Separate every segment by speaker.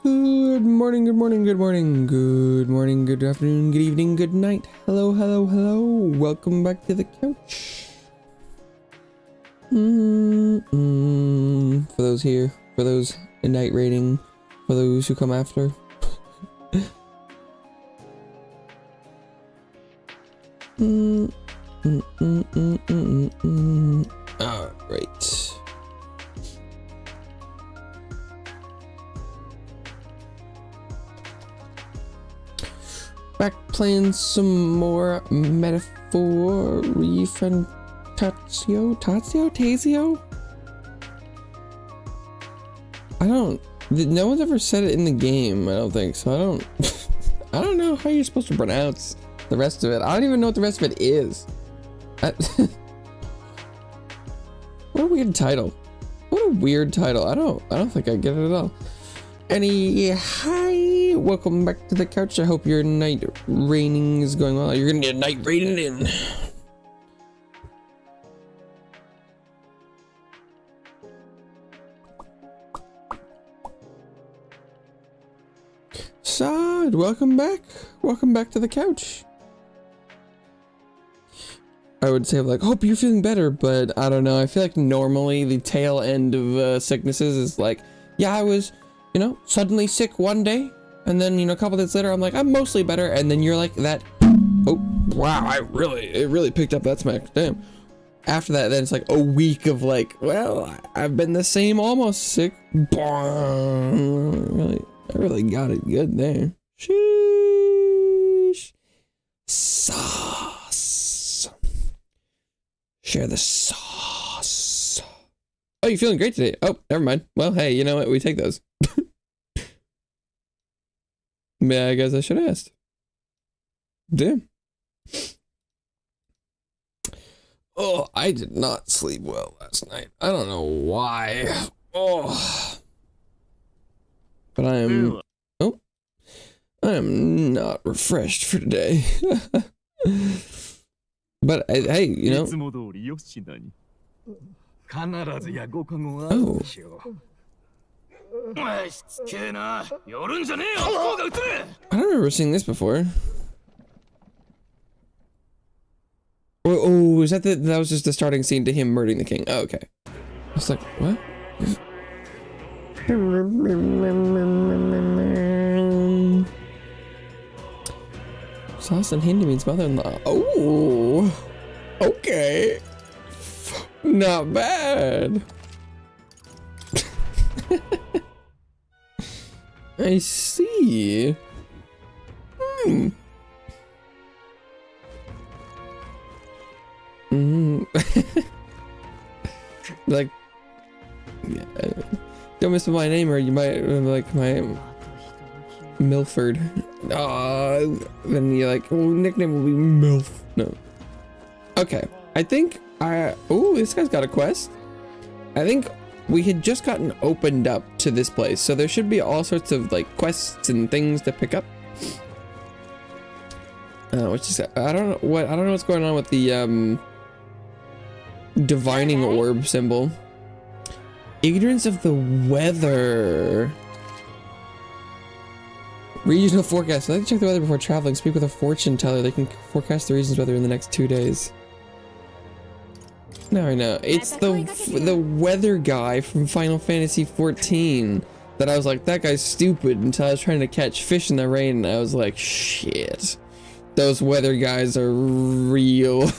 Speaker 1: Good morning, good morning, good morning, good morning, good afternoon, good evening, good night. Hello, hello, hello. Welcome back to the couch. For those here, for those in night rating, for those who come after. All right. Back playing some more Metaphor Tazio? No one's ever said it in the game, I don't think, so I don't know how you're supposed to pronounce the rest of it. I don't even know what the rest of it is. What a weird title. What a weird title. I don't think I get it at all. Hi, welcome back to the couch. I hope your night raining is going well. You're gonna get night raining in. Sad, welcome back. Welcome back to the couch. I would say like, hope you're feeling better, but I don't know. I feel like normally the tail end of sicknesses is like, yeah, I was, you know, suddenly sick one day, and then, you know, a couple days later, I'm like, I'm mostly better, and then you're like that. Oh, wow, it really picked up that smack. Damn. After that, then it's like a week of like, well, I've been the same, almost sick. I really got it good there. Sheesh. Sauce. Share the sauce. Oh, you're feeling great today. Oh, never mind. Well, hey, you know what? We take those. Yeah, I guess I should have asked. Damn. Oh, I did not sleep well last night. I don't know why. Oh. But I am... Oh. I am not refreshed for today. But, hey, you know... Oh. I don't remember seeing this before. Oh, is that that was just the starting scene to him murdering the king? Oh, okay. I was like, what? Sauce and Hindi means mother-in-law. Oh, okay. Not bad. I see. Like, yeah, don't miss my name or you might like my Milford. Then you're like, well, nickname will be Milf. No. Okay, I think oh, this guy's got a quest. I think we had just gotten opened up to this place, so there should be all sorts of like quests and things to pick up. Which is I don't know what's going on with the divining orb symbol. Ignorance of the weather. Regional forecast. I like to check the weather before traveling. Speak with a fortune teller. They can forecast the region's weather in the next 2 days. Now I know. It's the weather guy from Final Fantasy 14 that I was like, that guy's stupid, until I was trying to catch fish in the rain and I was like, shit. Those weather guys are real.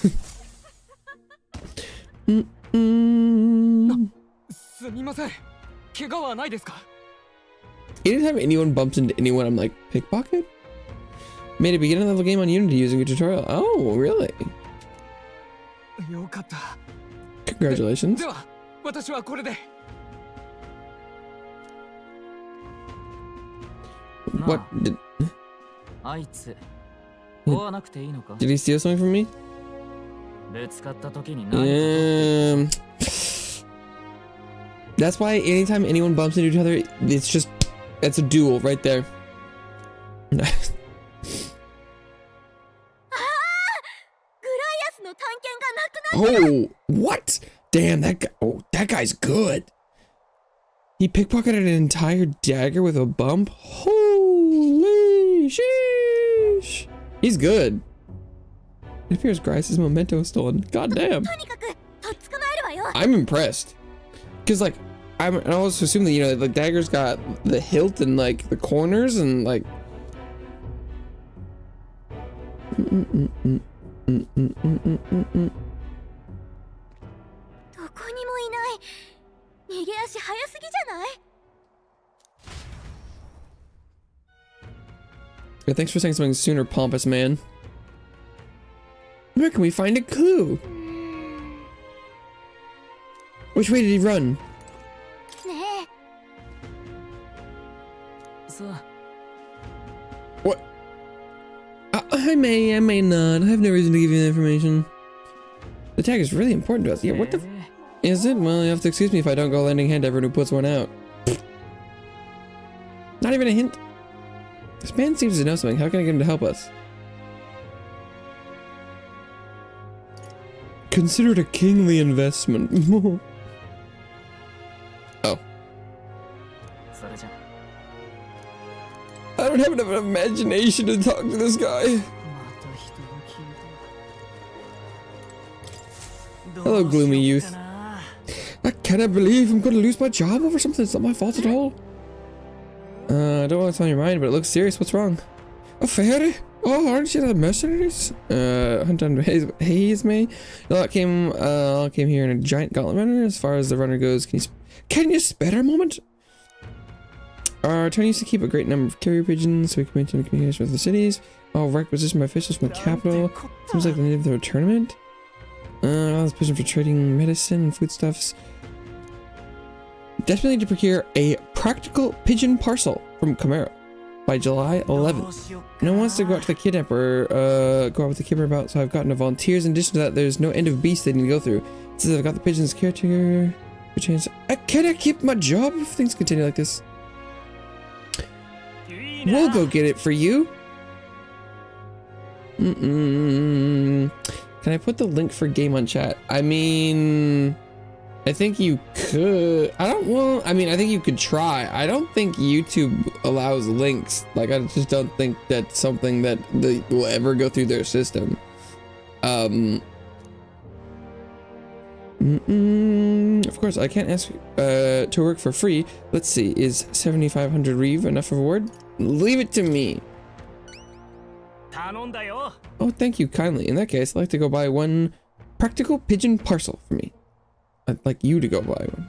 Speaker 1: Anytime anyone bumps into anyone, I'm like, pickpocket? Made a beginner level game on Unity using a tutorial. Oh, really? Congratulations. What did he steal something from me? That's why anytime anyone bumps into each other, it's a duel right there. Oh, what? Damn, that guy. Oh, that guy's good. He pickpocketed an entire dagger with a bump? Holy sheesh! He's good. It appears Grice's memento is stolen. God damn. I'm impressed. Because, like, I always assume that, you know, the dagger's got the hilt and, like, the corners and, like... Yeah, thanks for saying something sooner, pompous man. Where can we find a clue? Which way did he run? What? I may not. I have no reason to give you that information. The tag is really important to us. Yeah, what the f is it? Well, you have to excuse me if I don't go lending hand to everyone who puts one out. Not even a hint. This man seems to know something. How can I get him to help us? Consider it a kingly investment. Oh. I don't have enough imagination to talk to this guy. Hello, gloomy youth. I cannot believe I'm going to lose my job over something that's not my fault at all. I don't want to tell your mind, but it looks serious. What's wrong? A fairy? Oh, aren't you the mercenaries? Hunt down haze me. No, came here in a giant gauntlet runner. As far as the runner goes, can you spare a moment? Our town used to keep a great number of carrier pigeons, so we can maintain communication with the cities. All requisitioned by officials from the capital. Seems like they needed their tournament. All this pigeon for trading medicine and foodstuffs. Desperately need to procure a practical pigeon parcel from Camaro by July 11th. No one wants to go out to the kidnapper, go out with the kidnapper about, so I've gotten a volunteers. In addition to that, there's no end of beasts they need to go through. It says I've got the pigeon's caretaker. Can I keep my job if things continue like this? We'll go get it for you. Can I put the link for game on chat? I mean, I think you could. I think you could try. I don't think YouTube allows links. Like, I just don't think that's something that will ever go through their system. Of course, I can't ask to work for free. Let's see, is 7,500 Reeve enough reward? Leave it to me. Oh, thank you kindly. In that case, I'd like to go buy one practical pigeon parcel for me. I'd like you to go buy one.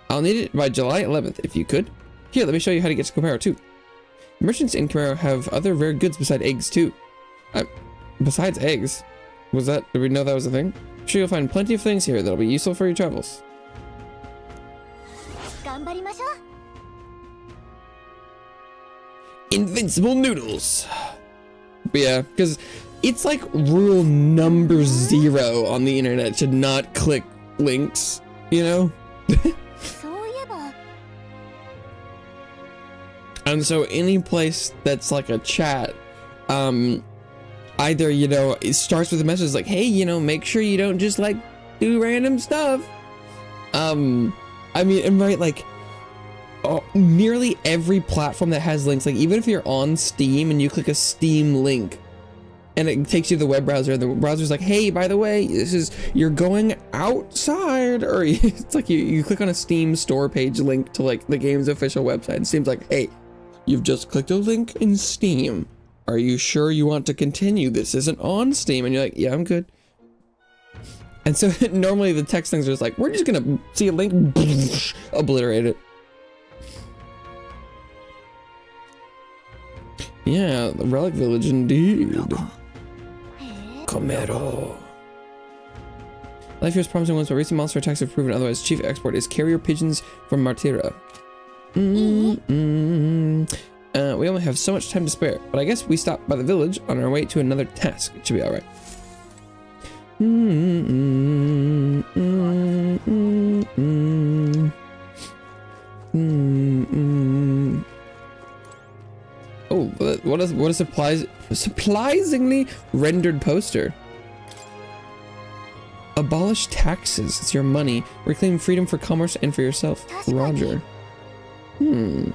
Speaker 1: I'll need it by July 11th, if you could. Here, let me show you how to get to Camaro too. Merchants in Camaro have other rare goods besides eggs too. Besides eggs? Did we know that was a thing? I'm sure you'll find plenty of things here that'll be useful for your travels. Invincible noodles! But yeah, because it's like rule number 0 on the internet to not click links, you know? And so any place that's like a chat, either, you know, it starts with a message like, hey, you know, make sure you don't just like do random stuff. I mean, and right, like, nearly every platform that has links, like even if you're on Steam and you click a Steam link and it takes you to the web browser, and the browser's like, hey, by the way, you're going outside, or it's like you click on a Steam store page link to like the game's official website, and Steam's like, hey, you've just clicked a link in Steam. Are you sure you want to continue? This isn't on Steam. And you're like, yeah, I'm good. And so normally the text things are just like, we're just gonna see a link, obliterate it. Yeah, the Relic Village indeed. Camaro. Life here is promising once, but recent monster attacks have proven otherwise. Chief export is carrier pigeons from Martira. We only have so much time to spare, but I guess we stopped by the village on our way to another task. It should be alright. Oh, what a surprisingly rendered poster. Abolish taxes. It's your money. Reclaim freedom for commerce and for yourself. Roger. If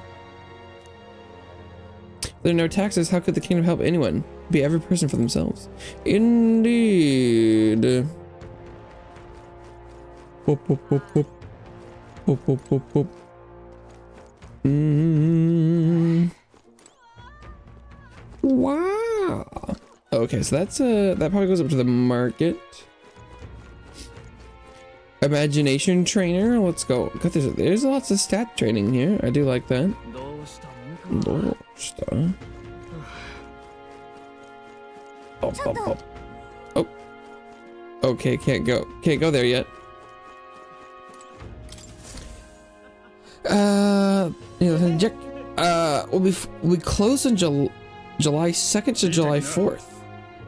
Speaker 1: there are no taxes, how could the kingdom help anyone? Be every person for themselves. Indeed. Whoop, whoop, whoop, whoop. Whoop, whoop, whoop, whoop. Wow. Okay, so that's that probably goes up to the market. Imagination trainer, let's go. God, there's lots of stat training here. I do like that. Oh. Okay, can't go there yet. We'll be closed on July 2nd to July 4th.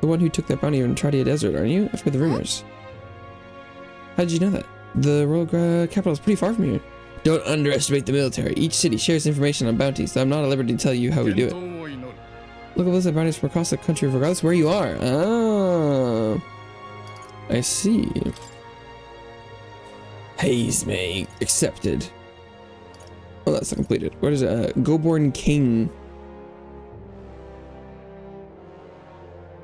Speaker 1: The one who took that bounty in Tradia Desert, aren't you? I've heard the rumors. How did you know that? The royal capital is pretty far from here. Don't underestimate the military. Each city shares information on bounties, so I'm not at liberty to tell you how we do it. Look at those bounties from across the country, regardless of where you are. Ah, I see. Haze May accepted. Oh, that's not completed. What is it? Goborn King.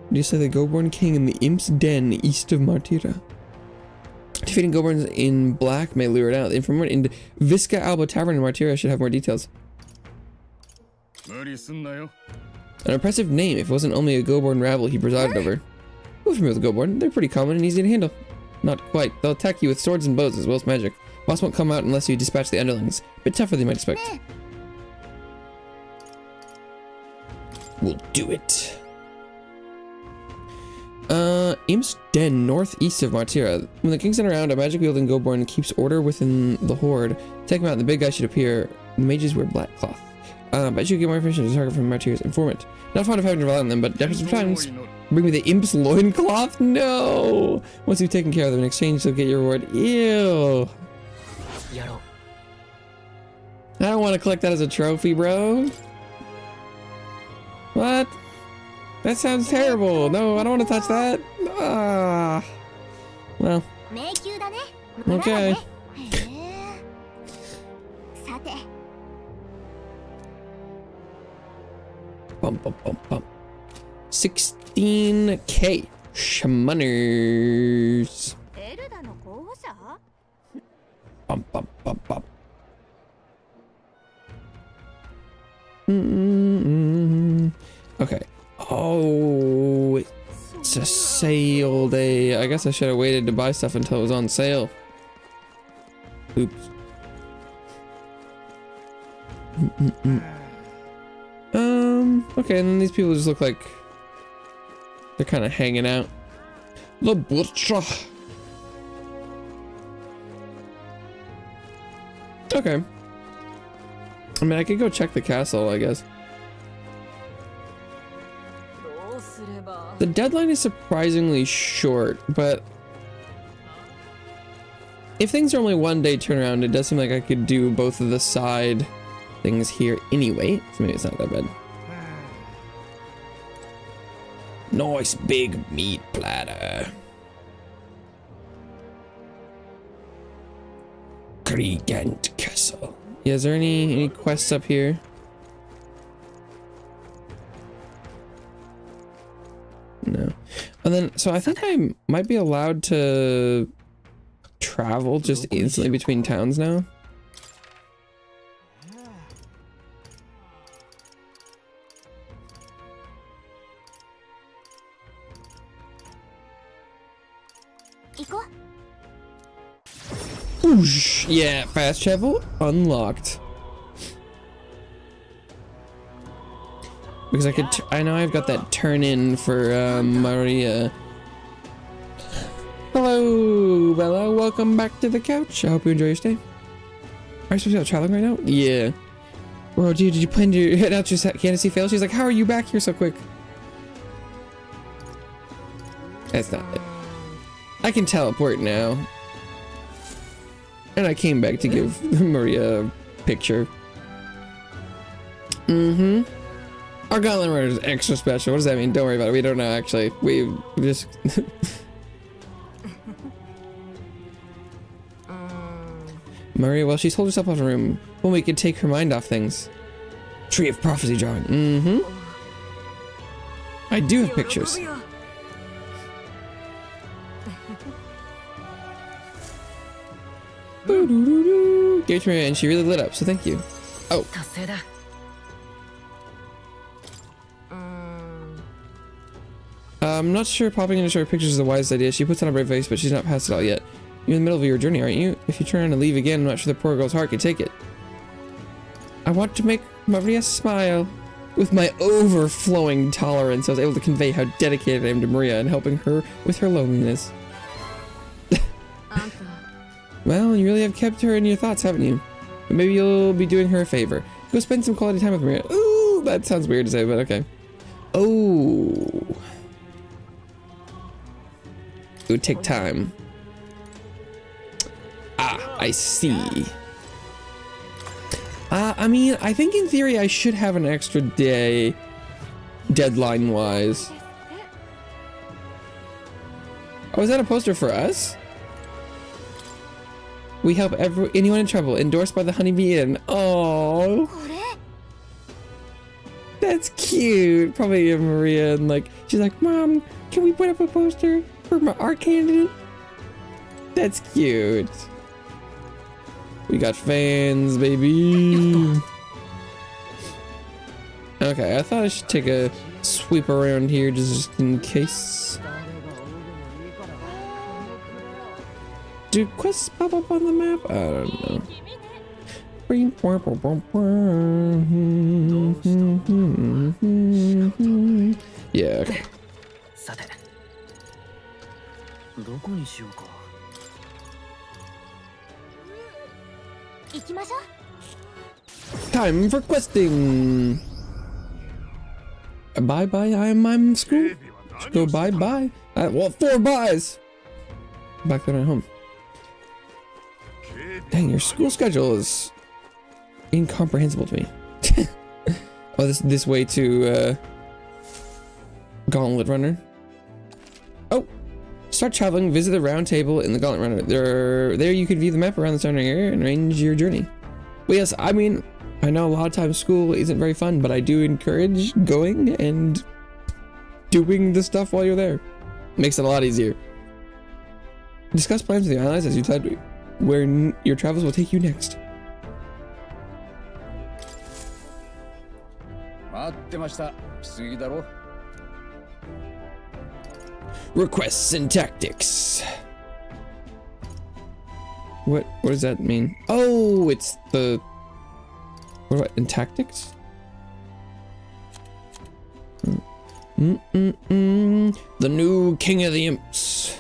Speaker 1: Did you say the Goborn King in the Imp's Den east of Martira? Defeating Goborns in black may lure it out. The informant in Visca Alba Tavern in Martira should have more details. An impressive name if it wasn't only a Goborn rabble he presided over. Who's familiar with Goborn? They're pretty common and easy to handle. Not quite. They'll attack you with swords and bows as well as magic. Boss won't come out unless you dispatch the underlings. Bit tougher than you might expect. We'll do it. Imp's Den, northeast of Martira. When the king's not around, a magic-wielding Goborn keeps order within the horde. Take him out, and the big guy should appear. The mages wear black cloth. Bet you get more information to target from Martira's informant. Not fond of having to rely on them, but after some times, bring me the Imp's loincloth? No! Once you've taken care of them in exchange, you'll get your reward. Ew! I don't want to collect that as a trophy, bro. What? That sounds terrible. No, I don't want to touch that. Ah. Well. Okay. Bum, bum, bum, bum. 16k. Shmoners. Bum, bum, bum, bum. Okay. Oh, it's a sale day. I guess I should have waited to buy stuff until it was on sale. Oops. Okay, and then these people just look like they're kind of hanging out. The butcher. Okay. I mean, I could go check the castle, I guess. The deadline is surprisingly short, but if things are only one day turnaround, it does seem like I could do both of the side things here anyway, so maybe it's not that bad. Nice big meat platter. Kriegant Castle. Yeah, is there any quests up here? No. And then, so I think I might be allowed to travel just instantly between towns now. Whoosh. Yeah, fast travel unlocked. Because I know I've got that turn in for Maria. Hello, Bella. Welcome back to the couch. I hope you enjoy your stay. Are you supposed to be out traveling right now? Yeah. Bro, dude, did you plan to head out your candidacy fail? She's like, how are you back here so quick? That's not it. I can teleport now. And I came back to give Maria a picture. Mm-hmm. Our gauntlet runner is extra special. What does that mean? Don't worry about it. We don't know, actually. We just... Maria, well, she's holed herself out of her room. When we could take her mind off things. Tree of prophecy drawing. Mm-hmm. I do have pictures. Gave to her and she really lit up, so thank you. Oh. I'm not sure popping in to show her pictures is the wisest idea. She puts on a brave face, but she's not past it all yet. You're in the middle of your journey, aren't you? If you turn around and leave again, I'm not sure the poor girl's heart can take it. I want to make Maria smile. With my overflowing tolerance, I was able to convey how dedicated I am to Maria and helping her with her loneliness. Well, you really have kept her in your thoughts, haven't you? But maybe you'll be doing her a favor. Go spend some quality time with Maria. Ooh, that sounds weird to say, but okay. Oh. It would take time. Ah, I see. I mean, I think in theory I should have an extra day, deadline-wise. Oh, is that a poster for us? We help anyone in trouble, endorsed by the Honeybee Inn. Oh, that's cute. Probably Maria and like, she's like, Mom, can we put up a poster for our candidate? That's cute. We got fans, baby. Okay, I thought I should take a sweep around here just in case. Do quests pop up on the map? I don't know. Yeah. Okay. Time for questing. Bye bye. I'm school. Just go bye bye. Well, 4 byes. Back then at home. Dang, your school schedule is incomprehensible to me. Oh, this way to Gauntlet Runner. Oh, start traveling. Visit the round table in the Gauntlet Runner. There you can view the map around the surrounding area and arrange your journey. Well, yes, I mean, I know a lot of times school isn't very fun, but I do encourage going and doing the stuff while you're there. Makes it a lot easier. Discuss plans with the allies as you decide where your travels will take you next. Requests and tactics. What does that mean? Oh, it's the what in tactics? The new king of the imps.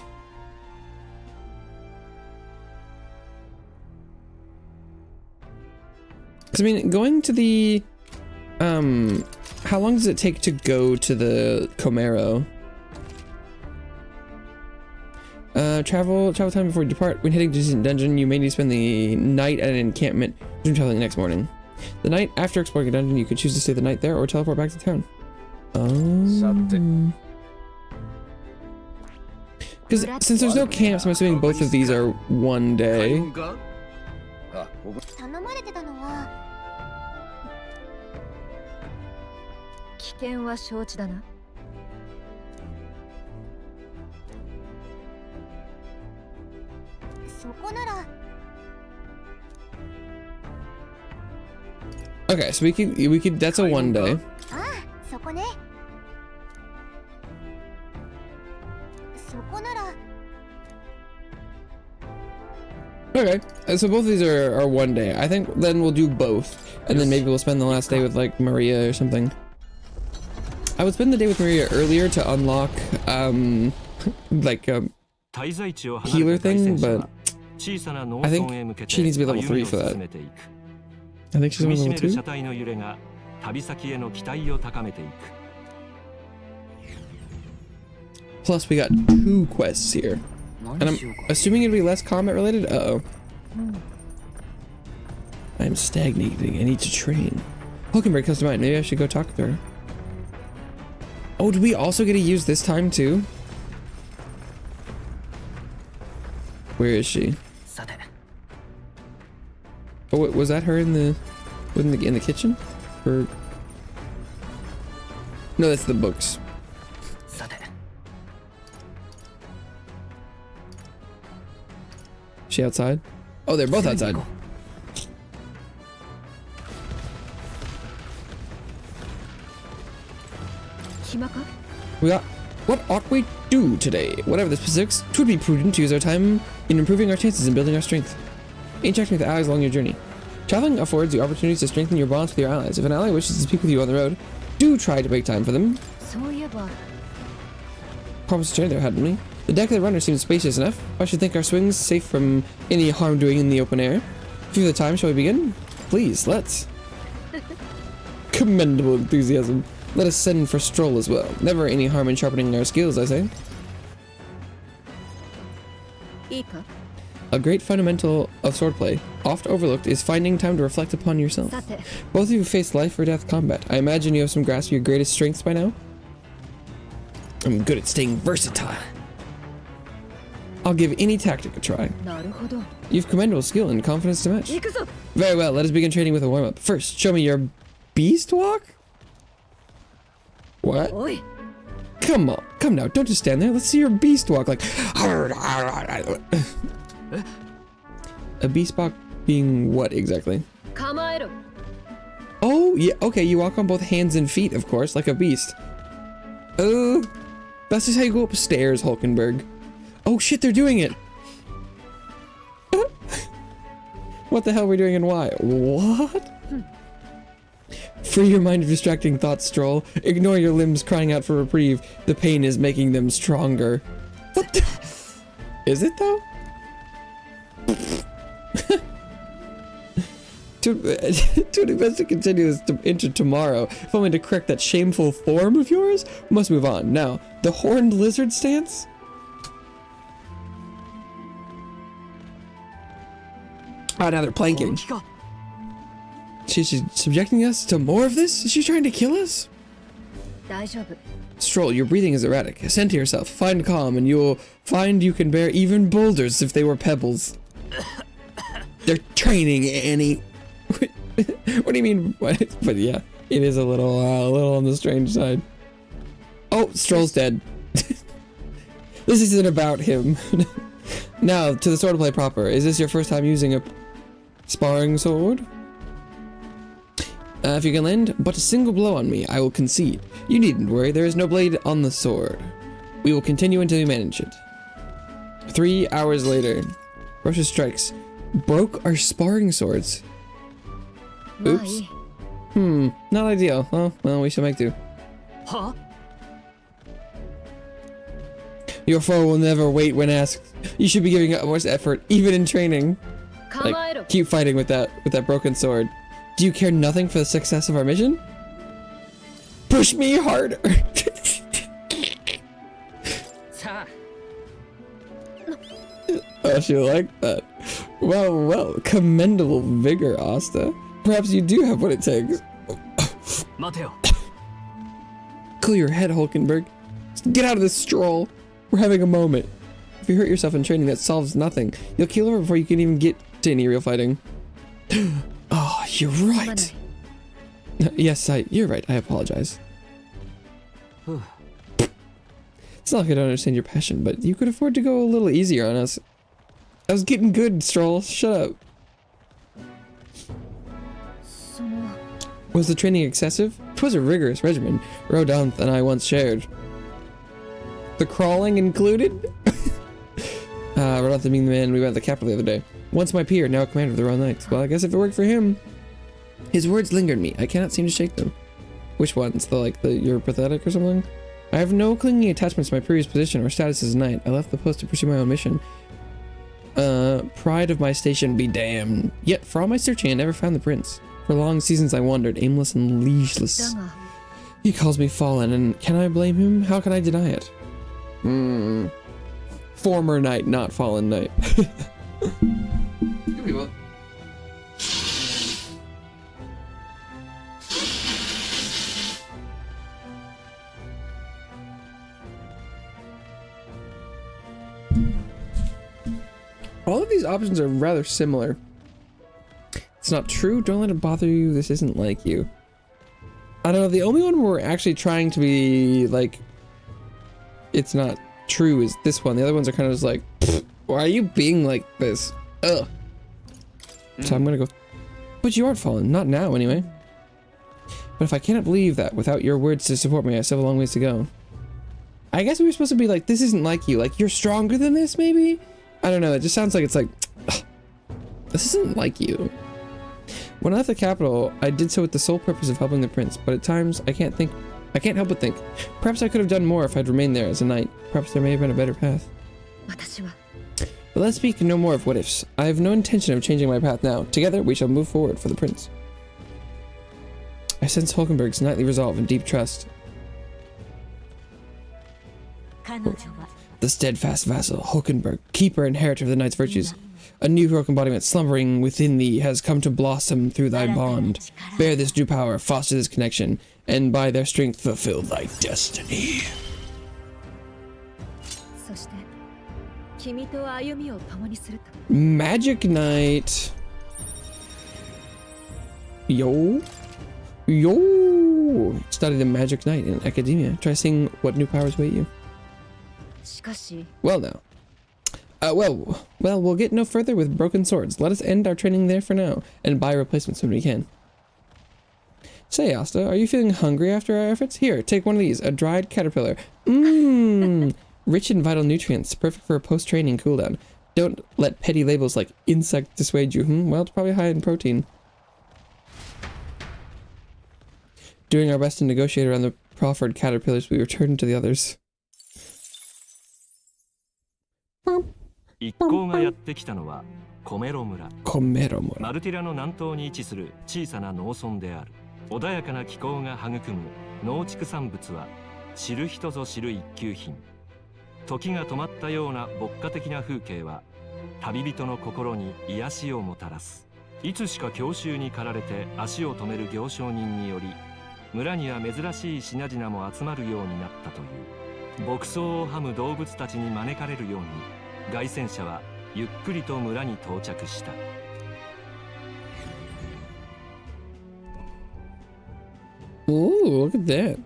Speaker 1: Cause I mean, going to the how long does it take to go to the Comero? Travel time before you depart. When heading to the dungeon, you may need to spend the night at an encampment. Resume traveling the next morning. The night after exploring a dungeon, you could choose to stay the night there or teleport back to town. Because since there's no camps, I'm assuming both of these are one day. Okay, so we could that's a one day. Okay, so both of these are one day. I think then we'll do both, and then maybe we'll spend the last day with like Maria or something. I would spend the day with Maria earlier to unlock like a healer thing, but I think she needs to be level 3 for that. I think she's on level 2. Plus we got 2 quests here. And I'm assuming it'll be less combat related? Uh-oh. I'm stagnating. I need to train. Hulkenberg comes to mind. Maybe I should go talk with her. Oh, do we also get to use this time too? Where is she? Oh, Oh, was that her in the kitchen? Or no, that's the books. She outside? Oh, they're both outside. We got. What ought we do today? Whatever the specifics, it would be prudent to use our time in improving our chances and building our strength. Interacting with allies along your journey. Traveling affords you opportunities to strengthen your bonds with your allies. If an ally wishes to speak with you on the road, do try to make time for them. Promise to journey there, hadn't we? The deck of the runner seems spacious enough. I should think our swings safe from any harm doing in the open air. If you have the time, shall we begin? Please, let's. Commendable enthusiasm. Let us send for stroll as well. Never any harm in sharpening our skills, I say. A great fundamental of swordplay, oft overlooked, is finding time to reflect upon yourself. Both of you face life or death combat. I imagine you have some grasp of your greatest strengths by now? I'm good at staying versatile. I'll give any tactic a try. You've commendable skill and confidence to match. Very well, let us begin training with a warm-up. First, show me your beast walk? What? Come on, come now, don't just stand there. Let's see your beast walk like... A beast walk being what exactly? Oh, yeah, okay, you walk on both hands and feet, of course, like a beast. Oh, that's just how you go upstairs, Hulkenberg. Oh shit, they're doing it! What the hell are we doing and why? What? Free your mind of distracting thoughts, Stroll. Ignore your limbs crying out for reprieve. The pain is making them stronger. What the? Is it though? To invest to continue this into tomorrow, if only to correct that shameful form of yours, we must move on. Now, the horned lizard stance? Oh, now they're planking. She's subjecting us to more of this? Is she trying to kill us? Stroll, your breathing is erratic. Ascend to yourself, find calm, and you'll find you can bear even boulders if they were pebbles. They're training, Annie. What do you mean? But yeah, it is a little on the strange side. Oh, Stroll's dead. This isn't about him. Now, to the swordplay proper. Is this your first time using a sparring sword? If you can land but a single blow on me, I will concede. You needn't worry, there is no blade on the sword. We will continue until you manage it. 3 hours later. Rush's strikes broke our sparring swords. Oops. Not ideal. Oh, well, we shall make do. Huh? Your foe will never wait when asked. You should be giving utmost effort, even in training. Like, keep fighting with that broken sword. Do you care nothing for the success of our mission? Push me harder! Oh, she liked that. Well, commendable vigor, Asta. Perhaps you do have what it takes. Cool your head, Hulkenberg. Just get out of this stroll. We're having a moment. If you hurt yourself in training, that solves nothing. You'll keel over before you can even get to any real fighting. Oh, you're right. Yes, you're right. I apologize. It's not like I don't understand your passion, but you could afford to go a little easier on us. I was getting good, Stroll. Shut up. Was the training excessive? 'Twas a rigorous regimen Rodonth and I once shared. The crawling included? Rodonth being the man we met at the capital the other day. Once my peer, now a commander of the Royal Knights. Well, I guess if it worked for him. His words lingered me. I cannot seem to shake them. Which ones? You're pathetic or something? I have no clinging attachments to my previous position or status as a knight. I left the post to pursue my own mission. Pride of my station be damned. Yet, for all my searching, I never found the prince. For long seasons I wandered, aimless and leashless. He calls me fallen, and can I blame him? How can I deny it? Former knight, not fallen knight. Good people. All of these options are rather similar. It's not true. Don't let it bother you. This isn't like you. I don't know. The only one we're actually trying to be like, it's not true is this one. The other ones are kind of just like, why are you being like this? Ugh. So I'm gonna go, but you aren't fallen. Not now, anyway. But if I cannot believe that without your words to support me, I still have a long ways to go. I guess we were supposed to be like, this isn't like you. Like, you're stronger than this, maybe? I don't know. It just sounds like it's like, ugh, this isn't like you. When I left the capital, I did so with the sole purpose of helping the prince. But at times, I can't help but think. Perhaps I could have done more if I'd remained there as a knight. Perhaps there may have been a better path. But let's speak no more of what ifs. I have no intention of changing my path now. Together, we shall move forward for the prince. I sense Hulkenberg's knightly resolve and deep trust. The steadfast vassal, Hulkenberg, keeper and inheritor of the knight's virtues. A new heroic embodiment slumbering within thee has come to blossom through thy bond. Bear this due power, foster this connection, and by their strength fulfill thy destiny. Magic Knight. Yo. Study the Magic Knight in academia. Try seeing what new powers await you. Well now. Well, we'll get no further with broken swords. Let us end our training there for now, and buy replacements when we can. Say, Asta, are you feeling hungry after our efforts? Here, take one of these, a dried caterpillar. Mmm, rich in vital nutrients, perfect for a post-training cooldown. Don't let petty labels like insect dissuade you. Well, it's probably high in protein. Doing our best to negotiate around the proffered caterpillars, we return to the others.
Speaker 2: 一行がやってきたのはコメロ村。マルティラの南東に位置する小さな農村である。穏やかな気候が育む農畜産物は知る人ぞ知る一級品。時が止まったような牧歌的な風景は旅人の心に癒しをもたらす。いつしか郷愁に駆られて足を止める行商人により村には珍しい品々も集まるようになったという。牧草をはむ動物たちに招かれるように凱旋者はゆっくりと村に到着した。
Speaker 1: Ooh, look at that.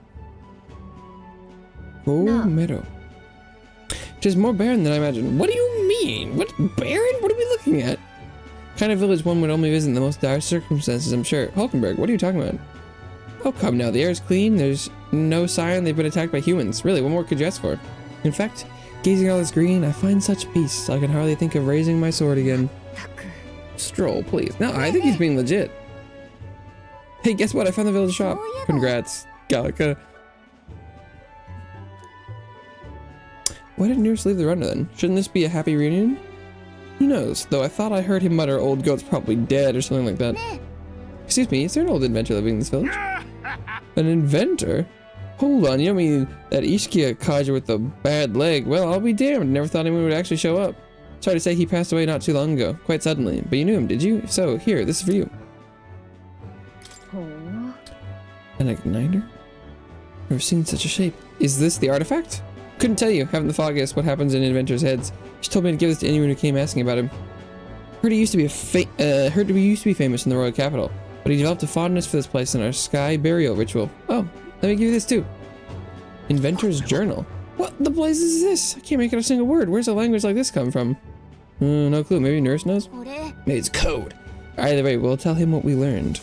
Speaker 1: Oh, no. Meadow. Just more barren than I imagined. What do you mean? What barren? What are we looking at? Kind of village one would only visit in the most dire circumstances, I'm sure. Hulkenberg, what are you talking about? Oh, come now. The air is clean. There's no sign they've been attacked by humans. Really, what more could you ask for? In fact, gazing at all this green, I find such peace. I can hardly think of raising my sword again. Stroll, please. No, I think he's being legit. Hey, guess what? I found the village shop. Congrats, Gallica. Why did Nurse leave the runner then? Shouldn't this be a happy reunion? Who knows? Though I thought I heard him mutter, "Old goat's probably dead," or something like that. Excuse me, is there an old inventor living in this village? An inventor? Hold on, you don't mean that Ishkia Kaja with the bad leg? Well, I'll be damned. Never thought anyone would actually show up. Sorry to say he passed away not too long ago. Quite suddenly. But you knew him, did you? If so, here, this is for you. An igniter? Never seen such a shape. Is this the artifact? Couldn't tell you. Haven't the foggiest what happens in inventors' heads. She told me to give this to anyone who came asking about him. Heard he used to be famous in the royal capital, but he developed a fondness for this place in our sky burial ritual. Oh, let me give you this too. Inventor's journal. What the blaze is this? I can't make out a single word. Where's a language like this come from? No clue. Maybe Nurse knows? Maybe it's code. Either way, we'll tell him what we learned.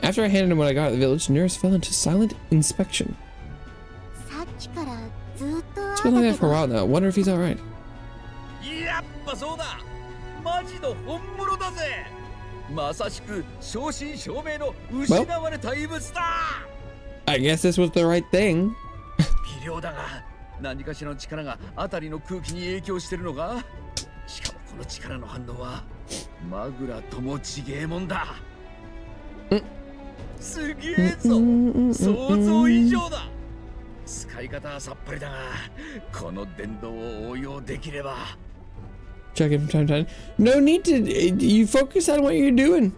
Speaker 1: After I handed him what I got at the village, Nurse fell into silent inspection. It's been like that for a while now. Wonder if he's alright. Well, I guess this was the right thing. Check it from time to time. No need to. You focus on what you're doing.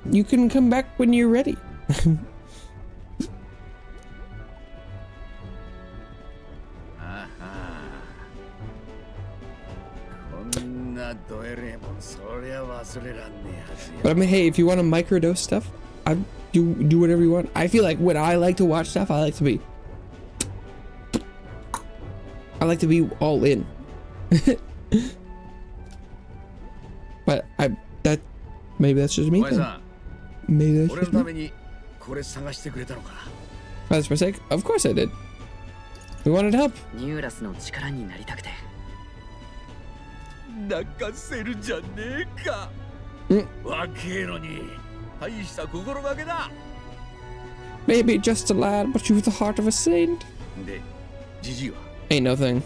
Speaker 1: You can come back when you're ready. But I mean, hey, if you want to microdose stuff, I do whatever you want. I feel like when I like to watch stuff, I like to be all in. But maybe that's just me then. Maybe that's just me. That's my sake. Of course I did. We wanted to help. Maybe just a lad, but you've the heart of a saint. Ain't no thing.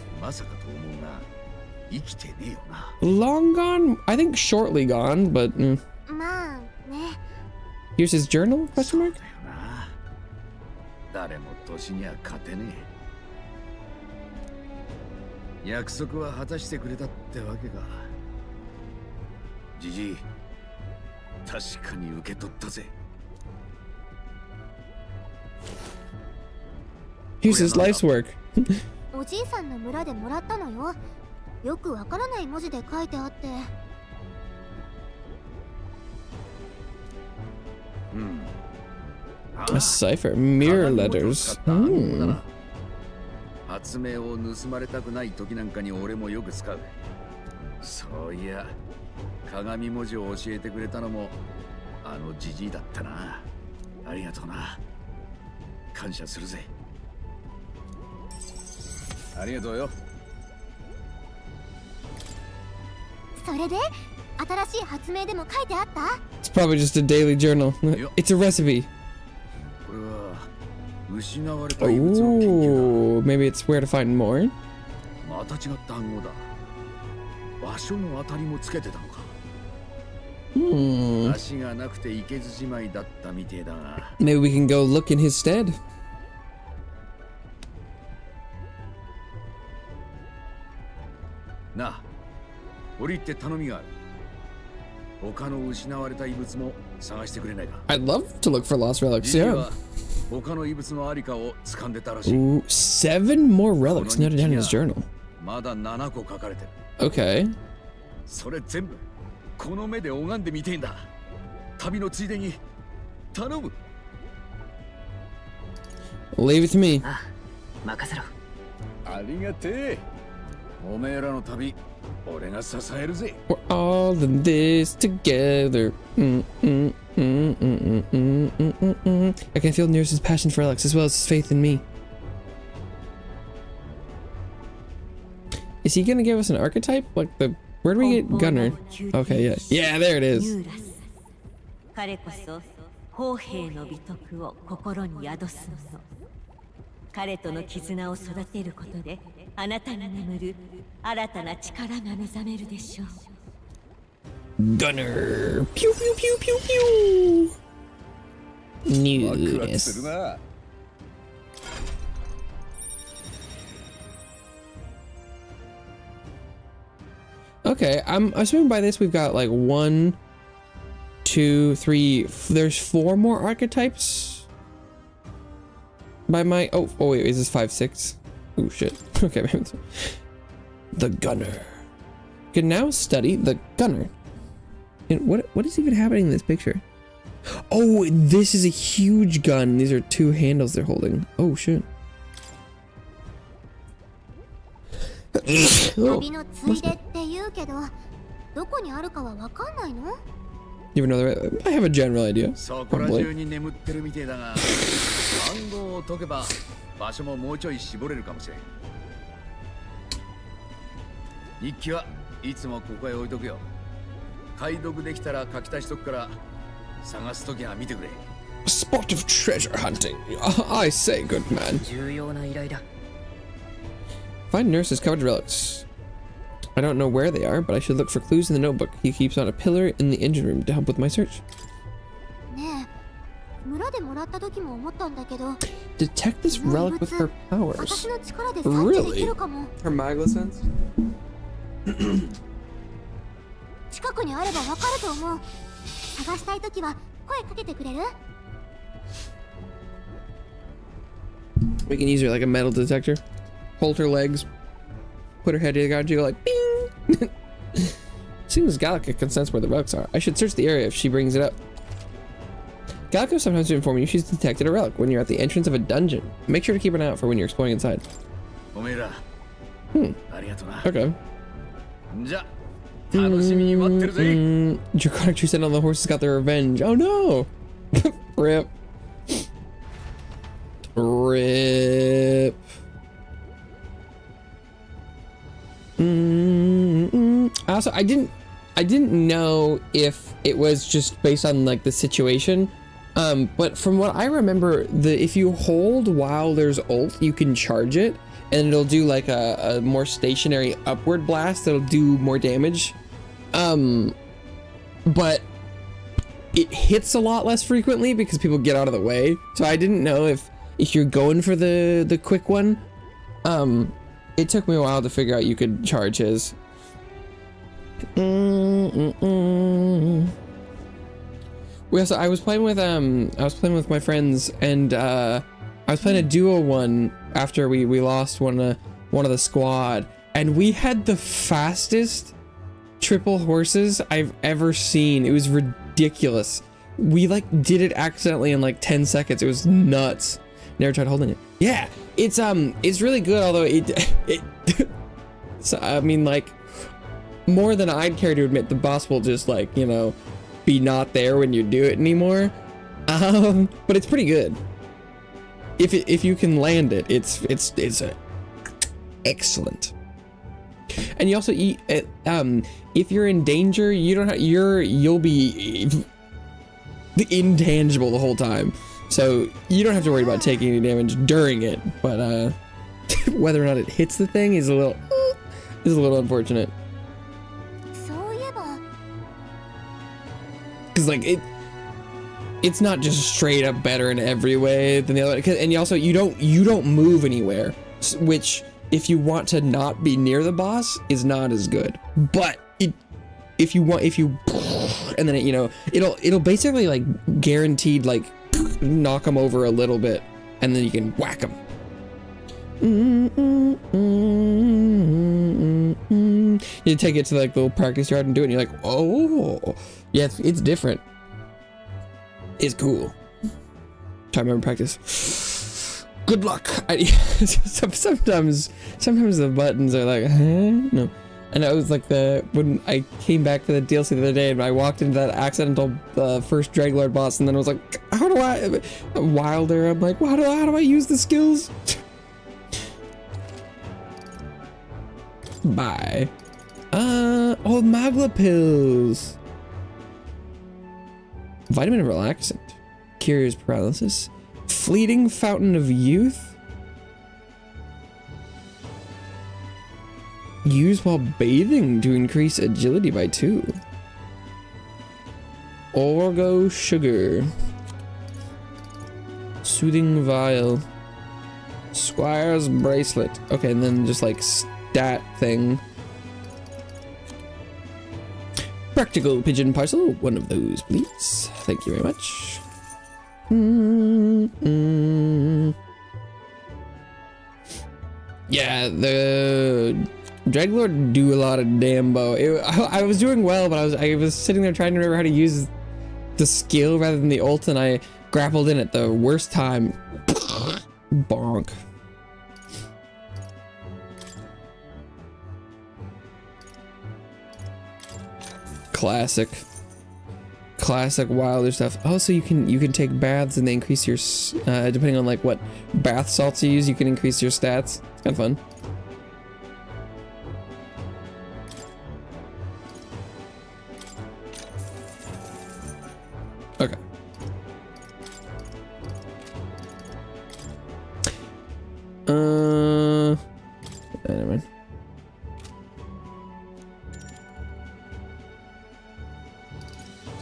Speaker 1: Long gone? I think shortly gone, but here's his journal? Question mark? Here's his life's work.
Speaker 3: おじいさんの村でもらったのよ。よくわからない文字で書いてあって。
Speaker 1: A cipher, mirror letters.
Speaker 4: 発明を盗まれたくない時なんかに俺もよく使う。そういや、鏡文字を教えてくれたのもあのジジイだったな。ありがとうな。感謝するぜ。ありがとうよ。
Speaker 3: それで新しい発明でも書いてあった？
Speaker 1: It's probably just a daily journal. It's a recipe.
Speaker 4: これは失われた遺物の研究だ。
Speaker 1: Maybe it's where to find more.
Speaker 4: また違った暗号だ。場所の当たりもつけてたのか。足がなくていけずじまいだったみてえだが。
Speaker 1: Maybe we can go look in his stead.
Speaker 4: なあ、折り入って頼みがある。他の失われた遺物も探してくれないか。
Speaker 1: I'd love to look for lost relics, yeah.
Speaker 4: 他の遺物のありかを掴んでたらしい。
Speaker 1: Ooh, 7 more relics noted down in his journal.
Speaker 4: まだ7個書かれてる。
Speaker 1: Okay.
Speaker 4: それ全部この目で拝んでみてえんだ。旅のついでに頼む。
Speaker 1: Leave it to me.
Speaker 5: あ、任せろ。
Speaker 4: ありがてえ。おめえらの旅、俺が支えるぜ。
Speaker 1: We're all in this together. I can feel Nurse's passion for Alex as well as his faith in me. Is he gonna give us an archetype? Like where do we get Gunner? Okay, yeah. Yeah, there it is.
Speaker 5: 彼こそ砲兵の美徳を心に宿すの。彼との絆を育てることで、あなたに眠る新たな力が目覚めるでしょう。
Speaker 1: Gunner. Pew pew pew pew pew. Newness. Okay, I'm assuming by this we've got like 1, 2, 3. There's 4 more archetypes. By my oh wait, is this 5, 6? Oh shit. Okay, maybe it's the Gunner. Can now study the Gunner. And what is even happening in this picture? Oh, this is a huge gun. These are 2 handles they're holding. Oh shit. Oh, you even know the I have a general idea. Probably.
Speaker 4: 暗号を解けば場所ももうちょい絞れるかもしれん。日記はいつもここへ置いとくよ。解読できたら書き足しとくから探すときは見てくれ。
Speaker 1: Spot of treasure hunting. I say, good man.
Speaker 5: 重要な依頼だ。
Speaker 1: Find Nurse's covered relics. I don't know where they are, but I should look for clues in the notebook he keeps on a pillar in the engine room to help with my search. Detect this relic with her powers. Really? Her Magla sense? We can use her like a metal detector. Hold her legs. Put her head to the ground, go like bing. Seems Gallica can sense where the relics are. I should search the area if she brings it up. Gallica sometimes to inform you she's detected a relic when you're at the entrance of a dungeon. Make sure to keep an eye out for when you're exploring inside. Okay. Draconic tree sent on the horses got their revenge. Oh no! Rip. Rip. Also, I didn't know if it was just based on like the situation, but from what I remember, if you hold while there's ult, you can charge it, and it'll do like a more stationary upward blast that'll do more damage. But it hits a lot less frequently because people get out of the way. So I didn't know if you're going for the quick one. It took me a while to figure out you could charge his. I was playing with my friends, and I was playing a duo one after we lost one of the squad, and we had the fastest triple horses I've ever seen. It was ridiculous. We like did it accidentally in like 10 seconds. It was nuts. Never tried holding it. Yeah, it's really good, although it so, I mean, like, more than I'd care to admit, the boss will just like, you know, be not there when you do it anymore. But it's pretty good. If you can land it, it's excellent. And you also if you're in danger, you'll be intangible the whole time. So you don't have to worry about taking any damage during it, but whether or not it hits the thing is a little unfortunate. Because like it's not just straight up better in every way than the other, and you don't move anywhere, which if you want to not be near the boss is not as good. But if you and then it'll basically like guaranteed like knock them over a little bit, and then you can whack them. You take it to like the little practice yard and do it, and you're like, oh yeah, it's different. It's cool. Try to remember practice. Good luck. Sometimes the buttons are like, huh? No. And I was like, when I came back for the DLC the other day, and I walked into that accidental first Draglord boss, and then I was like, how do I? Wilder. I'm like, how do I use the skills? Bye. Oh, Magla pills. Vitamin relaxant. Cures paralysis. Fleeting fountain of youth. Used while bathing to increase agility by 2. Orgo sugar. Soothing vial. Squire's bracelet. Okay, and then just like stat thing. Practical pigeon parcel. One of those, please. Thank you very much. Yeah, the Draglord do a lot of dambo. I was doing well, but I was sitting there trying to remember how to use the skill rather than the ult, and I grappled in at the worst time. Bonk. Classic Wilder stuff. Also, you can take baths and they increase your depending on like what bath salts you use, you can increase your stats. It's kind of fun. Okay. Never mind.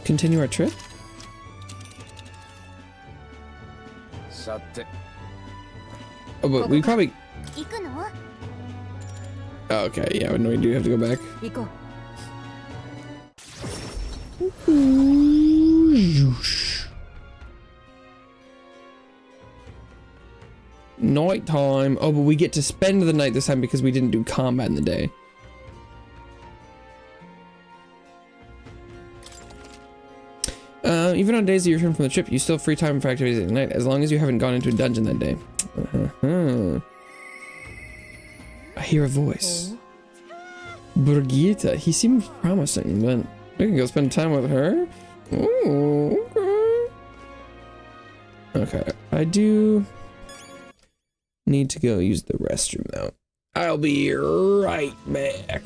Speaker 1: Continue our trip? Oh, but we probably... Oh, okay, yeah, no, we do have to go back. Night time. Oh, but we get to spend the night this time because we didn't do combat in the day. Even on days that you return from the trip, you still have free time for activities at night, as long as you haven't gone into a dungeon that day. I hear a voice. Brigitte. He seems promising, but we can go spend time with her. Ooh, okay. Okay, I do need to go use the restroom though. I'll be right back.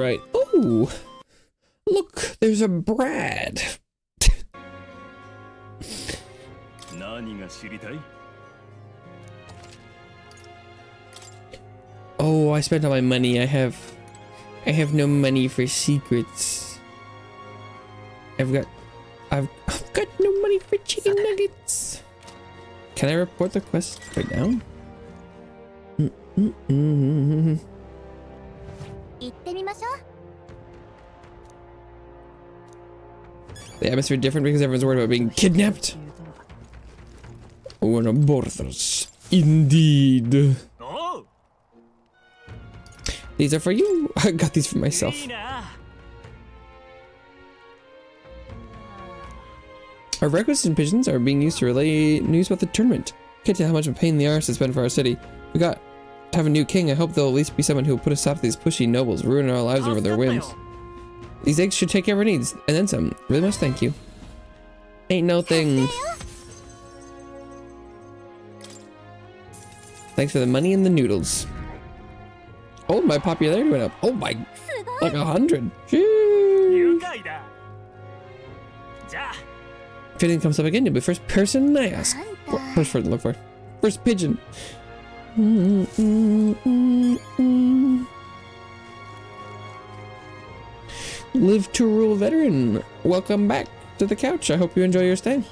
Speaker 1: right. Oh, look, there's a Brad. Oh, I spent all my money. I have no money for secrets. I've got no money for chicken nuggets. Can I report the quest right now? The atmosphere different because everyone's worried about being kidnapped. One of borders, indeed. These are for you. I got these for myself. Our requisition pigeons are being used to relay news about the tournament. Can't tell how much of a pain in the arse it's been for our city. We got to have a new king. I hope there'll at least be someone who will put a stop to these pushy nobles, ruining our lives over their whims. These eggs should take care of our needs, and then some. Really much thank you. Ain't no thing. Thanks for the money and the noodles. Oh, my popularity went up. Oh my, like 100. If anything comes up again, you'll be the first person I ask. First person to look for. First pigeon. Live to rule veteran. Welcome back to the couch. I hope you enjoy your stay.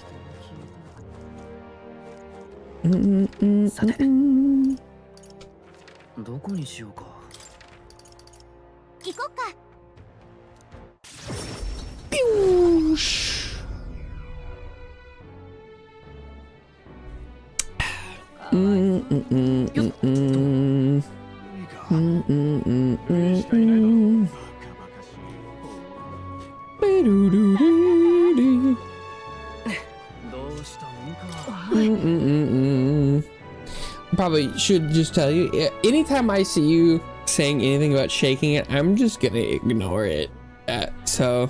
Speaker 1: Probably should just tell you, anytime I see you saying anything about shaking it, I'm just gonna ignore it. So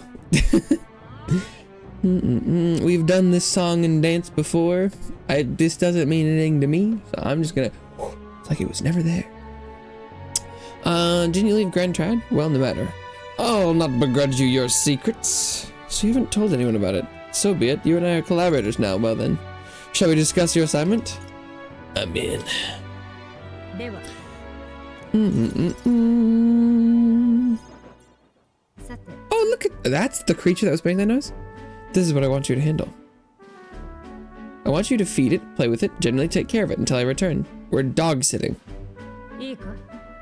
Speaker 1: we've done this song and dance before. This doesn't mean anything to me, so I'm just gonna, it's like it was never there. Didn't you leave Grand Trad? Well, no matter. I'll not begrudge you your secrets. So you haven't told anyone about it. So be it. You and I are collaborators now. Well then, shall we discuss your assignment? I'm in. Oh, look at that's the creature that was making that noise. This is what I want you to handle. I want you to feed it, play with it, generally take care of it until I return. We're dog sitting.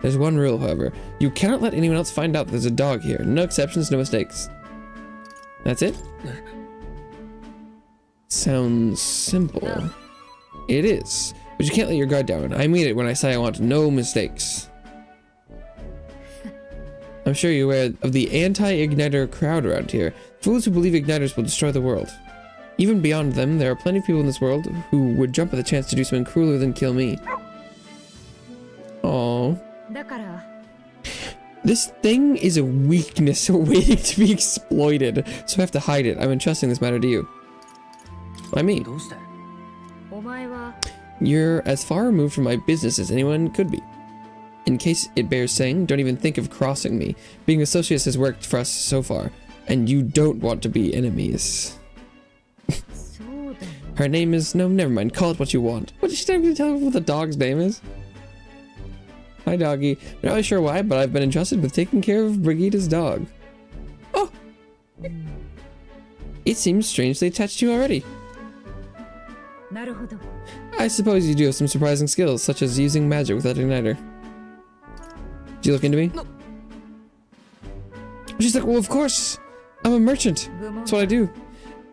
Speaker 1: There's one rule, however. You cannot let anyone else find out there's a dog here. No exceptions, no mistakes. That's it? Sounds simple. It is. But you can't let your guard down. I mean it when I say I want no mistakes. I'm sure you're aware of the anti-igniter crowd around here. Fools who believe igniters will destroy the world. Even beyond them, there are plenty of people in this world who would jump at the chance to do something crueler than kill me. Aww. This thing is a weakness waiting to be exploited, so I have to hide it. I'm entrusting this matter to you. I mean, you're as far removed from my business as anyone could be. In case it bears saying, don't even think of crossing me. Being associates has worked for us so far, and you don't want to be enemies. Her name is... no, never mind. Call it what you want. What, she's not going to tell me what the dog's name is? Hi, doggy. Not really sure why, but I've been entrusted with taking care of Brigida's dog. Oh! It seems strangely attached to you already. I suppose you do have some surprising skills, such as using magic without igniter. Did you look into me? No. She's like, well, of course. I'm a merchant. That's what I do.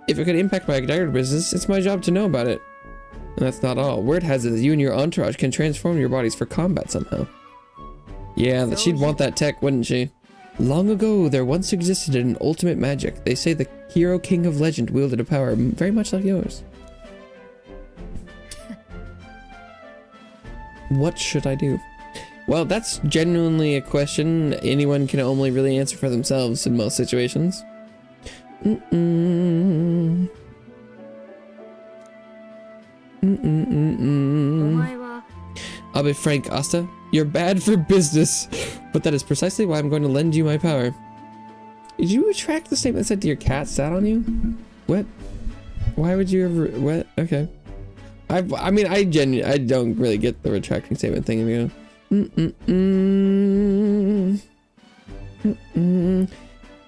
Speaker 1: If it could impact my igniter business, it's my job to know about it. And that's not all. Word has it that you and your entourage can transform your bodies for combat somehow. Yeah, that she'd want that tech, wouldn't she? Long ago, there once existed an ultimate magic. They say the hero king of legend wielded a power very much like yours. What should I do? Well, that's genuinely a question anyone can only really answer for themselves in most situations. I'll be frank, Asta. You're bad for business. But that is precisely why I'm going to lend you my power. Did you retract the statement that said your cat sat on you? What? Why would you ever... What? Okay. I mean, I don't really get the retracting statement thing. You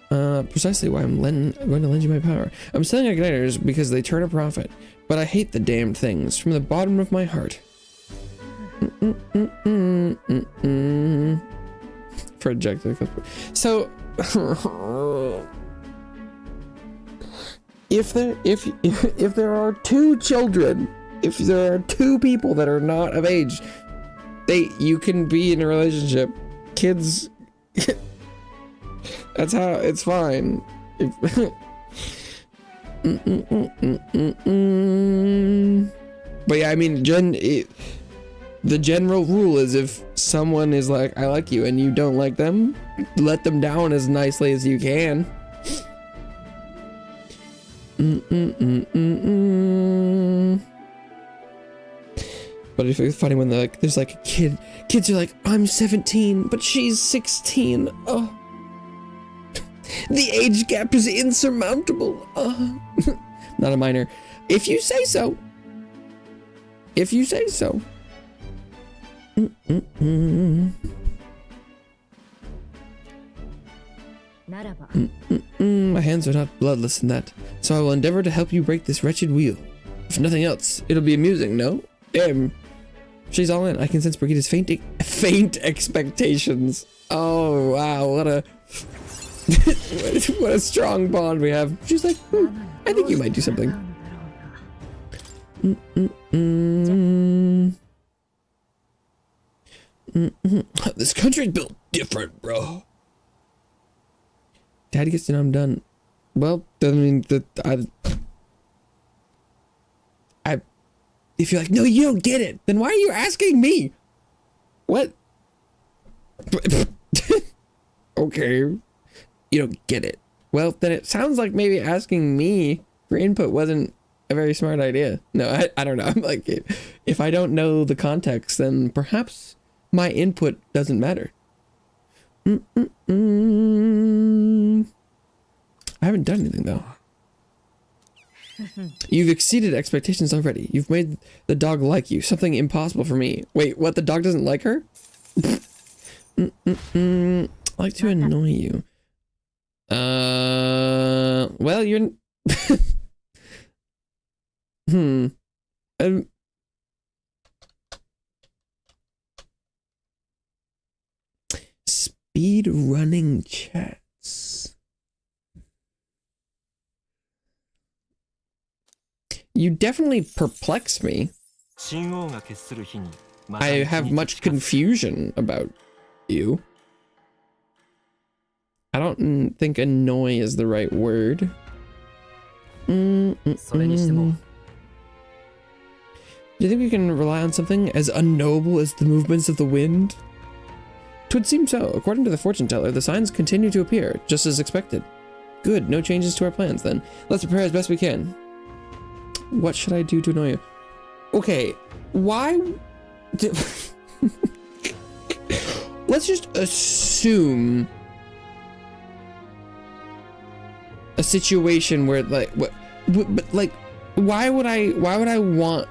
Speaker 1: go, precisely why I'm going to lend you my power. I'm selling igniters because they turn a profit, but I hate the damned things from the bottom of my heart. Projected. So, if there are two children, if there are two people that are not of age, you can be in a relationship. Kids, that's how it's fine. But yeah, I mean, the general rule is if someone is like, I like you, and you don't like them, let them down as nicely as you can. But it's funny when they're like, there's like a kids are like, I'm 17, but she's 16. Oh, the age gap is insurmountable. Oh. Not a minor. If you say so. If you say so. My hands are not bloodless in that, so I will endeavor to help you break this wretched wheel. If nothing else, it'll be amusing, no? Damn. She's all in. I can sense Brigitte's faint expectations. Oh, wow. What a what a strong bond we have. She's like, I think you might do something. This country's built different, bro. Daddy gets to know I'm done. Well, doesn't mean that if you're like, no, you don't get it, then why are you asking me? What? Okay. You don't get it. Well, then it sounds like maybe asking me for input wasn't a very smart idea. No, I don't know. I'm like, if I don't know the context, then perhaps my input doesn't matter. I haven't done anything though. You've exceeded expectations already. You've made the dog like you. Something impossible for me. Wait, what? The dog doesn't like her? I like to annoy you. Well, you're... Speed running chats. You definitely perplex me. I have much confusion about you. I don't think annoy is the right word. Do you think we can rely on something as unknowable as the movements of the wind? 'Twould seem so. According to the fortune teller, the signs continue to appear, just as expected. Good, no changes to our plans then. Let's prepare as best we can. What should I do to annoy you? Okay, why... Let's just assume a situation where, like, like, why would I want...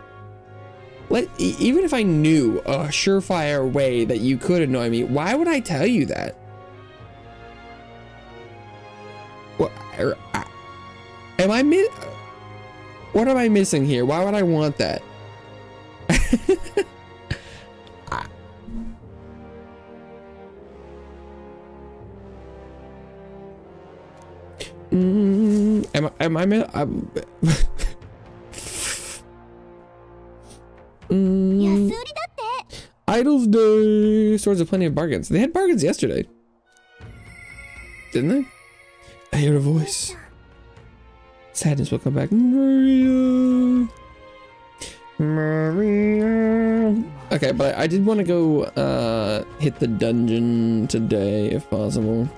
Speaker 1: even if I knew a surefire way that you could annoy me, why would I tell you that? What what am I missing here? Why would I want that? Idol's Day! Stores have plenty of bargains. They had bargains yesterday. Didn't they? I hear a voice. Sadness will come back. Maria! Maria! Okay, but I did want to go hit the dungeon today, if possible.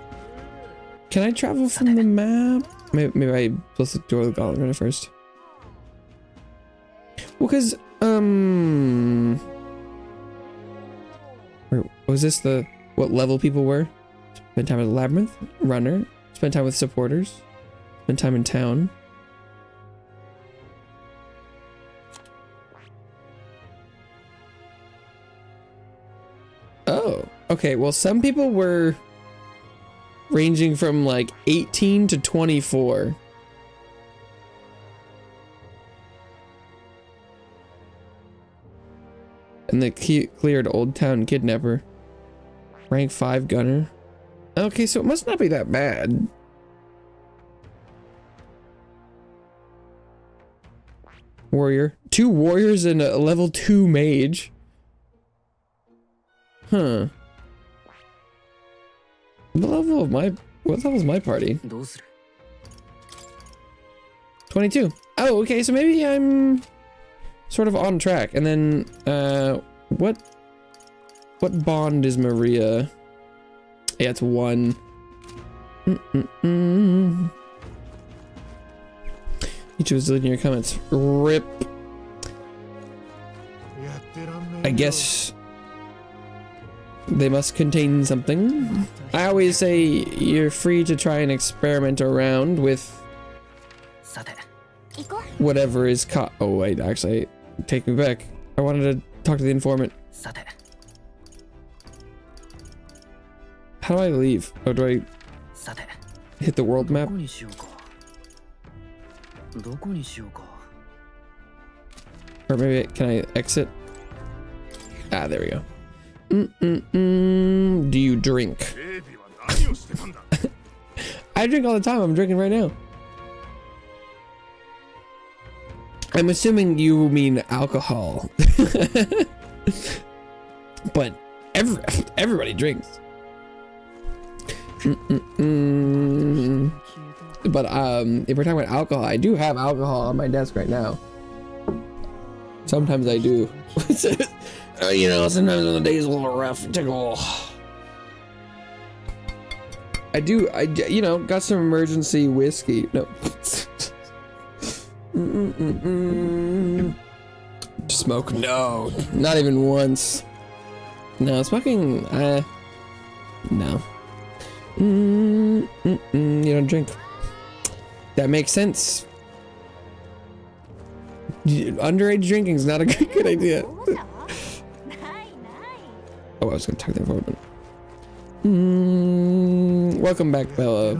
Speaker 1: Can I travel from the map? Maybe I plus the door of the gauntlet runner first. Well, because, Was this what level people were? Spend time with Labyrinth, Runner, spend time with supporters, spend time in town. Oh, okay. Well, some people were ranging from like 18 to 24. And they cleared Old Town Kidnapper. Rank 5 Gunner. Okay, so it must not be that bad. Warrior. 2 warriors and a level 2 mage. Huh. What level is my party? 22. Oh, okay, so maybe I'm sort of on track. And then what bond is Maria? Yeah, it's 1. YouTube is deleting your comments. RIP. I guess they must contain something. I always say you're free to try and experiment around with whatever is caught. Oh wait, actually, take me back. I wanted to talk to the informant. How do I leave? Oh, do I hit the world map? Or maybe, can I exit? Ah, there we go. Do you drink? I drink all the time. I'm drinking right now. I'm assuming you mean alcohol. But everybody drinks. But if we're talking about alcohol, I do have alcohol on my desk right now. Sometimes I do. You know, sometimes when the day's a little rough, take a little. I you know, got some emergency whiskey. No. Smoke? No, not even once. No, smoking, no. You don't drink. That makes sense. Underage drinking is not a good idea. Oh, I was gonna talk that forward, but welcome back, Bella.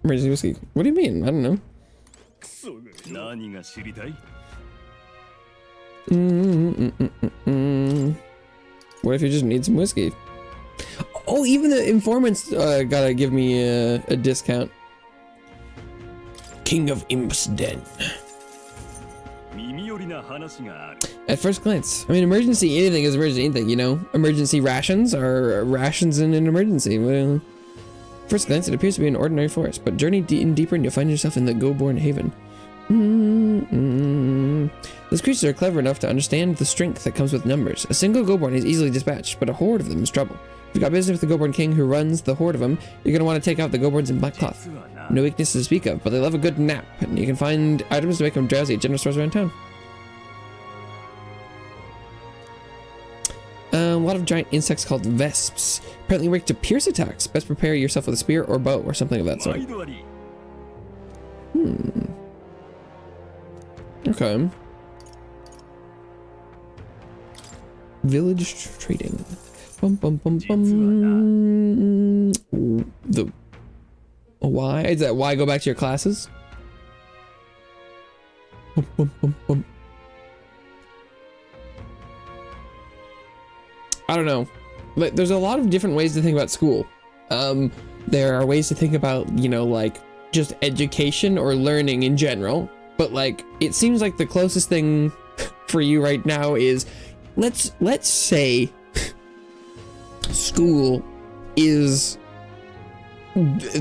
Speaker 1: Emergency whiskey. What do you mean? I don't know. What if you just need some whiskey? Oh, even the informants gotta give me a discount. King of Imp's Den. At first glance, I mean, emergency anything is emergency anything, you know? Emergency rations are rations in an emergency. Well, first glance, it appears to be an ordinary forest, but journey deeper and you'll find yourself in the Goborn Haven. Those creatures are clever enough to understand the strength that comes with numbers. A single Goborn is easily dispatched, but a horde of them is trouble. If you've got business with the Goborn King who runs the horde of them, you're going to want to take out the Goborns in black cloth. No weakness to speak of, but they love a good nap, and you can find items to make them drowsy at general stores around town. A lot of giant insects called vesps. Apparently weak to pierce attacks. Best prepare yourself with a spear or bow or something of that sort. Okay. Village trading. Bum bum bum bum. The why is that? Why go back to your classes? Bum bum bum bum. I don't know. But there's a lot of different ways to think about school. There are ways to think about, you know, like just education or learning in general. But like, it seems like the closest thing for you right now is, let's say school is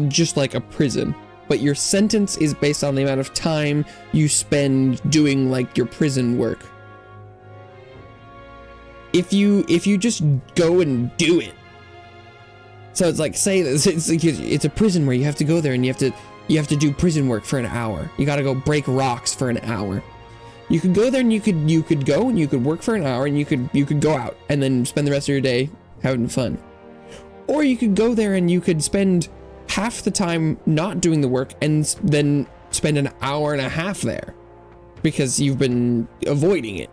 Speaker 1: just like a prison, but your sentence is based on the amount of time you spend doing like your prison work. If you just go and do it, so it's like, say it's a prison where you have to go there and you have to do prison work for an hour. You got to go break rocks for an hour. You could go there and you could go and you could work for an hour and you could go out and then spend the rest of your day having fun. Or you could go there and you could spend half the time not doing the work and then spend an hour and a half there because you've been avoiding it.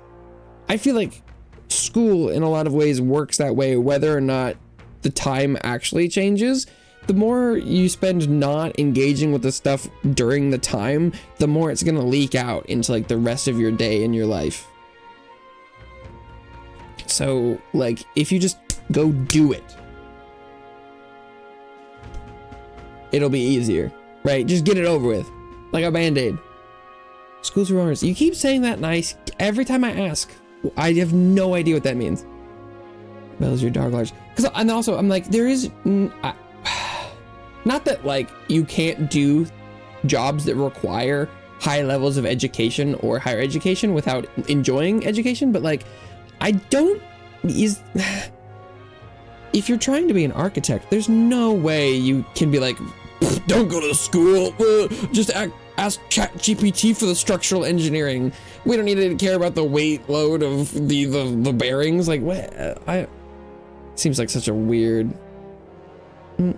Speaker 1: I feel like school in a lot of ways works that way, whether or not the time actually changes. The more you spend not engaging with the stuff during the time, the more it's gonna leak out into like the rest of your day and your life. So like, if you just go do it, it'll be easier, right? Just get it over with, like a band-aid. School's for runners. You keep saying that nice. Every time I ask, I have no idea what that means. Bells your dog large. And also, I'm like, there is... not that, like, you can't do jobs that require high levels of education or higher education without enjoying education, but, like, I don't... If you're trying to be an architect, there's no way you can be like, don't go to school, just ask ChatGPT for the structural engineering. We don't need to care about the weight load of the bearings. Like, what? Seems like such a weird... Go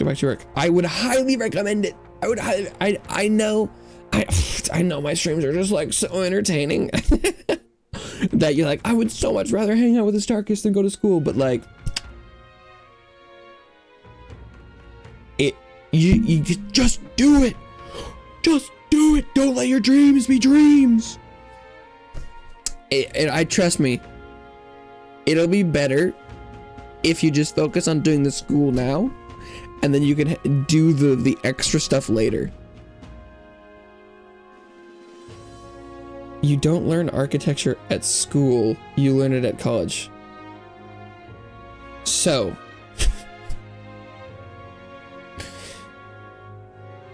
Speaker 1: back to work. I would highly recommend it. I know my streams are just like so entertaining that you're like, I would so much rather hang out with the Starkist than go to school, but like, you just do it. Just do it. Don't let your dreams be dreams. I trust me, it'll be better if you just focus on doing the school now, and then you can do the extra stuff later. You don't learn architecture at school, you learn it at college. So,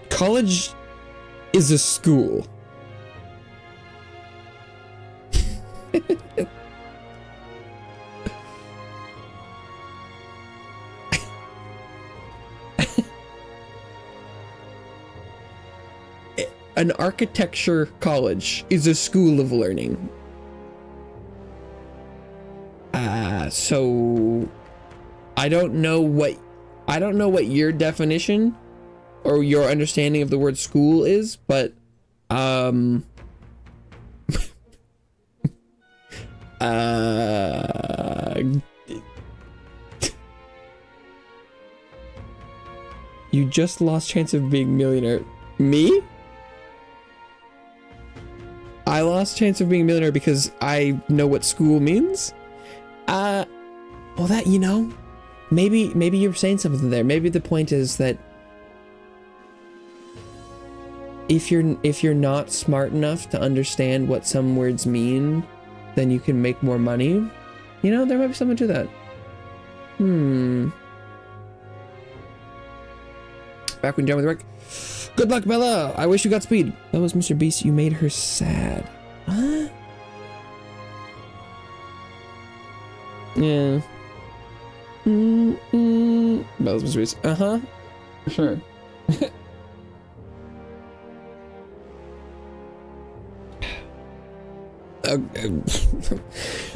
Speaker 1: college is a school. An architecture college is a school of learning. So I don't know what your definition or your understanding of the word school is, but you just lost chance of being millionaire. Me? I lost chance of being a millionaire because I know what school means. Well, that, you know, maybe you're saying something there. Maybe the point is that if you're not smart enough to understand what some words mean, then you can make more money. You know, there might be something to that. Back when you're done with work. Good luck, Bella. I wish you got speed. That was Mr. Beast. You made her sad. What? Yeah. That was Mr. Beast. Uh-huh. Sure.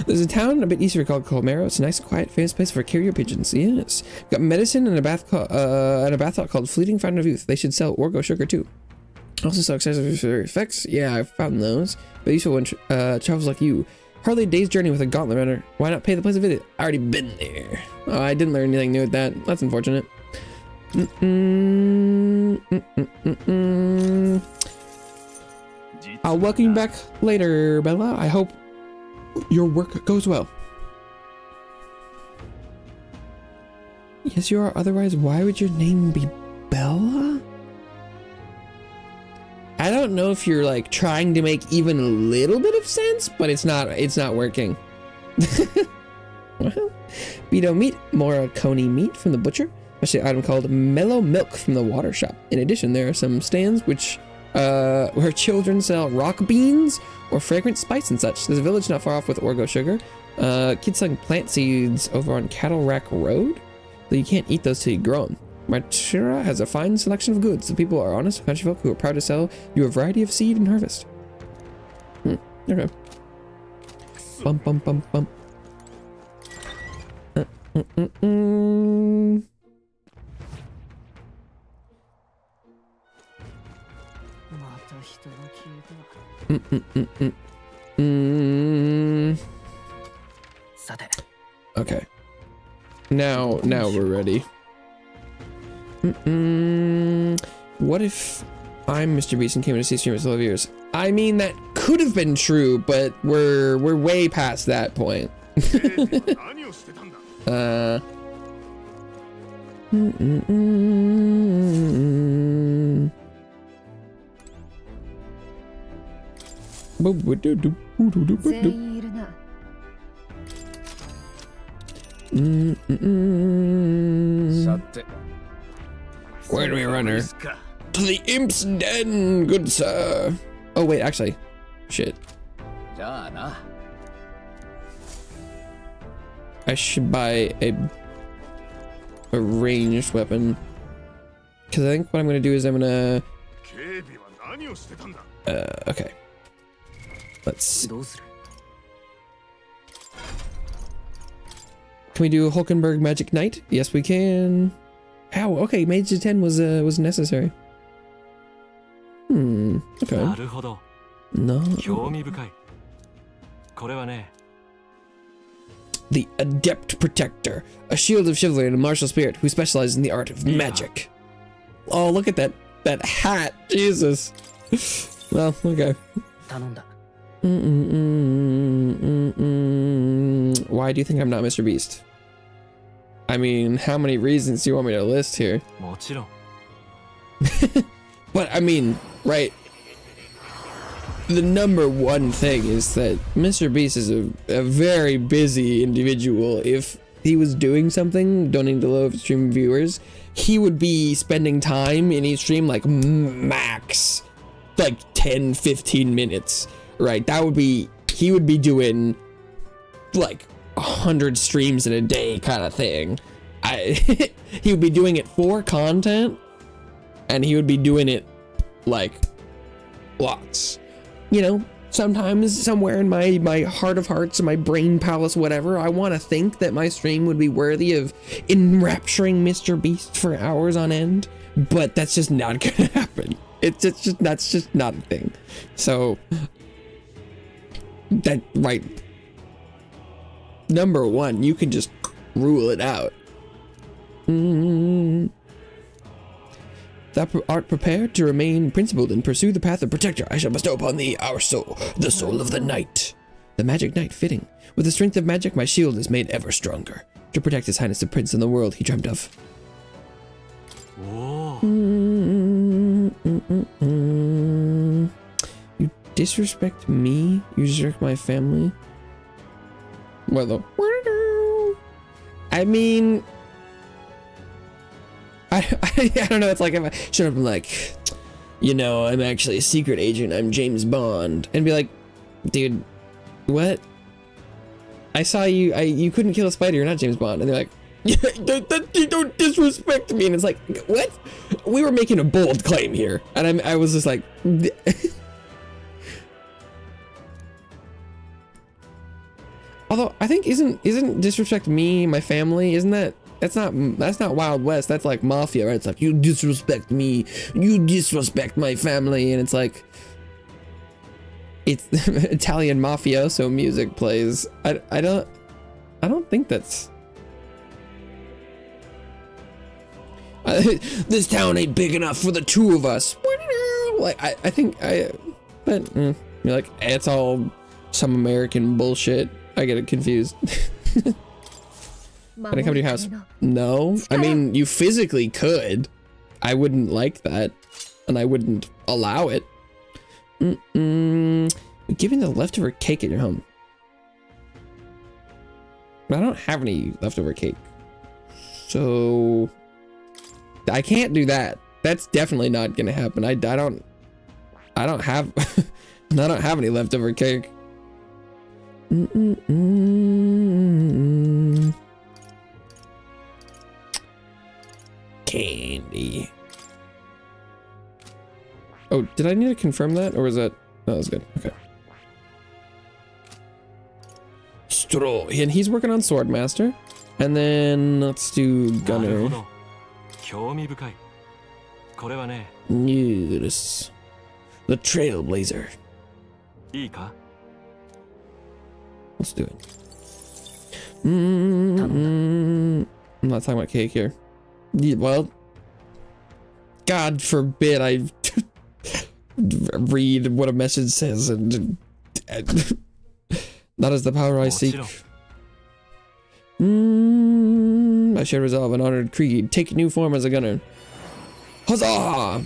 Speaker 1: There's a town a bit easier called Colmero. It's a nice, quiet, famous place for carrier pigeons. Yes. Got medicine and a bath called Fleeting Fountain of Youth. They should sell Orgo sugar too. Also sell excessive effects. Yeah, I found those. But useful when travels like you. Hardly a day's journey with a gauntlet runner. Why not pay the place a visit? I already been there. Oh, I didn't learn anything new with that. That's unfortunate. I'll welcome you back later, Bella. I hope your work goes well. Yes, you are. Otherwise, why would your name be Bella? I don't know if you're like trying to make even a little bit of sense, but it's not working. Well, Beto meat, more coney meat from the butcher. Especially an item called mellow milk from the water shop. In addition, there are some stands which where children sell rock beans or fragrant spice and such. There's a village not far off with Orgo sugar. Kids selling plant seeds over on Cattle Rack Road, though you can't eat those till you grow them. Machira has a fine selection of goods. The people are honest country folk who are proud to sell you a variety of seed and harvest. Okay. Bum bum bum bum. Okay. Now we're ready. What if I'm Mr. Beast and came to see streamers all of yours? I mean, that could have been true, but we're way past that point. Where do we run her? To the imp's den, good sir. Oh wait, actually, shit. I should buy a ranged weapon, because I think what I'm gonna do is I'm gonna. Okay. Let's. Can we do Hulkenberg Magic Knight? Yes, we can. Ow, okay, Mage 10 was necessary. Okay. No. The Adept Protector, a shield of chivalry and a martial spirit who specializes in the art of magic. Oh, look at that hat, Jesus. Well, okay. Why do you think I'm not Mr. Beast? I mean, how many reasons do you want me to list here? But I mean, right, the number one thing is that Mr. Beast is a very busy individual. If he was doing something, donating to low stream viewers, he would be spending time in each stream like max like 10-15 minutes, right? That would be, he would be doing like 100 streams in a day kind of thing. He would be doing it for content, and he would be doing it like lots. You know, sometimes somewhere in my heart of hearts and my brain palace, whatever, I want to think that my stream would be worthy of enrapturing Mr. Beast for hours on end, but that's just not gonna happen. That's just not a thing. So that, right, number one, you can just rule it out. Thou art prepared to remain principled and pursue the path of protector. I shall bestow upon thee our soul, the soul of the knight. The magic knight fitting. With the strength of magic, my shield is made ever stronger to protect his highness the prince and the world he dreamt of. You disrespect me? You disrespect my family? Well, I mean, I don't know. It's like if I should have been like, you know, I'm actually a secret agent. I'm James Bond, and be like, dude, what? I saw you. You couldn't kill a spider. You're not James Bond. And they're like, yeah, don't disrespect me. And it's like, what? We were making a bold claim here, and I was just like. Although I think isn't disrespect me, my family, isn't that? That's not Wild West. That's like mafia, right? It's like, you disrespect me, you disrespect my family, and it's like, it's Italian mafioso music plays. I don't think that's. This town ain't big enough for the two of us. Like but you're like, it's all some American bullshit. I get it confused. Can I come to your house? No. I mean, you physically could. I wouldn't like that, and I wouldn't allow it. Giving the leftover cake at your home. I don't have any leftover cake, so I can't do that. That's definitely not gonna happen. I don't have I don't have any leftover cake. Candy. Oh, did I need to confirm that, or was that? Oh, that was good. Okay. after all. And he's working on Swordmaster. And then let's do Gunner. Yes. The Trailblazer. Let's do it. I'm not talking about cake here. Yeah, well, God forbid I read what a message says and that is the power I seek. I share resolve an honored creed. Take new form as a gunner. Huzzah!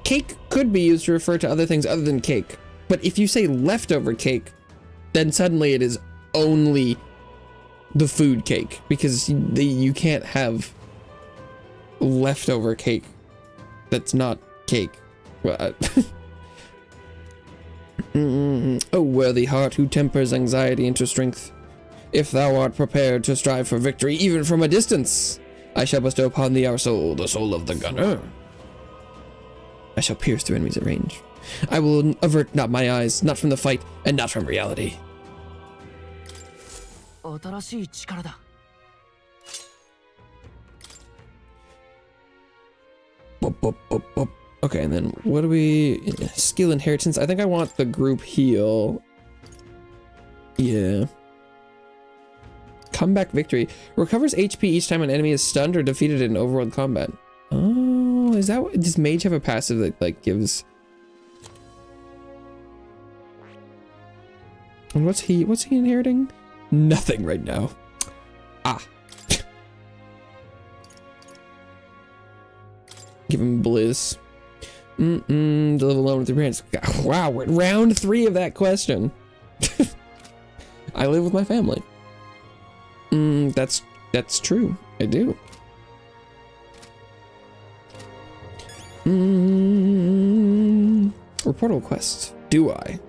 Speaker 1: Cake could be used to refer to other things other than cake. But if you say leftover cake, then suddenly it is only the food cake, because you can't have leftover cake that's not cake. O worthy heart who tempers anxiety into strength, if thou art prepared to strive for victory even from a distance, I shall bestow upon thee our soul, the soul of the gunner. I shall pierce through enemies at range. I will avert not my eyes, not from the fight, and not from reality. Okay, and then what do we... Skill inheritance. I think I want the group heal. Yeah. Comeback victory. Recovers HP each time an enemy is stunned or defeated in overworld combat. Oh, is that what... Does Mage have a passive that, like, gives... And what's he inheriting? Nothing right now. Ah. Give him Blizz. To live alone with your parents. Wow, we're at round 3 of that question. I live with my family. That's true. I do. Reportable quest. Do I?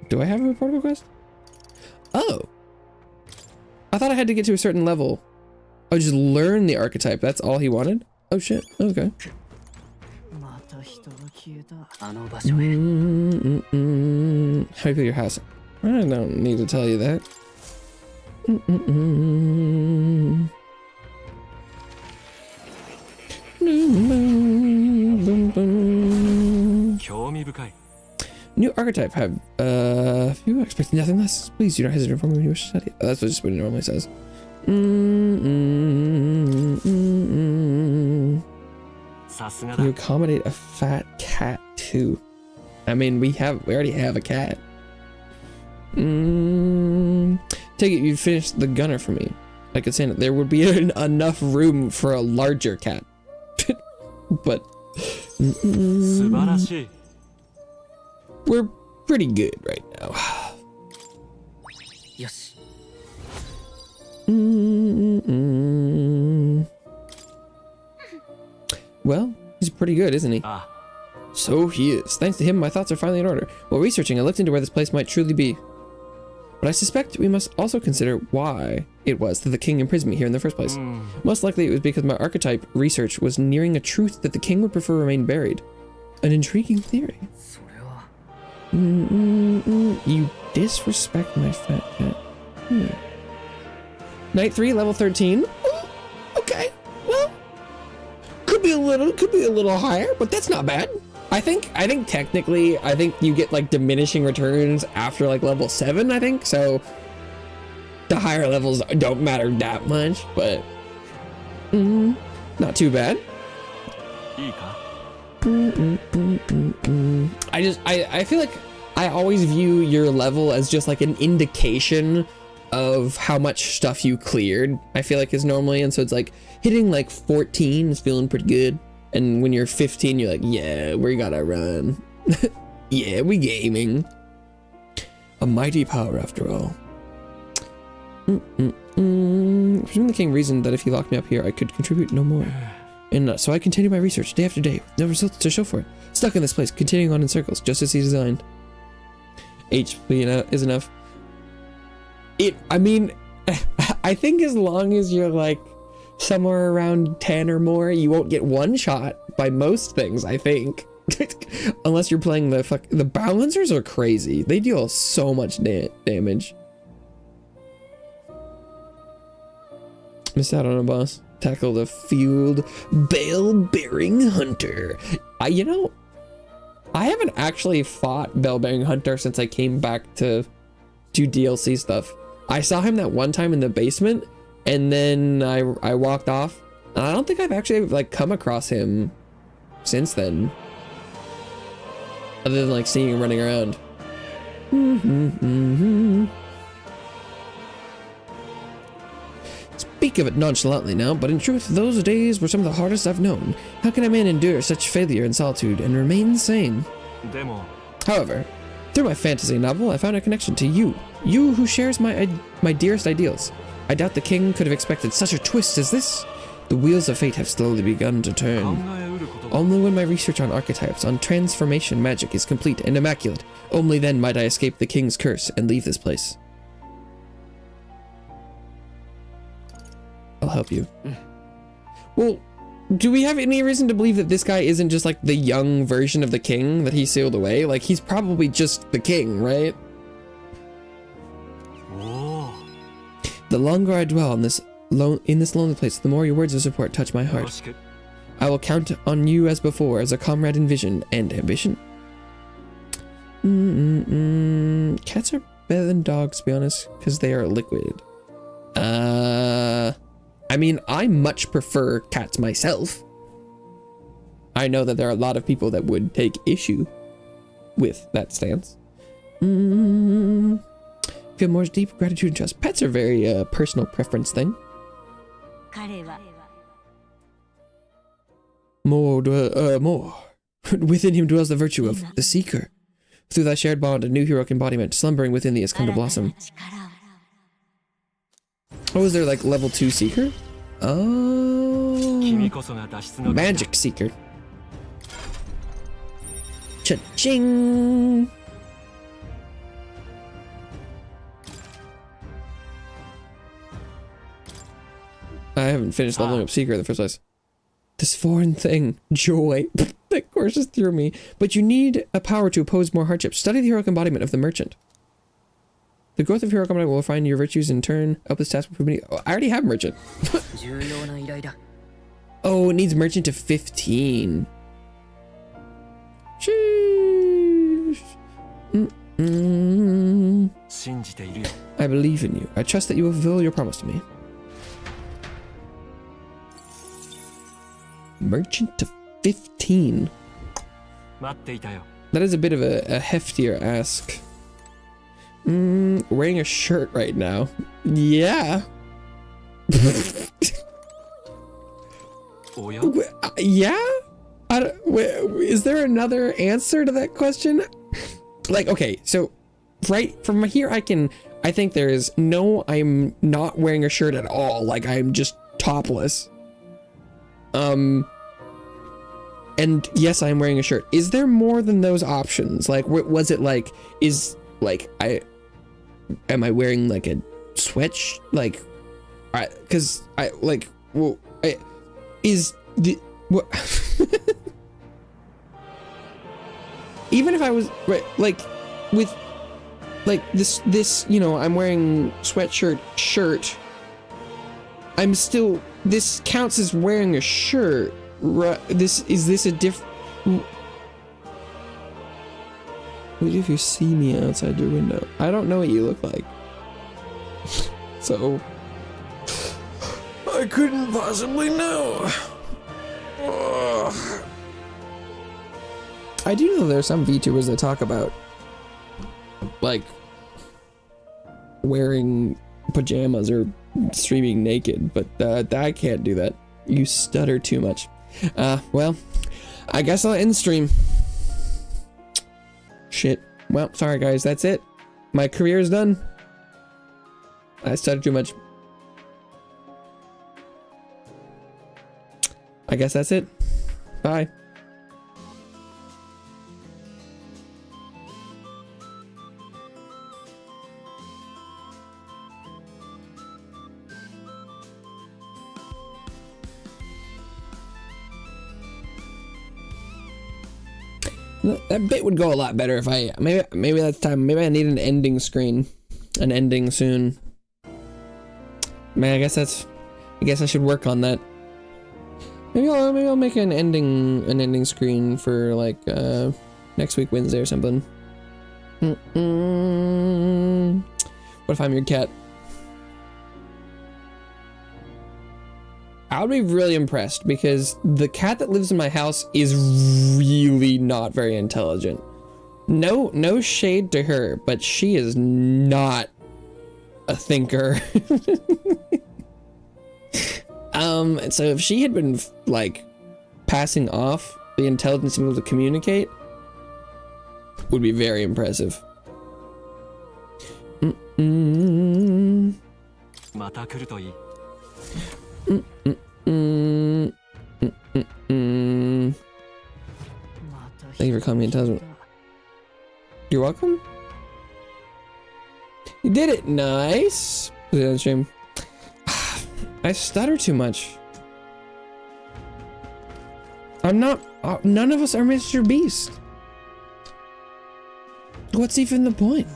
Speaker 1: Do I have a reportable quest? Oh. I thought I had to get to a certain level. Oh, just learn the archetype. That's all he wanted? Oh shit. Okay. How do you build your house? I don't need to tell you that. New archetype have few expect nothing less. Please do not hesitate for me when you wish to study. Oh, that's just what it normally says. You accommodate a fat cat too. I mean, we already have a cat. Take it you finished the gunner for me. I could say that there would be enough room for a larger cat. But we're pretty good right now.
Speaker 6: Yes.
Speaker 1: Well, he's pretty good, isn't he? So he is. Thanks to him, my thoughts are finally in order. While researching, I looked into where this place might truly be. But I suspect we must also consider why it was that the king imprisoned me here in the first place. Most likely it was because my archetype research was nearing a truth that the king would prefer remain buried. An intriguing theory. You disrespect my fat cat. Night 3, level 13. Okay, well, could be a little higher, but that's not bad. I think technically, you get like diminishing returns after like level 7, I think. So the higher levels don't matter that much, but not too bad. I feel like I always view your level as just like an indication of how much stuff you cleared, I feel like is normally, and so it's like hitting like 14 is feeling pretty good, and when you're 15 you're like, yeah, we gotta run. Yeah, we gaming. A mighty power after all. Presumably the king reasoned that if he locked me up here I could contribute no more, and so I continued my research day after day with no results to show for it. Stuck in this place, continuing on in circles, just as he designed. HP is enough. I mean, I think as long as you're like somewhere around 10 or more. You won't get one shot by most things, I think. Unless you're playing the balancers are crazy. They deal so much damage. Missed out on a boss. Tackle the field bell-bearing hunter. You know, I haven't actually fought bell-bearing hunter since I came back to do DLC stuff. I saw him that one time in the basement, and then I walked off. And I don't think I've actually like come across him since then, other than like seeing him running around. Speak of it nonchalantly now, but in truth, those days were some of the hardest I've known. How can a man endure such failure and solitude and remain sane? However, through my fantasy novel, I found a connection to you. You who shares my dearest ideals. I doubt the king could have expected such a twist as this. The wheels of fate have slowly begun to turn. Only when my research on archetypes, on transformation magic is complete and immaculate, only then might I escape the king's curse and leave this place. I'll help you. Well, do we have any reason to believe that this guy isn't just like the young version of the king that he sealed away? Like, he's probably just the king, right? The longer I dwell in this lonely place, the more your words of support touch my heart. I will count on you as before, as a comrade in vision and ambition. Cats are better than dogs, to be honest, because they are liquid. I mean, I much prefer cats myself. I know that there are a lot of people that would take issue with that stance. Feel more deep gratitude and trust. Pets are very personal preference thing. More. Within him dwells the virtue of the seeker. Through thy shared bond, a new heroic embodiment slumbering within thee has come to blossom. Oh, is there like level 2 seeker? Oh, magic seeker. Cha-ching! I haven't finished leveling up seeker in the first place. This foreign thing, joy, that courses through me. But you need a power to oppose more hardships. Study the heroic embodiment of the merchant. The growth of heroic embodiment will refine your virtues in turn. Help this task improvement. Oh, I already have merchant. Oh, it needs merchant to 15. Sheesh. I believe in you. I trust that you will fulfill your promise to me. Merchant to 15. That is a bit of a heftier ask. Wearing a shirt right now. Yeah. Yeah? Is there another answer to that question? Like, okay, so right from here I think there is no, I'm not wearing a shirt at all. Like, I'm just topless. And yes, I'm wearing a shirt. Is there more than those options? Like, was it like, am I wearing like a sweat? Like, cause I like, well, is the, what? Even if I was, right, like, with, like, this, you know, I'm wearing sweatshirt, shirt, I'm still, this counts as wearing a shirt, right? Is this a different, what if you see me outside your window? I don't know what you look like. So, I couldn't possibly know. Ugh. I do know there are some VTubers that talk about, like, wearing pajamas or streaming naked, but I can't do that. You stutter too much. Well, I guess I'll end stream. Shit. Well, sorry guys, that's it. My career is done. I stuttered too much. I guess that's it. Bye. That bit would go a lot better if I maybe that's time. Maybe I need an ending screen, an ending soon. Man, I guess I should work on that. Maybe I'll make an ending screen for like next week Wednesday or something. What if I'm your cat? I would be really impressed because the cat that lives in my house is really not very intelligent. No shade to her, but she is not a thinker. So if she had been like passing off the intelligence to be able to communicate, would be very impressive. Thank you for calling me intelligent. You're welcome. You did it. Nice. Was it on stream? I stutter too much. I'm not. None of us are Mr. Beast. What's even the point?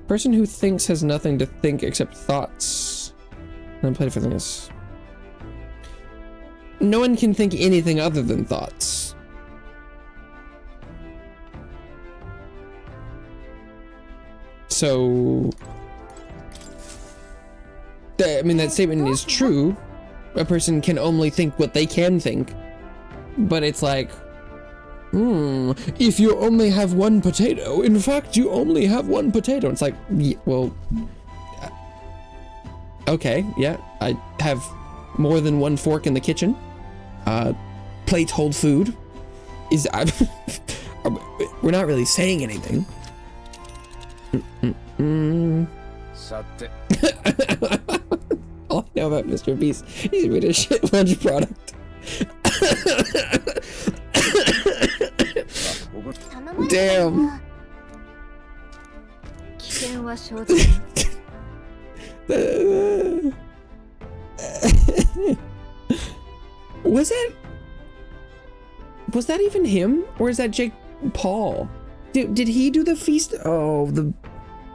Speaker 1: Person who thinks has nothing to think except thoughts. And play for this. No one can think anything other than thoughts. So, I mean, that statement is true. A person can only think what they can think. But it's like, if you only have one potato, in fact, you only have one potato. It's like, yeah, well, okay, yeah, I have more than one fork in the kitchen. Plates hold food. We're not really saying anything. All I know about Mr. Beast, he's made a shit lunch product. Damn. Was that even him, or is that Jake Paul? Did he do the feast? Oh,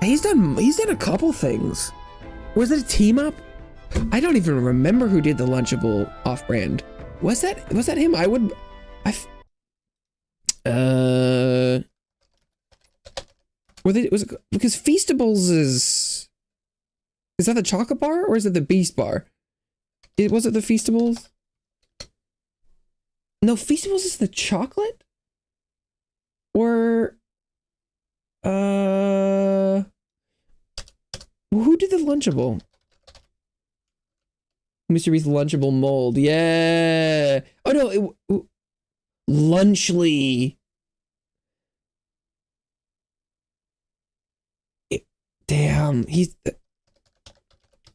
Speaker 1: he's done a couple things. Was it a team up? I don't even remember who did the Lunchable off-brand. Was that him? Because Feastables is that the chocolate bar or is it the Beast bar? Was it the Feastables? No, Feastables is the chocolate? Or who did the Lunchable? Mr. Beast Lunchable mold. Yeah. Oh no, Lunchly. Damn, he's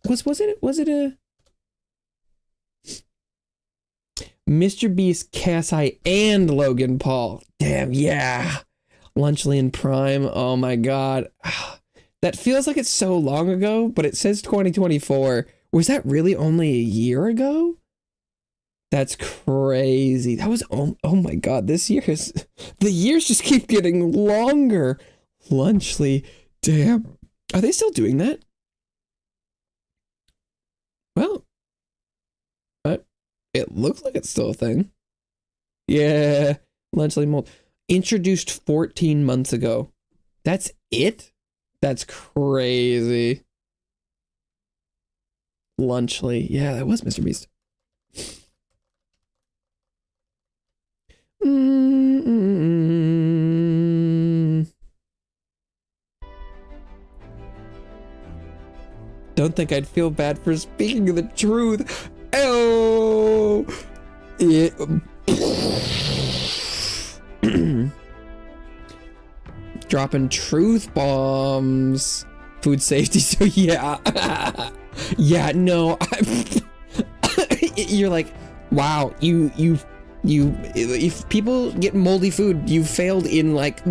Speaker 1: was it a Mr. Beast, Cassie, and Logan Paul? Damn, yeah. Lunchly and Prime. Oh my god. That feels like it's so long ago, but it says 2024. Was that really only a year ago? That's crazy. That was, oh my god, the years just keep getting longer. Lunchly, damn. Are they still doing that? Well, it looks like it's still a thing. Yeah, Lunchly mold. Introduced 14 months ago. That's it? That's crazy. Lunchly. Yeah, that was Mr. Beast. Don't think I'd feel bad for speaking the truth. Oh, yeah. Dropping truth bombs. Food safety. So yeah, yeah. No, you're like, wow. You. If people get moldy food, you failed in like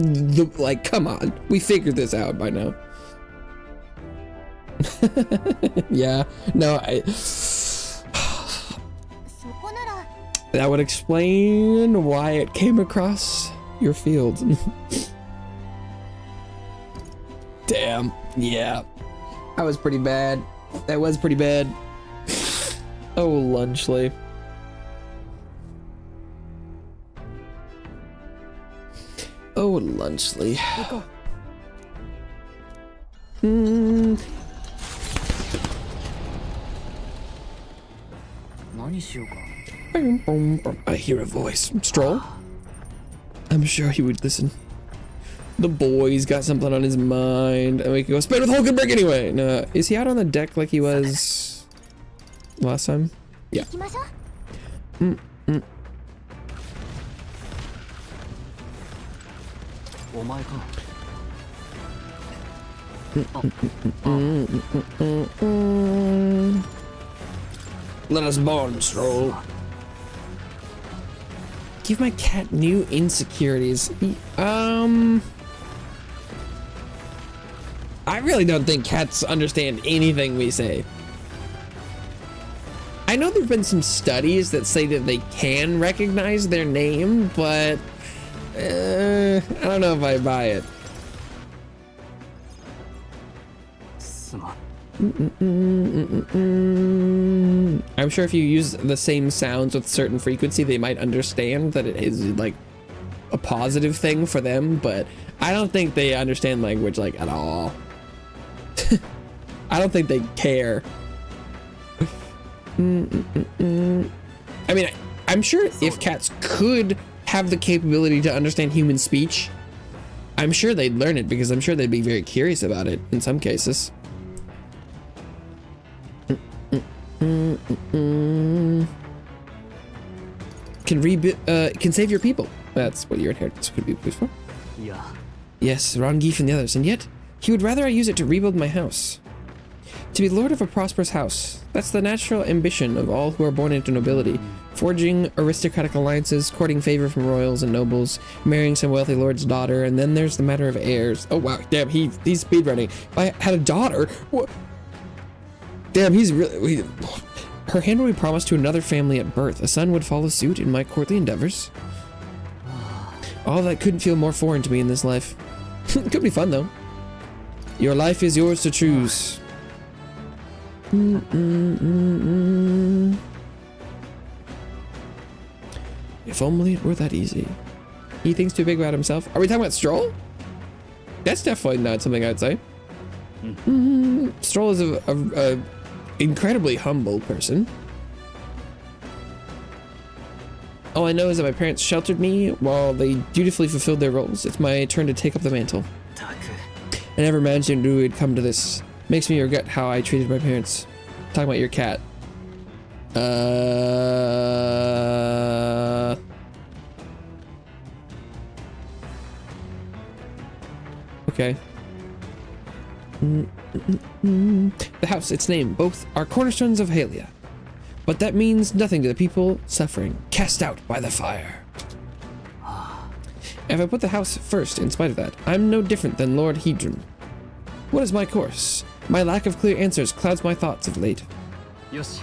Speaker 1: come on. We figured this out by now. Yeah, no, that would explain why it came across your field. Damn, yeah. That was pretty bad. That was pretty bad. Oh, Lunchley. Oh, Lunchley. I hear a voice. Stroll? I'm sure he would listen. The boy's got something on his mind. And we can go spin with Hulkenberg anyway. No, is he out on the deck like he was last time? Yeah. Let us bond, Stroll. Give my cat new insecurities. I really don't think cats understand anything we say. I know there have been some studies that say that they can recognize their name, but I don't know if I buy it. I'm sure if you use the same sounds with certain frequency, they might understand that it is like a positive thing for them, but I don't think they understand language like at all. I don't think they care. I mean, I'm sure if cats could have the capability to understand human speech, I'm sure they'd learn it, because I'm sure they'd be very curious about it in some cases. Can save your people. That's what your inheritance could be used for.
Speaker 2: Yeah.
Speaker 1: Yes, Rangief and the others, and yet he would rather I use it to rebuild my house. To be lord of a prosperous house. That's the natural ambition of all who are born into nobility. Forging aristocratic alliances, courting favor from royals and nobles, marrying some wealthy lord's daughter, and then there's the matter of heirs. Oh wow, damn, he's speedrunning. I had a daughter. What? Damn, he's really... Her hand would be promised to another family at birth. A son would follow suit in my courtly endeavors. All that couldn't feel more foreign to me in this life. It could be fun, though. Your life is yours to choose. If only it were that easy. He thinks too big about himself. Are we talking about Stroll? That's definitely not something I'd say. Stroll is a incredibly humble person. All I know is that my parents sheltered me while they dutifully fulfilled their roles. It's my turn to take up the mantle. I never imagined it would come to this. Makes me regret how I treated my parents. Talking about your cat. Okay. The house, its name, both are cornerstones of Halia. But that means nothing to the people suffering, cast out by the fire. If I put the house first, in spite of that, I'm no different than Lord Hedron. What is my course? My lack of clear answers clouds my thoughts of late.
Speaker 2: Yes.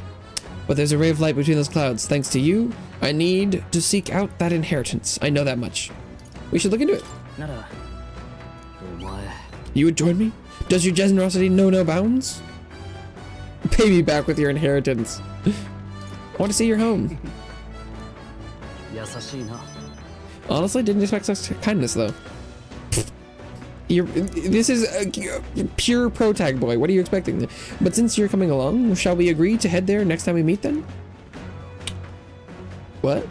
Speaker 1: But there's a ray of light between those clouds. Thanks to you, I need to seek out that inheritance. I know that much. We should look into it. You would join me? Does your generosity know no bounds? Pay me back with your inheritance. I want to see your home. Honestly, didn't expect such kindness, though. This is a pure pro tag boy. What are you expecting? But since you're coming along, shall we agree to head there next time we meet then? What?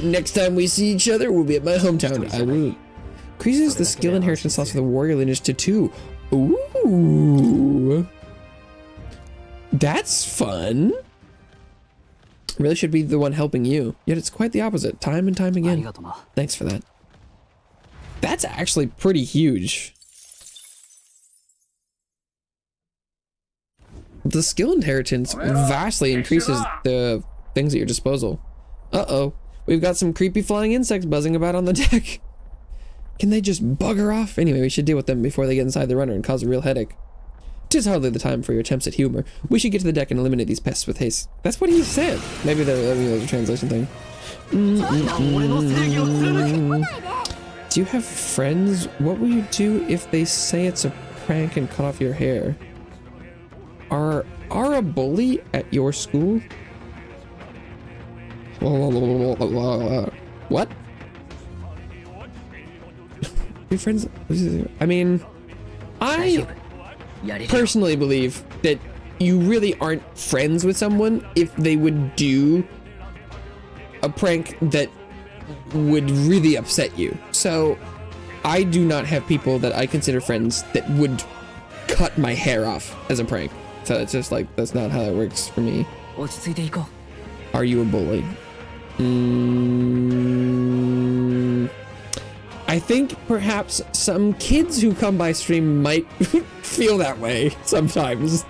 Speaker 1: Next time we see each other, we'll be at my hometown. I will. Increases the skill inheritance loss of the warrior lineage to 2. Ooh. That's fun. Really should be the one helping you. Yet it's quite the opposite, time and time again. Thanks for that. That's actually pretty huge. The skill inheritance vastly increases the things at your disposal. Uh-oh. We've got some creepy flying insects buzzing about on the deck. Can they just bugger off? Anyway, we should deal with them before they get inside the runner and cause a real headache. 'Tis hardly the time for your attempts at humor. We should get to the deck and eliminate these pests with haste. That's what he said. Maybe there's a translation thing. Do you have friends? What will you do if they say it's a prank and cut off your hair? Are a bully at your school? What? Your friends? I mean, I personally believe that you really aren't friends with someone if they would do a prank that would really upset you. So I do not have people that I consider friends that would cut my hair off as a prank. So it's just like, that's not how that works for me. Are you a bully? I think perhaps some kids who come by stream might feel that way sometimes.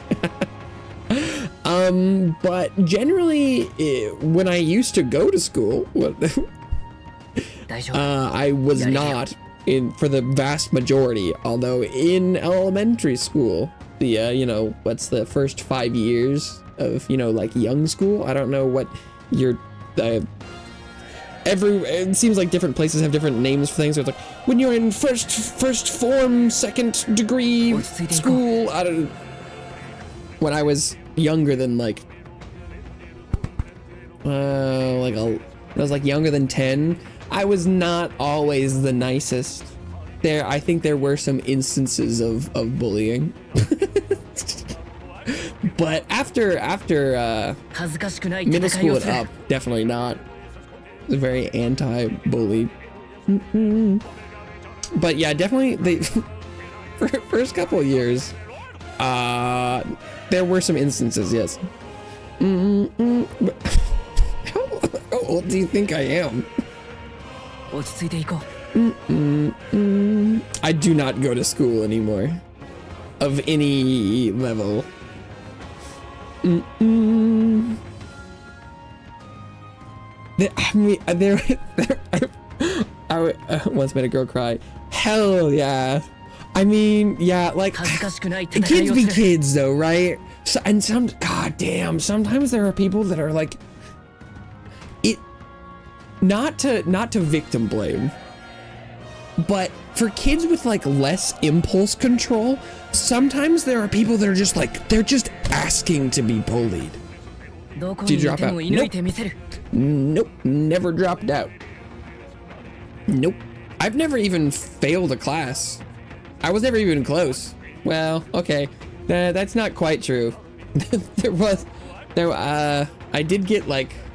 Speaker 1: But generally, when I used to go to school, I was not for the vast majority, although in elementary school, you know, what's the first 5 years of, you know, like young school? I don't know what your, it seems like different places have different names for things. So it's like when you're in first form, second degree school. I don't. When I was younger than when I was like younger than 10, I was not always the nicest. I think there were some instances of bullying. But after middle school and up, definitely not. Very anti-bully. But yeah, definitely for first couple of years, there were some instances, yes. How old do you think I am? I do not go to school anymore, of any level. I once made a girl cry. Hell yeah. I mean, yeah, like, kids be kids though, right? So, and goddamn, sometimes there are people that are like, not to victim blame, but for kids with like less impulse control, sometimes there are people that are just like, they're just asking to be bullied. Did you drop out? Nope, never dropped out. Nope. I've never even failed a class. I was never even close. Well, okay. That's not quite true. I did get, well,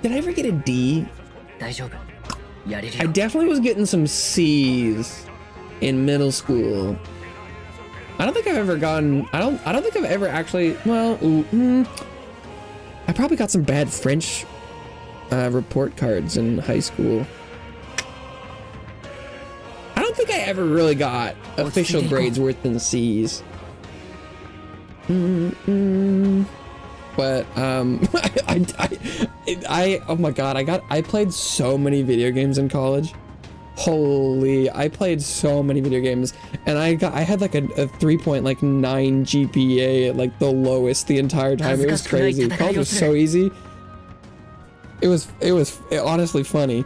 Speaker 1: did I ever get a D? I definitely was getting some C's in middle school. I don't think I've ever gotten, I don't think I've ever actually, well, I probably got some bad French report cards in high school. I don't think I ever really got official grades worth than C's. But oh my god, I played so many video games in college. Holy, I played so many video games, and I had like a 3.9 GPA at like the lowest the entire time. It was crazy. College was so easy. It was honestly funny.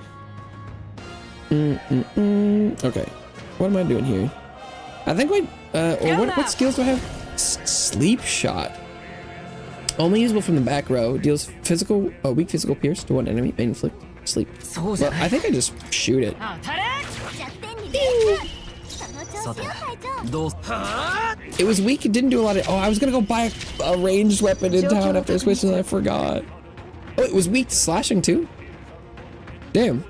Speaker 1: Okay, what am I doing here? I think what skills do I have? Sleep shot. Only usable from the back row. Deals weak physical pierce to one enemy. Main inflict sleep. Well, I think I just shoot it. It was weak. It didn't do a lot of. Oh, I was gonna go buy a ranged weapon in town after I switched, and I forgot. Oh, it was weak to slashing too. Damn.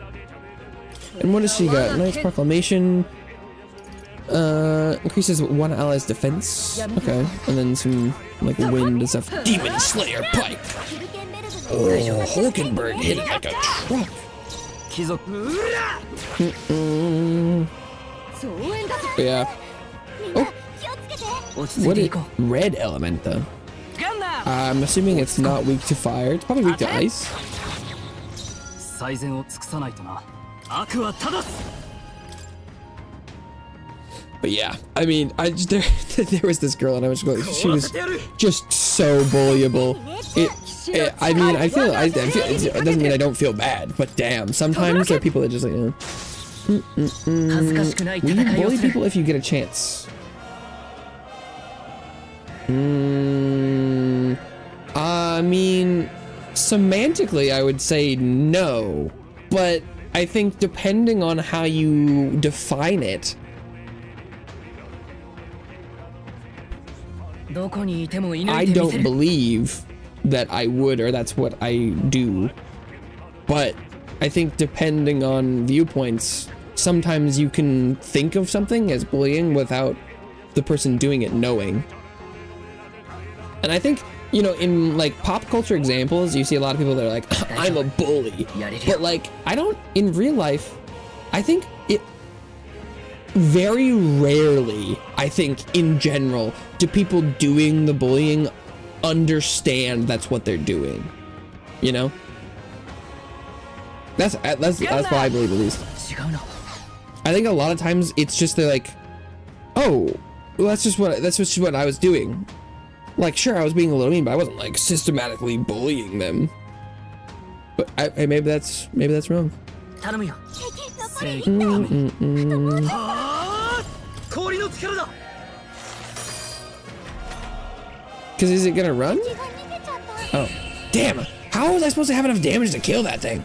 Speaker 1: And what does she got? Knight's Proclamation. Increases one ally's defense. Okay, and then some like wind and stuff. Demon Slayer Pike. Oh, Hulkenberg hit it like a truck. Yeah. Oh. What is red element though? I'm assuming it's not weak to fire. It's probably weak to ice. But yeah, I mean, there was this girl and I was going, she was just so bullyable. I mean, I feel it doesn't mean I don't feel bad, but damn, sometimes there are people that just like, will you bully people if you get a chance? I mean, semantically, I would say no, but I think depending on how you define it, I don't believe that I would or that's what I do, but I think depending on viewpoints, sometimes you can think of something as bullying without the person doing it knowing. And I think, you know, in like pop culture examples, you see a lot of people that are like, I'm a bully, but like, I don't, in real life, I think it very rarely, I think in general, do people doing the bullying understand that's what they're doing, you know? That's what I believe, at least. I think a lot of times it's just they're like, oh, well, that's just what I was doing. Like, sure, I was being a little mean, but I wasn't like systematically bullying them. But maybe that's wrong. Because is it gonna run? Oh, damn! How was I supposed to have enough damage to kill that thing?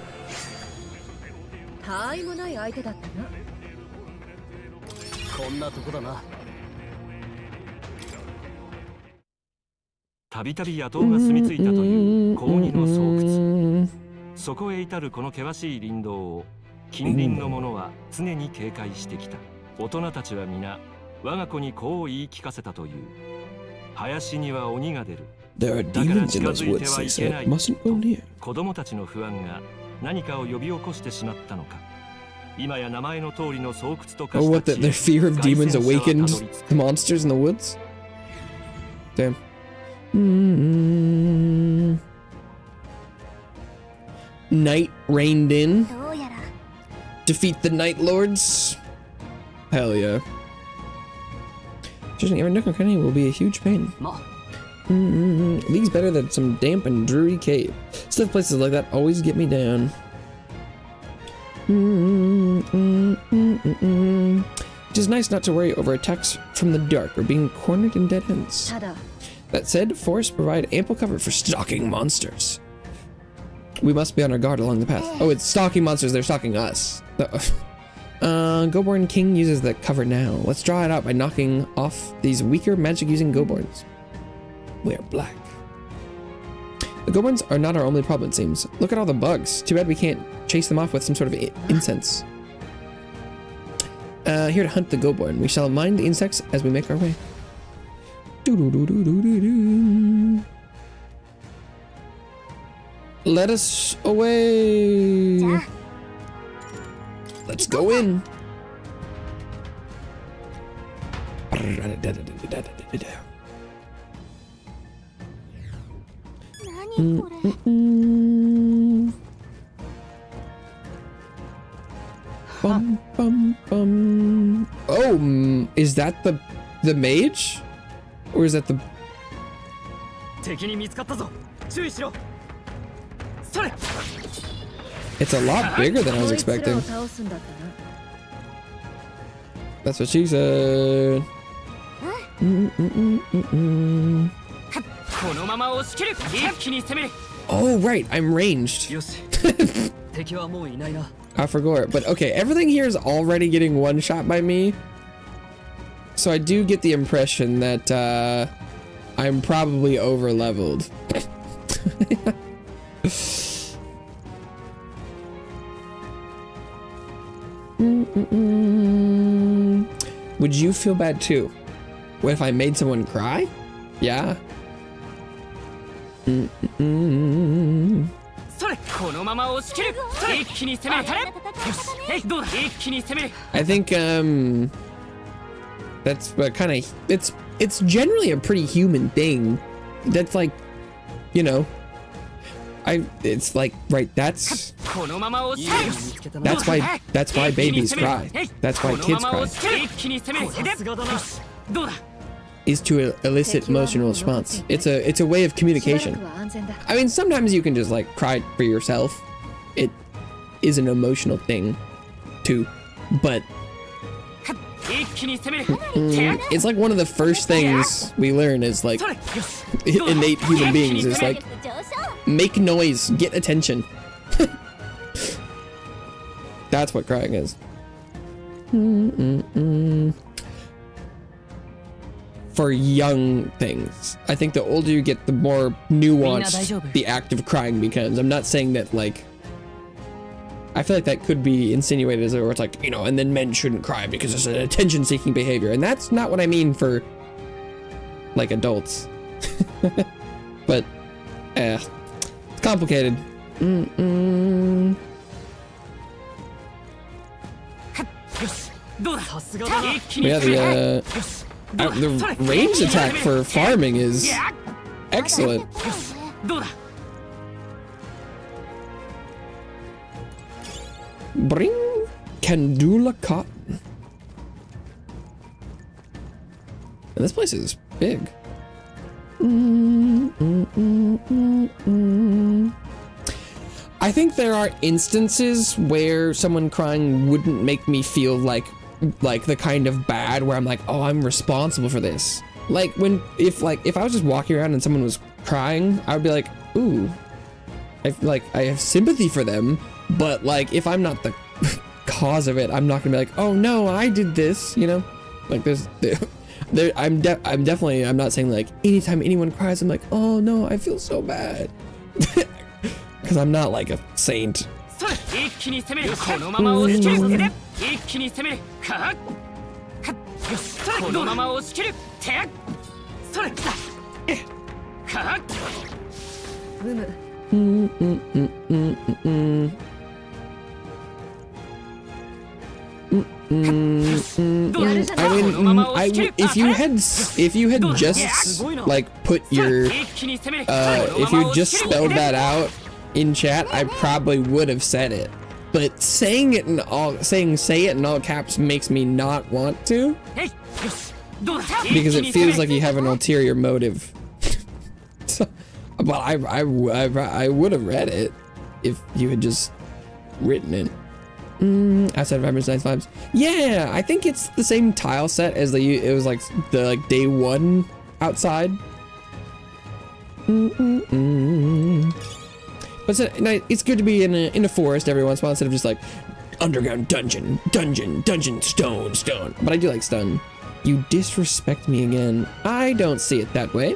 Speaker 2: たびたび野党が住み着いたという高2の巣窟。そこへ至るこの険しい林道を近隣の者は常に警戒してきた。大人たちは皆我が子にこう言い聞かせたという。林には鬼が出る。だから近づいてはいけない。子供たちの不安が何かを呼び起こしてしまったのか。今や名前の通りの巣窟と化した地。
Speaker 1: Their fear of demons awakened the monsters in the woods? Damn. Night reigned in. Defeat the Night Lords. Hell yeah. Choosing every nook and cranny will be a huge pain. League's better than some damp and dreary cave. Stiff places like that always get me down. It is nice not to worry over attacks from the dark or being cornered in dead ends. That said, forests provide ample cover for stalking monsters. We must be on our guard along the path. Oh, it's stalking monsters, they're stalking us. Goborn King uses the cover now. Let's draw it out by knocking off these weaker magic-using Goborns. We are black. The Goborns are not our only problem, it seems. Look at all the bugs. Too bad we can't chase them off with some sort of incense. Here to hunt the Goborn. We shall mind the insects as we make our way. Let us away. Let's go in. Bum, bum, bum. Oh, is that the mage? Or is that the... It's a lot bigger than I was expecting. That's what she said. Oh, right, I'm ranged. I forgot. But okay, everything here is already getting one shot by me. So I do get the impression that I'm probably over leveled. Would you feel bad too? What if I made someone cry? Yeah. I think that's kind of it's generally a pretty human thing. That's like, you know, it's like, right, that's why babies cry. That's why kids cry. Is to elicit emotional response. It's a way of communication. I mean, sometimes you can just like cry for yourself. It is an emotional thing too, but it's like one of the first things we learn is like innate human beings is like make noise, get attention. That's what crying is. For young things, I think the older you get, the more nuanced the act of crying becomes. I'm not saying that like, I feel like that could be insinuated as where it's like, you know, and then men shouldn't cry because it's an attention-seeking behavior, and that's not what I mean for like adults. But it's complicated. Yeah, the range attack for farming is excellent. Bring Kandula cotton. And this place is big. I think there are instances where someone crying wouldn't make me feel like the kind of bad where I'm like, oh, I'm responsible for this. Like if I was just walking around and someone was crying, I would be like, ooh, I have sympathy for them, but like if I'm not the cause of it, I'm not gonna be like, oh no, I did this, you know? Like I'm not saying like anytime anyone cries, I'm like, oh no, I feel so bad. Because I'm not like a saint. If you had just like put your if you just spelled that out in chat, I probably would have said it. But saying it in all caps makes me not want to, because it feels like you have an ulterior motive. So, well, I would have read it if you had just written it. Outside of Vibrance Nice Vibes. Yeah, I think it's the same tile set as it was like the day one outside. But it's good to be in a forest every once in a while instead of just like underground dungeon, stone. But I do like stun. You disrespect me again. I don't see it that way.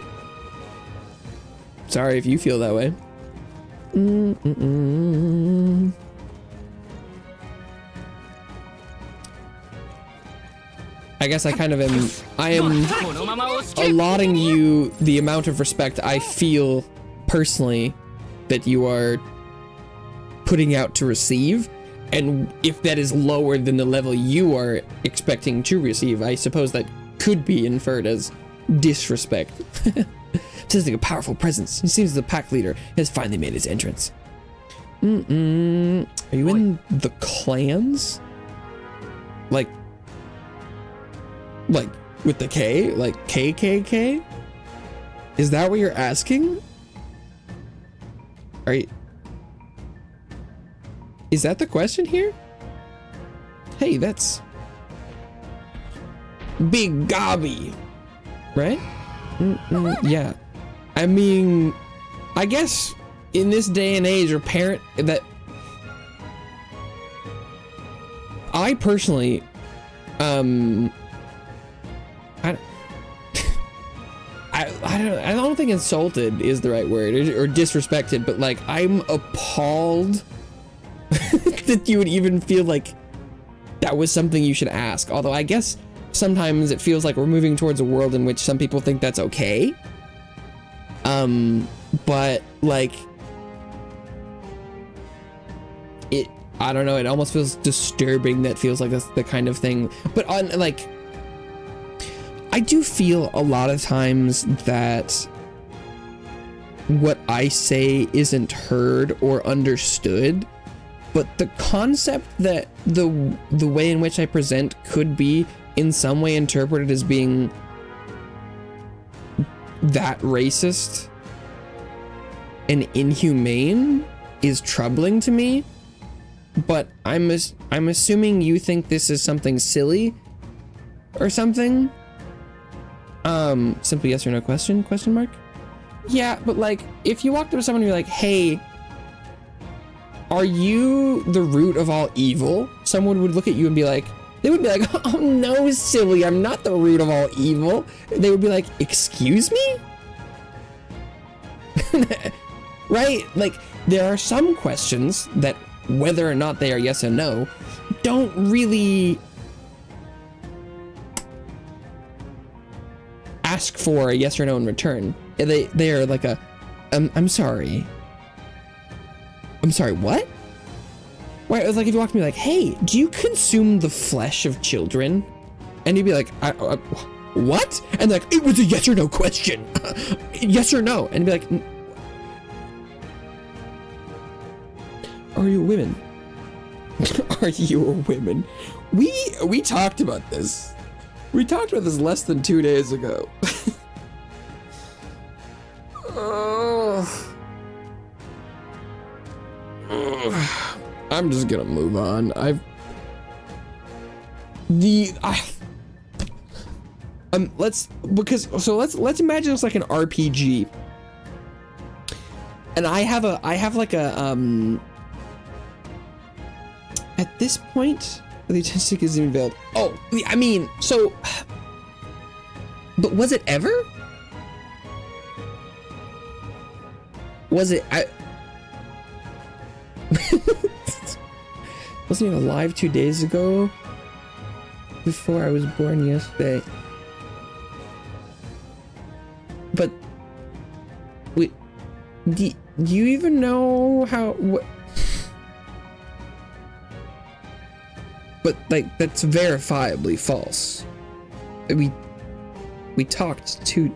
Speaker 1: Sorry if you feel that way. I guess I kind of am. I am allotting you the amount of respect I feel personally that you are putting out to receive, and if that is lower than the level you are expecting to receive, I suppose that could be inferred as disrespect. Sensing a powerful presence, it seems the pack leader has finally made his entrance. Are you in the clans? Like with the K? Like KKK? Is that what you're asking? Is that the question here? Hey, that's Big Gobby, right? Yeah. I mean, I guess in this day and age, I personally, I don't think insulted is the right word, or disrespected, but like I'm appalled that you would even feel like that was something you should ask. Although I guess sometimes it feels like we're moving towards a world in which some people think that's okay. But like I don't know, it almost feels disturbing that feels like that's the kind of thing. But I do feel a lot of times that what I say isn't heard or understood, but the concept that the way in which I present could be in some way interpreted as being that racist and inhumane is troubling to me. But I'm assuming you think this is something silly or something. Simply yes or no question mark. Yeah, but like if you walked up to someone and you're like, hey, are you the root of all evil? Someone would look at you and be like, they would be like, oh no, silly, I'm not the root of all evil. They would be like, excuse me? Right? Like, there are some questions that, whether or not they are yes or no, don't really ask for a yes or no in return. They are like a, I'm sorry. I'm sorry, what? Right, it was like if you walked to me like, hey, do you consume the flesh of children? And you'd be like, what? And like, it was a yes or no question. Yes or no. And you'd be like, are you a woman? Are you a woman? We talked about this. We talked about this less than 2 days ago. I'm just gonna move on. Let's imagine it's like an RPG. And I have like a at this point the attention isn't even veiled. Oh, I mean, so but was it ever? Was it wasn't even alive 2 days ago before I was born yesterday. But wait, do you even know how what? But like that's verifiably false. We talked to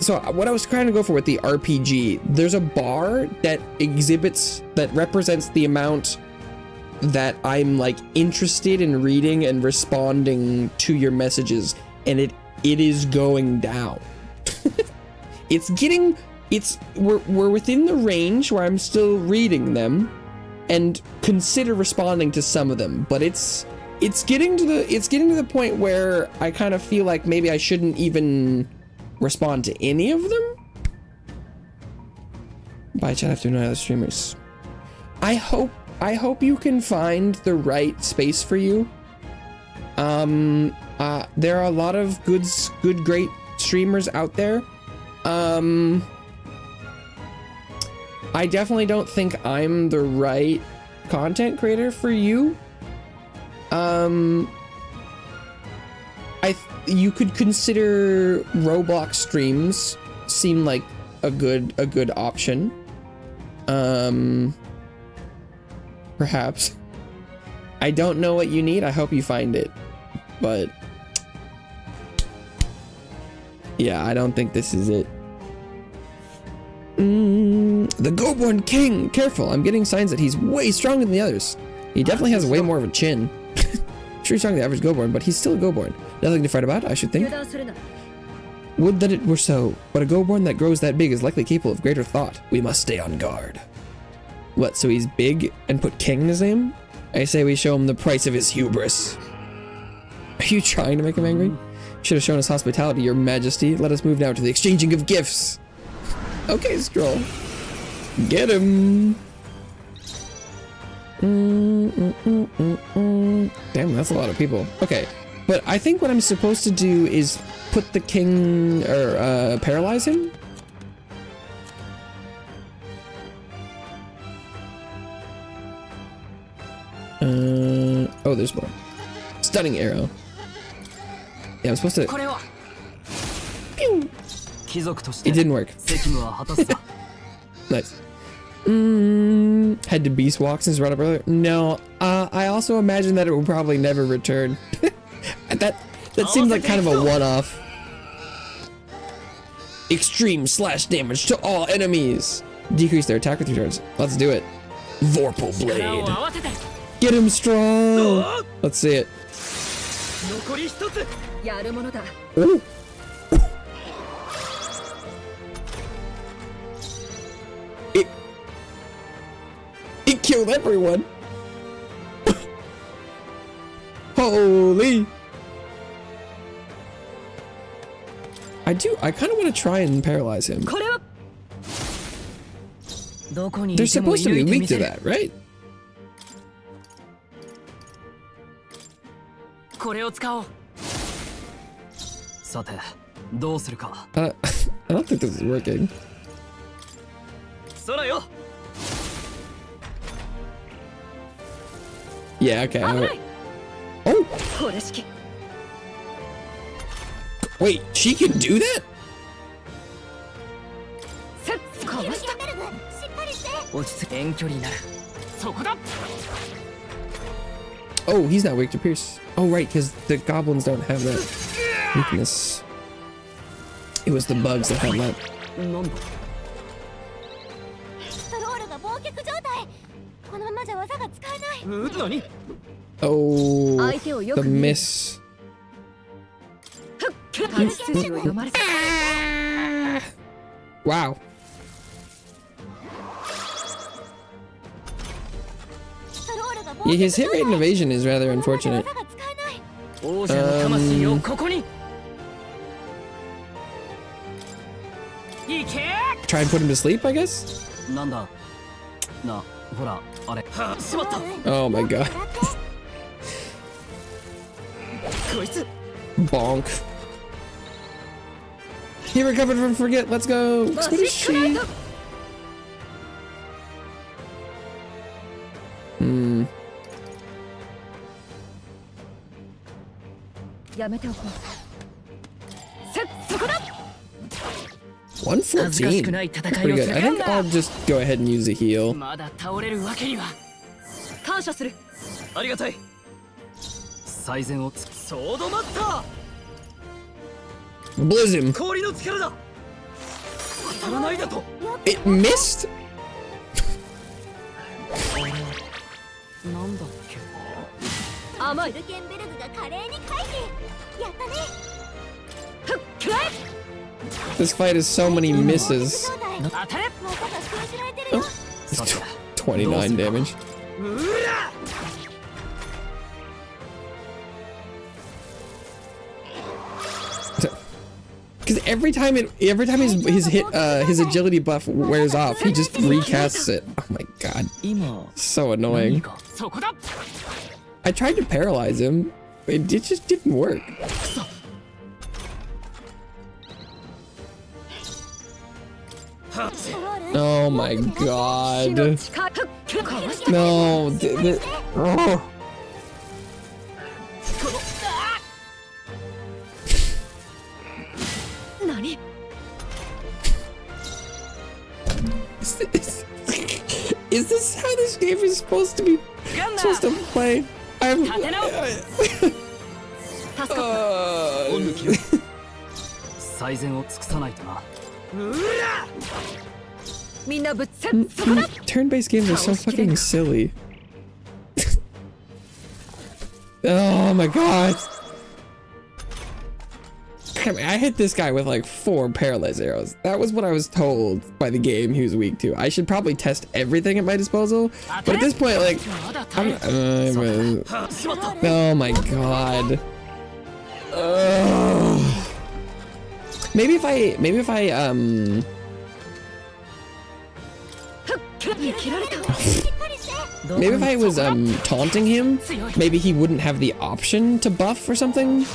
Speaker 1: so what I was trying to go for with the RPG, there's a bar that represents the amount that I'm like interested in reading and responding to your messages, and it is going down. We're within the range where I'm still reading them and consider responding to some of them, but it's getting to the point where I kind of feel like maybe I shouldn't even respond to any of them. Bye chat after no other streamers. I hope you can find the right space for you. There are a lot of great streamers out there. I definitely don't think I'm the right content creator for you. You could consider Roblox streams seem like a good option. Perhaps. I don't know what you need. I hope you find it. But yeah, I don't think this is it. The Goborn King! Careful, I'm getting signs that he's way stronger than the others. He definitely has way more of a chin. Sure, he's stronger than the average Goborn, but he's still a Goborn. Nothing to fight about, I should think. Would that it were so, but a Goborn that grows that big is likely capable of greater thought. We must stay on guard. What, so he's big and put King in his name? I say we show him the price of his hubris. Are you trying to make him angry? Should have shown us hospitality, your majesty. Let us move now to the exchanging of gifts. Okay, Stroll. Get him. Damn, that's a lot of people. Okay, but I think what I'm supposed to do is put the king, or paralyze him. Oh, there's more. Stunning arrow. Yeah, I'm supposed to. Pew! It didn't work. Nice. Head to Beast Walks and run up earlier. No, I also imagine that it will probably never return. that seems like kind of a one-off. Extreme slash damage to all enemies. Decrease their attack with your turns. Let's do it. Vorpal Blade. Get him strong. Let's see it. Ooh. It killed everyone. Holy. I kind of want to try and paralyze him. They're supposed to be weak to that, right? I don't think this is working. Yeah, okay. Oh! Wait, she can do that? Oh, he's not weak to pierce. Oh, right, because the goblins don't have that weakness. It was the bugs that had that. Oh, the miss. Wow. Yeah, his hit rate and evasion is rather unfortunate. Try and put him to sleep, I guess? Oh my god. Bonk. He recovered from forget. Let's go. What is she? Hmm. 114. Pretty good. I think I'll just go ahead and use a heal. Blizz him. It missed? This fight is so many misses. Oh, 29 damage. Because every time his agility buff wears off, he just recasts it. Oh my god, so annoying. I tried to paralyze him, it just didn't work. Oh my god. No. Oh. Is this how this game is supposed to play? Turn-based games are so fucking silly. Oh my god. I hit this guy with like 4 paralyzed arrows. That was what I was told by the game he was weak to. I should probably test everything at my disposal, but at this point, like, oh my god. Maybe if I was taunting him, maybe he wouldn't have the option to buff or something.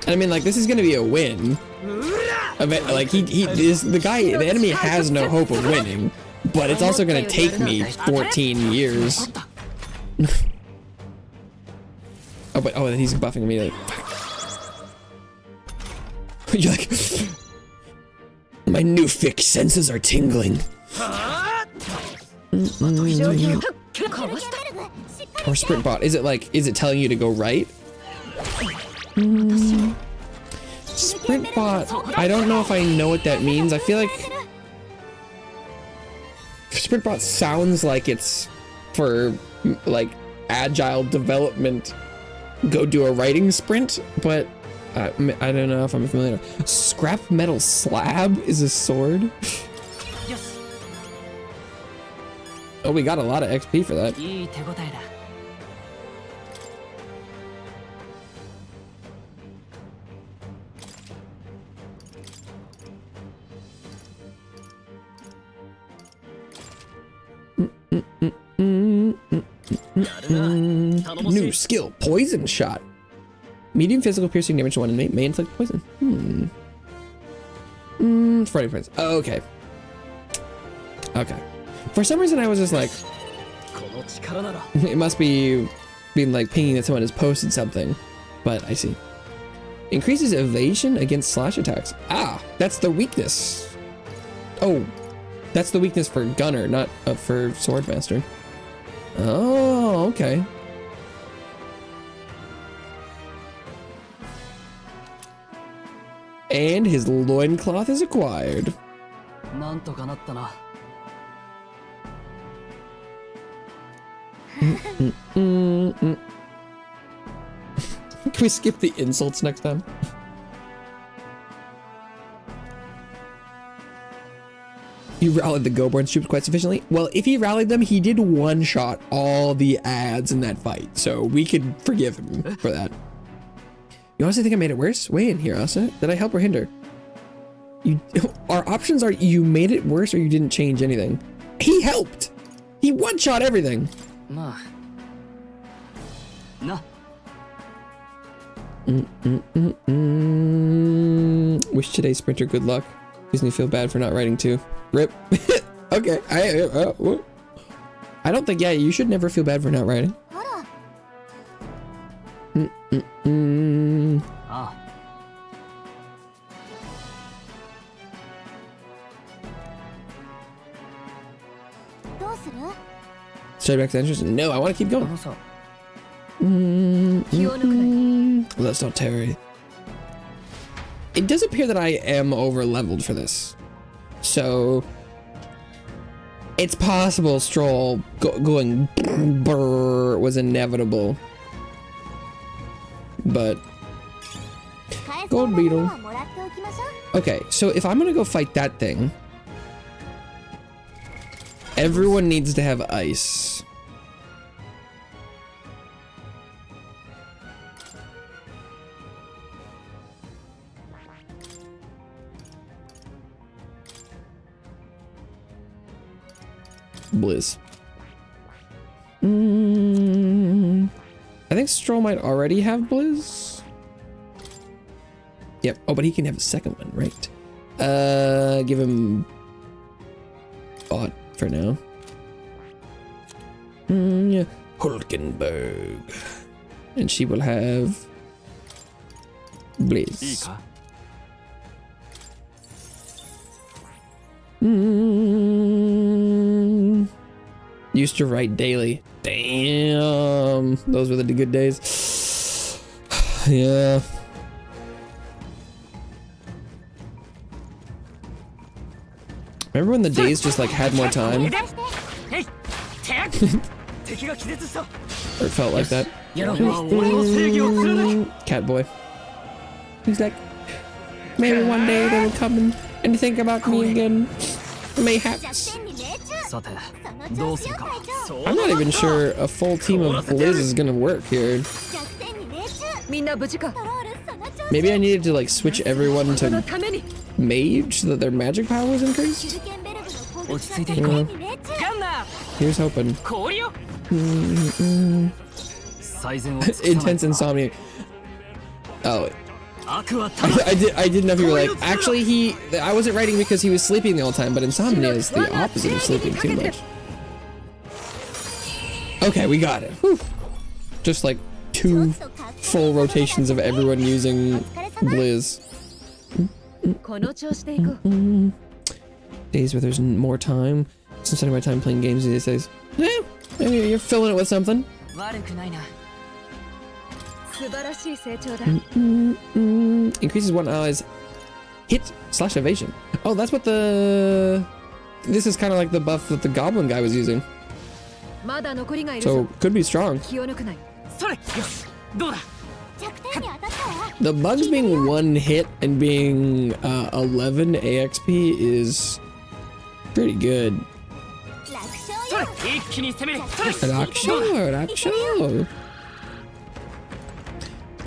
Speaker 1: I mean, like, this is gonna be a win. Like, the enemy has no hope of winning, but it's also gonna take me 14 years. Oh, then he's buffing me. You're like, my new fixed senses are tingling. Or sprint bot. Is it telling you to go right? Sprint bot. I don't know if I know what that means. I feel like sprint bot sounds like it's for like agile development. Go do a writing sprint, but I don't know if I'm familiar. Scrap metal slab is a sword.
Speaker 2: Yes.
Speaker 1: Oh, we got a lot of XP for that. New skill, poison shot. Medium physical piercing damage to one inmate may inflict poison. Frightened points. Oh, okay. Okay. For some reason I was just like, it must be being like pinging that someone has posted something, but I see. Increases evasion against slash attacks. Ah, that's the weakness. Oh, that's the weakness for gunner, not for swordmaster. Oh, okay. And his loincloth is acquired. Can we skip the insults next time? He rallied the Goborn troops quite sufficiently. Well, if he rallied them, he did one-shot all the ads in that fight, so we could forgive him for that. You honestly think I made it worse? Weigh in here, Asa. Did I help or hinder? Our options are you made it worse or you didn't change anything. He helped! He one-shot everything!
Speaker 2: Nah.
Speaker 1: Wish today's sprinter good luck. Gives me feel bad for not writing too. Rip. Okay. I don't think, yeah, you should never feel bad for not writing. Straight back to entrance? No, I want to keep going. Let's not tarry. It does appear that I am over leveled for this, so it's possible Stroll going brrr was inevitable, but gold beetle. Okay, so if I'm gonna go fight that thing, everyone needs to have ice. Blizz. I think Stroll might already have Blizz. Yep. Oh, but he can have a second one, right? Give him bot for now. Yeah. Hulkenberg. And she will have Blizz. Used to write daily. Damn, those were the good days. Yeah. Remember when the days just like had more time? Or it felt like that. Catboy. He's like, maybe one day they will come and think about me again. Mayhaps. I'm not even sure a full team of Blizz is gonna work here. Maybe I needed to like switch everyone to mage so that their magic power was increased. Here's hoping. Intense insomnia. Oh. I didn't know if you were like, actually I wasn't writing because he was sleeping the whole time, but insomnia is the opposite of sleeping too much. Okay, we got it. Whew. Just like 2 full rotations of everyone using Blizz. Days where there's more time. I'm spending my time playing games these days. Yeah, maybe you're filling it with something. Increases one ally's hit/evasion. Oh, that's what the... This is kind of like the buff that the goblin guy was using. So, could be strong. The bugs being one hit and being 11 AXP is pretty good. Raksho.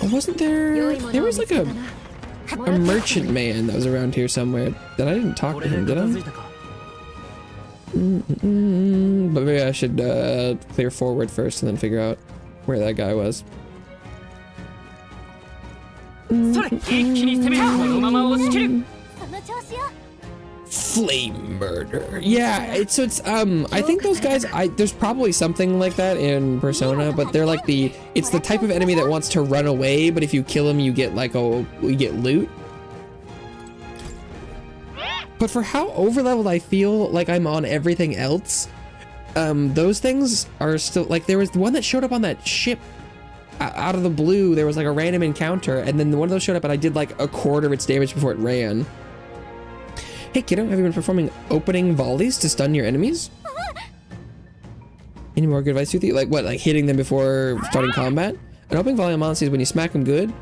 Speaker 1: Oh, wasn't there... There was like a merchant man that was around here somewhere that I didn't talk to him, did I? But maybe I should clear forward first and then figure out where that guy was. Flame murder. Yeah, it's I think those guys, there's probably something like that in Persona, but they're like it's the type of enemy that wants to run away, but if you kill him you get like you get loot. But for how overleveled I feel like I'm on everything else, those things are still like, there was one that showed up on that ship out of the blue. There was like a random encounter, and then one of those showed up and I did like a quarter of its damage before it ran. Hey kiddo, have you been performing opening volleys to stun your enemies? Any more good advice with you? Like what, like hitting them before starting combat? An opening volley on monsters is when you smack them good,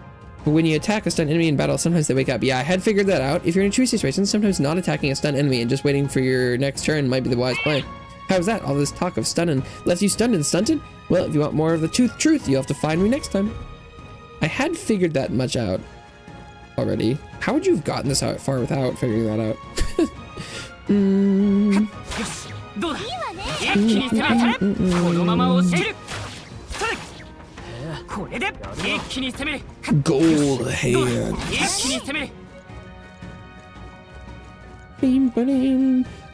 Speaker 1: but when you attack a stunned enemy in battle, sometimes they wake up. Yeah, I had figured that out. If you're in a true situation, sometimes not attacking a stunned enemy and just waiting for your next turn might be the wise play. How's that? All this talk of stunning left you stunned and stunted? Well, if you want more of the truth, you'll have to find me next time. I had figured that much out already. How would you have gotten this out far without figuring that out? Gold hands.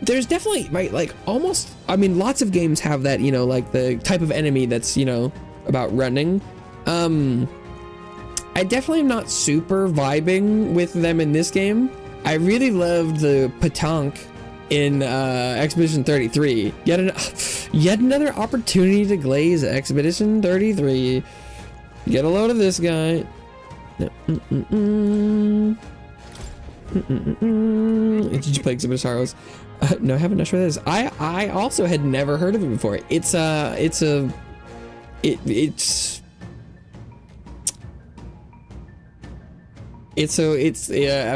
Speaker 1: There's definitely, right, like almost, I mean, lots of games have that, you know, like the type of enemy that's, you know, about running. I definitely am not super vibing with them in this game. I really loved the Patank in Expedition 33. Yet another opportunity to glaze Expedition 33. Get a load of this guy. Did you play Exhibit of Sorrows? No, I haven't. Not sure what that is. I also had never heard of it before. It's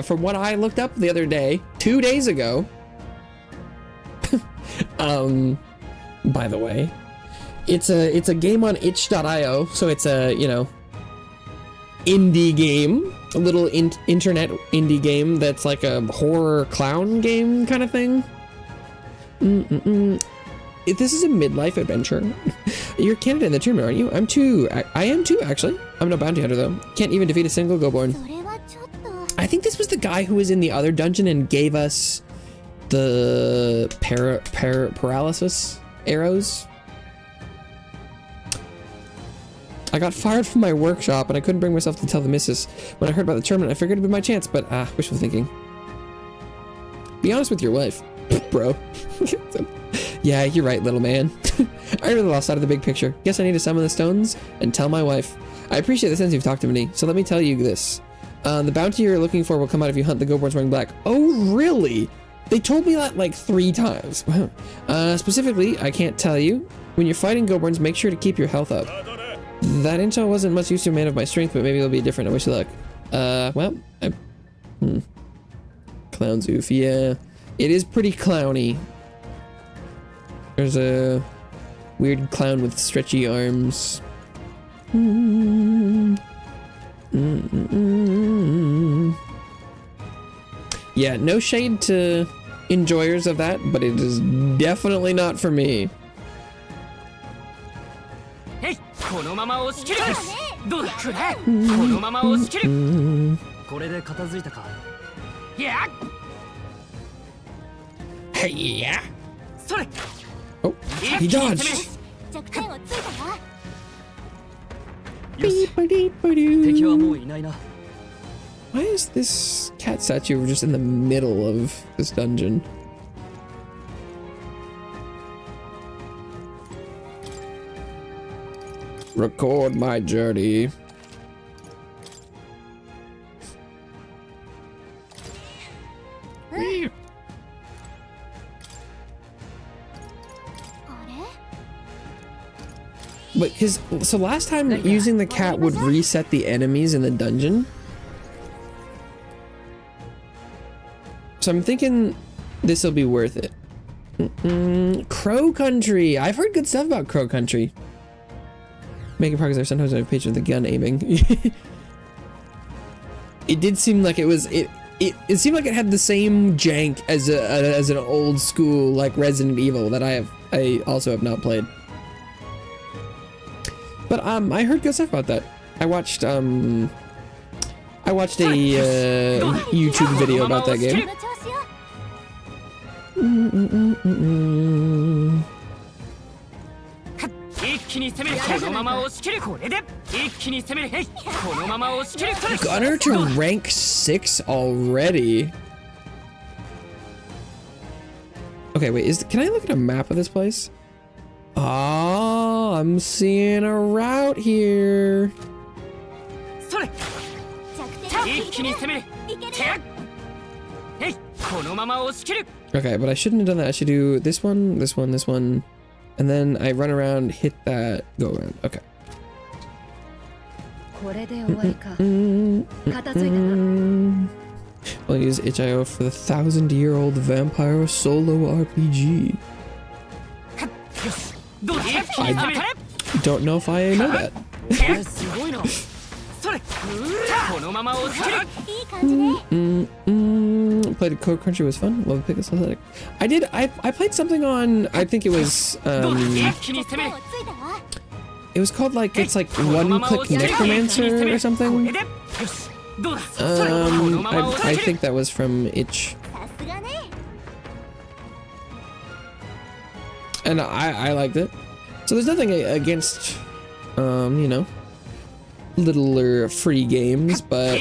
Speaker 1: from what I looked up the other day, 2 days ago. By the way, it's a game on itch.io, so it's a, you know, indie game, a little internet indie game that's like a horror clown game kind of thing. This is a midlife adventure. You're a candidate in the tournament, aren't you? I am too, actually. I'm no bounty hunter though. Can't even defeat a single Goborn. I think this was the guy who was in the other dungeon and gave us the paralysis arrows. I got fired from my workshop and I couldn't bring myself to tell the missus. When I heard about the tournament, I figured it'd be my chance, but wishful thinking. Be honest with your wife, bro. Yeah, you're right, little man. I really lost sight of the big picture. Guess I need to summon the stones and tell my wife. I appreciate the sense you've talked to me, so let me tell you this. The bounty you're looking for will come out if you hunt the Goborns wearing black. Oh, really? They told me that like 3 times. Specifically, I can't tell you. When you're fighting Goborns, make sure to keep your health up. That intel wasn't much use to a man of my strength, but maybe it'll be different. I wish you luck. Clown Zoof, yeah. It is pretty clowny. There's a weird clown with stretchy arms. Yeah, no shade to enjoyers of that, but it is definitely not for me. Hey, yeah. Oh, he dodged. Why is this cat statue just in the middle of this dungeon? Record my journey. But so last time using the cat would reset the enemies in the dungeon. So I'm thinking this will be worth it. Crow Country. I've heard good stuff about Crow Country. Making progress there. Sometimes I have patience with the gun aiming. It did seem like it was it seemed like it had the same jank as an old school like Resident Evil that I also have not played. But I heard good stuff about that. I watched a YouTube video about that game. Gunner to rank 6 already. Okay, wait, can I look at a map of this place? Oh, I'm seeing a route here. Okay, but I shouldn't have done that. I should do this one, this one, this one, and then I run around, hit that, go around. Okay. I'll use itch.io for the 1,000-year-old vampire solo RPG. I don't know if I know that. Played a Code Country, was fun. Love pick aesthetic. I played something on, I think it was it was called like, it's like One Click Necromancer or something. I think that was from itch. And I liked it. So there's nothing against you know, littler free games, but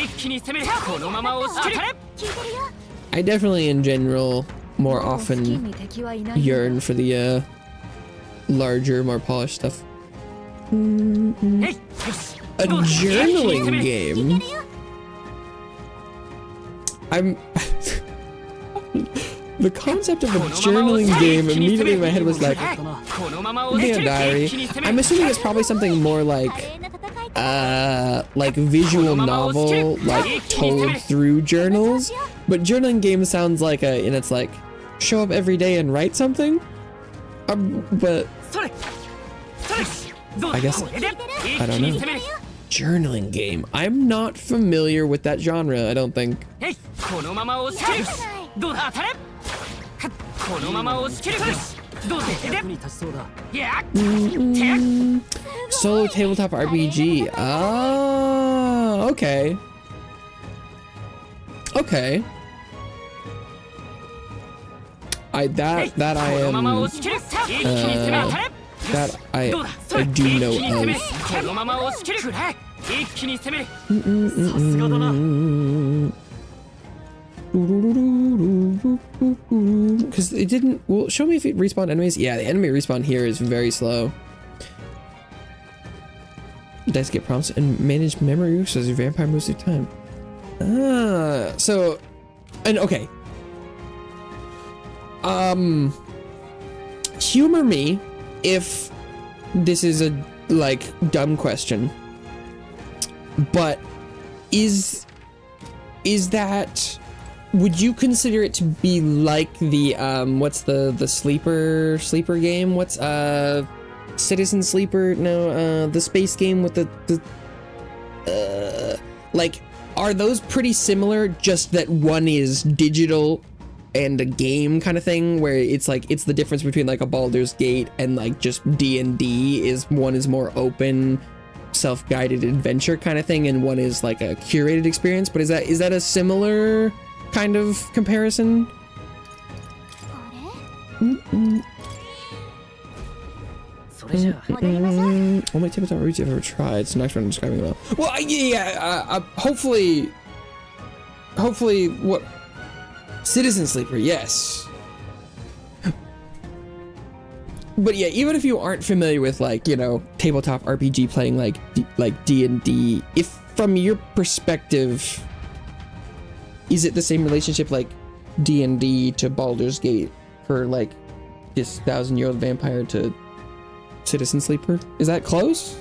Speaker 1: I definitely in general more often yearn for the larger, more polished stuff. A journaling game. The concept of a journaling game immediately in my head was like, Video Diary. I'm assuming it's probably something more like visual novel, like told through journals. But journaling game sounds like and it's like, show up every day and write something. But I guess, I don't know. Journaling game. I'm not familiar with that genre, I don't think. Solo tabletop RPG. Oh, okay. Okay. I do know of. Because it didn't. Well, show me if it respawned enemies. Yeah, the enemy respawn here is very slow. Dice get prompts and manage memory use as your vampire moves through time. So, and okay. Humor me if this is a like dumb question, but is that, would you consider it to be like the what's the sleeper game? What's Citizen Sleeper? No, the space game with the like, are those pretty similar, just that one is digital and a game kind of thing, where it's like, it's the difference between like a Baldur's Gate and like just D&D is one is more open, self-guided adventure kind of thing, and one is like a curated experience. But is that a similar kind of comparison? Only tabletop RPG I've ever tried. It's the next one I'm describing well. Well, hopefully, what? Citizen Sleeper, yes. But yeah, even if you aren't familiar with like, you know, tabletop RPG playing like D&D, if from your perspective, is it the same relationship like D&D to Baldur's Gate for like this 1,000-year-old vampire to Citizen Sleeper. Is that close?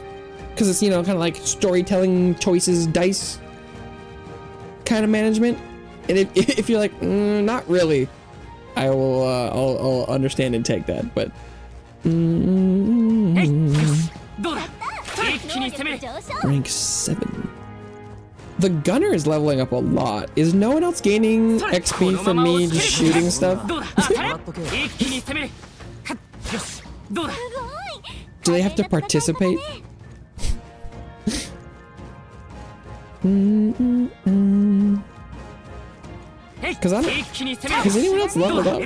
Speaker 1: Because it's, you know, kind of like storytelling choices, dice kind of management. And if you're like, not really, I will, I'll understand and take that, but. Rank 7. The gunner is leveling up a lot. Is no one else gaining XP from me just shooting stuff? Do they have to participate? Because has anyone else leveled up?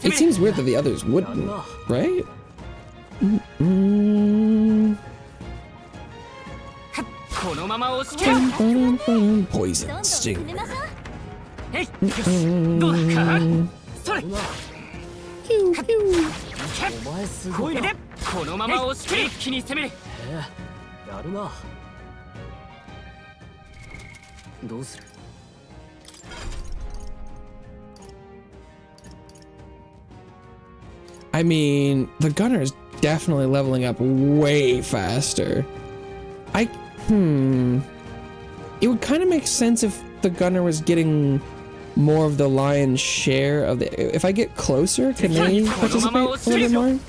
Speaker 1: It seems weird that the others wouldn't, right? Poison sting. I mean, the gunner is definitely leveling up way faster. It would kind of make sense if the gunner was getting more of the lion's share of the. If I get closer, can they participate a little bit more?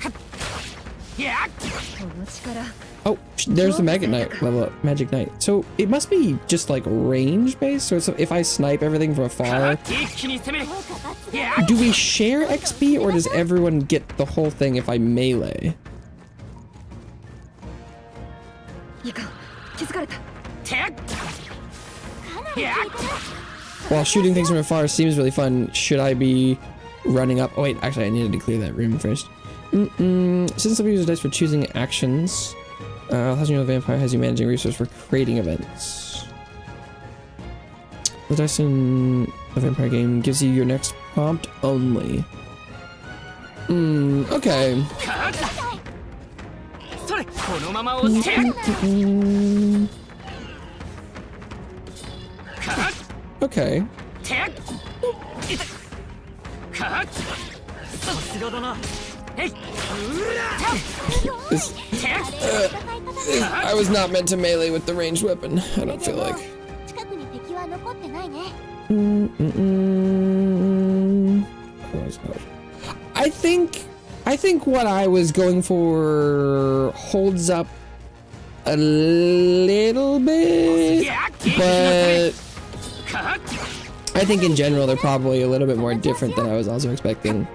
Speaker 1: Oh, there's the Magic Knight level up. Magic Knight. So it must be just like range based. So it's, if I snipe everything from afar, do we share XP or does everyone get the whole thing if I melee? While shooting things from afar seems really fun, should I be running up? Oh wait, actually I needed to clear that room first. Since some use dice for choosing actions, how you know the vampire has you managing resources for creating events. The dice in the vampire game gives you your next prompt only. Okay. Okay. I was not meant to melee with the ranged weapon, I don't feel like. I think what I was going for holds up a little bit, but I think in general they're probably a little bit more different than I was also expecting.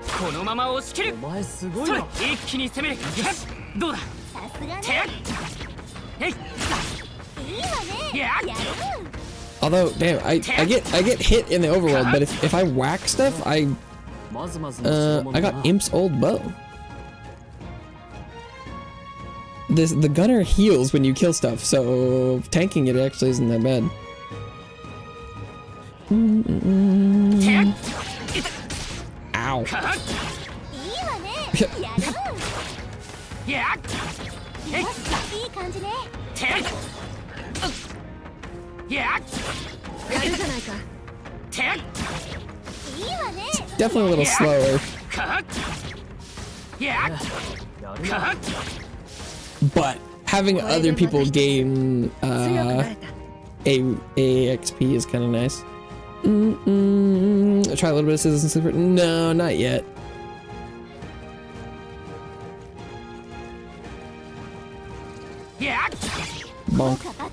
Speaker 1: Although, damn, I get hit in the overworld, but if I whack stuff, I got Imp's old bow. The gunner heals when you kill stuff, so tanking it actually isn't that bad. Ow. It's definitely a little slower. But having other people gain AXP is kind of nice. Try a little bit of Citizen Sleeper. No, not yet. Bonk. Bonk.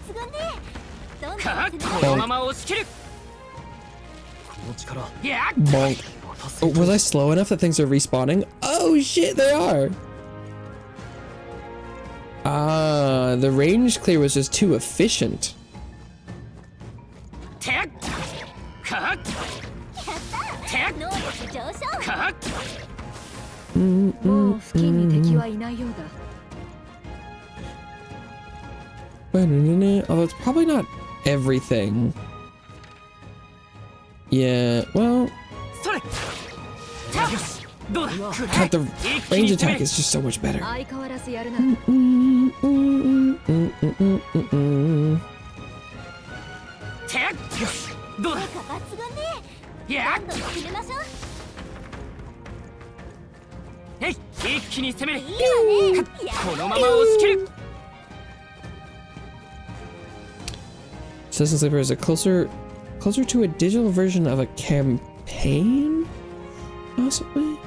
Speaker 1: Bonk. Oh, was I slow enough that things are respawning? Oh shit, they are! The range clear was just too efficient. Although it's probably not everything. Yeah, well... God, the range attack is just so much better.
Speaker 2: 一気に攻める。
Speaker 3: いいわね。
Speaker 2: このまま押し切る。
Speaker 1: Citizen Sleeper is a closer to a digital version of a campaign, possibly.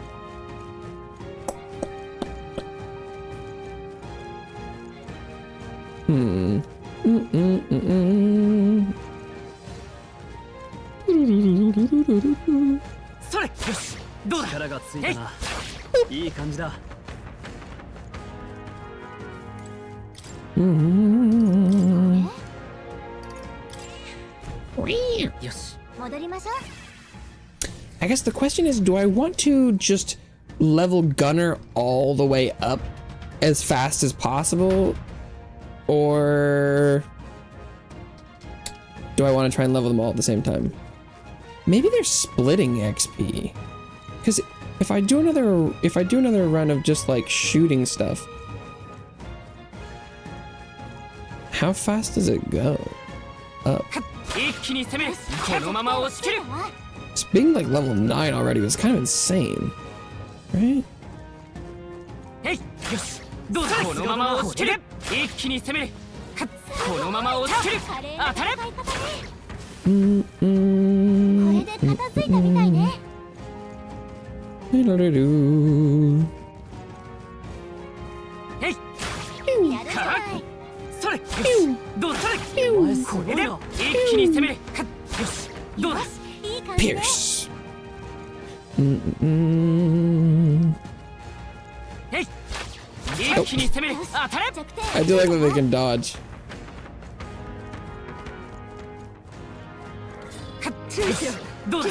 Speaker 1: I guess the question is, do I want to just level Gunner all the way up as fast as possible? Or do I want to try and level them all at the same time? Maybe they're splitting XP. Because if I do another run of just like shooting stuff, how fast does it go up? Being like level 9 already was kind of insane, right?
Speaker 2: Hey, yes. このまま押し切る。一気に攻める。このまま押し切る。当たれ。
Speaker 3: これで片付いたみたいね。
Speaker 1: Hey.
Speaker 3: やるじゃない。
Speaker 2: それ。よし。どうだ。それ。これで一気に攻める。よし。どうだ。
Speaker 3: いい感じね。
Speaker 1: Pierce.
Speaker 2: Hey. 一気に攻める。当たれ。
Speaker 1: I do like that they can dodge.
Speaker 2: どうだ。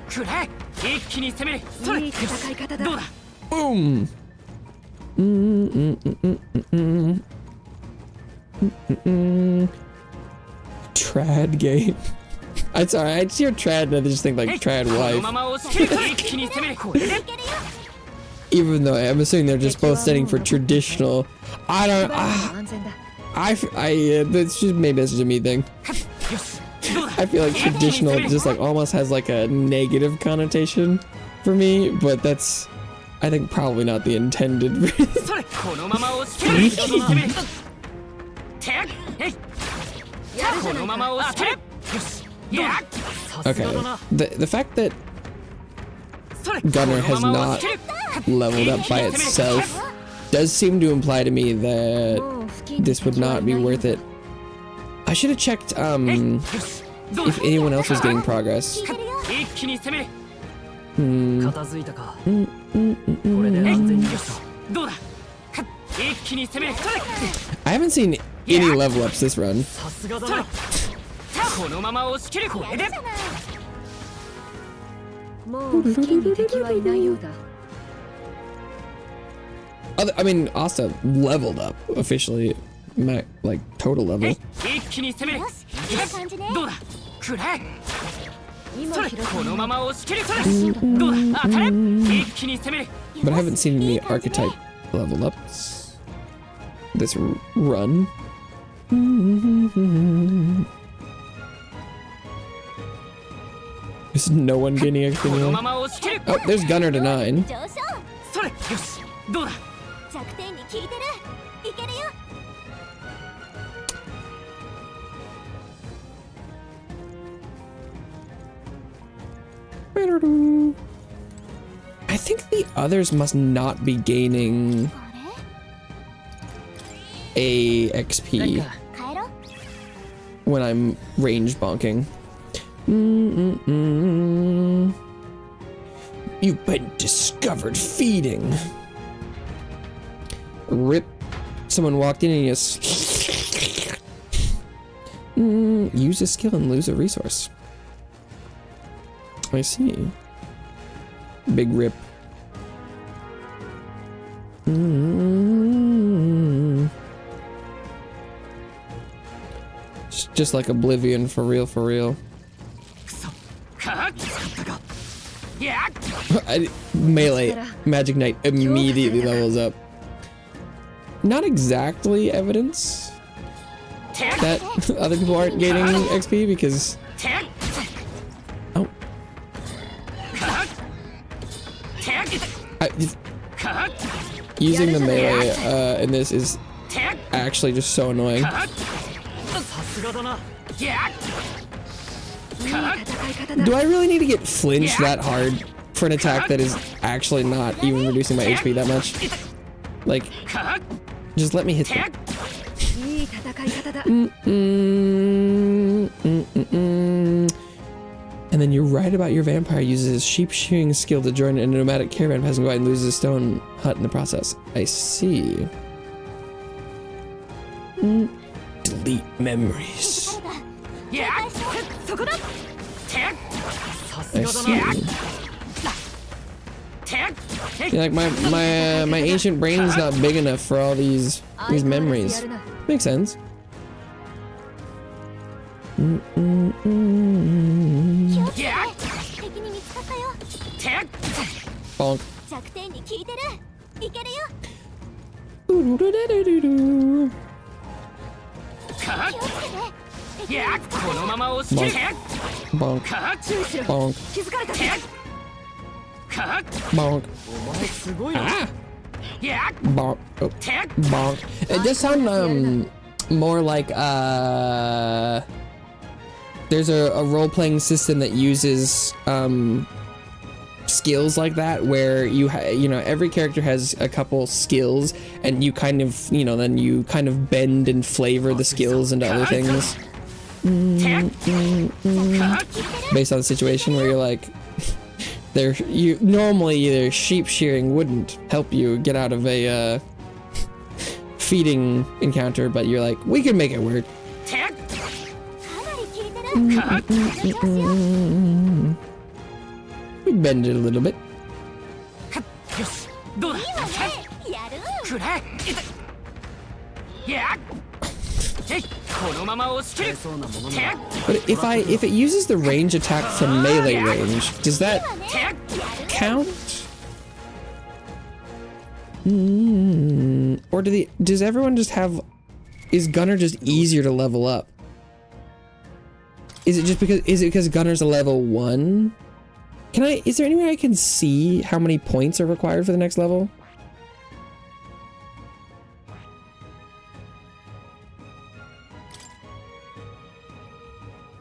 Speaker 2: くらえ。一気に攻める。それ。いい戦い方だ。どうだ。
Speaker 1: Boom. Trad game. I'm sorry, I hear trad and I just think like trad wife. Even though I'm assuming they're just both setting for traditional. I don't. That's just maybe that's just a me thing. I feel like traditional just like almost has like a negative connotation for me, but that's I think probably not the intended. Okay, the fact that Gunner has not leveled up by itself does seem to imply to me that this would not be worth it. I should have checked if anyone else was getting progress. I haven't seen any level ups this run. I mean, Asta leveled up officially, like total level. But I haven't seen any archetype level ups this run. There's no one gaining XP anymore. Oh, there's Gunner to 9. I think the others must not be gaining a XP when I'm range bonking. You've been discovered feeding. Rip. Someone walked in and you just use a skill and lose a resource. I see. Big rip. Just like Oblivion, for real, for real. Melee Magic Knight immediately levels up. Not exactly evidence that other people aren't gaining XP because... Oh. Using the melee in this is actually just so annoying. Do I really need to get flinched that hard for an attack that is actually not even reducing my HP that much? Like, just let me hit them. And then you're right about your vampire uses his sheep shearing skill to join a nomadic caravan passing by and loses a stone hut in the process. I see. Delete memories. I see. Yeah, like my ancient brain is not big enough for all these memories. Makes sense. Bonk. Bonk. Bonk. Bonk. Ah! Bonk. Oh. Bonk. It does sound more like there's a role-playing system that uses skills like that, where you know, every character has a couple skills, and you kind of, you know, then you kind of bend and flavor the skills into other things based on the situation, where you're like, normally their sheep shearing wouldn't help you get out of a feeding encounter, but you're like, we can make it work. We bend it a little bit. But if it uses the range attack from melee range, does that count? Or does everyone just have? Is Gunner just easier to level up? Is it because Gunner's a level 1? Is there any way I can see how many points are required for the next level?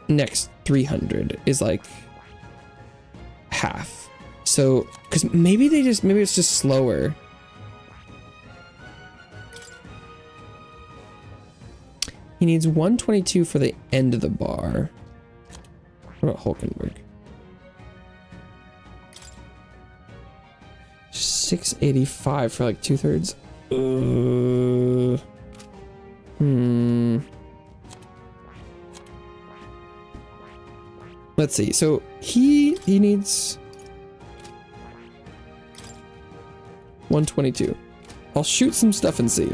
Speaker 1: Next 300 is like half. So, because maybe it's just slower. He needs 122 for the end of the bar. What about Hulkenberg? 685 for like 2/3. Let's see. So he needs 122. I'll shoot some stuff and see.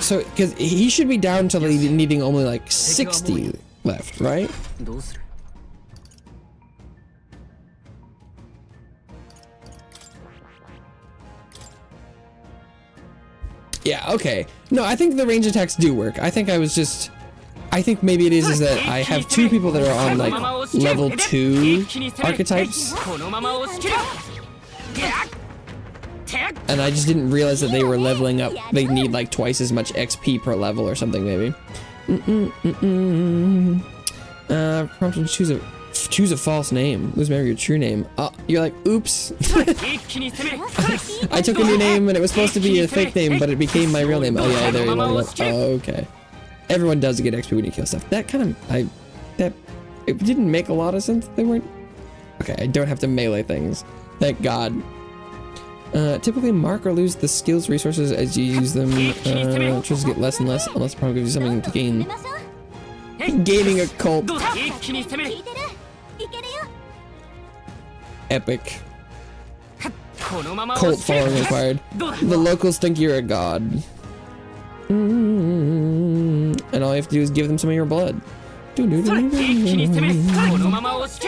Speaker 1: So, because he should be down to needing only like 60 left, right? Yeah, okay. No, I think the range attacks do work. I think maybe it is that I have two people that are on like level 2 archetypes. And I just didn't realize that they were leveling up. They need like twice as much XP per level or something, maybe. Prompted to choose a false name. Lose memory of your true name. You're like, oops. I took a new name and it was supposed to be a fake name, but it became my real name. Oh yeah, there you go. Oh, okay. Everyone does get XP when you kill stuff. That kind of, it didn't make a lot of sense. They weren't. Okay, I don't have to melee things. Thank God. Typically mark or lose the skills resources as you use them. Choices get less and less unless the problem gives you something to gain. Gaining a cult. Epic. Cult following required. The locals think you're a god. And all you have to do is give them some of your blood.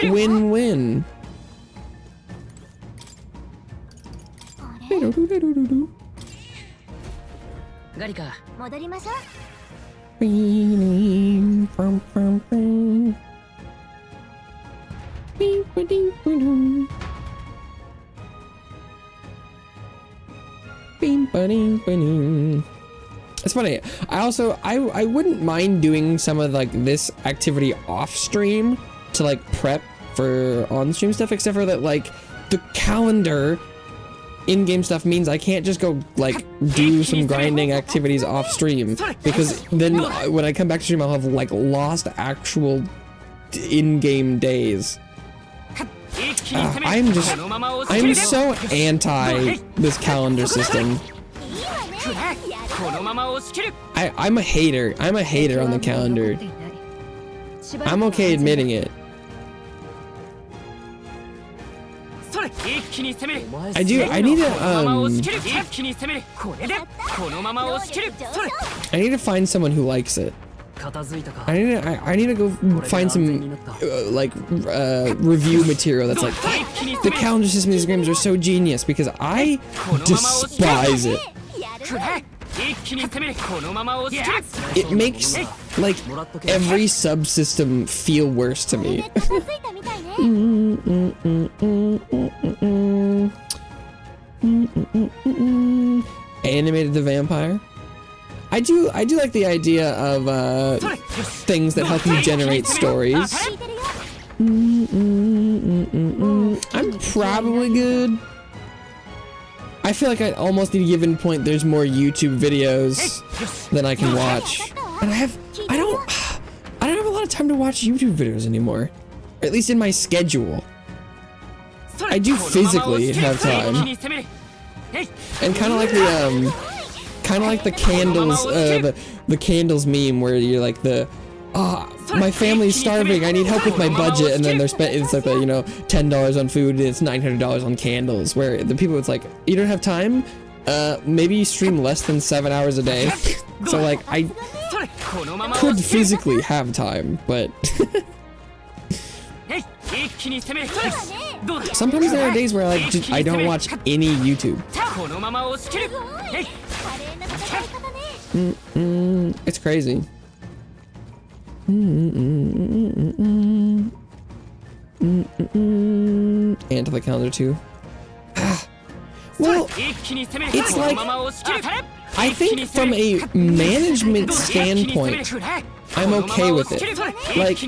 Speaker 1: Win-win.
Speaker 3: 戻りましょう。
Speaker 1: It's funny. I wouldn't mind doing some of like this activity off stream to like prep for on stream stuff, except for that like the calendar in-game stuff means I can't just go like do some grinding activities off stream, because then when I come back to stream I'll have like lost actual in-game days. I'm so anti this calendar system. I'm a hater on the calendar. I'm okay admitting it. I need to find someone who likes it. I need to go find some review material that's like, the calendar system in these games are so genius, because I despise it. It makes like every subsystem feel worse to me. Animated the vampire. I do like the idea of things that help you generate stories. I'm probably good. I feel like at almost any given point there's more YouTube videos than I can watch. And I don't have a lot of time to watch YouTube videos anymore. Or at least in my schedule. I do physically have time. And kind of like the candles the candles meme where you're like my family's starving, I need help with my budget, and then it's like the, $10 on food and it's $900 on candles, where the people, it's like, you don't have time, maybe you stream less than 7 hours a day. So like I could physically have time, but sometimes there are days where I don't watch any YouTube. It's crazy. And to the calendar too. Well, it's like, I think from a management standpoint, I'm okay with it. Like,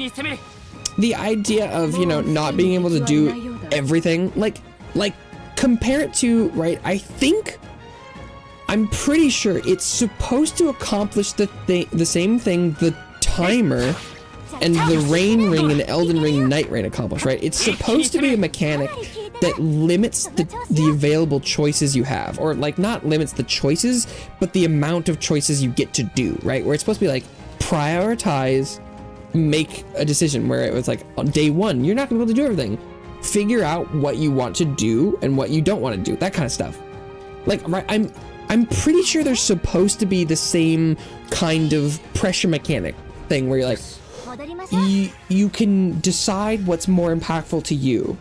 Speaker 1: the idea of, not being able to do everything, like compare it to, right, I'm pretty sure it's supposed to accomplish the same thing the timer and the Rain Ring and Elden Ring Night Rain accomplish, right? It's supposed to be a mechanic that limits the available choices you have, or like not limits the choices, but the amount of choices you get to do, right? Where it's supposed to be like, prioritize, make a decision, where it was like on day one, you're not gonna be able to do everything. Figure out what you want to do and what you don't want to do, that kind of stuff. Like, right, I'm pretty sure there's supposed to be the same kind of pressure mechanic thing where you're like, you can decide what's more impactful to you.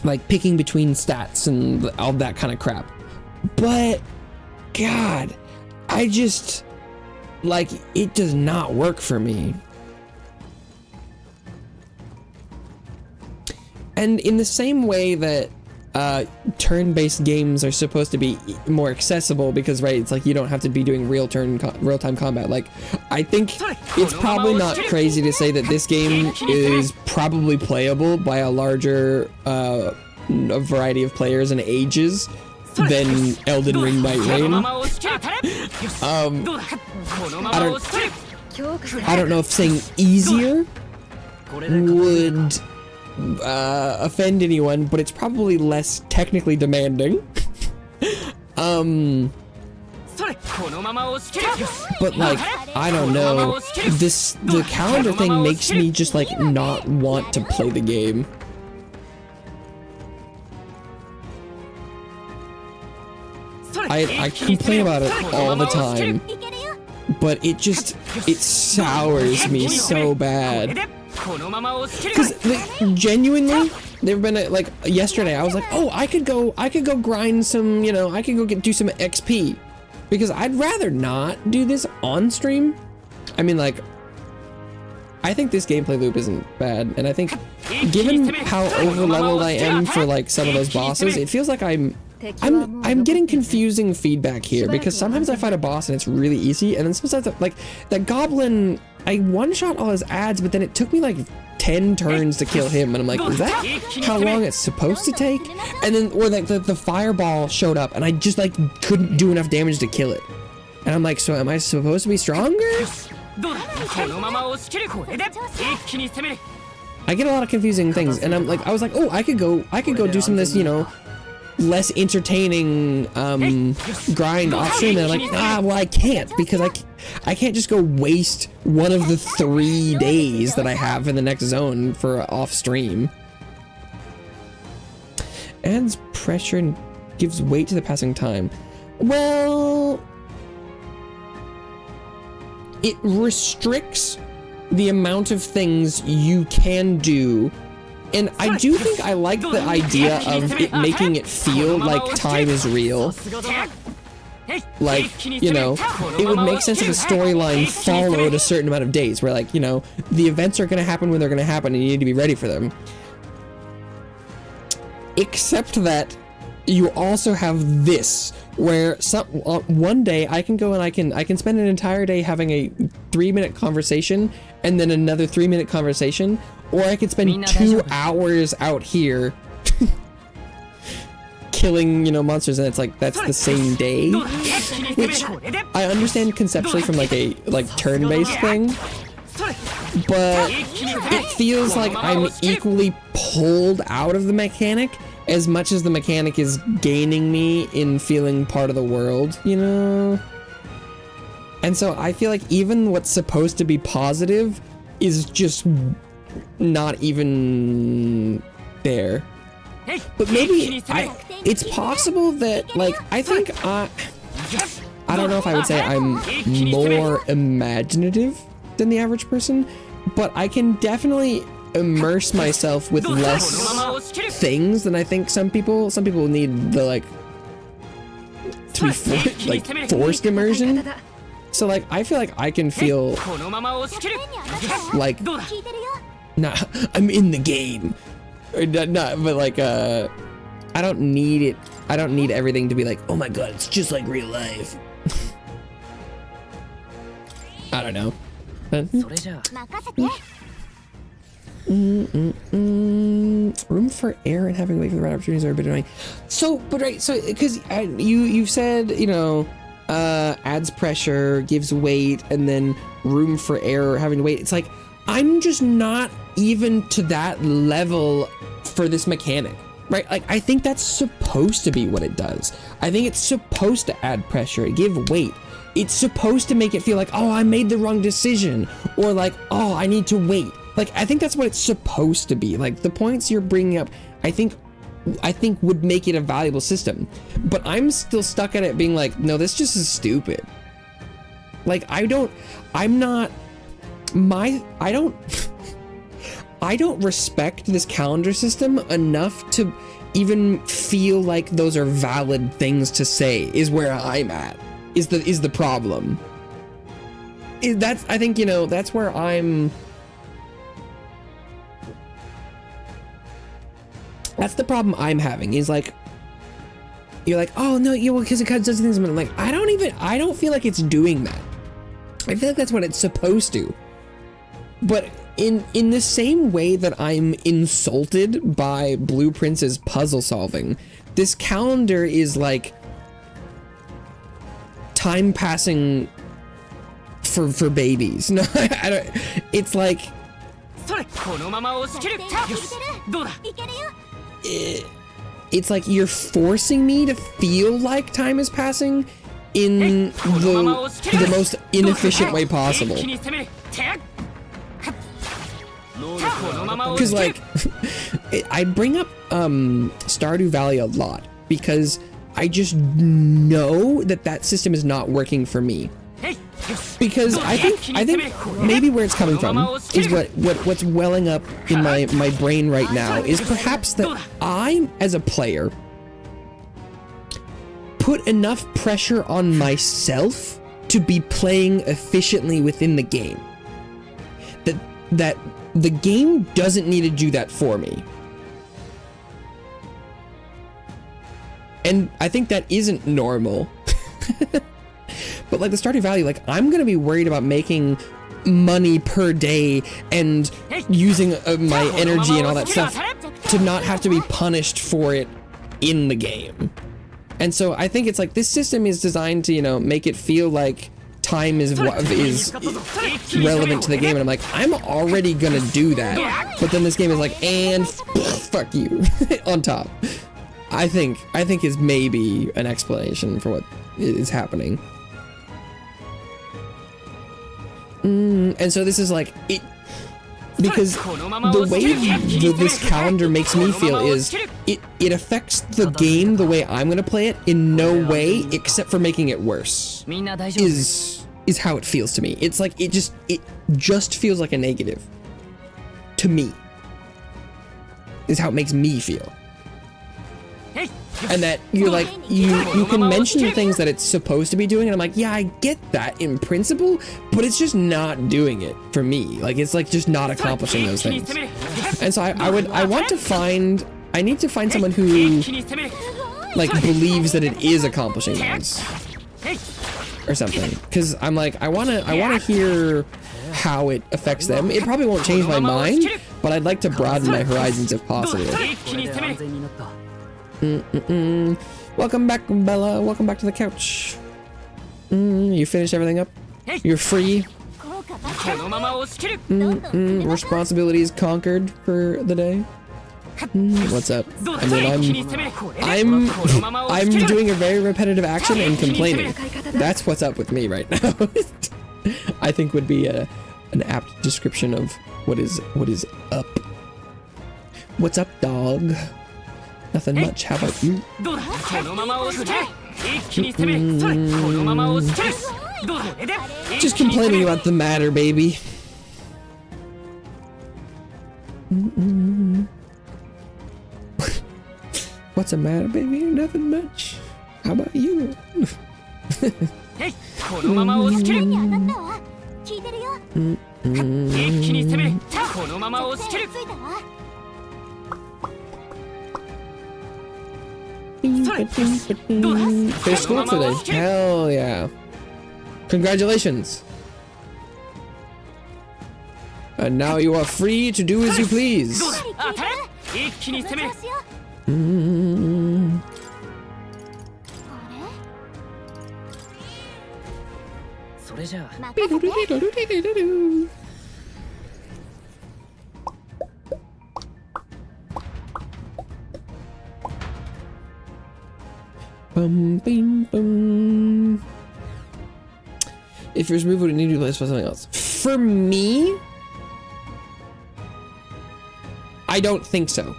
Speaker 1: Like picking between stats and all that kind of crap. But, God, I just, like, it does not work for me. And in the same way that turn-based games are supposed to be more accessible, because, right, it's like you don't have to be doing real-time combat. Like, I think it's probably not crazy to say that this game is probably playable by a larger a variety of players and ages than Elden Ring Night Rain. I don't know if saying easier would offend anyone, but it's probably less technically demanding. But like, I don't know, the calendar thing makes me just like not want to play the game. I complain about it all the time, but it sours me so bad. Because genuinely, there've been like yesterday, I was like, oh, I could go grind some, I could go do some XP. because I'd rather not do this on stream. I mean, like, I think this gameplay loop isn't bad, and I think given how over leveled I am for like some of those bosses, it feels like I'm getting confusing feedback here, because sometimes I fight a boss and it's really easy, and then sometimes like that goblin, I one-shot all his ads, but then it took me like 10 turns to kill him, and I'm like, is that how long it's supposed to take? And then, or like the fireball showed up, and I just like couldn't do enough damage to kill it, and I'm like, so am I supposed to be stronger? I get a lot of confusing things, and I was like, oh, I could go do some of this, you know, less entertaining grind off stream, and I'm like, well, I can't, because I can't just go waste one of the 3 days that I have in the next zone for off stream. Adds pressure and gives weight to the passing time. Well, it restricts the amount of things you can do, and I do think I like the idea of it making it feel like time is real. Like, you know, it would make sense if a storyline followed a certain amount of days, where, like, you know, the events are going to happen when they're going to happen, and you need to be ready for them. Except that you also have this, where one day I can go and I can spend an entire day having a 3-minute conversation and then another 3-minute conversation, or I could spend 2 hours out here killing, you know, monsters, and it's like that's the same day, which I understand conceptually from like a turn-based thing, but it feels like I'm equally pulled out of the mechanic as much as the mechanic is gaining me in feeling part of the world, you know? And so I feel like even what's supposed to be positive is just not even there. But maybe it's possible that, like, I think I don't know if I would say I'm more imaginative than the average person, but I can definitely immerse myself with less things than I think some people need the, like, to be forced immersion. So, like, I feel like I can feel like, nah, I'm in the game. Not, but like, I don't need it. I don't need everything to be like, oh my god, it's just like real life. I don't know. Room for error and having to wait for the right opportunities are a bit annoying. So, but right, so because you've said, you know, adds pressure, gives weight, and then room for error, having to wait. It's like I'm just not even to that level for this mechanic, right? Like, I think that's supposed to be what it does. I think it's supposed to add pressure, give weight. It's supposed to make it feel like, oh, I made the wrong decision, or like, oh, I need to wait. Like, I think that's what it's supposed to be. Like, the points you're bringing up, I think would make it a valuable system. But I'm still stuck at it being like, no, this just is stupid. Like, I don't respect this calendar system enough to even feel like those are valid things to say, is where I'm at, is the problem. I think, you know, that's where that's the problem I'm having, is like, you're like, oh no, well, because it does things, but I'm like, I don't feel like it's doing that. I feel like that's what it's supposed to. But in the same way that I'm insulted by Blue Prince's puzzle solving, this calendar is like time passing for babies. No, I don't. It's like it's like you're forcing me to feel like time is passing in the most inefficient way possible. Because, like, I bring up Stardew Valley a lot because I just know that system is not working for me. Because I think maybe where it's coming from is what's welling up in my brain right now is perhaps that I, as a player, put enough pressure on myself to be playing efficiently within the game. That the game doesn't need to do that for me. And I think that isn't normal. But like the Stardew Valley, like I'm gonna be worried about making money per day and using my energy and all that stuff to not have to be punished for it in the game. And so I think it's like this system is designed to, you know, make it feel like time is what is relevant to the game, and I'm like, I'm already gonna do that, but then this game is like, and fuck you on top. I think is maybe an explanation for what is happening. And so this is like it, because the way this calendar makes me feel is it affects the game the way I'm gonna play it in no way except for making it worse. Is how it feels to me. It's like it just feels like a negative to me. Is how it makes me feel. And that you're like, you can mention the things that it's supposed to be doing, and I'm like, yeah, I get that in principle, but it's just not doing it for me. Like, it's like just not accomplishing those things. And so I need to find someone who like believes that it is accomplishing those or something. Cause I'm like, I wanna hear how it affects them. It probably won't change my mind, but I'd like to broaden my horizons if possible. Welcome back, Bella. Welcome back to the couch. You finished everything up? You're free? Responsibilities conquered for the day? What's up? I mean, I'm doing a very repetitive action and complaining. That's what's up with me right now. I think would be an apt description of what is up. What's up, dog? Nothing much. How about you? Just complaining about the matter, baby. What's the matter, baby? Nothing much. How about you? There's school today. Hell yeah. Congratulations. And now you are free to do as you please. Bum, bing, bum. If yours moved, would it need to replace for something else? For me, I don't think so.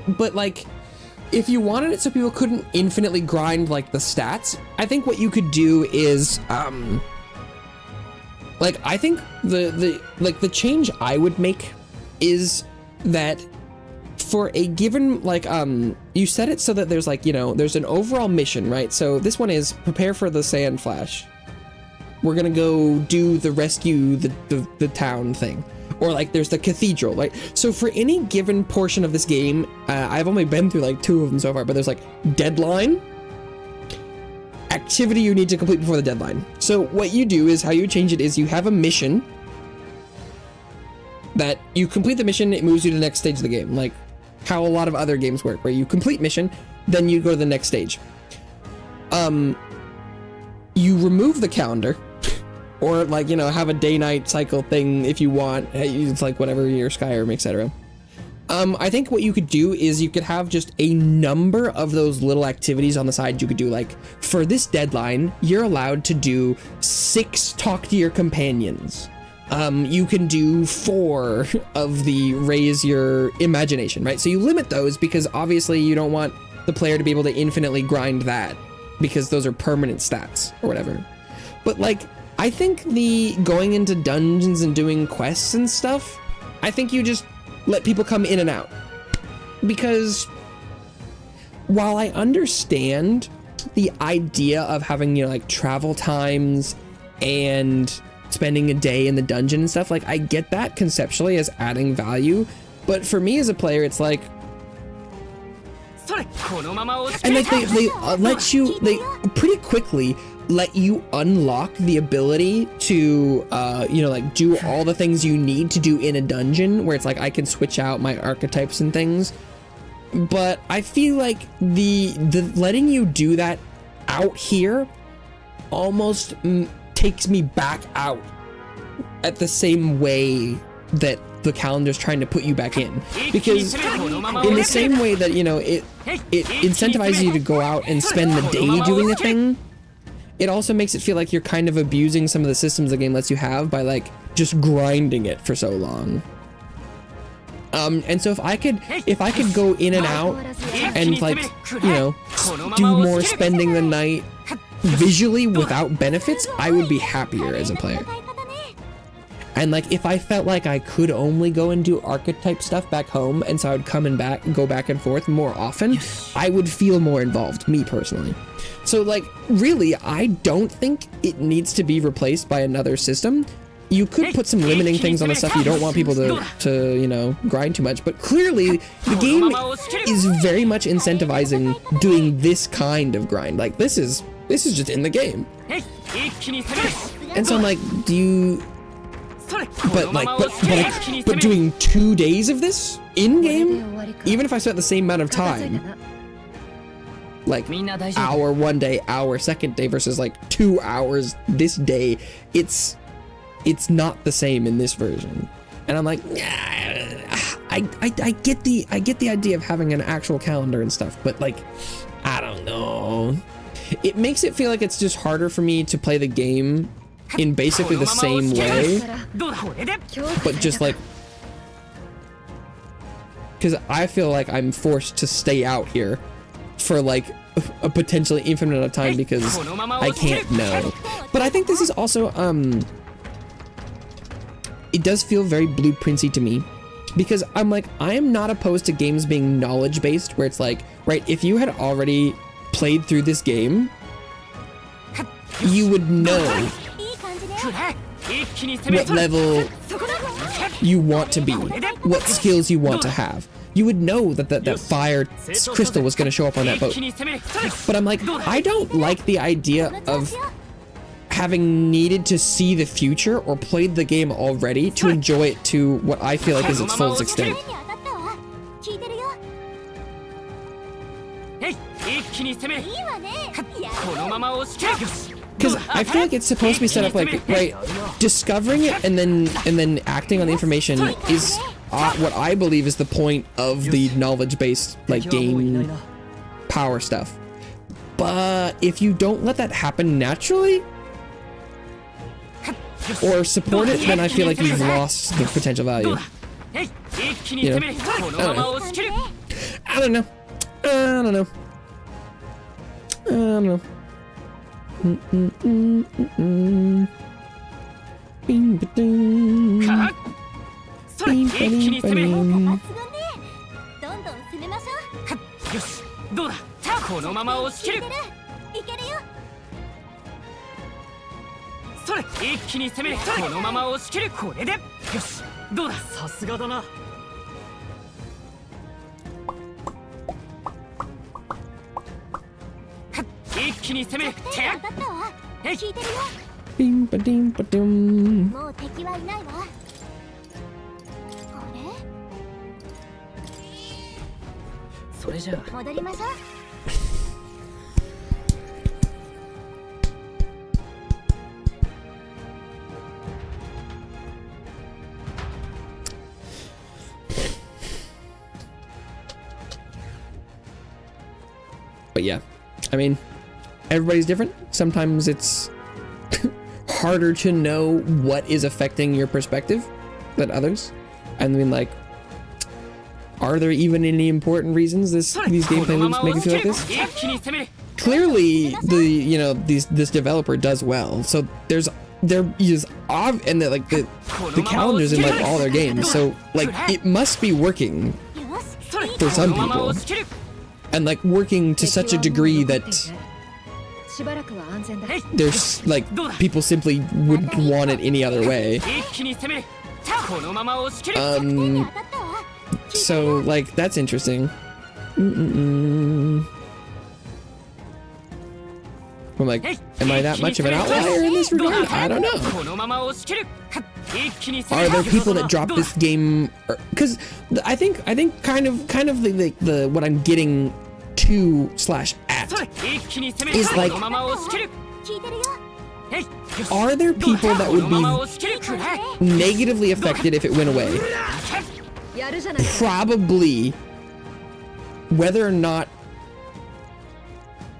Speaker 1: But like, if you wanted it so people couldn't infinitely grind like the stats, I think what you could do is, like, I think the change I would make is that for a given, like, you set it so that there's like, you know, there's an overall mission, right? So this one is prepare for the sand flash. We're gonna go do the rescue the town thing. Or like there's the cathedral, right? So for any given portion of this game, I've only been through like 2 of them so far, but there's like deadline, activity you need to complete before the deadline. So what you do is, how you change it is you have a mission that you complete the mission, it moves you to the next stage of the game. Like how a lot of other games work, where you complete mission, then you go to the next stage. You remove the calendar, or like, you know, have a day-night cycle thing if you want. It's like whatever your Skyrim, etc. I think what you could do is you could have just a number of those little activities on the side. You could do like, for this deadline, you're allowed to do 6 talk to your companions. You can do 4 of the raise your imagination, right? So you limit those because obviously you don't want the player to be able to infinitely grind that, because those are permanent stats or whatever. But like, I think the going into dungeons and doing quests and stuff, I think you just let people come in and out. Because while I understand the idea of having, you know, like travel times and spending a day in the dungeon and stuff, like I get that conceptually as adding value, but for me as a player, it's like, and like they let you, they pretty quickly let you unlock the ability to you know, like do all the things you need to do in a dungeon, where it's like I can switch out my archetypes and things. But I feel like the letting you do that out here almost takes me back out at the same way that the calendar's trying to put you back in, because in the same way that, you know, it incentivizes you to go out and spend the day doing a thing, it also makes it feel like you're kind of abusing some of the systems the game lets you have by like just grinding it for so long. And so if I could go in and out and, like, you know, do more spending the night visually without benefits, I would be happier as a player. And like, if I felt like I could only go and do archetype stuff back home, and so I would come and go back and forth more often, I would feel more involved, me personally. So like, really, I don't think it needs to be replaced by another system. You could put some limiting things on the stuff you don't want people to you know, grind too much, but clearly the game is very much incentivizing doing this kind of grind. Like, this is just in the game. And so I'm like, do you, but doing 2 days of this in game, even if I spent the same amount of time, like hour one day, hour second day versus like 2 hours this day, it's not the same in this version. And I'm like, I get the idea of having an actual calendar and stuff, but like, I don't know. It makes it feel like it's just harder for me to play the game in basically the same way, but just like, because I feel like I'm forced to stay out here for like a potentially infinite amount of time because I can't know. But I think this is also, it does feel very blueprinty to me, because I'm like, I am not opposed to games being knowledge based, where it's like, right, if you had already played through this game, you would know what level you want to be, what skills you want to have. You would know that fire crystal was going to show up on that boat. But I'm like, I don't like the idea of having needed to see the future or played the game already to enjoy it to what I feel like is its fullest extent. Because I feel like it's supposed to be set up like, right, discovering it and then acting on the information is what I believe is the point of the knowledge-based like game power stuff. But if you don't let that happen naturally or support it, then I feel like you've lost the potential value. You know? I don't know. But yeah, I mean, everybody's different. Sometimes it's harder to know what is affecting your perspective than others. I mean, like, are there even any important reasons these gameplay loops make you feel like this? Clearly, this developer does well. So there is and the calendars in like all their games. So like it must be working for some people. and like working to such a degree that there's like people simply wouldn't want it any other way. So like that's interesting. I'm like, am I that much of an outlier in this regard? I don't know. Are there people that drop this game? Because I think kind of the what I'm getting to / at is like, are there people that would be negatively affected if it went away? Probably. Whether or not,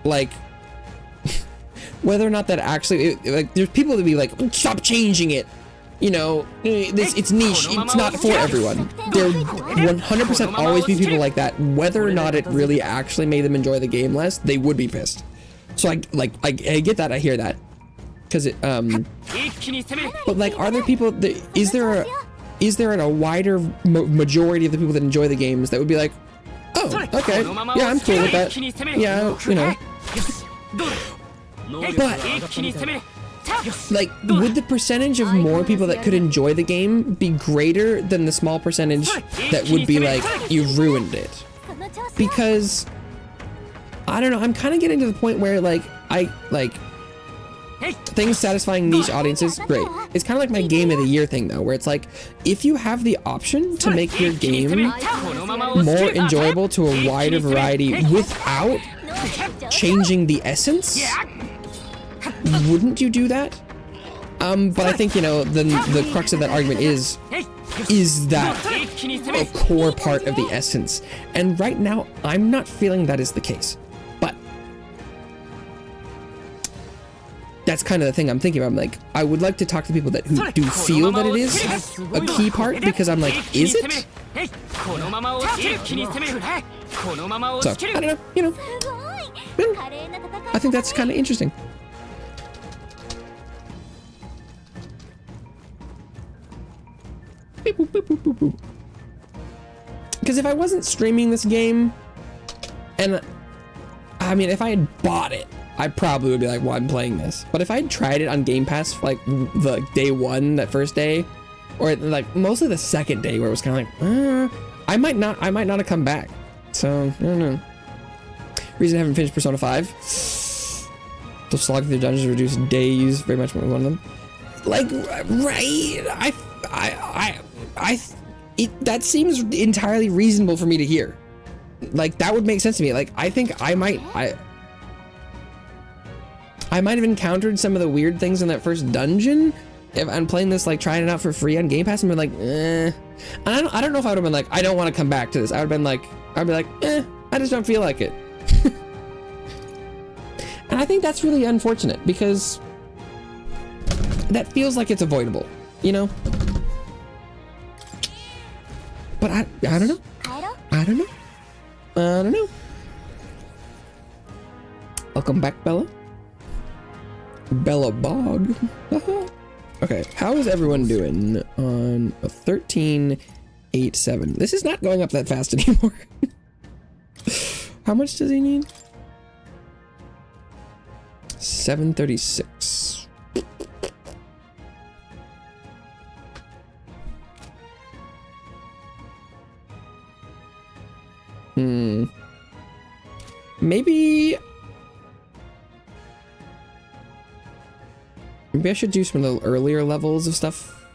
Speaker 1: like, whether or not that actually, like, there's people that be like, stop changing it. You know, it's niche. It's not for everyone. There 100% always be people like that. Whether or not it really actually made them enjoy the game less, they would be pissed. So I get that. I hear that. Because it, but like, are there people that, is there a wider majority of the people that enjoy the games that would be like, oh, okay, yeah, I'm cool with that. Yeah, you know. But, like, would the percentage of more people that could enjoy the game be greater than the small percentage that would be like, you've ruined it? Because, I don't know, I'm kind of getting to the point where, like, things satisfying niche audiences, great. It's kind of like my game of the year thing, though, where it's like, if you have the option to make your game more enjoyable to a wider variety without changing the essence, wouldn't you do that? But I think, you know, the crux of that argument is that a core part of the essence? And right now, I'm not feeling that is the case. But that's kind of the thing I'm thinking about. I'm like, I would like to talk to people who do feel that it is a key part, because I'm like, is it? So, I don't know, you know. I think that's kind of interesting. Because if I wasn't streaming this game, and I mean, if I had bought it, I probably would be like, well, I'm playing this. But if I had tried it on Game Pass, like the day one, that first day, or like mostly the second day, where it was kind of like, I might not have come back. So I don't know. Reason I haven't finished Persona 5. The slog through dungeons reduced days, very much one of them. Like, right? That seems entirely reasonable for me to hear. Like, that would make sense to me. Like, I think I might have encountered some of the weird things in that first dungeon. If I'm playing this, like, trying it out for free on Game Pass, and been like, eh. And I don't know if I would have been like, I don't want to come back to this. I would have been like, I'd be like, I just don't feel like it. And I think that's really unfortunate, because that feels like it's avoidable, you know? But I don't know. I don't know. Welcome back, Bella. Bella Bog. Okay, how is everyone doing on a 13.87? This is not going up that fast anymore. How much does he need? 736. Maybe I should do some of the earlier levels of stuff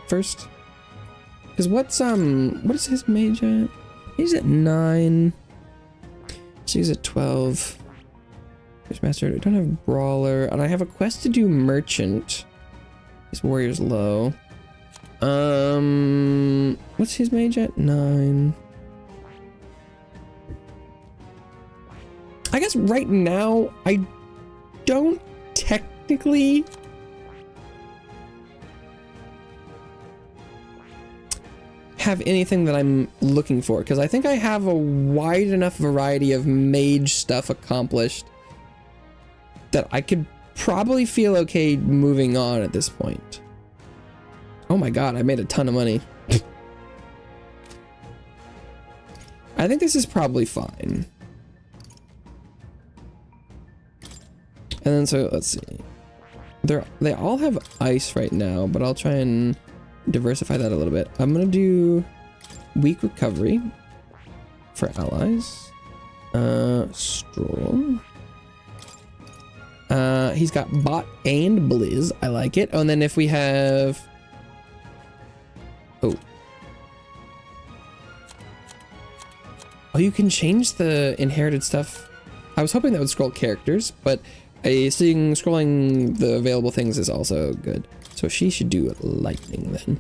Speaker 1: first. Because what is his mage at? He's at 9. She's at 12. There's master. I don't have brawler, and I have a quest to do merchant. His warrior's low. What's his mage at? 9. I guess right now I don't technically have anything that I'm looking for, because I think I have a wide enough variety of mage stuff accomplished that I could probably feel okay moving on at this point. Oh my god, I made a ton of money. I think this is probably fine. And then so let's see. They all have ice right now, but I'll try and diversify that a little bit. I'm gonna do weak recovery for allies. Strong. He's got bot and blizz. I like it. Oh, and then if we have, oh, you can change the inherited stuff. I was hoping that would scroll characters, but seeing scrolling the available things is also good. So she should do lightning then.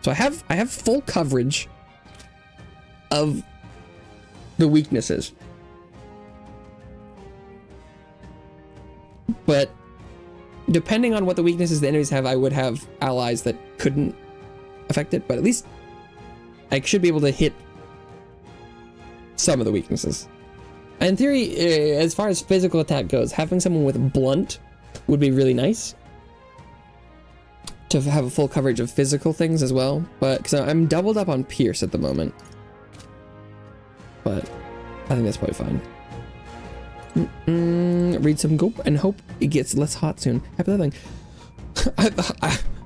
Speaker 1: So I have full coverage of the weaknesses. But depending on what the weaknesses the enemies have, I would have allies that couldn't affect it, but at least I should be able to hit some of the weaknesses. In theory, as far as physical attack goes, having someone with blunt would be really nice to have a full coverage of physical things as well. But because I'm doubled up on Pierce at the moment, but I think that's probably fine. Read some goop and hope it gets less hot soon. Happy living.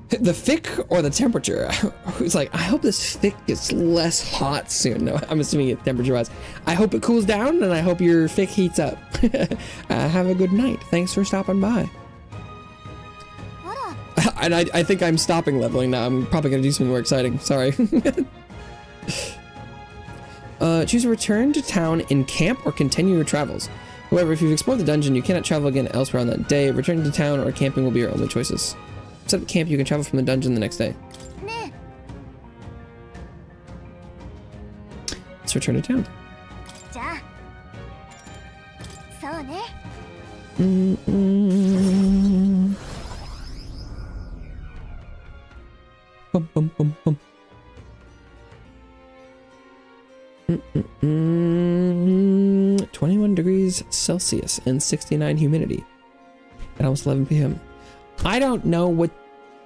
Speaker 1: The fic or the temperature? It's like, I hope this fic gets less hot soon. No, I'm assuming it temperature wise. I hope it cools down and I hope your fic heats up. Have a good night. Thanks for stopping by. And I think I'm stopping leveling now. I'm probably gonna do something more exciting. Sorry. Choose a return to town in camp or continue your travels. However, if you've explored the dungeon, you cannot travel again elsewhere on that day. Returning to town or camping will be your only choices. Instead of camp, you can travel from the dungeon the next day. Let's return to town. Bum, bum, bum, bum. 21 degrees Celsius and 69 humidity at almost 11 p.m. I don't know what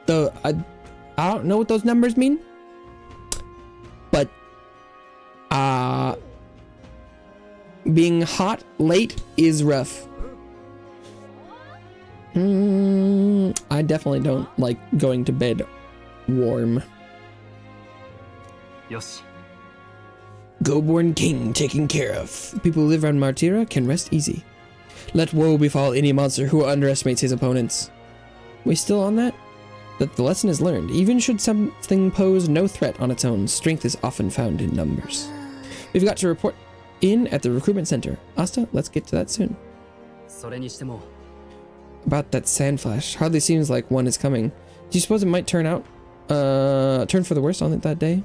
Speaker 1: the I don't know what those numbers mean, but being hot late is rough. I definitely don't like going to bed warm.
Speaker 2: Yes.
Speaker 1: Goborn King taken care of. People who live around Martira can rest easy. Let woe befall any monster who underestimates his opponents. We still on that? That the lesson is learned. Even should something pose no threat on its own, strength is often found in numbers. We've got to report in at the recruitment center. Asta, let's get to that soon. About that sand flash. Hardly seems like one is coming. Do you suppose it might turn for the worst on it that day?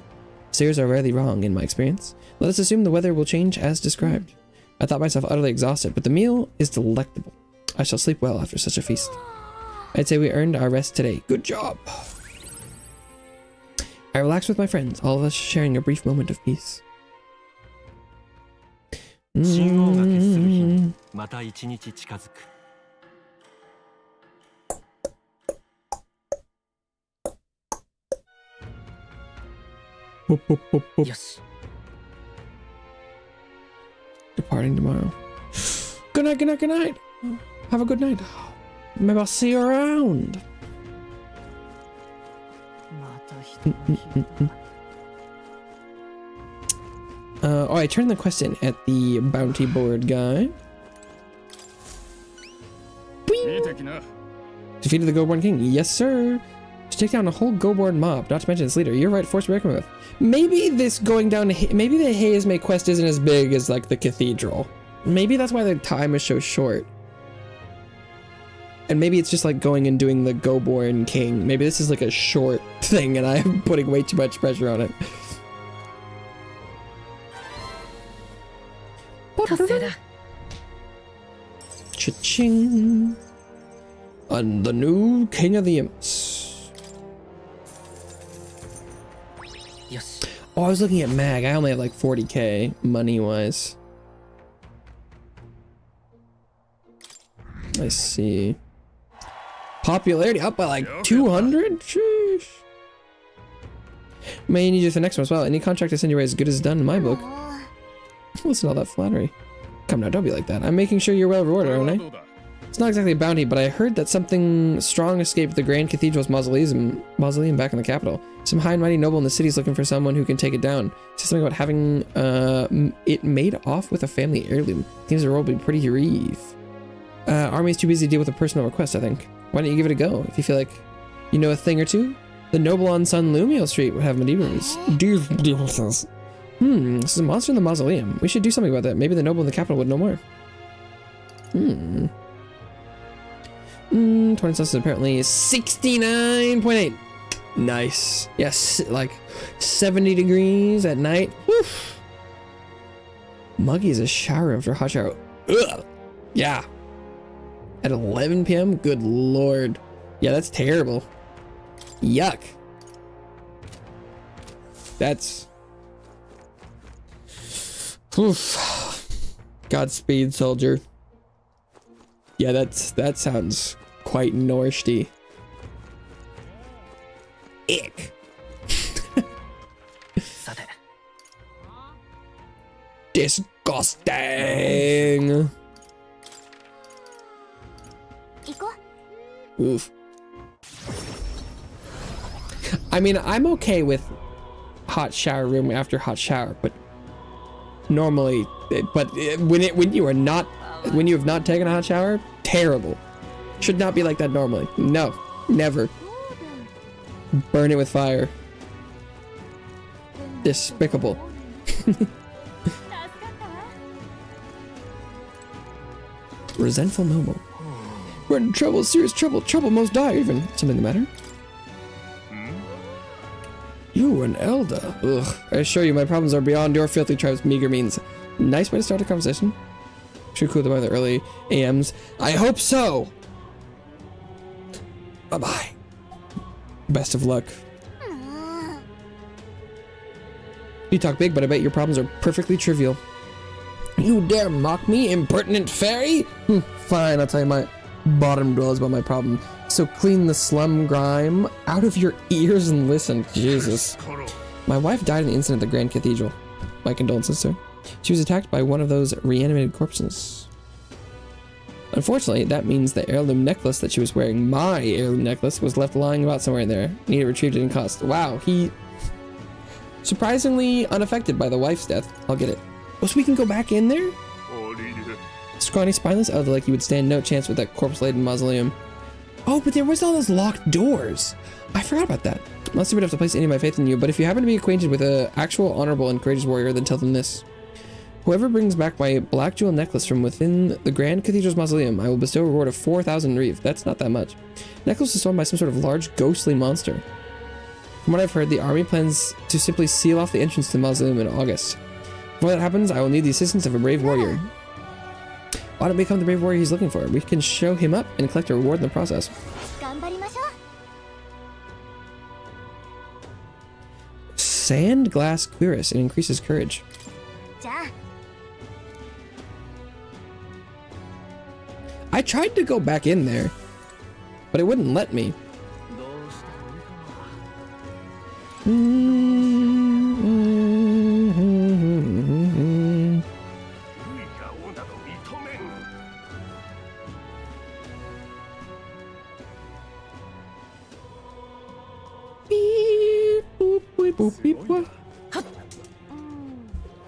Speaker 1: Seers are rarely wrong in my experience. Let us assume the weather will change as described. I thought myself utterly exhausted, but the meal is delectable. I shall sleep well after such a feast. I'd say we earned our rest today. Good job! I relaxed with my friends, all of us sharing a brief moment of peace. Yes. Departing tomorrow. Good night, good night, good night. Have a good night. Maybe I'll see you around. Oh, I turned the quest in at the bounty board guy. Defeated the Goborn King. Yes, sir. To take down a whole Goborn mob, not to mention its leader. You're right, force to reckon with. Maybe this going down, maybe the Hayesmay quest isn't as big as like the cathedral. Maybe that's why the time is so short. And maybe it's just like going and doing the Goborn King. Maybe this is like a short thing and I'm putting way too much pressure on it. Cha-ching. And the new King of the Imps. Yes. Oh, I was looking at Mag. I only have like 40k money-wise. I see. Popularity up by like 200? Sheesh. May need you for the next one as well. Any contract I send your way as good as done in my book. Listen to all that flattery. Come now, don't be like that. I'm making sure you're well rewarded, aren't I? It's not exactly a bounty, but I heard that something strong escaped the Grand Cathedral's mausoleum back in the capital. Some high and mighty noble in the city is looking for someone who can take it down. It says something about having it made off with a family heirloom. Seems the role will be pretty reef. Army's too busy to deal with a personal request, I think. Why don't you give it a go if you feel like you know a thing or two? The noble on Sun Lumiel Street would have medieval's. This is a monster in the mausoleum. We should do something about that. Maybe the noble in the capital would know more. 20 cents is apparently 69.8. Nice. Yes, like 70 degrees at night. Woof. Muggy is a shower after a hot shower. Ugh. Yeah. At 11 p.m. Good lord. Yeah, that's terrible. Yuck. That's... Oof. Godspeed, soldier. Yeah, that sounds quite nasty. Ick. Disgusting. Oof. I mean, I'm okay with hot shower room after hot shower, but normally, when you have not taken a hot shower, terrible. Should not be like that normally. No, never. Burn it with fire. Despicable. Resentful noble. We're in trouble, serious trouble, trouble most dire even. Something the matter? You an elder. Ugh. I assure you my problems are beyond your filthy tribe's meager means. Nice way to start a conversation. Should cool them by the early AMs. I hope so. Bye-bye. Best of luck. You talk big, but I bet your problems are perfectly trivial. You dare mock me, impertinent fairy? Fine, I'll tell you my bottom dwellers about my problem. So clean the slum grime out of your ears and listen. Jesus. My wife died in the incident at the Grand Cathedral. My condolences, sir. She was attacked by one of those reanimated corpses. Unfortunately, that means the heirloom necklace that she was wearing, my heirloom necklace, was left lying about somewhere in there. Need it retrieved and cost. Wow, he... surprisingly unaffected by the wife's death. I'll get it. Oh, so we can go back in there? Scrawny, spineless elder like you would stand no chance with that corpse-laden mausoleum. Oh, but there was all those locked doors. I forgot about that. Unless you would have to place any of my faith in you, but if you happen to be acquainted with an actual honorable and courageous warrior, then tell them this. Whoever brings back my black jewel necklace from within the Grand Cathedral's mausoleum, I will bestow a reward of 4,000 reeve. That's not that much. Necklace is stolen by some sort of large ghostly monster. From what I've heard, the army plans to simply seal off the entrance to the mausoleum in August. Before that happens, I will need the assistance of a brave warrior. Why don't we become the brave warrior he's looking for? We can show him up and collect a reward in the process. Sand glass cuirass. It increases courage. I tried to go back in there, but it wouldn't let me.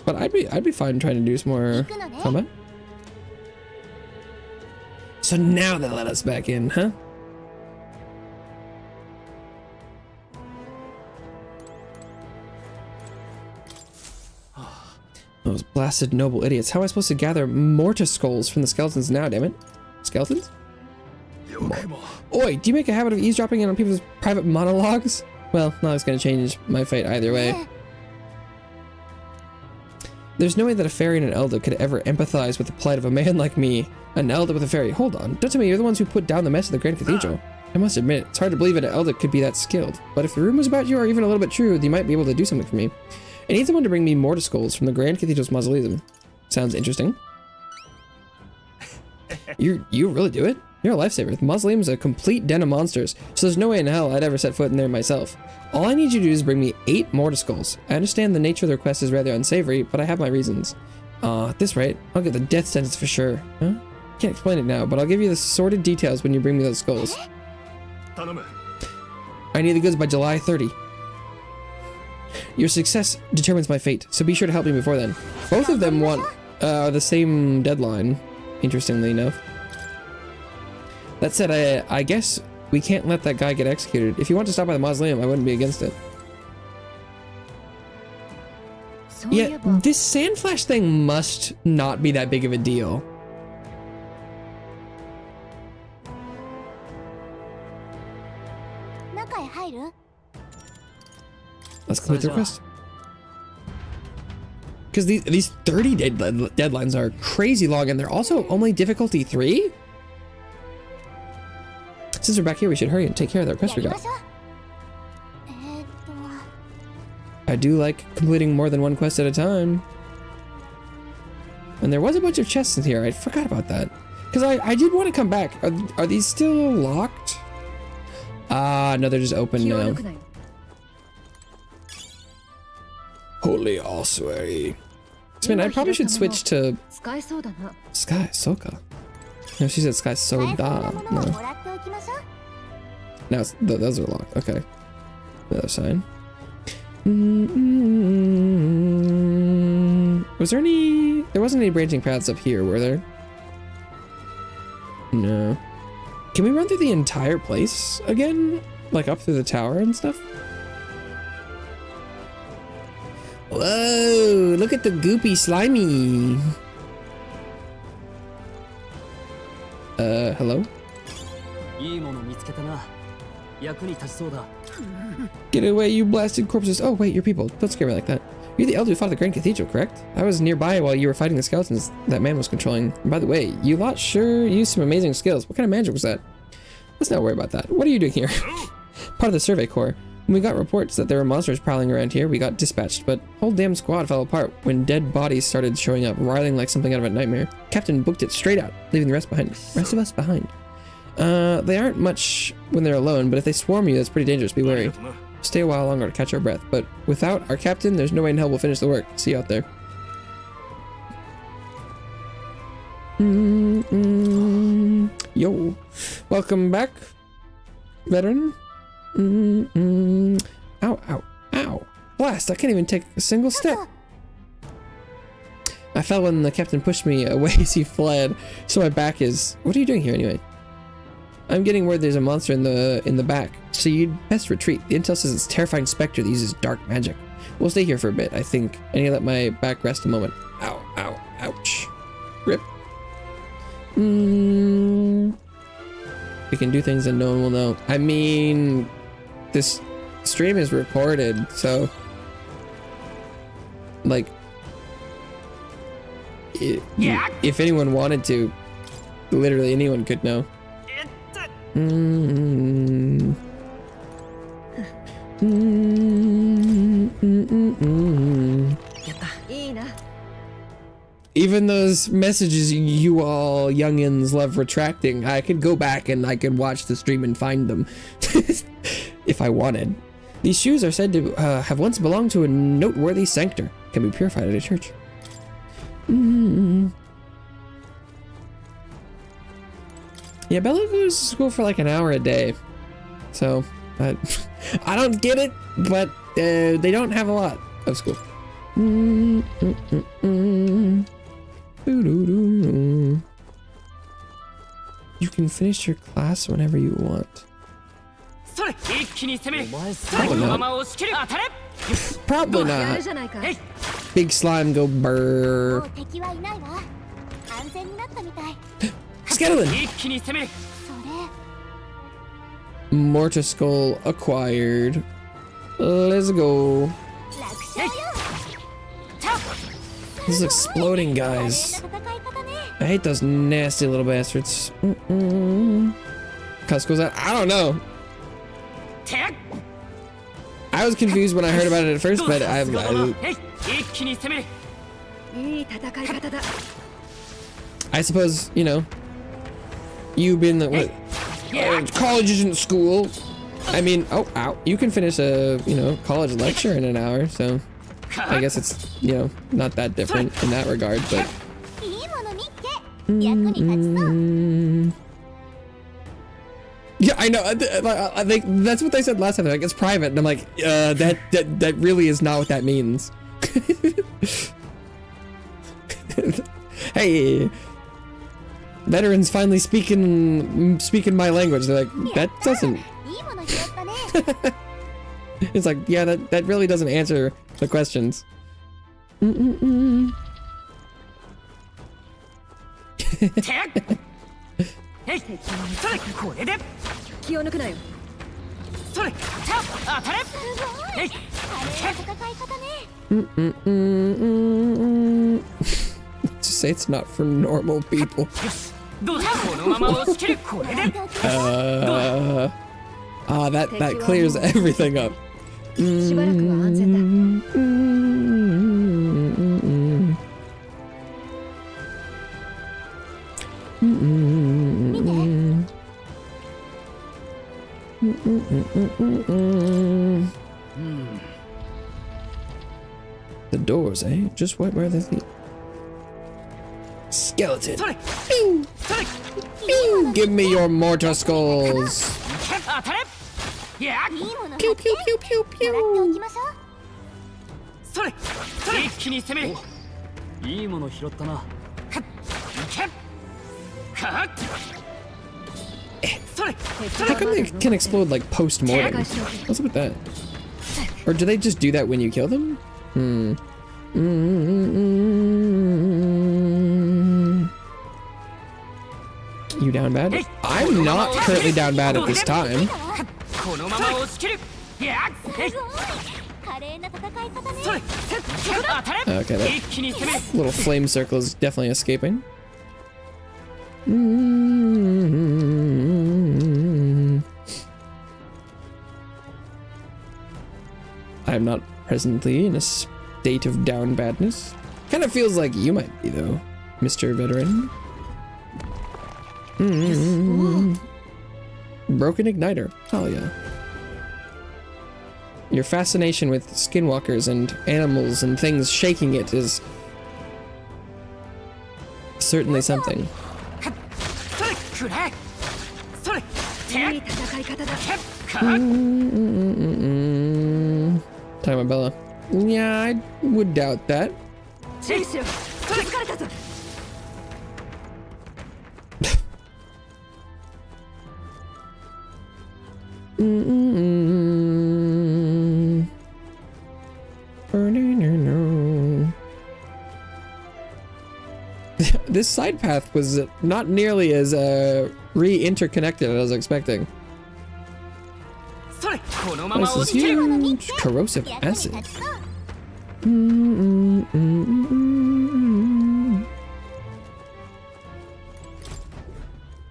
Speaker 1: But I'd be fine trying to do some more combat. So now they let us back in, huh? Those blasted noble idiots. How am I supposed to gather mortar skulls from the skeletons now, damn it? Skeletons? Oi, do you make a habit of eavesdropping in on people's private monologues? Well, not it's gonna change my fate either way. There's no way that a fairy and an elder could ever empathize with the plight of a man like me. An elder with a fairy. Hold on. Don't tell me you're the ones who put down the mess at the Grand Cathedral. I must admit, it's hard to believe that an elder could be that skilled. But if the rumors about you are even a little bit true, you might be able to do something for me. I need someone to bring me mortar skulls from the Grand Cathedral's mausoleum. Sounds interesting. You really do it? You're a lifesaver. The mausoleum is a complete den of monsters, so there's no way in hell I'd ever set foot in there myself. All I need you to do is bring me 8 mortar skulls. I understand the nature of the request is rather unsavory, but I have my reasons. At this rate, I'll get the death sentence for sure. Huh? Can't explain it now, but I'll give you the sordid details when you bring me those skulls. I need the goods by July 30. Your success determines my fate, so be sure to help me before then. Both of them want the same deadline, interestingly enough. That said, I guess we can't let that guy get executed. If you want to stop by the mausoleum, I wouldn't be against it. Yeah, this sand flash thing must not be that big of a deal. Let's complete the quest. Because these 30 deadlines are crazy long, and they're also only difficulty 3? Since we're back here, we should hurry and take care of the quest we got. I do like completing more than one quest at a time. And there was a bunch of chests in here. I forgot about that. Because I did want to come back. Are these still locked? Ah, no, they're just open now. Holy ossuary. I mean, I probably should switch to Sky Soka. No, she said Sky Soda. No. Now those are locked. Okay. The other side. Was there any? There wasn't any branching paths up here, were there? No. Can we run through the entire place again? Like up through the tower and stuff? Whoa, look at the goopy slimy. Hello? Get away, you blasted corpses. Oh, wait, you're people. Don't scare me like that. You're the elder who fought at the Grand Cathedral, correct? I was nearby while you were fighting the skeletons that man was controlling. And by the way, you lot sure used some amazing skills. What kind of magic was that? Let's not worry about that. What are you doing here? Part of the Survey Corps. When we got reports that there were monsters prowling around here, we got dispatched, but whole damn squad fell apart when dead bodies started showing up, writhing like something out of a nightmare. Captain booked it straight out, leaving the rest of us behind. They aren't much when they're alone, but if they swarm you, that's pretty dangerous. Be wary. Stay a while longer to catch our breath, but without our captain, there's no way in hell we'll finish the work. See you out there. Yo. Welcome back, veteran. Ow, ow, ow. Blast, I can't even take a single step. I fell when the captain pushed me away as he fled, so my back is... What are you doing here anyway? I'm getting word there's a monster in the back, so you'd best retreat. The intel says it's a terrifying specter that uses dark magic. We'll stay here for a bit, I think. I need to let my back rest a moment. Ow, ow, ouch. Rip. We can do things that no one will know. I mean, this stream is recorded, so like if anyone wanted to, literally anyone could know. Even those messages you all youngins love retracting, I could go back and I could watch the stream and find them if I wanted. These shoes are said to have once belonged to a noteworthy sanctor. Can be purified at a church. Yeah, Bella goes to school for like an hour a day. So, I don't get it, but they don't have a lot of school. You can finish your class whenever you want. Probably not. Big slime go brrr. Skeleton! Mortar skull acquired. Let's go. These exploding guys. I hate those nasty little bastards. Cuss goes out. I don't know. I was confused when I heard about it at first, but I suppose, you know, you've been college isn't school. I mean, oh, ow. You can finish a, college lecture in an hour, so I guess it's, not that different in that regard, but
Speaker 3: 役に立ちそう。
Speaker 1: Yeah, I know. I think that's what they said last time. They're like, it's private, and I'm like, that really is not what that means. Hey, veterans finally speaking my language. They're like, that doesn't.
Speaker 3: いいもの拾ったね。
Speaker 1: It's like, yeah, that really doesn't answer the questions.
Speaker 5: これで気を抜くなよ。それ、当たれ。えい、
Speaker 3: 華麗な戦い方ね。
Speaker 1: Just say it's not for normal people.
Speaker 5: どうだ、このまま押し切る。これで。
Speaker 1: That clears everything up.
Speaker 5: しばらくは安全だ。
Speaker 1: The doors, eh? Just what were the skeleton? Pew! Pew! Give me your mortar skulls.
Speaker 5: 当たれ。いや、
Speaker 3: いいもの
Speaker 1: Pew pew pew pew
Speaker 3: もらってお
Speaker 1: pew.
Speaker 3: きましょう。
Speaker 5: それ、それ、一気に攻める。
Speaker 6: いいもの拾ったな。
Speaker 5: はっ、はっ。それ、
Speaker 1: How come they can explode like post-mortem? What's up with that? Or do they just do that when you kill them? You down bad? I'm not currently down bad at this time.
Speaker 5: このまま押し切る。いや、えい。
Speaker 3: 華麗な戦い方ね。
Speaker 5: それ、当たれ。
Speaker 1: Okay, that
Speaker 5: 一気に攻める。
Speaker 1: little flame circle is definitely escaping. I am not presently in a state of down badness. Kind of feels like you might be, though, Mr. Veteran. Broken igniter. Oh, yeah. Your fascination with skinwalkers and animals and things shaking it is certainly something.
Speaker 5: それ、くらえ。それ、いい戦い方だ。
Speaker 1: Time Bella. Yeah, I would doubt that.
Speaker 5: 注意しろ。それ、疲れたぞ。
Speaker 1: This side path was not nearly as re-interconnected as I was expecting.
Speaker 5: それ、このまま
Speaker 1: This
Speaker 5: 押
Speaker 1: is
Speaker 5: し切る。
Speaker 1: huge corrosive
Speaker 3: 役に
Speaker 1: acid.
Speaker 3: 立ちそう。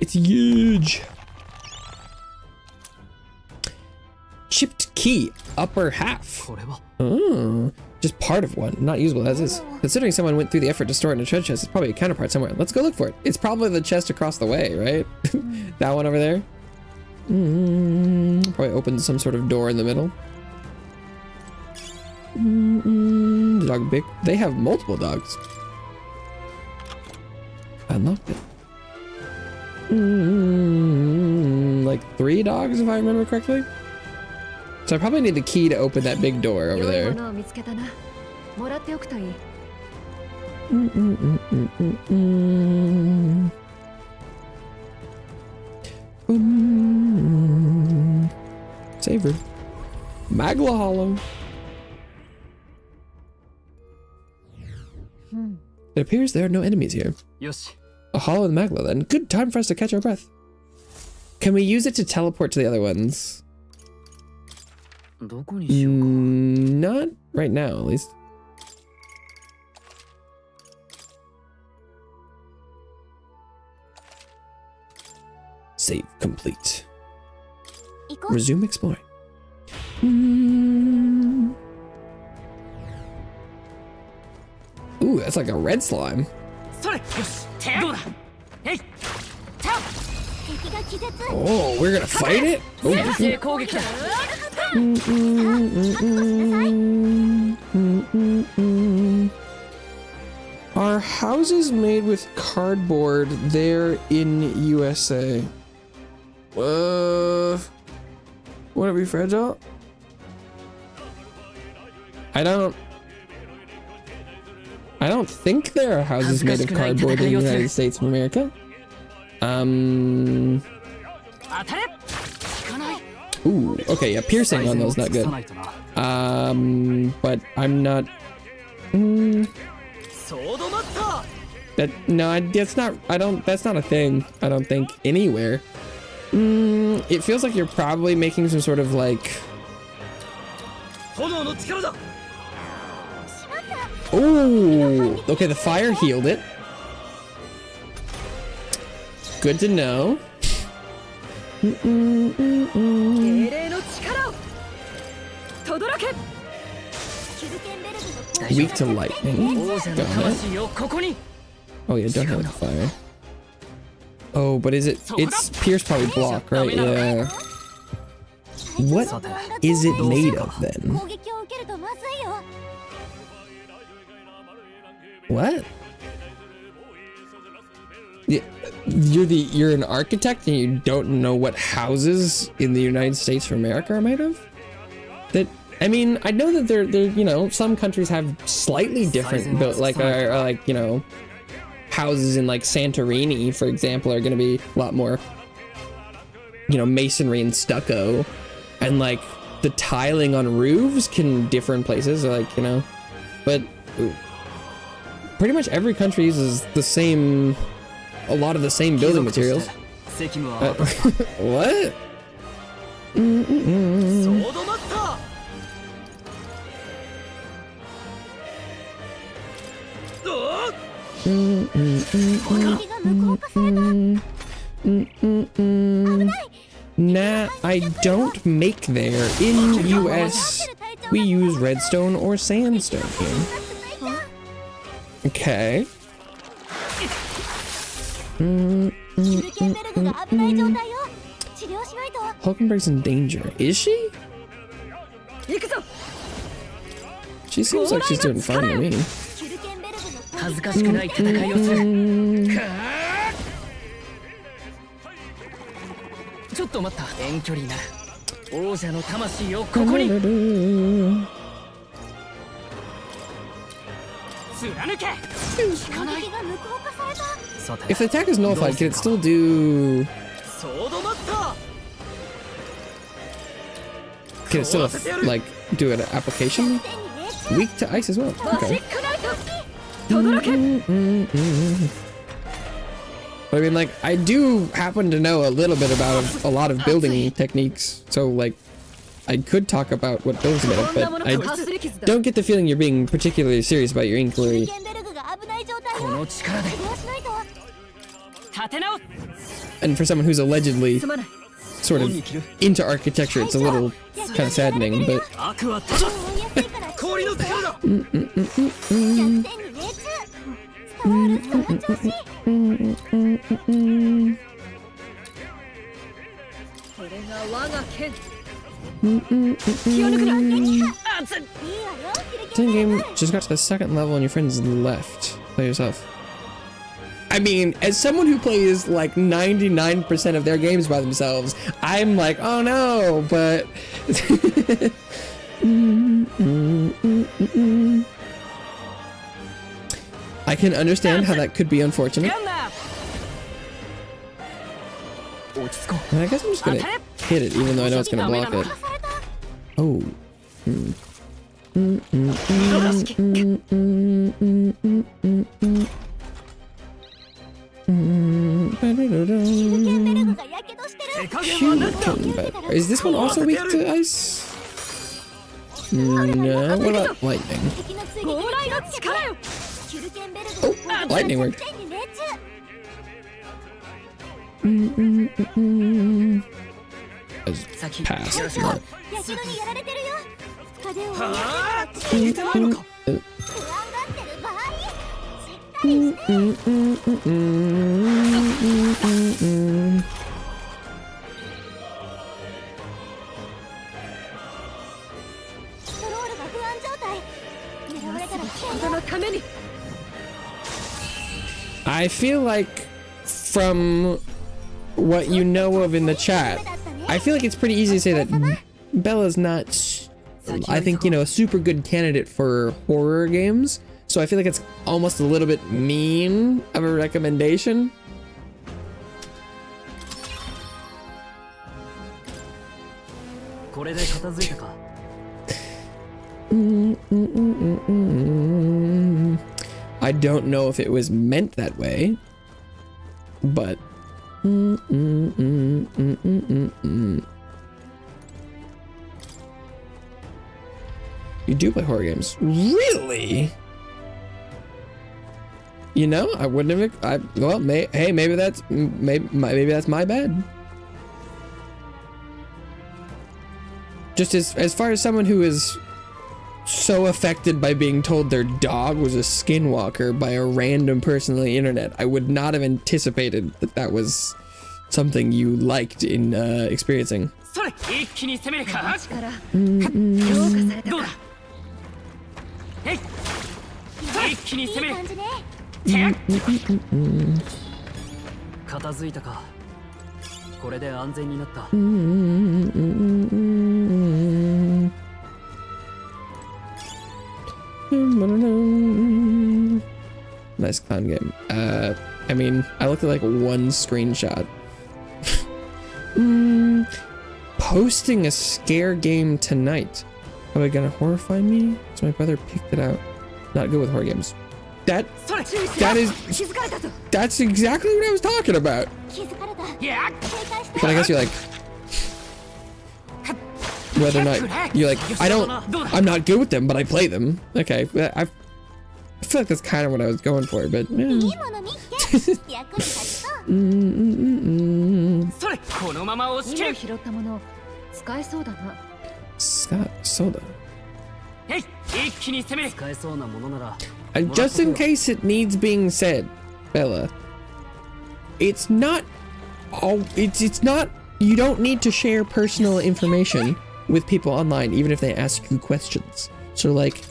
Speaker 1: It's huge. Chipped key, upper half.
Speaker 6: これは
Speaker 1: Oh, just part of one, not usable as is. Considering someone went through the effort to store it in a treasure chest, it's probably a counterpart somewhere. Let's go look for it. It's probably the chest across the way, right? That one over there. Probably opens some sort of door in the middle. The dog big. They have multiple dogs. Unlocked it. Like 3 dogs, if I remember correctly. So I probably need the key to open that big door over
Speaker 5: 良い
Speaker 1: there.
Speaker 5: ものを見つけたな。もらっておくといい。
Speaker 1: Savor. Magla Hollow. It appears there are no enemies here.
Speaker 6: よし。
Speaker 1: A hollow in the Magla then. Good time for us to catch our breath. Can we use it to teleport to the other ones?
Speaker 6: どこにしようか。
Speaker 1: Not right now, at least. Save complete.
Speaker 3: 行こう。
Speaker 1: Resume exploring. Ooh, that's like a red slime.
Speaker 5: それ、よし。どうだ。えい。
Speaker 3: 敵が気絶。
Speaker 1: Oh, we're gonna fight it? Oh.
Speaker 5: 先制攻撃だ。
Speaker 1: Are houses made with cardboard there in USA? Would it be fragile? I don't think there are houses made of cardboard in the United States of America. Ooh, okay, yeah, piercing on those not good. But I'm not. That's not a thing. I don't think anywhere. It feels like you're probably making some sort of like. Oh, okay, the fire healed it. Good to know. Weak to lightning. Got it. Oh yeah, don't have fire. Oh, but is it? It's pierce probably block, right? Yeah. What is it made of then? What? You're an architect and you don't know what houses in the United States of America are made of? I mean, I know that they're you know, some countries have slightly different built, like you know, houses in like Santorini, for example, are going to be a lot more, you know, masonry and stucco, and like the tiling on roofs can differ in places, like, you know, but pretty much every country uses the same, a lot of the same building materials. What? Nah, I don't make there. In US, we use redstone or sandstone here. Okay. Hulkenberg's in danger. Is she? She seems like she's doing fine to me. If the attack is nullified, can it still do... Can it still, like, do an application? Weak to ice as well. Okay. But I mean, like, I do happen to know a little bit about a lot of building techniques, so, like, I could talk about what buildings are made of, but I don't get the feeling you're being particularly serious about your inquiry. And for someone who's allegedly sort of into architecture, it's a little kind of saddening, but... Team game just got to the second level and your friends left. Play yourself. I mean, as someone who plays like 99% of their games by themselves, I'm like, oh no, but... I can understand how that could be unfortunate. And I guess I'm just gonna hit it, even though I know it's gonna block it. Oh. Is this one also weak to ice? No. What about lightning? Oh, lightning worked. Pass. Not. I feel like from what you know of in the chat, I feel like it's pretty easy to say that Bella's not, I think, you know, a super good candidate for horror games. So I feel like it's almost a little bit mean of a recommendation. I don't know if it was meant that way, but you do play horror games, really? You know, I wouldn't have. Well, hey, maybe that's my bad. Just as far as someone who is so affected by being told their dog was a skinwalker by a random person on the internet, I would not have anticipated that that was something you liked in experiencing. Nice clown game. I mean, I looked at like one screenshot. Posting a scare game tonight. Are they gonna horrify me? So my brother picked it out. Not good with horror games. That's exactly what I was talking about. But I guess you're like, whether or not you're like, I'm not good with them, but I play them. Okay, I feel like that's kind of what I was going for, but soda. And just in case it needs being said, Bella, it's not you don't need to share personal information with people online, even if they ask you questions. So like,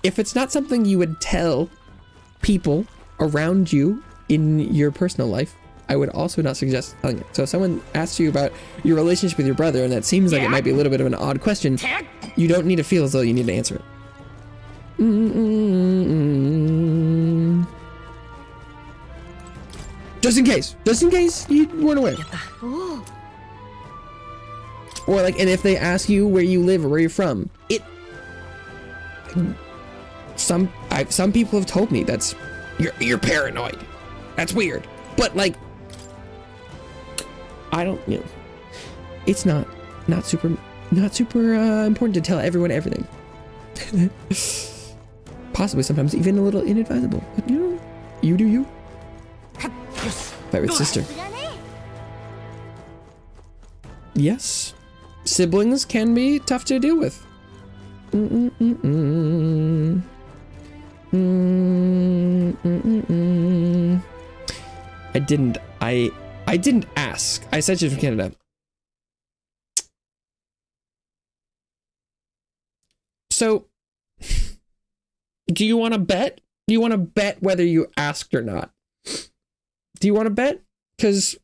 Speaker 1: if it's not something you would tell people around you in your personal life, I would also not suggest telling it. So if someone asks you about your relationship with your brother, and that seems like it might be a little bit of an odd question, you don't need to feel as though you need to answer it. Just in case you weren't aware. Or like, and if they ask you where you live or where you're from, some people have told me that's you're paranoid. That's weird. But like, I don't, you know, it's not super important to tell everyone everything. Possibly sometimes even a little inadvisable, but you know, you do you. Fight with sister. Yes, siblings can be tough to deal with. I didn't ask. I said she's from Canada. So, do you want to bet? Do you want to bet whether you asked or not? Do you want to bet? Because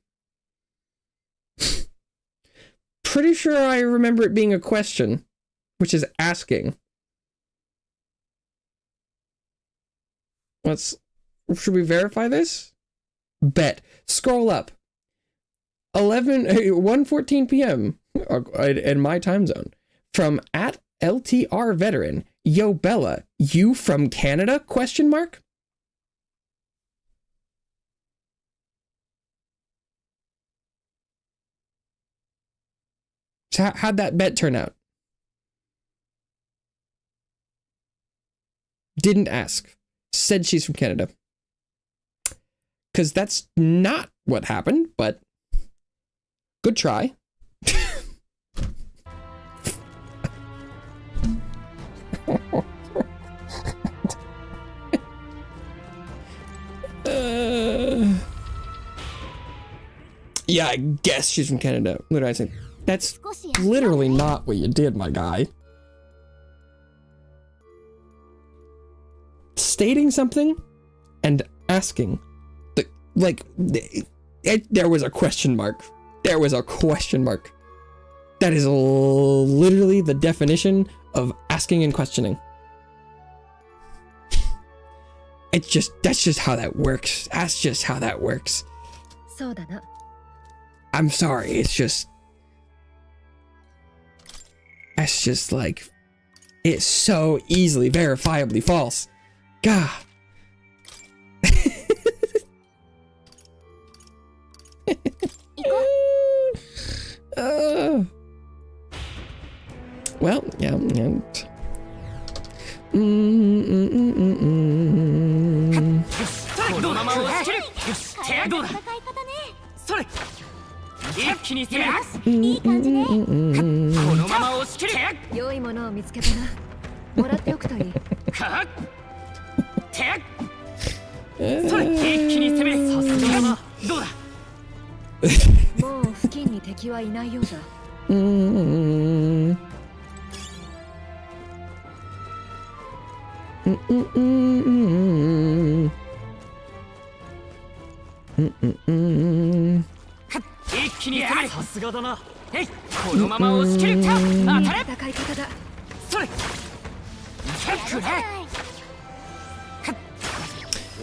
Speaker 1: pretty sure I remember it being a question, which is asking. Should we verify this? Bet. Scroll up. 1:14 p.m. in my time zone. From @LTR Veteran. Yo, Bella, you from Canada? Question mark. So how'd that bet turn out? Didn't ask. Said she's from Canada. Because that's not what happened, but good try. Yeah, I guess she's from Canada. Literally, I said, that's literally not what you did, my guy. Stating something and asking. There was a question mark. There was a question mark. That is literally the definition of asking and questioning. That's just how that works. That's just how that works. I'm sorry, it's just like, it's so easily verifiably false. God. Well, yeah.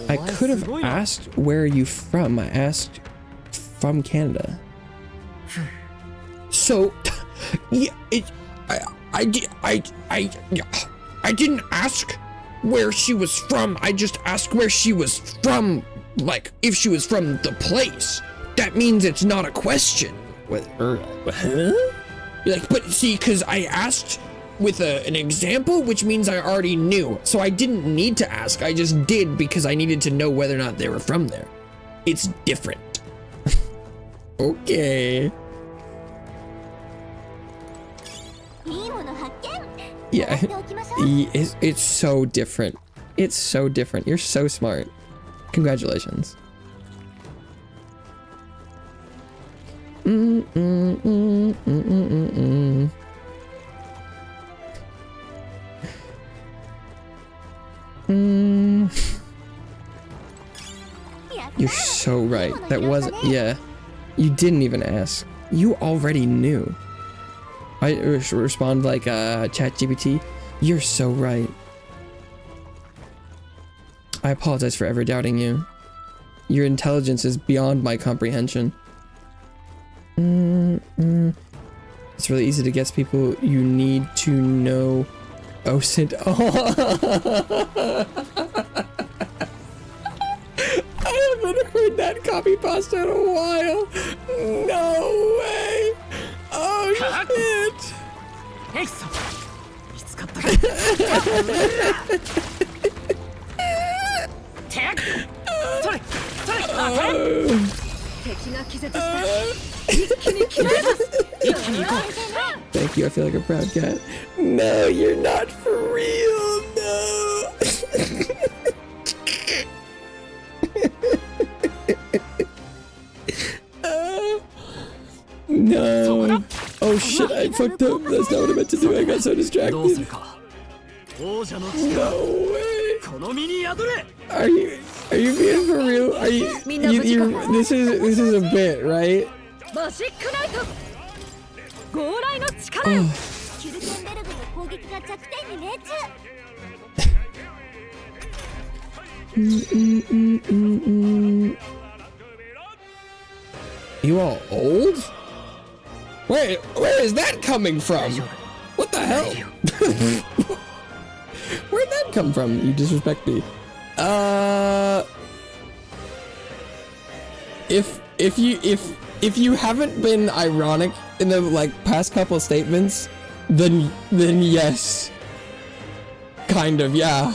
Speaker 1: I could have asked, where are you from? I asked, from Canada. So, yeah, I didn't ask where she was from. I just asked where she was from, like, if she was from the place. That means it's not a question. Huh? Like, but see, because I asked with an example, which means I already knew. So I didn't need to ask. I just did because I needed to know whether or not they were from there. It's different. Okay. Yeah, it's so different. It's so different. You're so smart. Congratulations. You're so right. That wasn't, yeah. You didn't even ask. You already knew. I respond like ChatGPT. You're so right. I apologize for ever doubting you. Your intelligence is beyond my comprehension. It's really easy to guess people you need to know. Oh, Sint. Oh. I haven't heard that copy pasta in a while. No way. Oh, shit. Thank you, I feel like a proud cat. No, you're not for real, no. No. Oh shit, I fucked up. That's not what I meant to do. I got so distracted. No way. Are you being for real? Are you this is a bit, right? Oh. You all old? Where is that coming from? What the hell? Where'd that come from? You disrespect me. If you haven't been ironic in the like past couple statements, then yes. Kind of, yeah.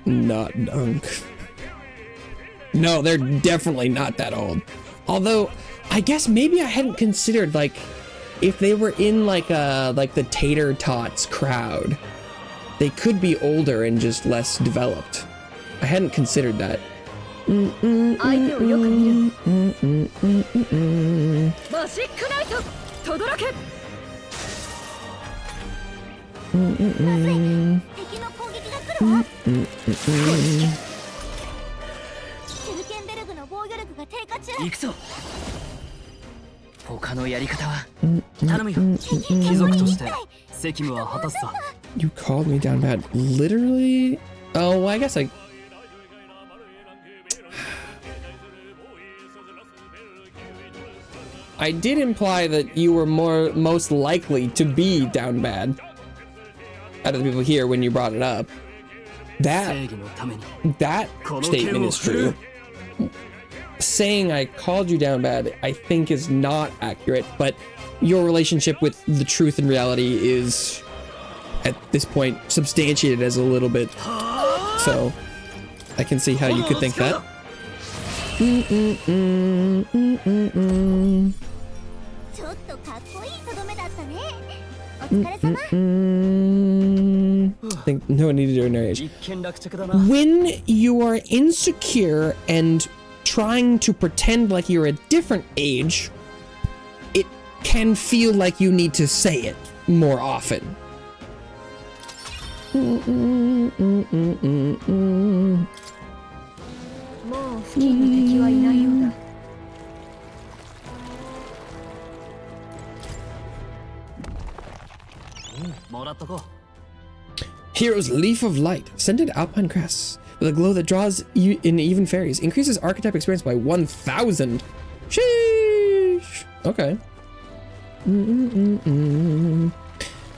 Speaker 1: Not dunk. No, they're definitely not that old. Although, I guess maybe I hadn't considered, like, if they were in, like the Tater Tots crowd, they could be older and just less developed. I hadn't considered that. You called me down bad. Literally? Oh, well, I guess I did imply that you were most likely to be down bad out of the people here when you brought it up. That statement is true. Saying I called you down bad, I think, is not accurate, but your relationship with the truth and reality is, at this point, substantiated as a little bit. So, I can see how you could think that. I think no one needed to do a narration. When you are insecure and trying to pretend like you're a different age, it can feel like you need to say it more often. Hero's Leaf of Light, scented alpine grass with a glow that draws you in even fairies, increases archetype experience by 1,000. Sheesh. Okay.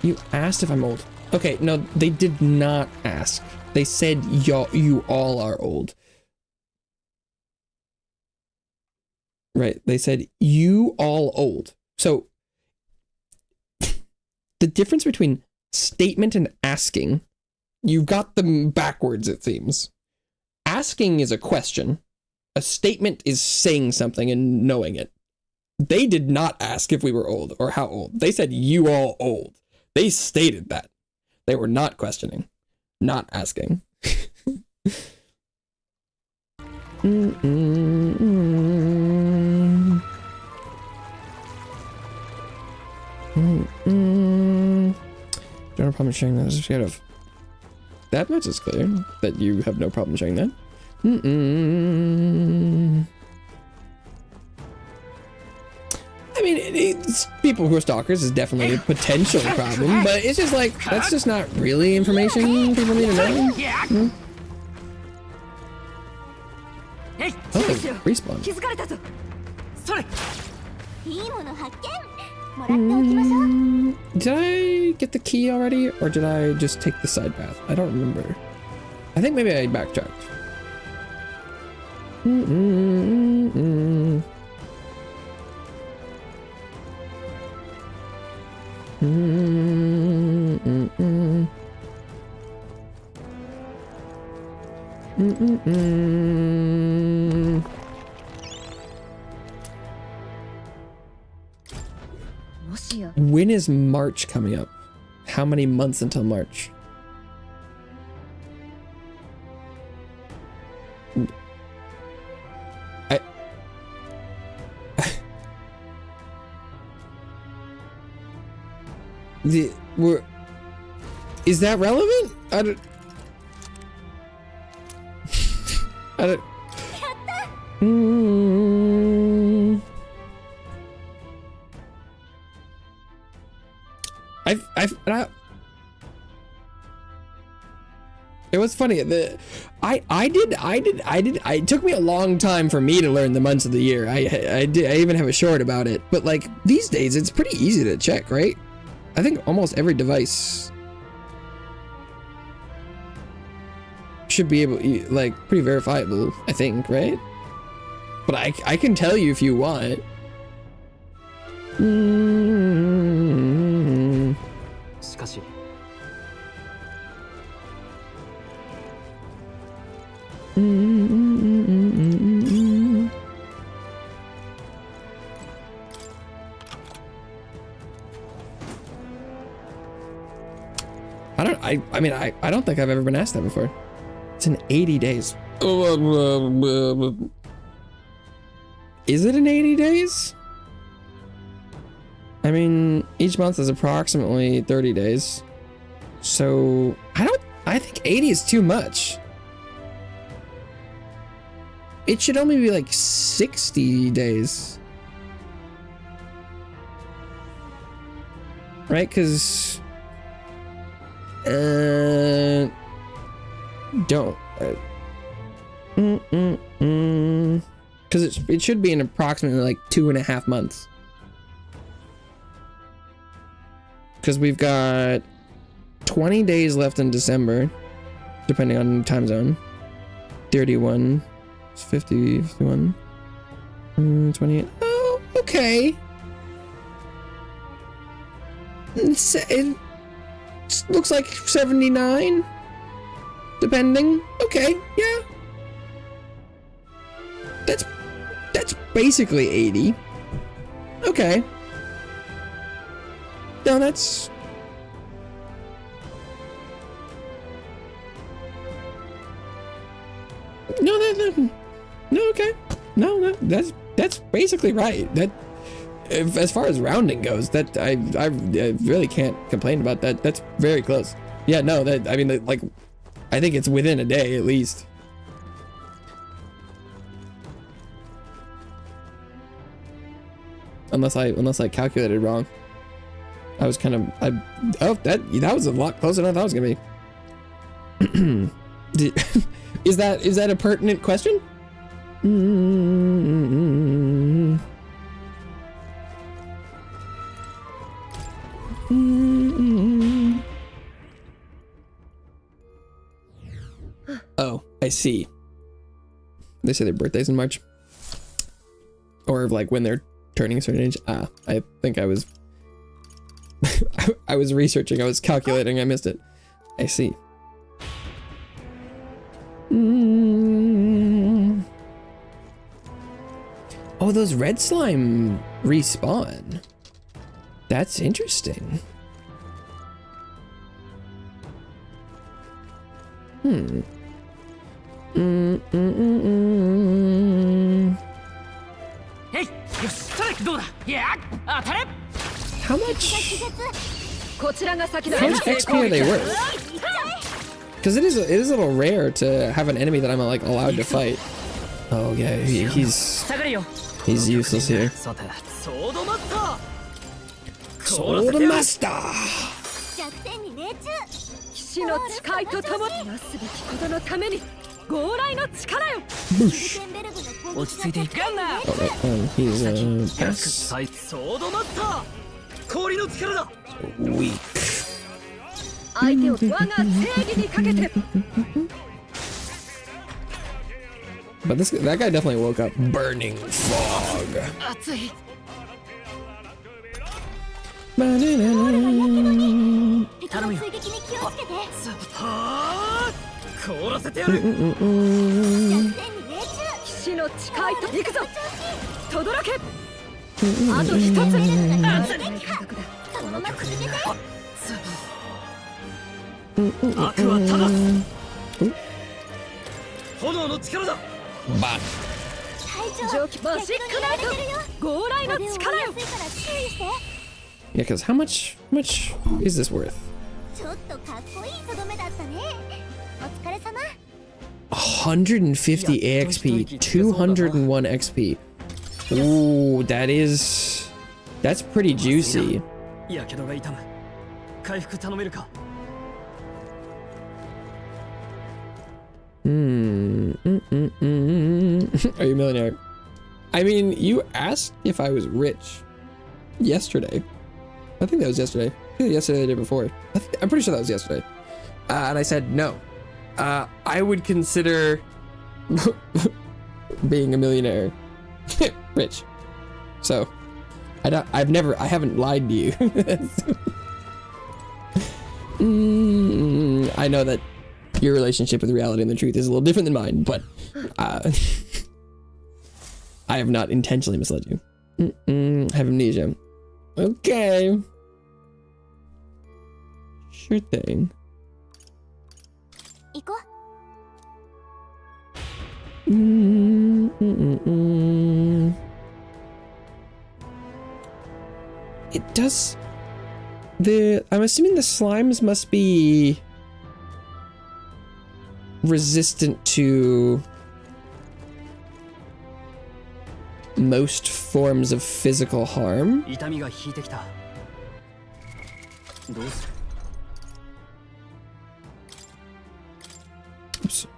Speaker 1: You asked if I'm old. Okay, no, they did not ask. They said you all are old. Right, they said you all old. So the difference between statement and asking, you've got them backwards, it seems. Asking is a question. A statement is saying something and knowing it. They did not ask if we were old or how old. They said you all old. They stated that. They were not questioning, not asking. Don't have a problem sharing that. Just scared of. That much is clear that you have no problem sharing that. I mean, it's, people who are stalkers is definitely a potential problem, but it's just like, that's just not really information people need to know. Oh, respawn. Did I get the key already, or did I just take the side path? I don't remember. I think maybe I backtracked. When is March coming up? How many months until March? Is that relevant? I don't. It was funny. It took me a long time for me to learn the months of the year. I even have a short about it. But like these days, it's pretty easy to check, right? I think almost every device should be able, like, pretty verifiable, I think, right? But I can tell you if you want. I mean, I don't think I've ever been asked that before. It's in 80 days. Is it in 80 days? I mean, each month is approximately 30 days. So, I think 80 is too much. It should only be like 60 days. Right? Because... don't... Because it should be in approximately like 2.5 months. Because we've got 20 days left in December, depending on time zone. 31, 50, 51, 28. Oh, okay. It looks like 79, depending. Okay, yeah. That's basically 80. Okay. No, that's... No, okay. No, that's basically right. That, as far as rounding goes, that I really can't complain about that. That's very close. Yeah, no, I mean, like, I think it's within a day at least. Unless I calculated wrong. I was kind of, that was a lot closer than I thought it was gonna be. Is that a pertinent question? Oh, I see. They say their birthday's in March. Or like when they're turning a certain age. I think I was I was researching, I was calculating, I missed it. I see. Oh, those red slime respawn. That's interesting. How much XP are they worth? Because it is a little rare to have an enemy that I'm like allowed to fight. Oh yeah, he's useless here. Sword Master. Boosh. He's pass. Weak. But that guy definitely woke up. Burning fog. But yeah, because how much is this worth? 150 AXP, 201 XP. Ooh, that's pretty juicy. Are you a millionaire? I mean, you asked if I was rich yesterday. I think that was yesterday. Either yesterday or the day before. I'm pretty sure that was yesterday. And I said no. I would consider being a millionaire rich. So I haven't lied to you. I know that your relationship with reality and the truth is a little different than mine, but I have not intentionally misled you. I have amnesia. Okay. Sure thing.
Speaker 3: 行こう。
Speaker 1: It does. I'm assuming the slimes must be resistant to most forms of physical harm.
Speaker 6: 痛みが引いてきた。どうする？
Speaker 1: Oops.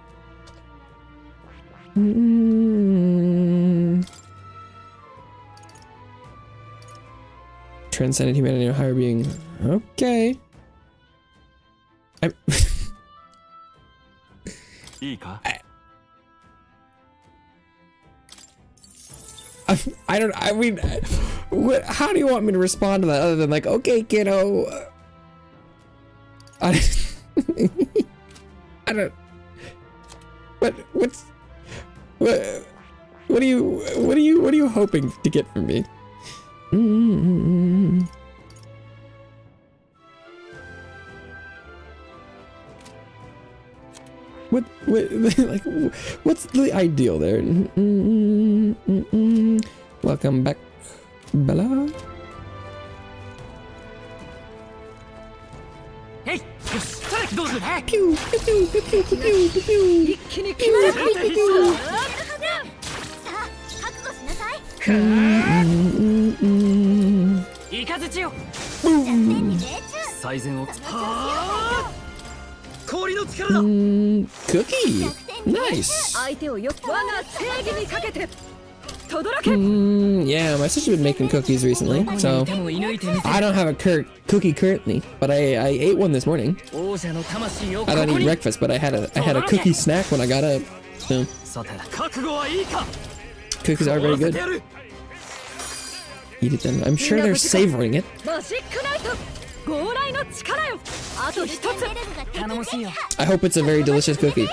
Speaker 1: Transcended humanity or higher being. Okay. I don't. I mean, how do you want me to respond to that other than like, okay, kiddo? I don't. What are you hoping to get from me? What like what's the ideal there? Welcome back, Bella.
Speaker 6: Hey,どうする？
Speaker 1: Pew pew pew pew pew pew pew pew.
Speaker 6: 一気に決める。
Speaker 3: さあ、覚悟しなさい。
Speaker 6: イカズチよ。
Speaker 3: 弱点に命中。
Speaker 6: 最善を。
Speaker 3: その調子よ。
Speaker 6: 氷の力だ。
Speaker 1: Cookie. Nice.
Speaker 5: 相手をよ我が正義にかけて轟け。
Speaker 1: Yeah, my sister's been making cookies recently, so I don't have a cookie currently, but I ate one this morning. I don't eat breakfast, but I had a cookie snack when I got up. So cookies are very good. Eat it then. I'm sure they're savoring it. I hope it's a very delicious cookie.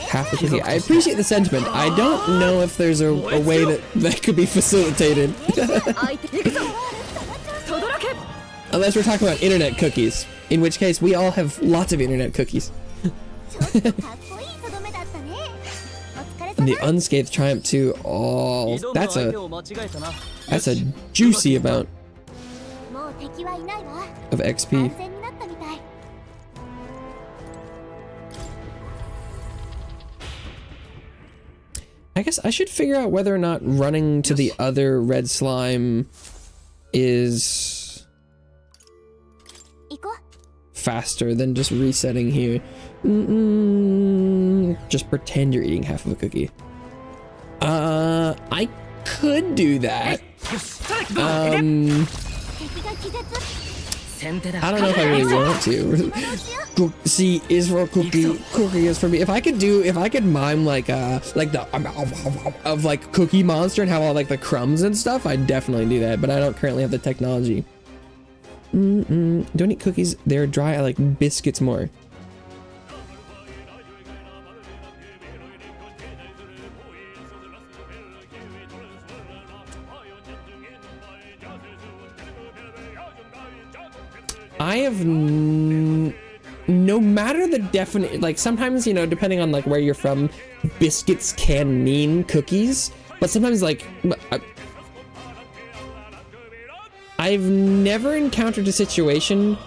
Speaker 1: Half the cookie. I appreciate the sentiment. I don't know if there's a way that could be facilitated. Unless we're talking about internet cookies, in which case we all have lots of internet cookies. And the unscathed triumph too. Oh, that's a juicy amount of XP. I guess I should figure out whether or not running to the other red slime is faster than just resetting here. Just pretend you're eating half of a cookie. I could do that. I don't know if I really want to. See, Israel cookie is for me. If I could mime like the of like Cookie Monster and have all like the crumbs and stuff, I'd definitely do that. But I don't currently have the technology. Don't eat cookies. They're dry. I like biscuits more. I have no matter the definite, like sometimes, you know, depending on like where you're from, biscuits can mean cookies, but sometimes like I've never encountered a situation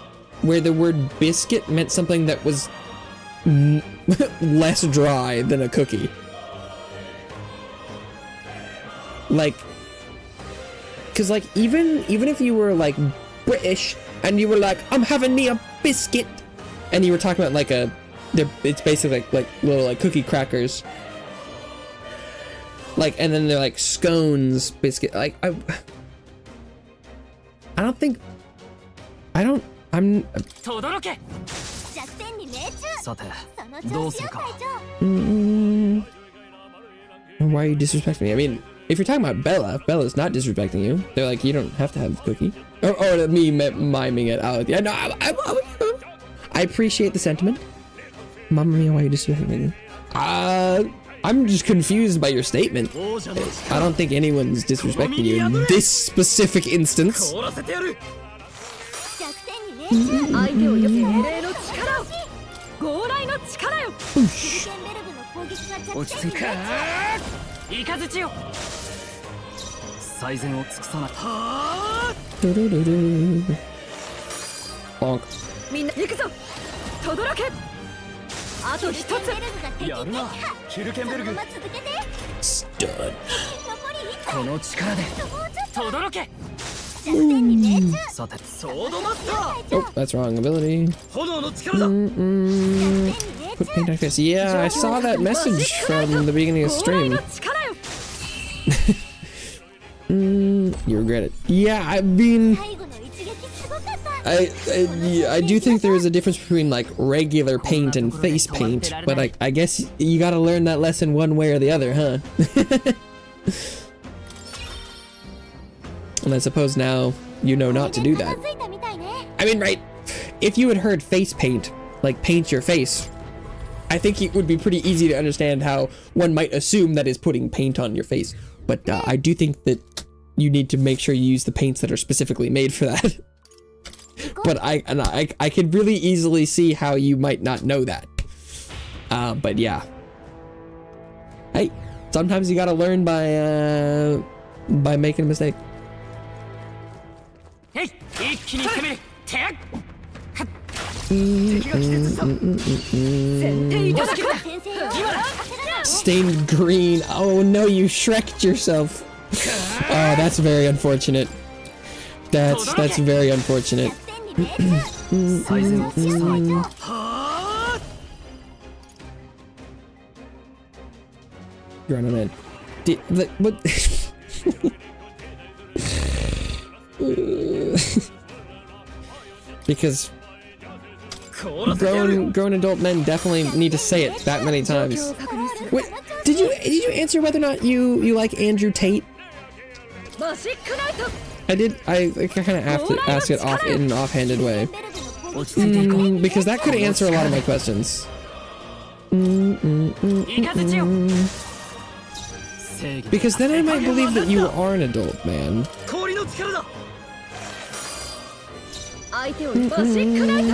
Speaker 1: where the word biscuit meant something that was less dry than a cookie. Like, cause like even if you were like British and you were like, I'm having me a biscuit, and you were talking about like it's basically like little like cookie crackers, like, and then they're like scones, biscuit, like I'm why are you disrespecting me? I mean, if you're talking about Bella's not disrespecting you. They're like, you don't have to have a cookie. Or me miming it out. Yeah, no, I appreciate the sentiment. Mamma mia, why are you disrespecting me? I'm just confused by your statement. I don't think anyone's disrespecting you in this specific instance.
Speaker 3: 弱点に命中。
Speaker 5: 相手をよく命令の力を強雷の力よ。
Speaker 3: シルケンベルグの攻撃が弱点に命中。
Speaker 6: イカズチよ。最善を尽くさない。
Speaker 1: Bonk.
Speaker 5: みんな行くぞ。とどろけ。あと一つ。
Speaker 3: ベルグが敵撃破。
Speaker 6: シルケンベルグ。
Speaker 3: そのまま続けて。
Speaker 1: Stud.
Speaker 3: 残り1
Speaker 6: この力でとどろけ。
Speaker 3: 弱点に命中。
Speaker 6: さてソードマスター。
Speaker 1: Oh, that's wrong ability.
Speaker 6: 炎の力だ。
Speaker 1: Put paint on face. Yeah, I saw that message from the beginning of
Speaker 5: 強雷
Speaker 1: stream.
Speaker 5: の力よ。
Speaker 1: You regret it. Yeah, I mean,
Speaker 3: 最後の一撃すごかった。
Speaker 1: I do think there is a difference between like regular paint and face paint, but I guess you gotta learn that lesson one way or the other, huh? And I suppose now you know not to do that.
Speaker 3: ついたみたいね。
Speaker 1: I mean, right, if you had heard face paint, like paint your face, I think it would be pretty easy to understand how one might assume that is putting paint on your face. But I do think that you need to make sure you use the paints that are specifically made for that. But I could really easily see how you might not know that. But yeah. Hey, sometimes you gotta learn by making a mistake.
Speaker 6: へい一気に攻める。てやっ。
Speaker 1: Stained green. Oh no, you Shrek'd yourself. Oh, that's very unfortunate. That's very unfortunate.
Speaker 6: 最善を尽くさない。
Speaker 1: You're on an what? Because grown adult men definitely need to say it that many times. Wait, did you answer whether or not you like Andrew Tate?
Speaker 5: マジックナイト。
Speaker 1: I did. I kind of have to ask it in an offhanded way.
Speaker 6: 落ち着いていこう。
Speaker 1: Because that could answer a lot of my questions.
Speaker 6: イカズチよ。
Speaker 1: Because then I might believe that you are an adult man.
Speaker 6: 氷の力だ。
Speaker 5: 相手をマジックナイト。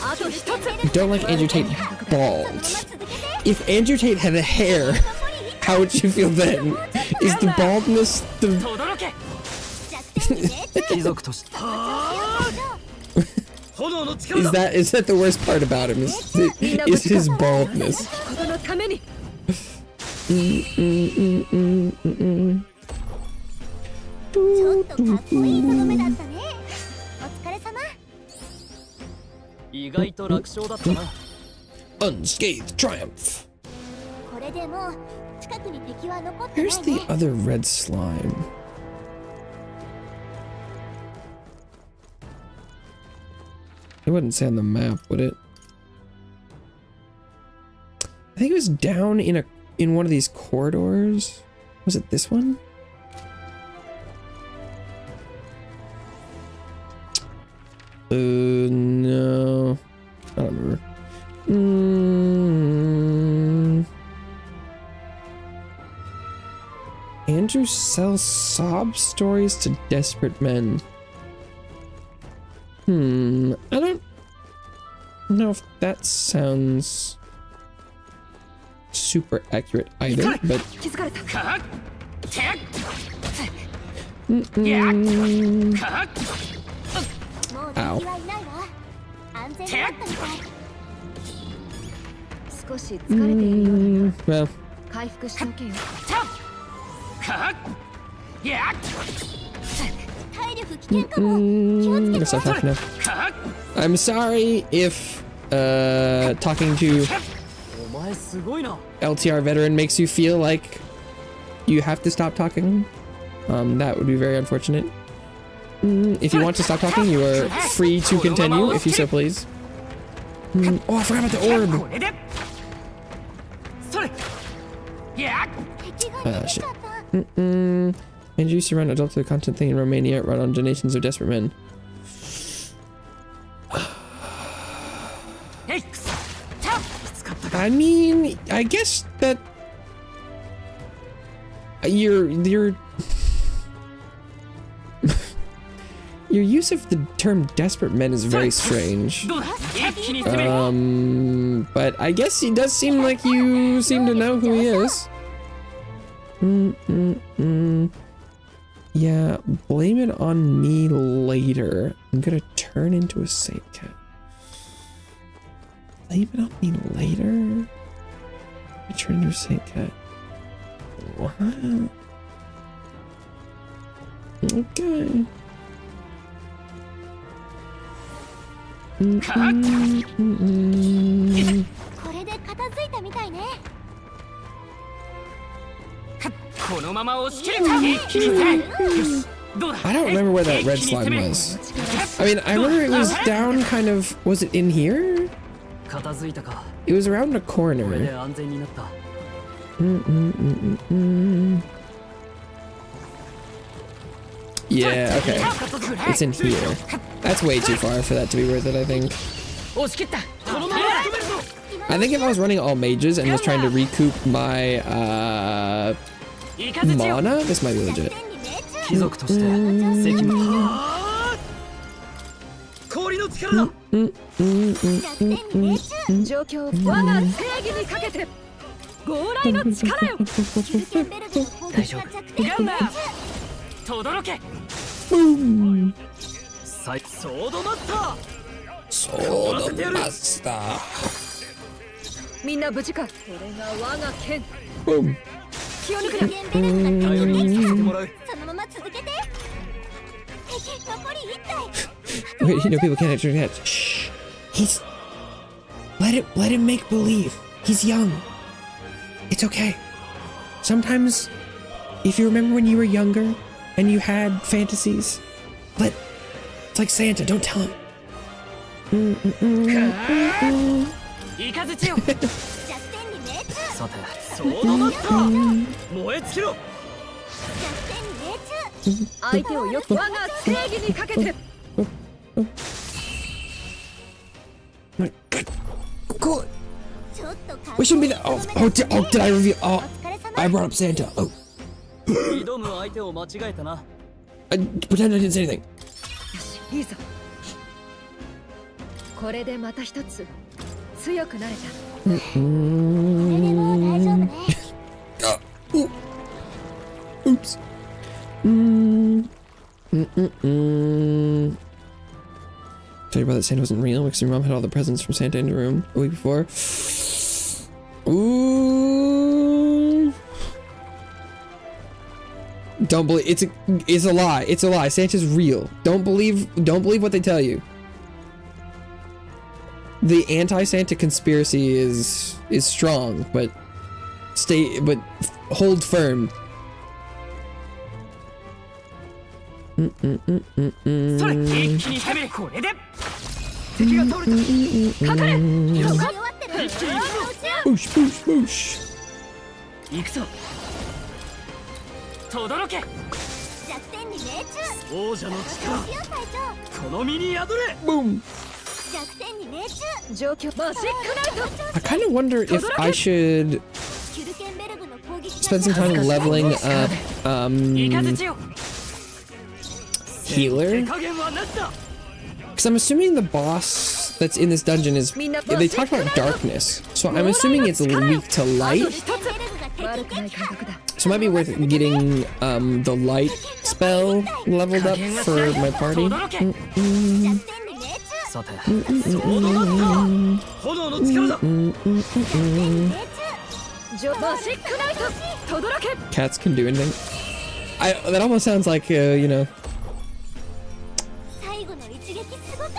Speaker 5: あと一つ。
Speaker 1: Don't like Andrew Tate bald. If Andrew Tate had a hair, how would you feel then? Is the baldness the...
Speaker 6: とどろけ。貴族として。炎の力だ。
Speaker 1: Is that the worst part about him? Is his baldness?
Speaker 5: ことのために。
Speaker 3: ちょっとかっこいいとどめだったね。お疲れ様。
Speaker 6: 意外と楽勝だったな。
Speaker 1: Unscathed triumph.
Speaker 3: これでもう近くに敵は残ってない
Speaker 1: Where's
Speaker 3: ね。
Speaker 1: the other red slime? It wouldn't say on the map, would it? I think it was down in one of these corridors. Was it this one? No. I don't remember. Andrew sells sob stories to desperate men. I don't know if that sounds super accurate either, but... Ow. Well. Guess I'll talk now. I'm sorry if talking to LTR veteran makes you feel like you have to stop talking. That would be very unfortunate. If you want to stop talking, you are free to continue if you so please. Oh, I forgot about the orb. Shit. And used to run adult to the content thing in Romania, run on donations of desperate men. I mean, I guess that your use of the term desperate men is very strange. But I guess he does seem like you seem to know who he is. Yeah, blame it on me later. I'm gonna turn into a saint cat. Blame it on me later? I turn into a saint cat. What? Okay. I don't remember where that red slime was. I mean, I remember it was down kind of... Was it in here? It was around the corner. Yeah, okay. It's in here. That's way too far for that to be worth it, I think. I think if I was running all mages and was trying to recoup my mana, this might be legit. Boom. Sword Master. Boom. Wait, you know people can't actually catch. Shh. He's... Let him make believe. He's young. It's okay. Sometimes, if you remember when you were younger and you had fantasies, it's like Santa, don't tell him. Good. We shouldn't be there. Oh, did I reveal? Oh, I brought up Santa. Oh. I pretend I didn't say anything. Oops. Tell your brother that Santa wasn't real because your mom had all the presents from Santa in your room a week before. Ooh. Don't believe it's a lie. It's a lie. Santa's real. Don't believe what they tell you. The anti-Santa conspiracy is strong, but hold firm. Boosh, boosh, boosh. Boom. I kind of wonder if I should spend some time leveling up healer, because I'm assuming the boss that's in this dungeon is, they talk about darkness, so I'm assuming it's weak to light, so it might be worth getting the light spell leveled up for my party. Cats can do anything. That almost sounds like you know,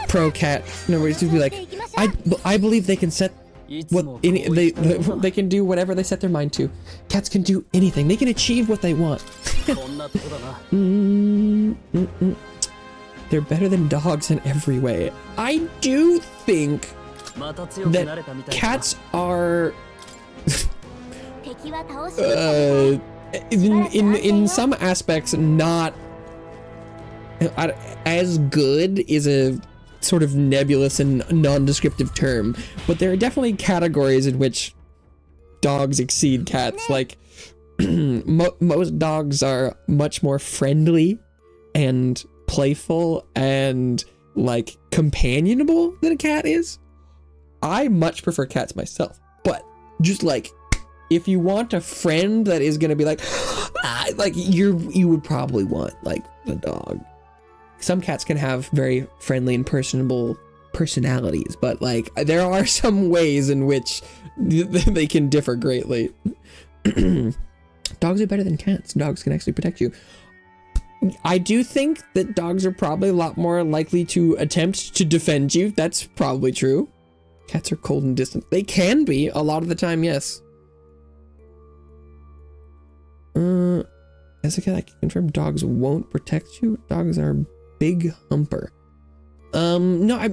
Speaker 1: pro cat. No, where it's to be like, I believe they can set what they can do whatever they set their mind to. Cats can do anything. They can achieve what they want. They're better than dogs in every way. I do think that cats are in some aspects not as good is a sort of nebulous and non-descriptive term, but there are definitely categories in which dogs exceed cats. Like, most dogs are much more friendly and playful and, like, companionable than a cat is. I much prefer cats myself, but just, like, if you want a friend that is gonna be like, like, you would probably want, like, the dog. Some cats can have very friendly and personable personalities, but, like, there are some ways in which they can differ greatly. Dogs are better than cats. Dogs can actually protect you. I do think that dogs are probably a lot more likely to attempt to defend you. That's probably true. Cats are cold and distant. They can be a lot of the time, yes. As a cat, I can confirm dogs won't protect you. Dogs are big humper. No,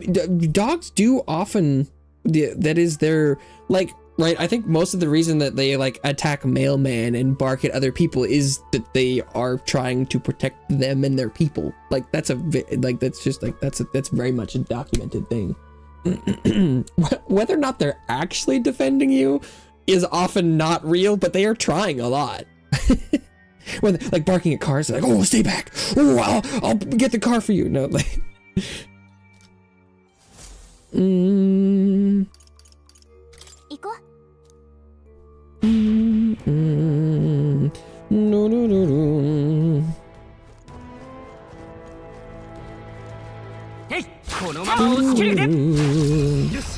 Speaker 1: dogs do often, that is their, like, right, I think most of the reason that they, like, attack mailman and bark at other people is that they are trying to protect them and their people. Like, that's that's very much a documented thing. Whether or not they're actually defending you is often not real, but they are trying a lot. When, like, barking at cars, they're like, oh, stay back. Oh, I'll get the car for you. No, like... No.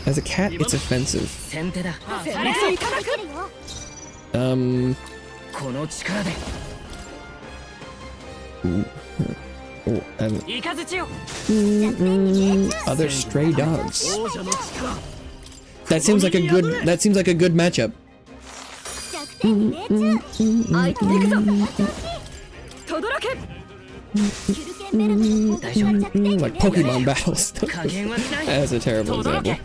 Speaker 1: As a cat, it's offensive. Other stray dogs. That seems like a good matchup. Like Pokemon battles. That's a terrible example.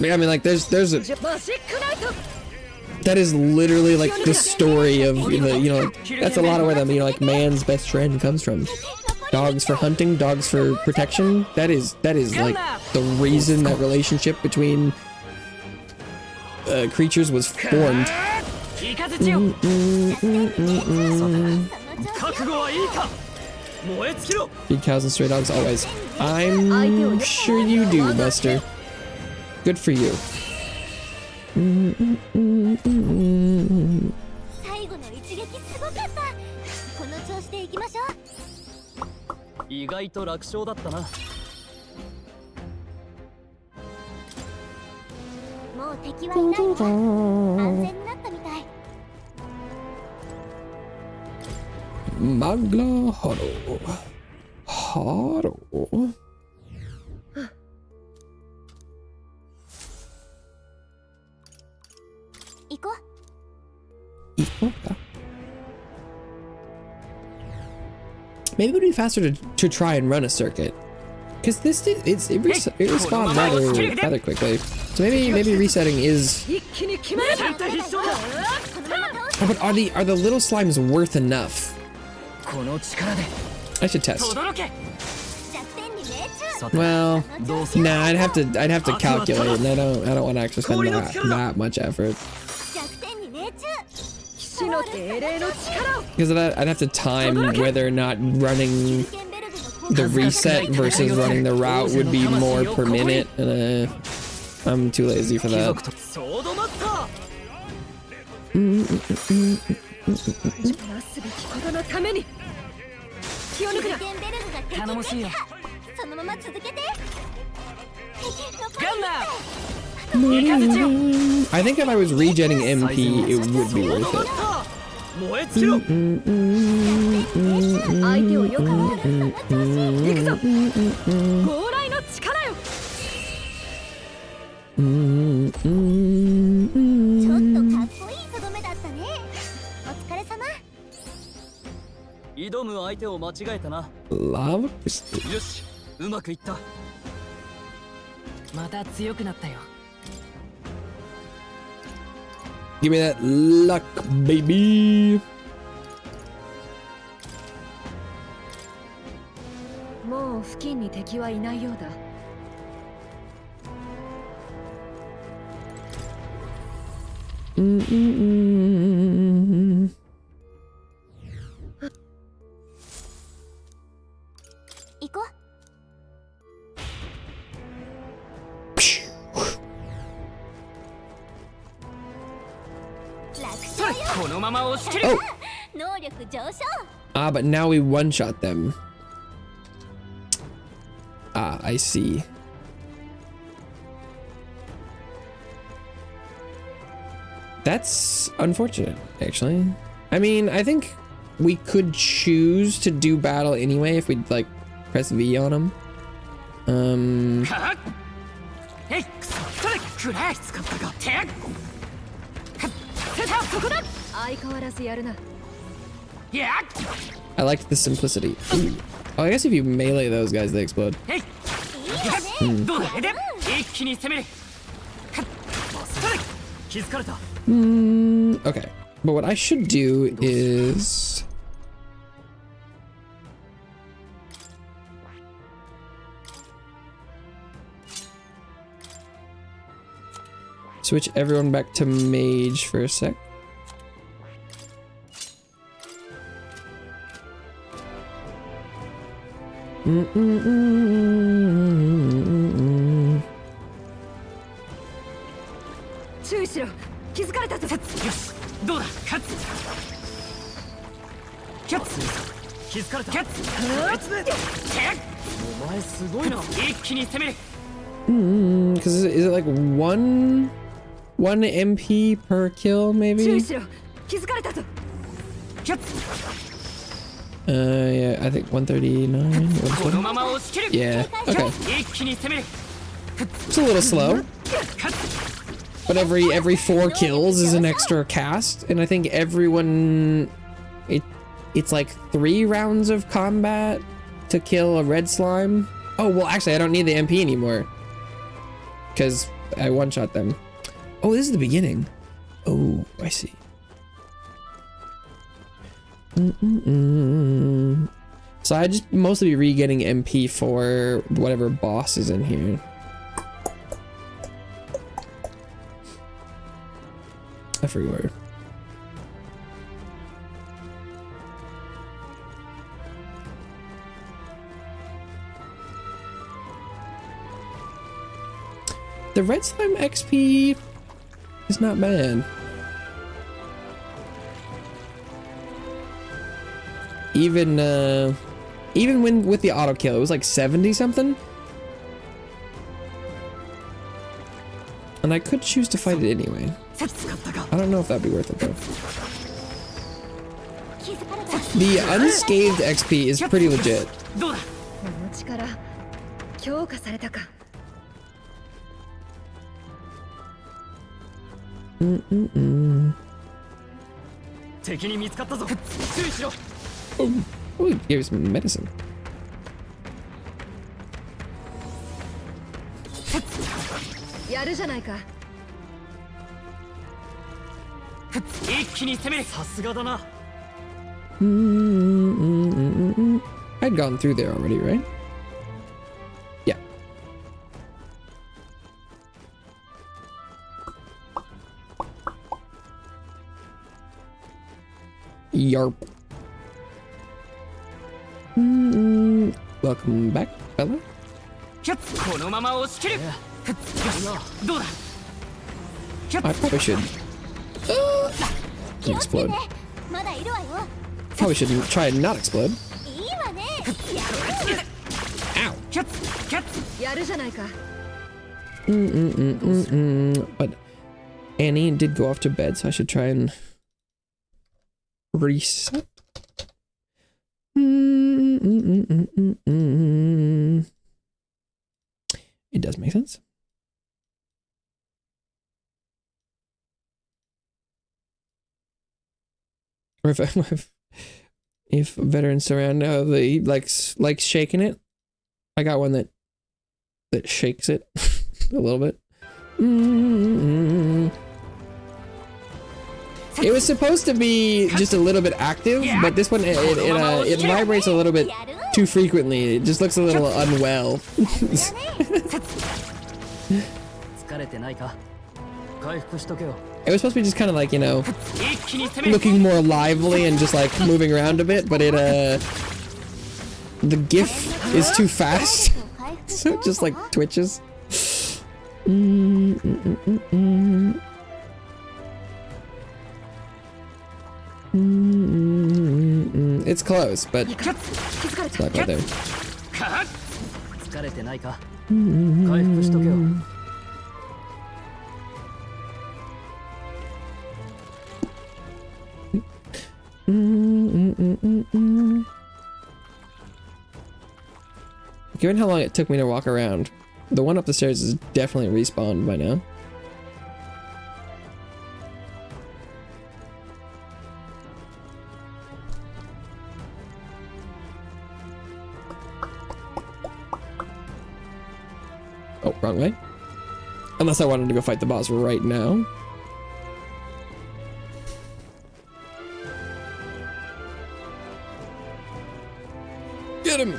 Speaker 1: I mean, like, there's a... That is literally, like, the story of, that's a lot of where the, like, man's best friend comes from. Dogs for hunting, dogs for protection. That is, like, the reason that relationship between creatures was formed. 'Feed cows and stray dogs always. I'm sure you do, Buster. Good for you.
Speaker 3: 最後の一撃すごかった。この調子でいきましょう。
Speaker 6: 意外と楽勝だったな。
Speaker 3: もう敵はいないから安全になったみたい。
Speaker 1: マグラハロー。ハロー。
Speaker 3: 行こう。
Speaker 1: Maybe it would be faster to try and run a circuit, because it respawns rather quickly. So maybe resetting is. Oh, but are the little slimes worth enough? I should test. Well, nah, I'd have to calculate, and I don't want to actually spend that much effort. Because I'd have to time whether or not running the reset versus running the route would be more per minute, and I'm too lazy for that. I think if I was regenning MP, it would be worth it. Lava crystal.
Speaker 6: よし、うまくいった。また強くなったよ。
Speaker 1: Give me that luck, baby.
Speaker 7: もう付近に敵はいないようだ。
Speaker 3: 行こう。
Speaker 6: このまま押し切る。
Speaker 1: Oh.
Speaker 3: 能力上昇。
Speaker 1: Ah, but now we one-shot them. Ah, I see. That's unfortunate, actually. I mean, I think we could choose to do battle anyway if we'd like press V on them.
Speaker 6: えい、くそ、それ、くらい使ったか。て。そこだ。
Speaker 7: 相変わらずやるな。
Speaker 6: いや。
Speaker 1: I liked the simplicity. Ooh. Oh, I guess if you melee those guys, they explode.
Speaker 6: えい。どうだ。で、一気に攻める。それ、気づかれた。
Speaker 1: Okay. But what I should do is... switch everyone back to mage for a sec. Because is it like one MP per kill, maybe? Yeah, I think 139. Yeah, okay. It's a little slow. But every 4 kills is an extra cast, and I think everyone... It's like 3 rounds of combat to kill a red slime. Oh, well, actually, I don't need the MP anymore. Because I one-shot them. Oh, this is the beginning. Oh, I see. So I just mostly be re-getting MP for whatever boss is in here. Everywhere. The red slime XP is not bad. Even when with the auto kill, it was like 70 something. And I could choose to fight it anyway. I don't know if that'd be worth it though. The unscathed XP is pretty legit. Oh, he gave us some medicine. I'd gone through there already, right? Yeah. Yarp. Welcome back, fella. I probably should explode. Probably shouldn't try and not explode. Ow. But Annie did go off to bed, so I should try and reset. It does make sense. Or if veterans surround they likes shaking it. I got one that shakes it a little bit. It was supposed to be just a little bit active, but this one it vibrates a little bit too frequently. It just looks a little unwell. It was supposed to be just kind of like, you know, looking more lively and just like moving around a bit, but it the GIF is too fast, so it just like twitches. It's close, but it's not quite there. Given how long it took me to walk around, the one up the stairs is definitely respawned by now. Oh, wrong way. Unless I wanted to go fight the boss right now. Get him!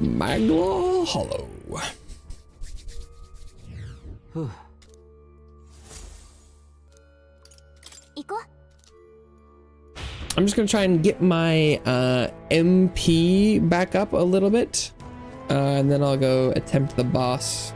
Speaker 1: Magla Hollow. I'm just gonna try and get my MP back up a little bit, and then I'll go attempt the boss.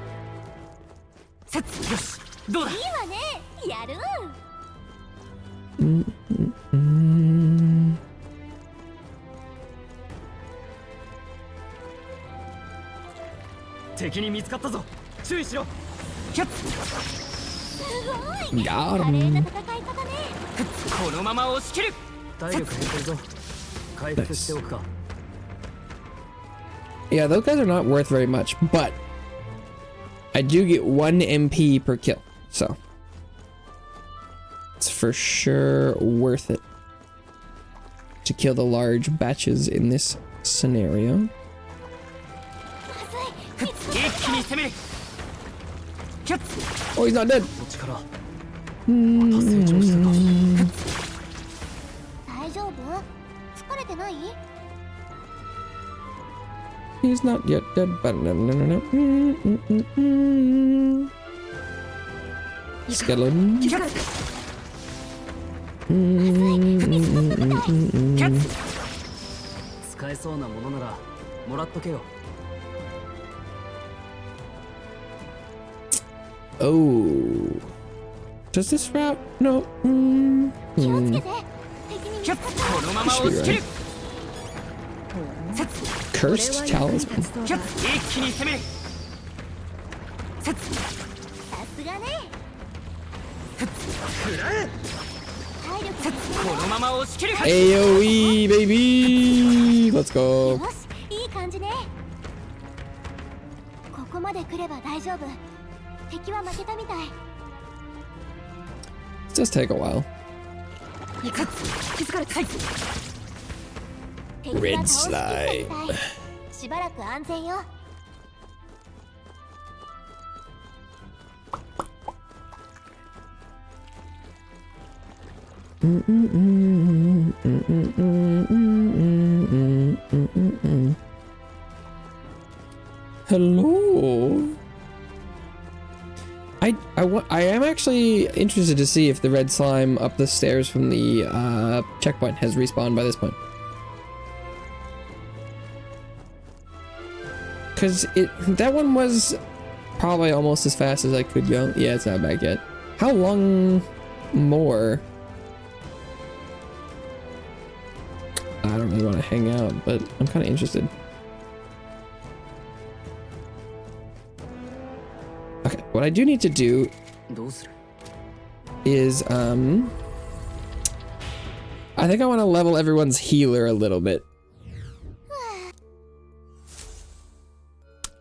Speaker 1: Got him. Nice. Yeah, those guys are not worth very much, but I do get 1 MP per kill, so it's for sure worth it to kill the large batches in this scenario. Oh, he's not dead. He's not yet dead, but no. Skeleton. Oh. Does this route? No. Should be right. Cursed talisman. AoE, baby! Let's go. It does take a while. Red slime. Hello. I am actually interested to see if the red slime up the stairs from the checkpoint has respawned by this point. Cause that one was probably almost as fast as I could go. Yeah, it's not back yet. How long more? I don't really want to hang out, but I'm kind of interested. Okay, what I do need to do is I think I want to level everyone's healer a little bit.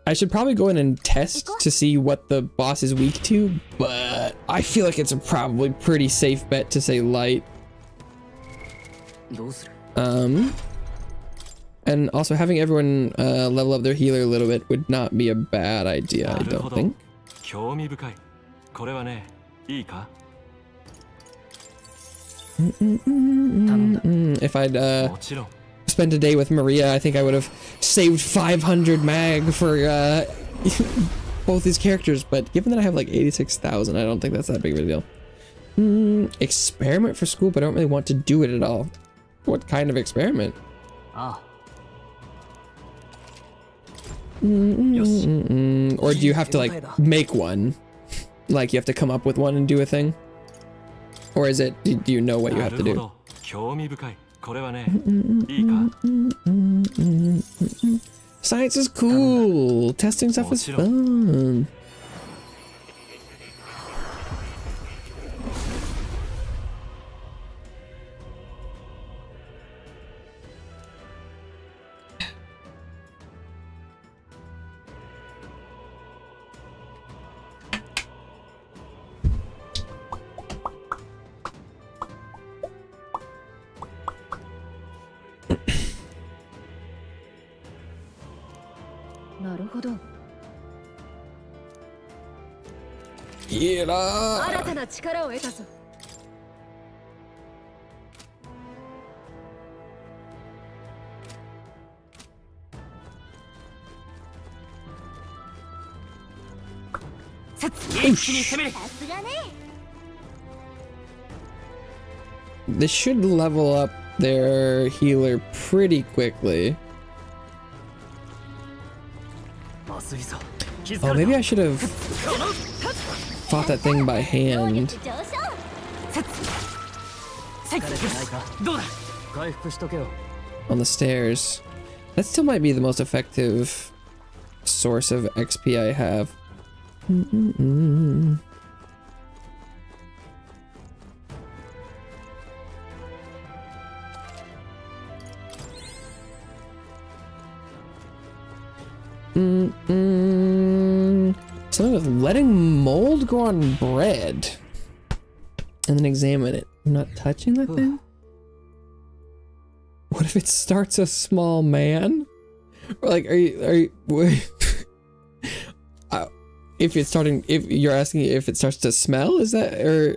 Speaker 1: I should probably go in and test to see what the boss is weak to, but I feel like it's a probably pretty safe bet to say light. And also having everyone level up their healer a little bit would not be a bad idea, I don't think.
Speaker 2: 興味深い。これはね、いいか？
Speaker 1: If I'd
Speaker 2: もちろん。
Speaker 1: spent a day with Maria, I think I would have saved 500 mag for both these characters, but given that I have like 86,000, I don't think that's that big of a deal. Experiment for school, but I don't really want to do it at all. What kind of experiment?
Speaker 6: Ah.
Speaker 1: Or do you have to like make one? Like you have to come up with one and do a thing? Or is it, do you know what you have to do?
Speaker 2: 興味深い。これはね、いいか？
Speaker 1: Science is cool. Testing stuff is fun. Yeah.
Speaker 7: 新たな力を得たぞ。
Speaker 6: 一気に攻める。
Speaker 1: This should level up their healer pretty quickly.
Speaker 6: まずいぞ。
Speaker 1: Oh, maybe I should have fought that thing by hand.
Speaker 6: どうだ？回復しとけよ。
Speaker 1: On the stairs. That still might be the most effective source of XP I have. Something with letting mold grow on bread and then examine it. I'm not touching that thing. What if it starts a small man? Or like, are you if it's starting, if you're asking if it starts to smell, is that, or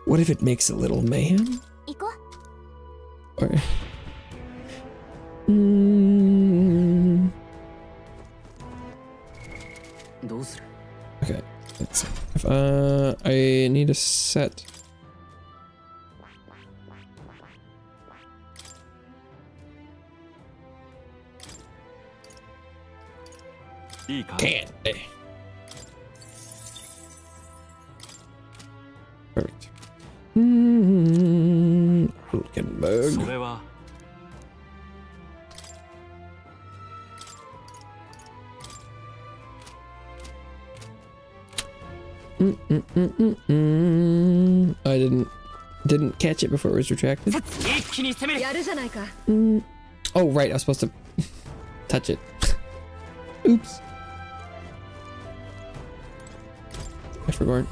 Speaker 1: what if it makes a little man? Or okay, let's see. If I need a set. Candy. Perfect. Looking bug. I didn't catch it before it was retracted. Oh right, I was supposed to touch it. Oops. I forgot.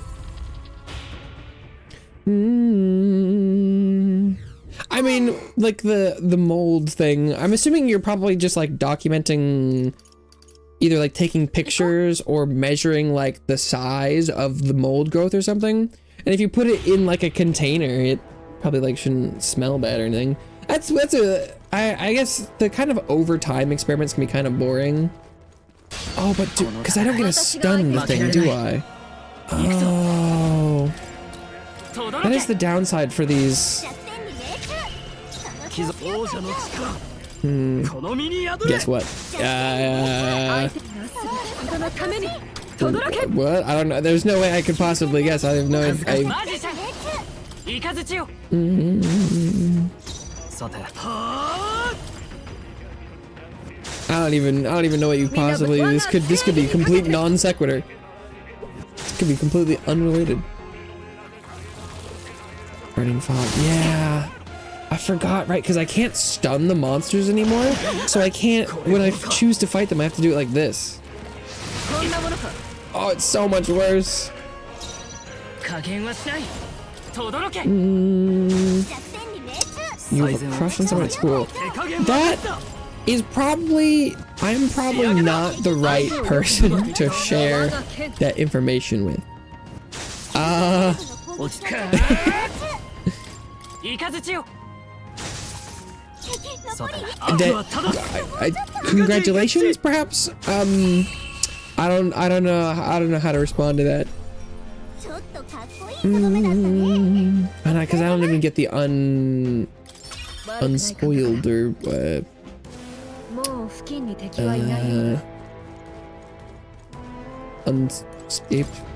Speaker 1: I mean, like the mold thing. I'm assuming you're probably just like documenting, either like taking pictures or measuring like the size of the mold growth or something. And if you put it in like a container, it probably like shouldn't smell bad or anything. I guess the kind of overtime experiments can be kind of boring. Oh, but because I don't get to stun the thing, do I? Oh, that is the downside for these. Guess what? What? I don't know. There's no way I could possibly guess. I have no idea. I don't even know what you possibly. This could be complete non sequitur. This could be completely unrelated. Burning fog. Yeah. I forgot, right? Because I can't stun the monsters anymore. So I can't, when I choose to fight them, I have to do it like this. Oh, it's so much worse. You have a crush on someone at school. That is probably I'm probably not the right person to share that information with. Congratulations, perhaps. I don't know how to respond to that. Because I don't even get the unspoiled or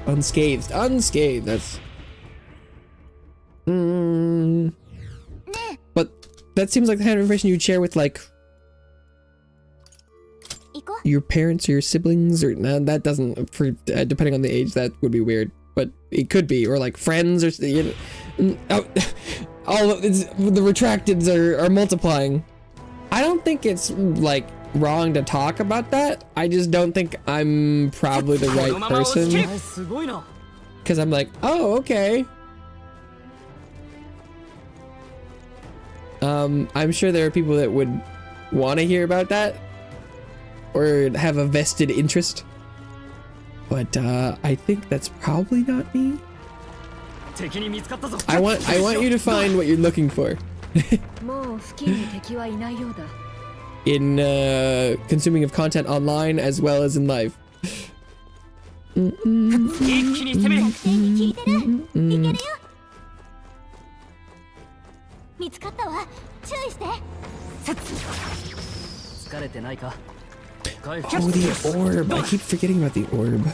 Speaker 1: unscathed. That's but that seems like the kind of information you'd share with like your parents or your siblings, or no, that doesn't, for depending on the age that would be weird, but it could be, or like friends, or you know, all of it's, the retracteds are multiplying. I don't think it's like wrong to talk about that. I just don't think I'm probably the right person, because I'm like, oh, okay. I'm sure there are people that would want to hear about that or have a vested interest, but I think that's probably not me. I want you to find what you're looking for in consuming of content online as well as in life. Oh, the orb. I keep forgetting about the orb.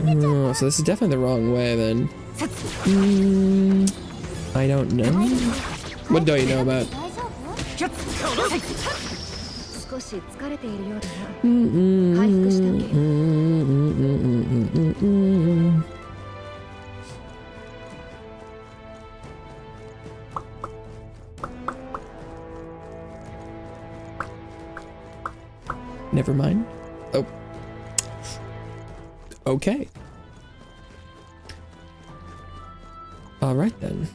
Speaker 1: Oh, so this is definitely the wrong way then. I don't know. What don't you know about? Never mind. Oh. Okay. All right then.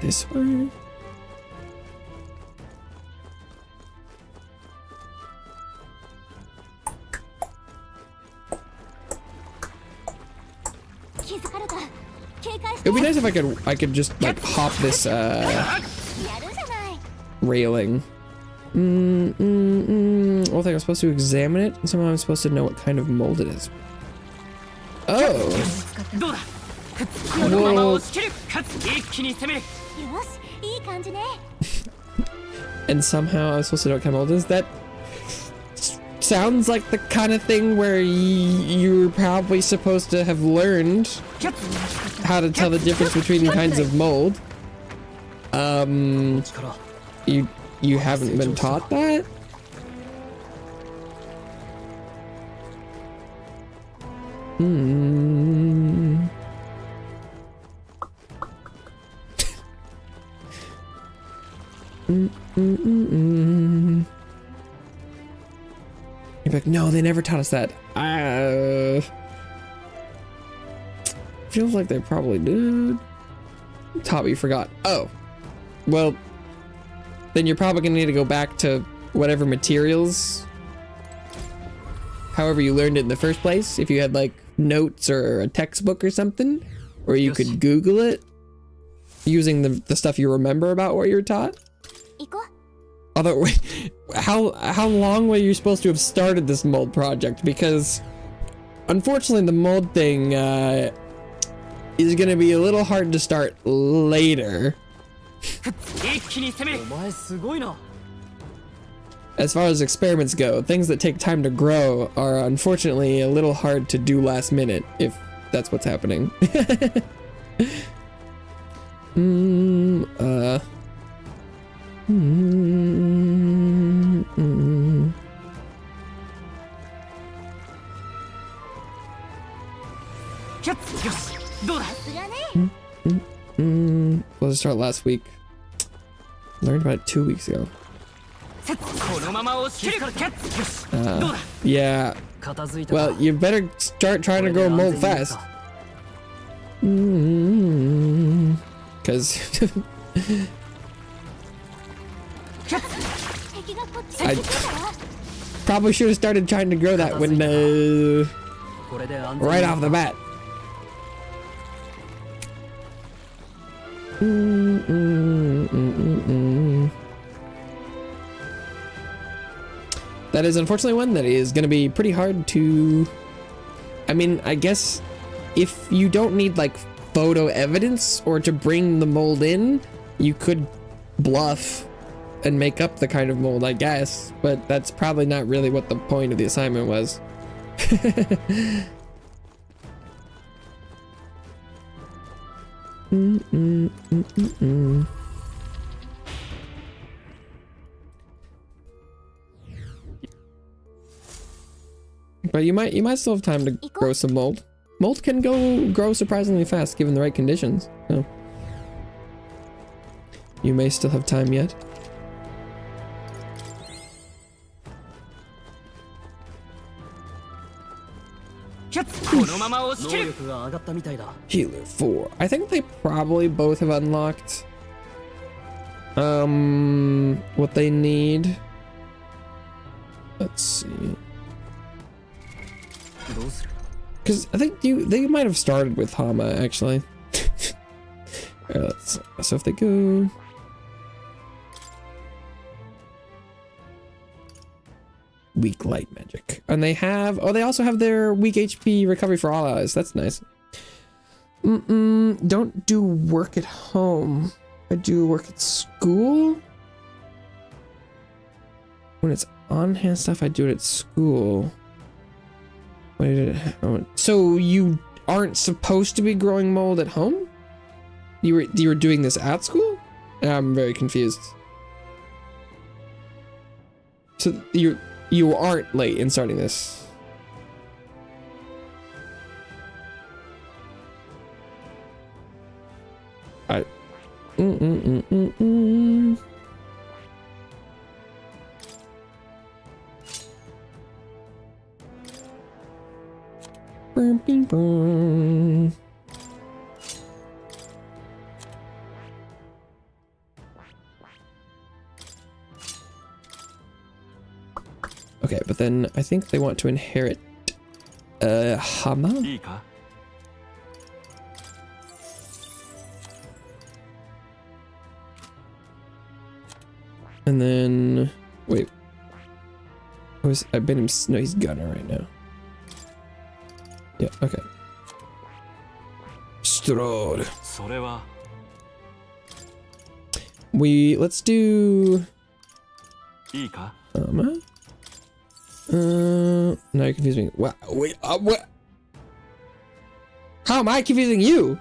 Speaker 1: This way? It'd be nice if I could just like hop this railing. Well, I think I'm supposed to examine it, and somehow I'm supposed to know what kind of mold it is. Oh. Whoa. And somehow I'm supposed to know what kind of mold it is. That sounds like the kind of thing where you're probably supposed to have learned how to tell the difference between kinds of mold. You haven't been taught that? You're like, no, they never taught us that. Feels like they probably did. Taught me, you forgot. Oh, well, then you're probably gonna need to go back to whatever materials, however you learned it in the first place. If you had like notes or a textbook or something, or you could Google it using the stuff you remember about what you were taught. Although, how long were you supposed to have started this mold project? Because unfortunately, the mold thing is gonna be a little hard to start later. As far as experiments go, things that take time to grow are unfortunately a little hard to do last minute, if that's what's happening. Let's start last week. Learned about it 2 weeks ago. Yeah. Well, you better start trying to grow mold fast. Because I probably should have started trying to grow that when right off the bat. That is unfortunately one that is going to be pretty hard to... I mean, I guess if you don't need like photo evidence or to bring the mold in, you could bluff and make up the kind of mold, I guess, but that's probably not really what the point of the assignment was. But you might still have time to grow some mold. Mold can grow surprisingly fast given the right conditions. So you may still have time yet. Healer 4. I think they probably both have unlocked what they need. Let's see. Because I think they might have started with Hama actually. Alright, so if they go weak light magic, and they also have their weak HP recovery for all allies. That's nice. Don't do work at home. I do work at school. When it's on hand stuff, I do it at school. So you aren't supposed to be growing mold at home? You were doing this at school? I'm very confused. So you aren't late in starting this. Okay, but then I think they want to inherit Hama. And then wait. I bet him. No, he's gunner right now. Yeah, okay. Strode. Let's do now you confuse me. What? Wait, what? How am I confusing you?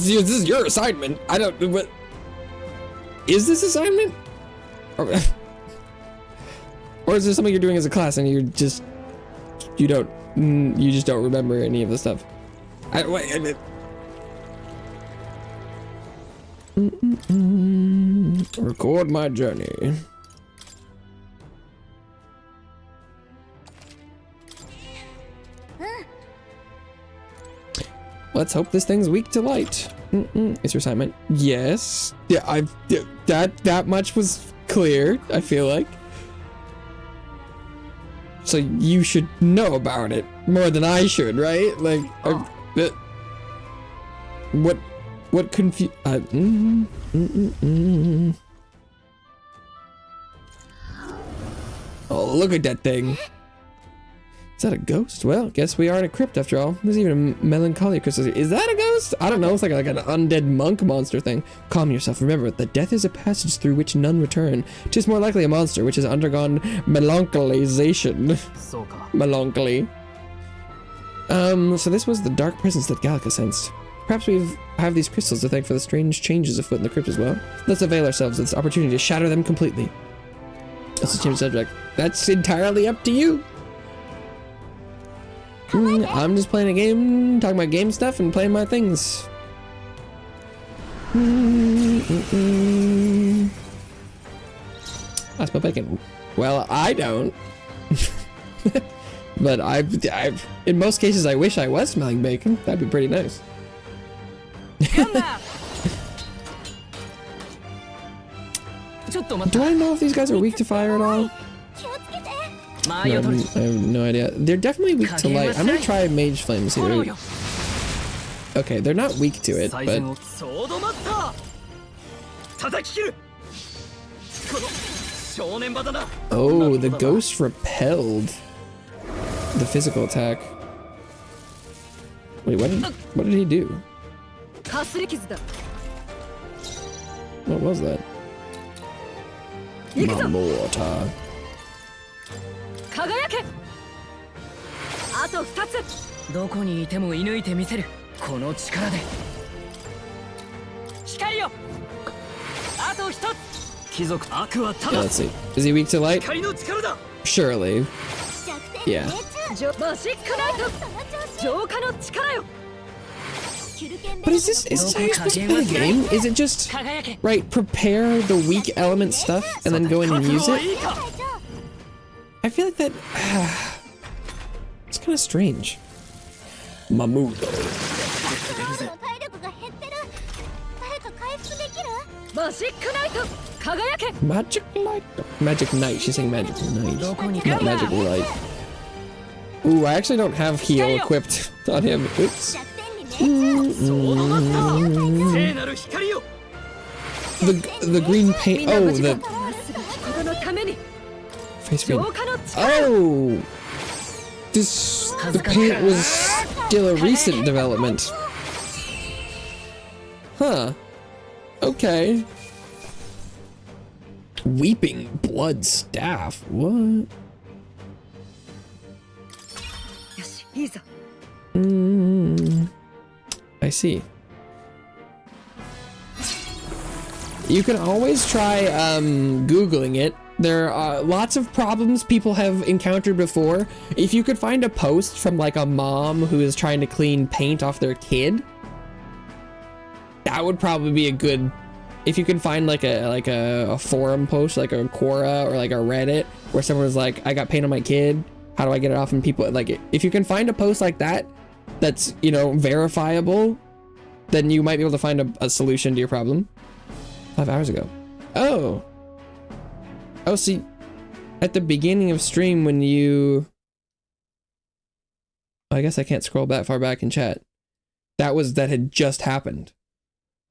Speaker 1: This is your assignment. I don't. What is this assignment? Or is there something you're doing as a class and you just don't remember any of the stuff? Record my journey. Let's hope this thing's weak to light. It's your assignment. Yes. Yeah, that much was clear, I feel like. So you should know about it more than I should, right? Like, what confuse? Oh, look at that thing. Is that a ghost? Well, guess we are in a crypt after all. There's even a melancholy crystal. Is that a ghost? I don't know. It's like an undead monk monster thing. Calm yourself. Remember that death is a passage through which none return. 'Tis more likely a monster which has undergone melancholization. Melancholy. So this was the dark presence that Gallica sensed. Perhaps we have these crystals to thank for the strange changes afoot in the crypt as well. Let's avail ourselves of this opportunity to shatter them completely. Let's change the subject. That's entirely up to you. I'm just playing a game, talking about game stuff, and playing my things. I smell bacon. Well, I don't. But I've in most cases, I wish I was smelling bacon. That'd be pretty nice. Do I know if these guys are weak to fire at all? No, I have no idea. They're definitely weak to light. I'm gonna try Mage Flames here. Okay, they're not weak to it, but... Oh, the ghost repelled the physical attack. Wait, what did he do? What was that? Mortar.
Speaker 7: 輝け。あと2つ。どこにいても射抜いてみせる。この力で。光よ。あと1つ。貴族悪はただ。
Speaker 1: Yeah, let's see. Is he weak to light?
Speaker 7: 光の力だ。
Speaker 1: Surely. Yeah.
Speaker 7: マジックナイト。浄化の力よ。
Speaker 1: But is this how you're supposed to play the game? Is it just, right, prepare the weak element stuff and then go in and use it? I feel like that, it's kind of strange. Mamudo. Magic light. Magic night. She's saying magic night, not magic light. Ooh, I actually don't have heal equipped on him. Oops. The green paint. Oh, the face green. Oh, the paint was still a recent development. Huh. Okay. Weeping blood staff. What? I see. You can always try Googling it. There are lots of problems people have encountered before. If you could find a post from like a mom who is trying to clean paint off their kid, that would probably be a good. If you can find like a forum post, like a Quora or like a Reddit, where someone was like, "I got paint on my kid. How do I get it off?" And people like, if you can find a post like that, that's, you know, verifiable, then you might be able to find a solution to your problem. 5 hours ago. Oh. Oh, see, at the beginning of stream when you... I guess I can't scroll that far back in chat. That had just happened.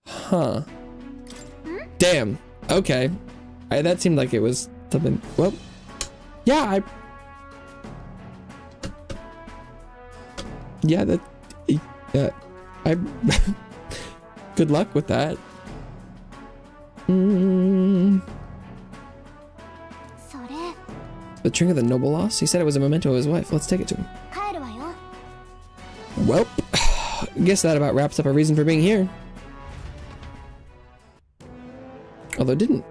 Speaker 1: Huh. Damn. Okay. That seemed like it was something... Well, yeah, yeah, I good luck with that. The Tring of the Noble Loss? He said it was a memento of his wife. Let's take it to him. Well, guess that about wraps up our reason for being here. Although it didn't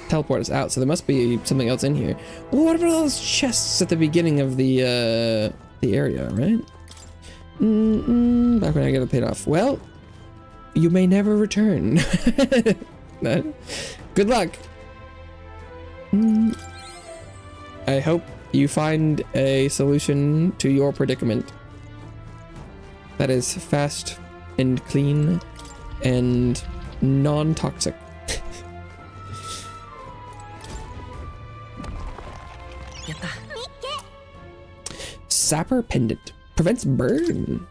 Speaker 1: teleport us out, so there must be something else in here. Well, what about all those chests at the beginning of the area, right? Back when I got it paid off. Well, you may never return. Good luck. I hope you find a solution to your predicament that is fast and clean and non-toxic. Sapper pendant prevents burn.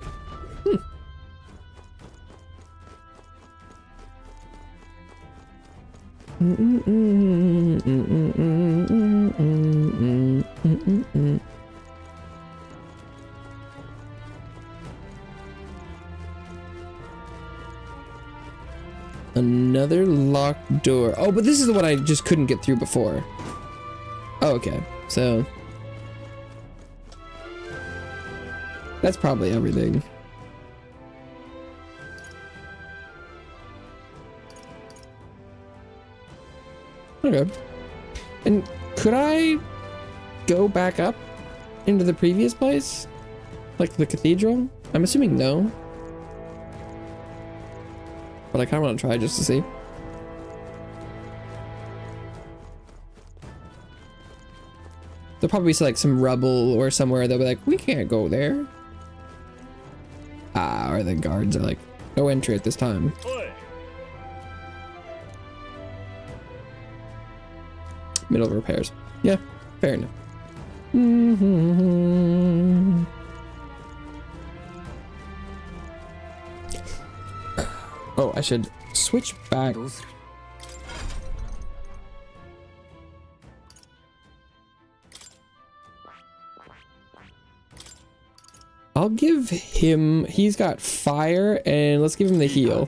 Speaker 1: Another locked door. Oh, but this is the one I just couldn't get through before. Oh, okay. So that's probably everything. Okay. And could I go back up into the previous place? Like the cathedral? I'm assuming no. But I kind of want to try just to see. There'll probably be like some rubble or somewhere they'll be like, we can't go there. Ah, or the guards are like, no entry at this time. Middle repairs. Yeah, fair enough. Oh, I should switch back. I'll give him, he's got fire, and let's give him the heal.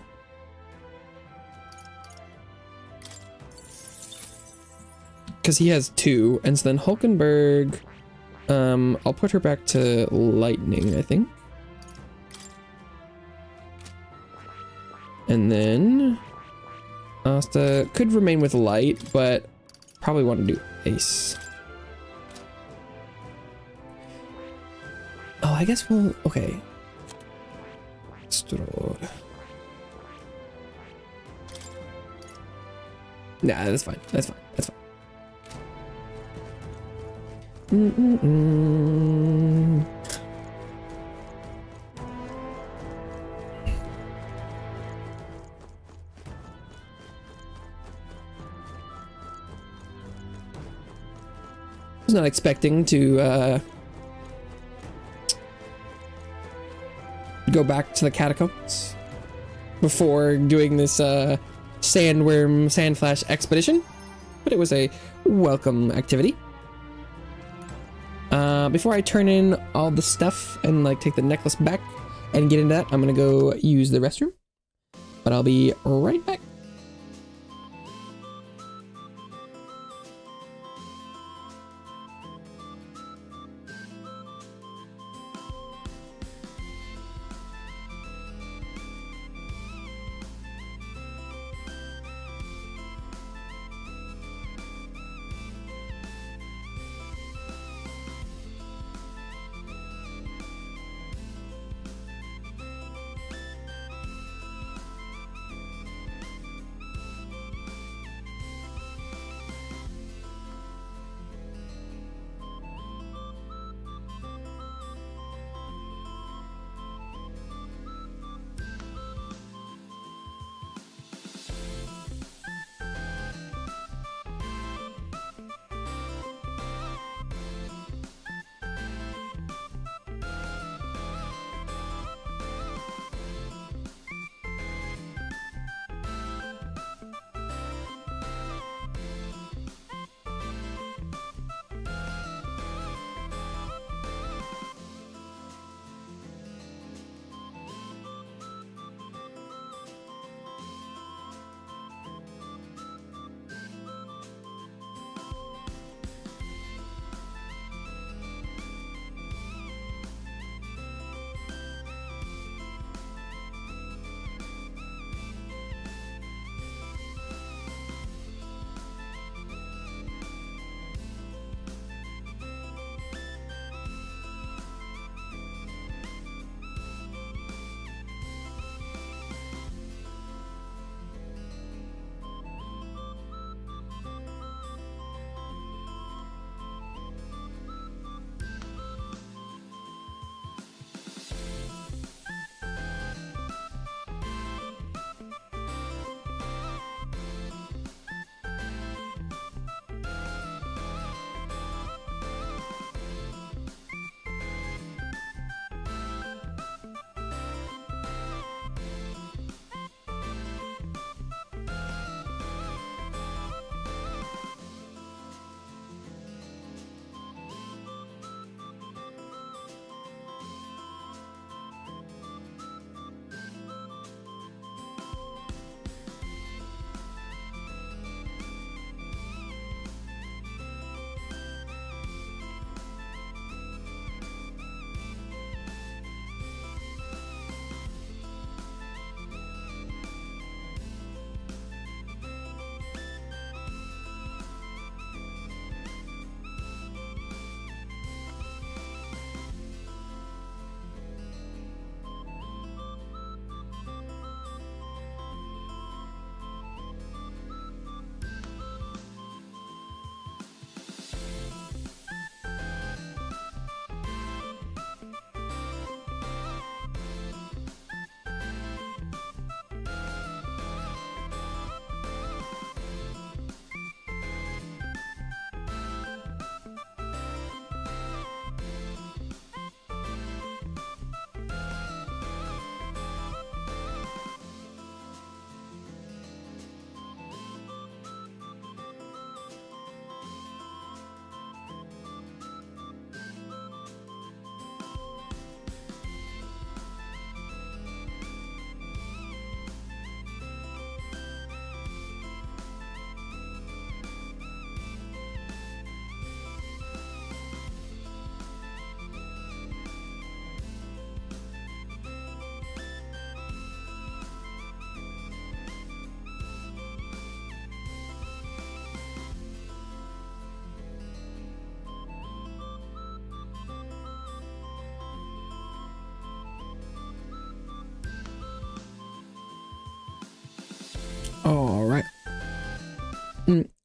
Speaker 1: Because he has 2, and so then Hulkenberg, I'll put her back to lightning, I think. And then Asta could remain with light, but probably want to do ace. Oh, I guess we'll, okay. Nah, that's fine. That's fine. That's fine. I was not expecting to go back to the catacombs before doing this sandworm sandflash expedition, but it was a welcome activity. Before I turn in all the stuff and like take the necklace back and get into that, I'm gonna go use the restroom, but I'll be right back.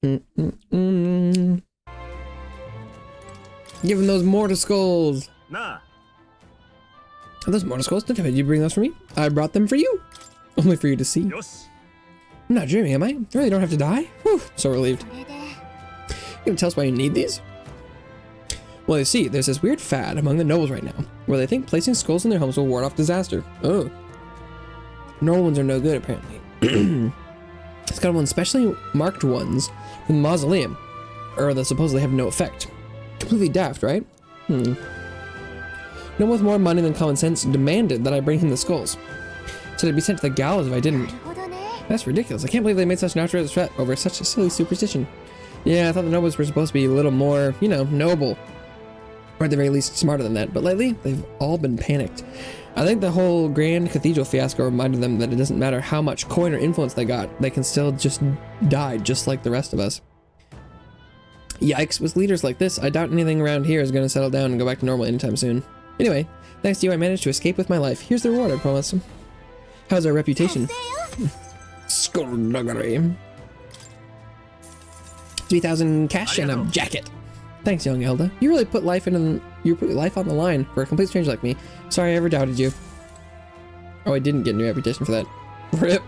Speaker 1: Give him those mortar skulls.
Speaker 6: Nah.
Speaker 1: Are those mortar skulls? Did you bring those for me? I brought them for you. Only for you to see.
Speaker 6: Yosh.
Speaker 1: I'm not dreaming, am I? I really don't have to die? Whew, so relieved.
Speaker 3: それで
Speaker 1: You gonna tell us why you need these? Well, you see, there's this weird fad among the nobles right now, where they think placing skulls in their homes will ward off disaster. Oh. Normal ones are no good, apparently. It's got one specially marked ones from the mausoleum, or that supposedly have no effect. Completely daft, right? No one with more money than common sense demanded that I bring him the skulls. Said I'd be sent to the gallows if I didn't.
Speaker 3: なるほどね
Speaker 1: That's ridiculous. I can't believe they made such an outrageous threat over such a silly superstition. Yeah, I thought the nobles were supposed to be a little more, you know, noble. Or at the very least, smarter than that. But lately, they've all been panicked. I think the whole Grand Cathedral fiasco reminded them that it doesn't matter how much coin or influence they got, they can still just die just like the rest of us. Yikes, with leaders like this, I doubt anything around here is going to settle down and go back to normal anytime soon. Anyway, thanks to you, I managed to escape with my life. Here's the reward I promised. How's our reputation? Skullduggery. 3,000 cash and a jacket. Thanks, young Elda. You really put life on the line for a complete stranger like me. Sorry I ever doubted you. Oh, I didn't get a new reputation for that. Rip.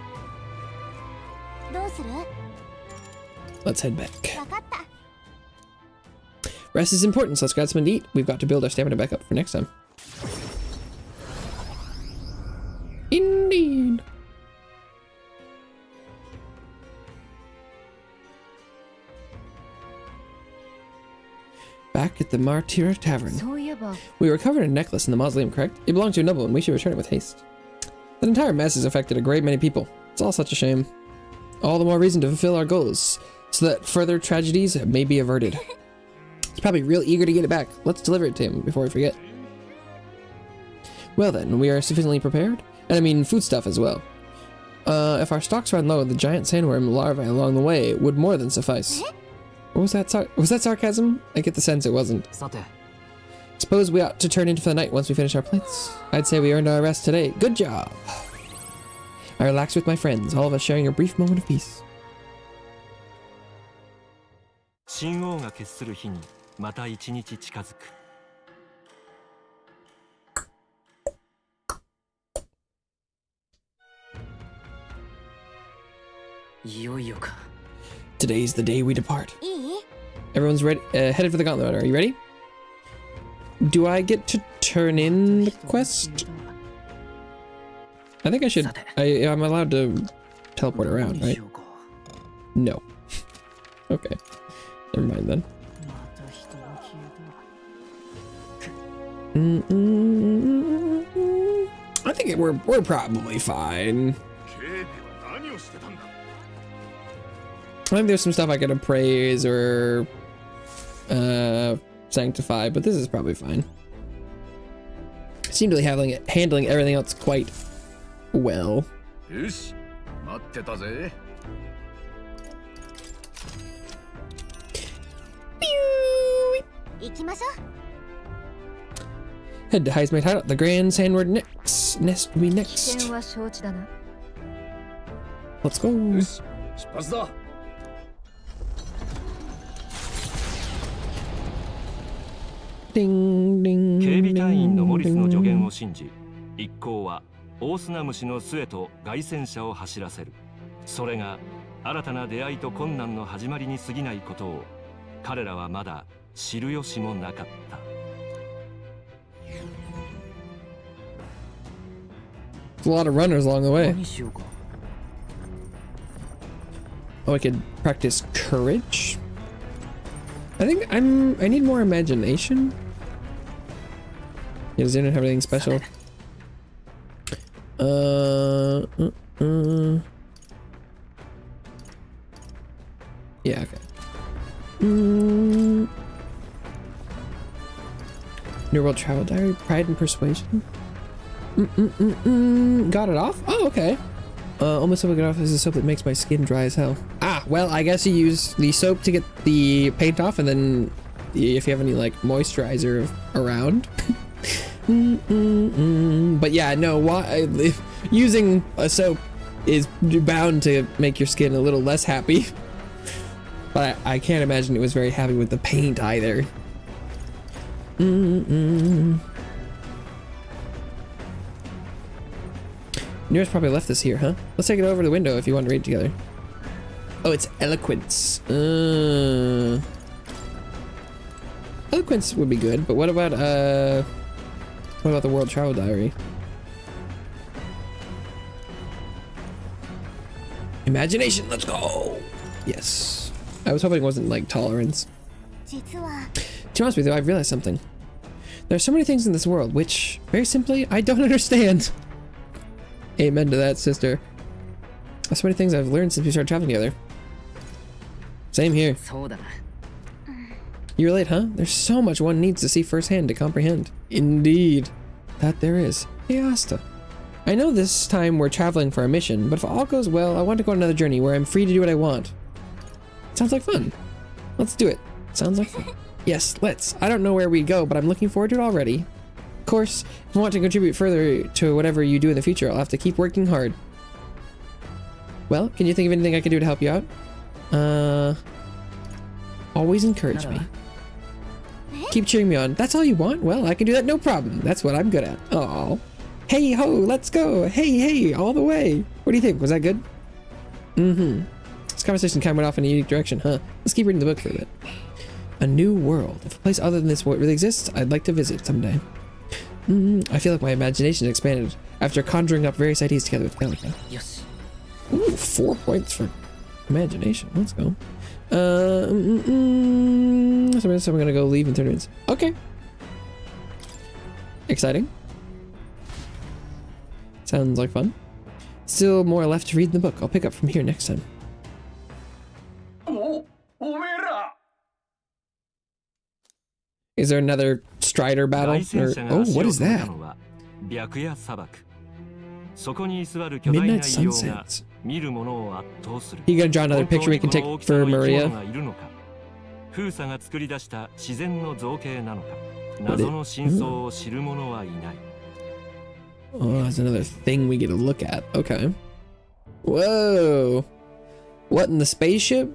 Speaker 3: どうする
Speaker 1: Let's head back.
Speaker 3: わかった
Speaker 1: Rest is important, so let's grab something to eat. We've got to build our stamina back up for next time. Indeed. Back at the Martyra Tavern.
Speaker 5: そういえば
Speaker 1: We recovered a necklace in the mausoleum, correct? It belonged to a noble and we should return it with haste. That entire mess has affected a great many people. It's all such a shame. All the more reason to fulfill our goals, so that further tragedies may be averted. He's probably real eager to get it back. Let's deliver it to him before we forget. Well then, we are sufficiently prepared? And I mean foodstuff as well. If our stocks run low, the giant sandworm larvae along the way would more than suffice. What was that? Was that sarcasm? I get the sense it wasn't.
Speaker 6: さて
Speaker 1: Suppose we ought to turn in for the night once we finish our plates. I'd say we earned our rest today. Good job. I relaxed with my friends, all of us sharing a brief moment of peace.
Speaker 2: 神王が決する日にまた一日近づく。
Speaker 7: いよいよか。
Speaker 1: Today's the day we depart.
Speaker 3: いい
Speaker 1: Everyone's ready, headed for the gauntlet. Are you ready? Do I get to turn in the quest? I think I should. I'm allowed to teleport around, right? No. Okay. Never mind then. I think we're probably fine. I think there's some stuff I could appraise or sanctify, but this is probably fine. Seem to be handling everything else quite well.
Speaker 4: よし、待ってたぜ。
Speaker 3: 行きましょう
Speaker 1: Head to Heismate Hideout. The Grand Sandward nest will be
Speaker 3: 危
Speaker 1: next.
Speaker 3: 険は承知だな
Speaker 1: Let's go.
Speaker 4: よし、出発だ。
Speaker 1: Ding, ding,
Speaker 2: 警備隊員のモリスの助言
Speaker 1: ding.
Speaker 2: を信じ、一行は大砂虫の巣へと凱旋車を走らせる。それが新たな出会いと困難の始まりに過ぎないことを彼らはまだ知る由もなかった。
Speaker 1: There's a lot of runners along the way.
Speaker 7: 何しようか。
Speaker 1: Oh, I could practice courage. I think I need more imagination. Yeah, does anyone have anything special? Yeah, okay. New World Travel Diary, Pride and Persuasion. Got it off? Oh, okay. Almost soap I get off is a soap that makes my skin dry as hell. Ah, well, I guess you use the soap to get the paint off, and then if you have any like moisturizer around. But yeah, no, using a soap is bound to make your skin a little less happy. But I can't imagine it was very happy with the paint either. Nearest probably left this here, huh? Let's take it over the window if you want to read together. Oh, it's eloquence. Eloquence would be good, but what about the World Travel Diary? Imagination, let's go! Yes. I was hoping it wasn't like tolerance. To be honest with you, I've realized something. There are so many things in this world which, very simply, I don't understand. Amen to that, sister. There's so many things I've learned since we started traveling together. Same here. You relate, huh? There's so much one needs to see firsthand to comprehend. Indeed. That there is. Hey, Asta. I know this time we're traveling for a mission, but if all goes well, I want to go on another journey where I'm free to do what I want. Sounds like fun. Let's do it. Sounds like fun. Yes, let's. I don't know where we go, but I'm looking forward to it already. Of course, if I want to contribute further to whatever you do in the future, I'll have to keep working hard. Well, can you think of anything I can do to help you out? Always encourage me. Keep cheering me on. That's all you want? Well, I can do that, no problem. That's what I'm good at. Oh. Hey ho, let's go. Hey, all the way. What do you think? Was that good? This conversation kind of went off in a unique direction, huh? Let's keep reading the book for a bit. A new world. If a place other than this really exists, I'd like to visit someday. I feel like my imagination expanded after conjuring up various ideas together with Calica.
Speaker 7: Yes.
Speaker 1: Ooh, 4 points for imagination. Let's go. So I'm gonna go leave in 30 minutes. Okay. Exciting. Sounds like fun. Still more left to read in the book. I'll pick up from here next time. Is there another Strider battle? Or, oh, what is that? Midnight Sunsets. You gonna draw another picture we can take for Maria? Oh, that's another thing we get to look at. Okay. Whoa. What in the spaceship?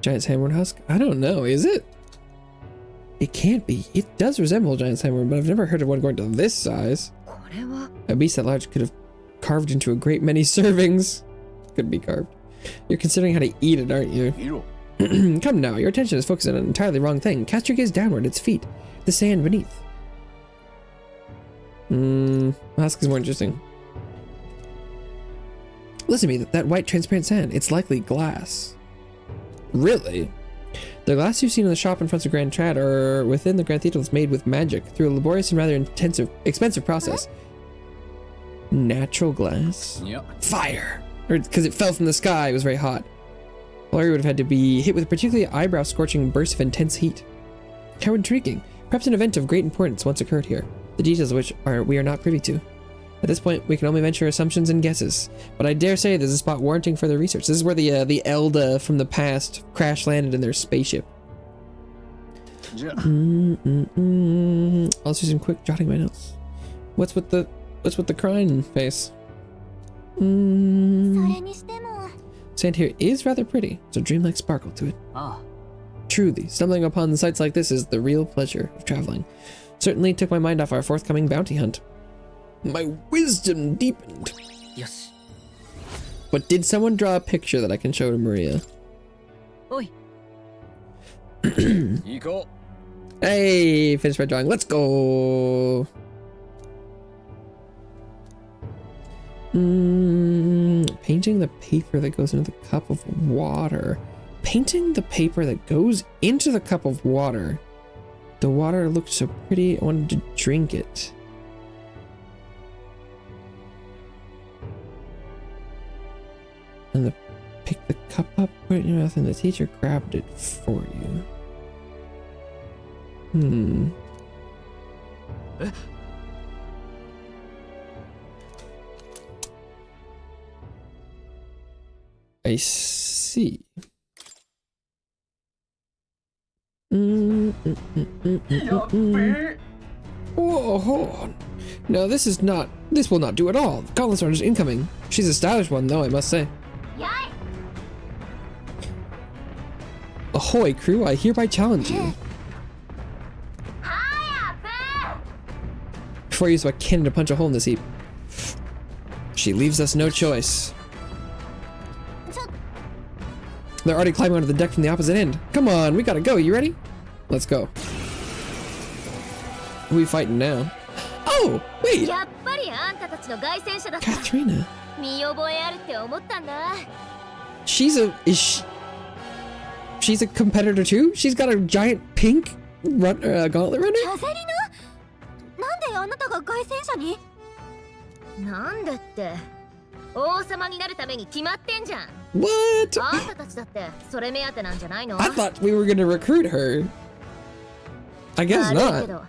Speaker 1: Giant's hammered husk? I don't know, is it? It can't be. It does resemble a giant's hammer, but I've never heard of one going to this size. A beast that large could have carved into a great many servings. Could be carved. You're considering how to eat it, aren't you? Come now, your attention is focused on an entirely wrong thing. Cast your gaze downward, its feet, the sand beneath. Husk is more interesting. Listen to me, that white transparent sand, it's likely glass. Really? The glass you've seen in the shop in front of Grand Trad or within the Grand Cathedral is made with magic through a laborious and rather expensive process. Natural glass? Yep. Fire! Or because it fell from the sky, it was very hot. Larry would have had to be hit with a particularly eyebrow-scorching burst of intense heat. How intriguing. Perhaps an event of great importance once occurred here, the details of which we are not privy to. At this point, we can only venture assumptions and guesses, but I dare say there's a spot warranting further research. This is where the Elda from the past crash landed in their spaceship. Yeah. I'll do some quick jotting my notes. What's with the crying face? Sand here is rather pretty. There's a dreamlike sparkle to it. Truly, stumbling upon sights like this is the real pleasure of traveling. Certainly took my mind off our forthcoming bounty hunt. My wisdom deepened.
Speaker 7: Yes.
Speaker 1: But did someone draw a picture that I can show to Maria?
Speaker 7: Oi.
Speaker 1: Hey, finished my drawing. Let's go. Painting the paper that goes into the cup of water. Painting the paper that goes into the cup of water. The water looked so pretty, I wanted to drink it. And pick the cup up, put it in your mouth, and the teacher grabbed it for you. I see. Whoa, No, this will not do at all. The Gauntlet Sword is incoming. She's a stylish one, though, I must say. Ahoy, crew, I hereby challenge you. Before I use my cannon to punch a hole in this heap. She leaves us no choice. They're already climbing onto the deck from the opposite end. Come on, we gotta go. You ready? Let's go. Who are we fighting now? Oh, wait! Katharina. She's a competitor too? She's got a giant pink gauntlet runner? What? I thought we were gonna recruit her. I guess not.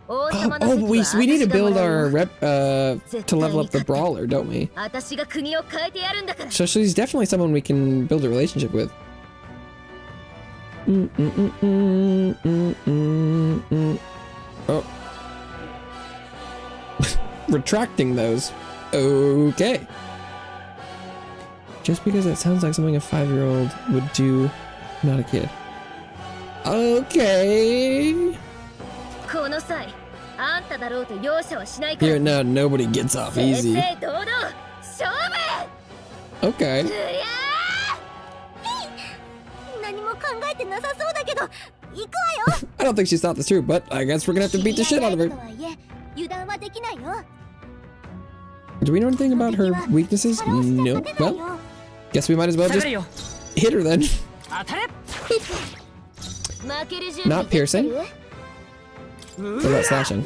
Speaker 1: Oh, we need to build our rep to level up the brawler, don't we? So she's definitely someone we can build a relationship with. Oh. Retracting those. Okay. Just because it sounds like something a 5-year-old would do, not a kid. Okay. Here now, nobody gets off easy. Okay. I don't think she's thought this through, but I guess we're gonna have to beat the shit out of her. Do we know anything about her weaknesses? No. Well, guess we might as well just hit her then. Not piercing. What about slashing?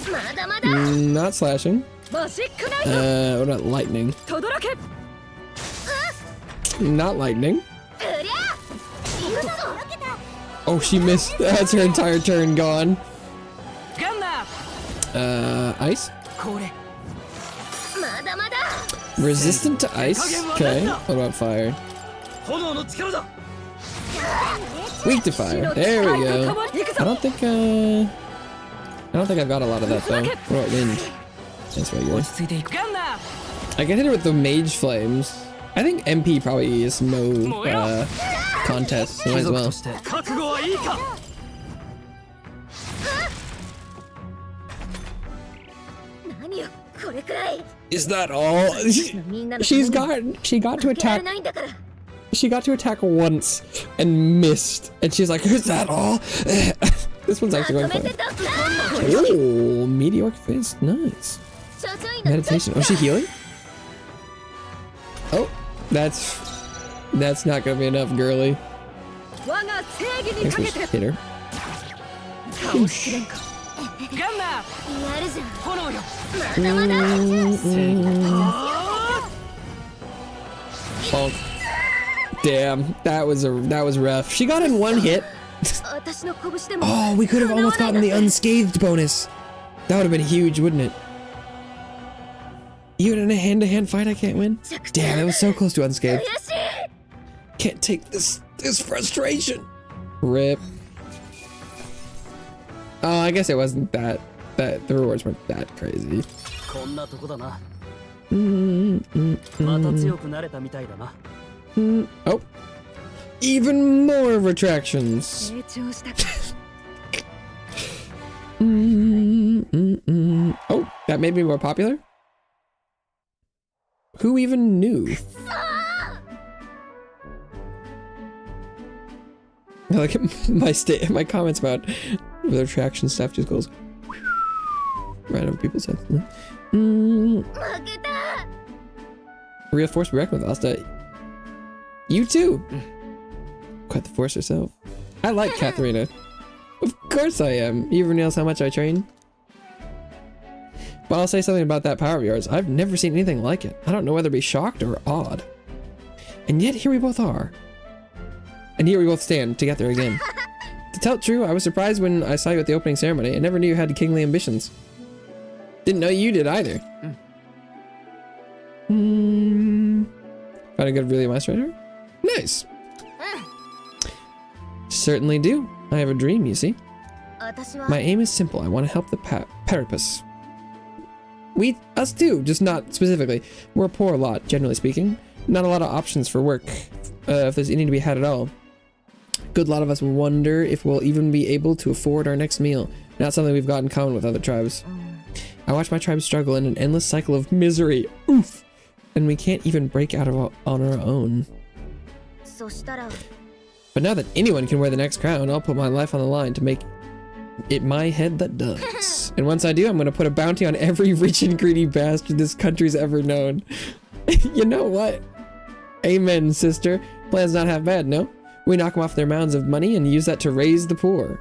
Speaker 1: Not slashing. What about lightning? Not lightning. Oh, she missed. That's her entire turn gone. Ice? Resistant to ice? Okay. What about fire? Weak to fire. There we go. I don't think I've got a lot of that though. What about wind? That's regular. I can hit her with the mage flames. I think MP probably is no contest, so might as well. Is that all? She got to attack. She got to attack once and missed, and she's like, "Is that all?" This one's actually going fine. Oh, meteoric fist, nice. Meditation. Oh, is she healing? Oh, that's not gonna be enough, girly. I guess we should hit her. Oh, damn, that was rough. She got in one hit. Oh, we could have almost gotten the unscathed bonus. That would have been huge, wouldn't it? Even in a hand-to-hand fight, I can't win. Damn, that was so close to unscathed. Can't take this frustration. Rip. Oh, I guess it wasn't that the rewards weren't that crazy. Oh, even more retractions. Oh, that made me more popular? Who even knew? Like my comments about the retraction stuff just goes right over people's heads. Real force we reckon with, Asta. You too. Quite the force herself. I like Katharina. Of course I am. You ever realize how much I train? But I'll say something about that power of yours. I've never seen anything like it. I don't know whether to be shocked or awed. And yet here we both are. And here we both stand together again. To tell it true, I was surprised when I saw you at the opening ceremony. I never knew you had kingly ambitions. Didn't know you did either. Found a good really master writer? Nice. Certainly do. I have a dream, you see. My aim is simple. I want to help the Parapus. Us too, just not specifically. We're a poor lot, generally speaking. Not a lot of options for work, if there's any to be had at all. Good lot of us wonder if we'll even be able to afford our next meal. Not something we've got in common with other tribes. I watch my tribe struggle in an endless cycle of misery. Oof! And we can't even break out of on our own. But now that anyone can wear the next crown, I'll put my life on the line to make it my head that does. And once I do, I'm gonna put a bounty on every rich and greedy bastard this country's ever known. You know what? Amen, sister. Plan's not half bad, no? We knock them off their mounds of money and use that to raise the poor.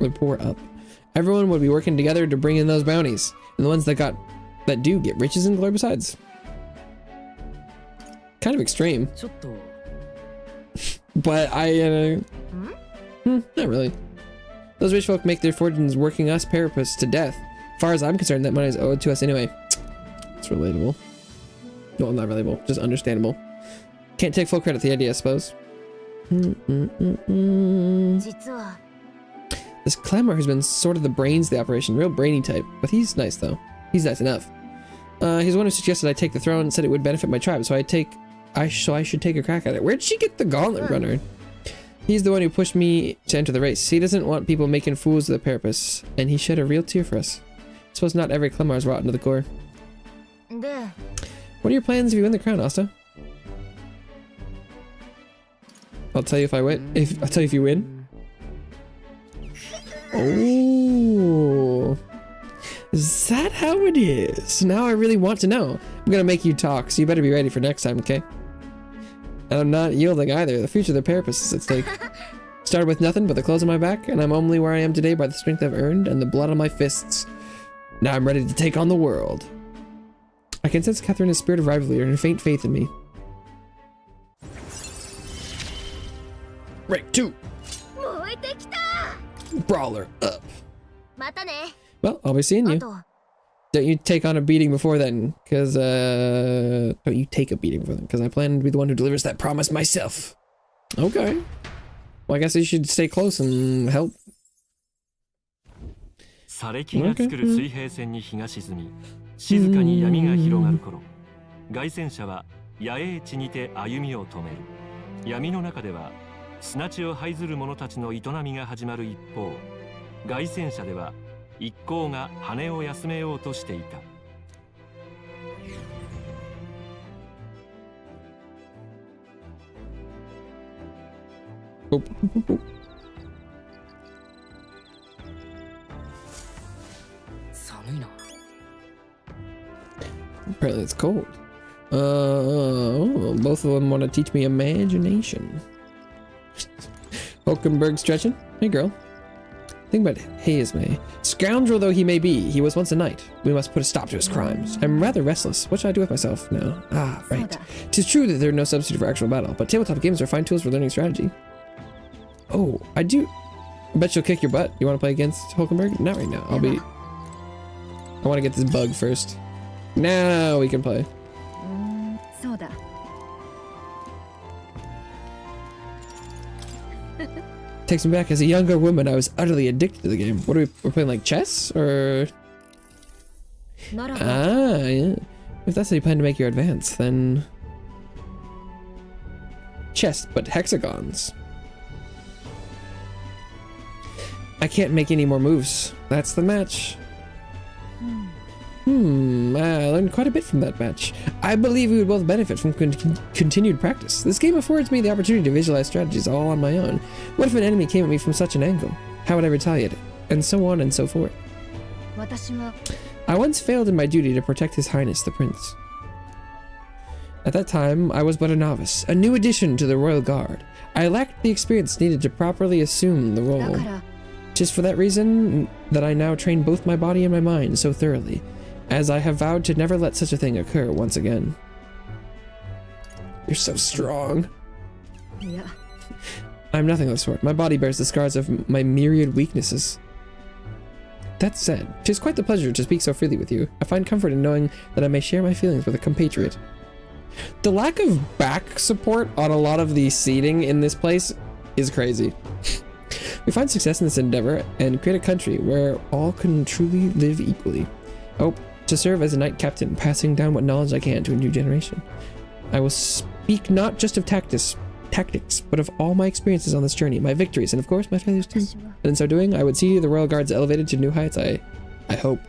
Speaker 1: The poor up. Everyone would be working together to bring in those bounties. And the ones that do get riches and glory besides. Kind of extreme. But not really. Those rich folk make their fortunes working us parapists to death. As far as I'm concerned, that money is owed to us anyway. It's relatable. Well, not relatable, just understandable. Can't take full credit for the idea, I suppose. This Clamor has been sort of the brains of the operation, real brainy type. But he's nice though. He's nice enough. He's the one who suggested I take the throne and said it would benefit my tribe, so I should take a crack at it. Where'd she get the gauntlet runner? He's the one who pushed me to enter the race. He doesn't want people making fools of the Parapists, and he shed a real tear for us. I suppose not every Clemar is rotten to the core. What are your plans if you win the crown, Asta? I'll tell you if I win. I'll tell you if you win. Oh, is that how it is? Now I really want to know. I'm gonna make you talk, so you better be ready for next time, okay? And I'm not yielding either. The future of the Parapists is at stake. Started with nothing but the clothes on my back, and I'm only where I am today by the strength I've earned and the blood on my fists. Now I'm ready to take on the world. I can sense Catherine's spirit of rivalry and her faint faith in me. Right, 2. Brawler up. Well, I'll be seeing you. Don't you take on a beating before then, because, don't you take a beating before then, because I plan to be the one who delivers that promise myself. Okay. Well, I guess you should stay close and help. Okay.
Speaker 2: 一行が羽を休めようとしていた。
Speaker 7: 寒いな。
Speaker 1: Apparently it's cold. Both of them want to teach me imagination. Hulkenberg stretching. Hey girl. Think about Hayesmay. Scoundrel though he may be, he was once a knight. We must put a stop to his crimes. I'm rather restless. What should I do with myself now? Ah, right. 'Tis true that they're no substitute for actual battle, but tabletop games are fine tools for learning strategy. Oh, I bet she'll kick your butt. You want to play against Hulkenberg? Not right now. I want to get this bug first. Now we can play. Takes me back. As a younger woman, I was utterly addicted to the game. What are we're playing, like chess? Or... Ah, yeah. If that's how you plan to make your advance, then... Chess, but hexagons. I can't make any more moves. That's the match. I learned quite a bit from that match. I believe we would both benefit from continued practice. This game affords me the opportunity to visualize strategies all on my own. What if an enemy came at me from such an angle? How would I retaliate? And so on and so forth. I once failed in my duty to protect His Highness the Prince. At that time, I was but a novice, a new addition to the Royal Guard. I lacked the experience needed to properly assume the role. 'Tis for that reason that I now train both my body and my mind so thoroughly, as I have vowed to never let such a thing occur once again. You're so strong.
Speaker 5: Yeah.
Speaker 1: I'm nothing of the sort. My body bears the scars of my myriad weaknesses. That said, 'tis quite the pleasure to speak so freely with you. I find comfort in knowing that I may share my feelings with a compatriot. The lack of back support on a lot of the seating in this place is crazy. We find success in this endeavor and create a country where all can truly live equally. Oh, to serve as a knight captain, passing down what knowledge I can to a new generation. I will speak not just of tactics, but of all my experiences on this journey, my victories, and of course my failures too. And in so doing, I would see the royal guards elevated to new heights. I hope.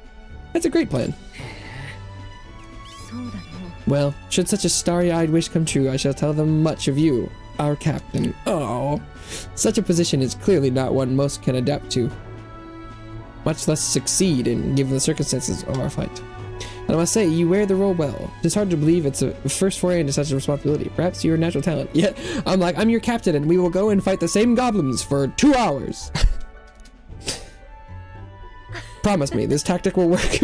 Speaker 1: That's a great plan. Well, should such a starry-eyed wish come true, I shall tell them much of you, our captain. Oh, such a position is clearly not one most can adapt to, much less succeed in given the circumstances of our fight. And I must say, you wear the role well. It's hard to believe it's a first foray into such a responsibility. Perhaps you're a natural talent. Yet, I'm your captain and we will go and fight the same goblins for 2 hours. Promise me, this tactic will work.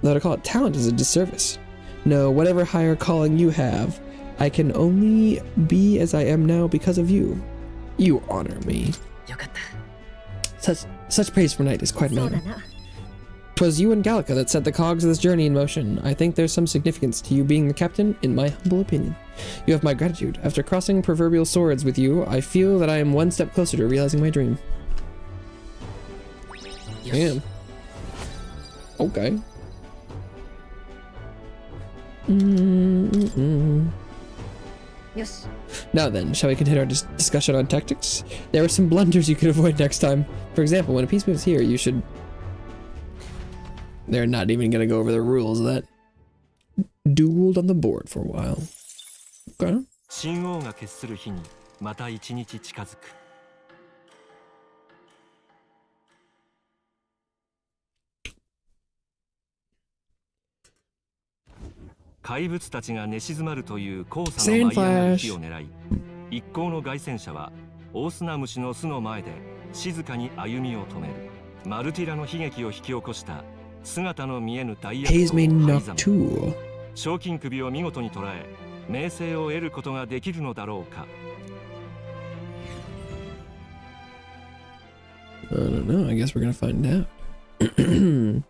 Speaker 1: Though to call it talent is a disservice. No, whatever higher calling you have, I can only be as I am now because of you. You honor me. Such praise for knight is quite an honor. 'Twas you and Gallica that set the cogs of this journey in motion. I think there's some significance to you being the captain, in my humble opinion. You have my gratitude. After crossing proverbial swords with you, I feel that I am one step closer to realizing my dream. Damn. Okay.
Speaker 8: Yes.
Speaker 1: Now then, shall we continue our discussion on tactics? There are some blunders you could avoid next time. For example, when a piece moves here, you should... They're not even going to go over the rules of that. Dueled on the board for a while. Okay.
Speaker 2: 神王が決する日にまた一日近づく。怪物たちが寝静まるという黄砂の舞い上がる日を狙い、一行の凱旋者はオオスナムシの巣の前で静かに歩みを止める。マルティラの悲劇を引き起こした姿の見えぬ大役をハイザム。賞金首を見事に捉え、名声を得ることができるのだろうか。
Speaker 1: I don't know. I guess we're gonna find out.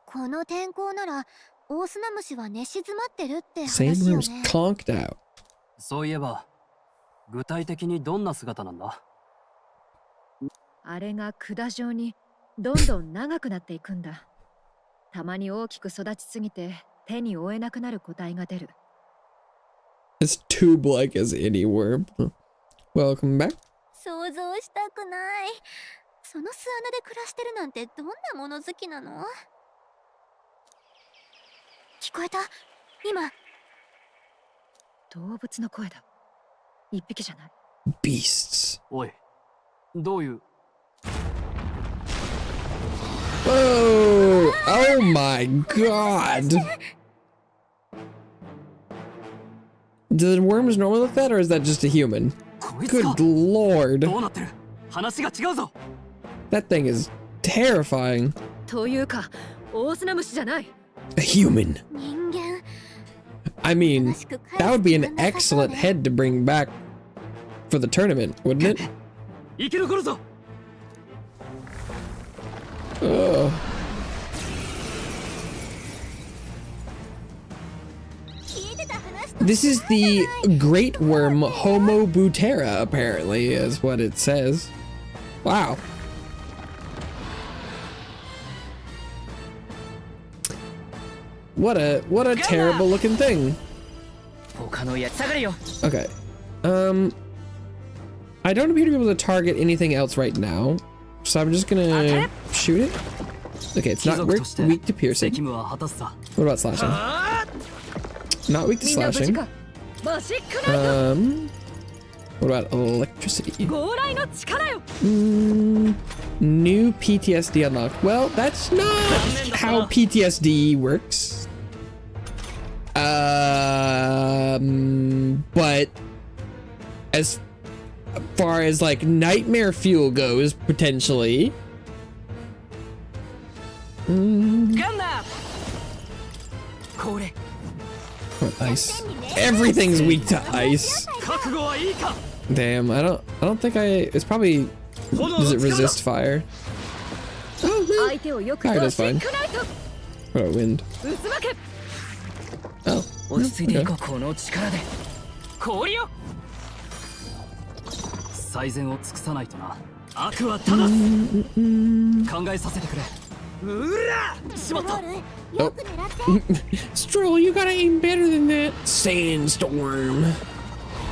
Speaker 3: この天候ならオオスナムシは寝静まってるって話
Speaker 1: Same
Speaker 3: よ
Speaker 1: room's
Speaker 3: ね。
Speaker 1: conked out.
Speaker 9: そういえば、具体的にどんな姿なんだ？
Speaker 8: あれが管状にどんどん長くなっていくんだ。たまに大きく育ちすぎて手に負えなくなる個体が出る。
Speaker 1: It's tube-like as any worm. Welcome back.
Speaker 3: 想像したくない。その巣穴で暮らしてるなんてどんなもの好きなの？聞こえた？今。
Speaker 8: 動物の声だ。一匹じゃない。
Speaker 1: Beasts.
Speaker 9: おい、どういう？
Speaker 1: Whoa! Oh my god! Do the worms normally look that, or is that just a human? Good lord!
Speaker 9: どうなってる？話が違うぞ。
Speaker 1: That thing is terrifying.
Speaker 8: というか、オオスナムシじゃない。
Speaker 1: A human.
Speaker 3: 人間。
Speaker 1: I mean, that would be an excellent head to bring back for the tournament, wouldn't it?
Speaker 9: 生き残るぞ。
Speaker 1: Oh. This is the great worm Homo butera, apparently, is what it says. Wow. What a terrible looking thing. Okay. I don't appear to be able to target anything else right now, so I'm just gonna shoot it. Okay, it's not weak to piercing. What about slashing? Not weak to slashing. What about electricity? New PTSD unlocked. Well, that's not how PTSD works. But as far as like nightmare fuel goes, potentially. Oh, ice. Everything's weak to ice. Damn, I don't think it's probably, does it resist fire? Oh, man. Fire does fine. What about wind? Oh. Okay.
Speaker 9: 最善を尽くさないとな。悪はただ考えさせてくれ。
Speaker 1: Oh. Stroll, you gotta aim better than that. Sandstorm. Is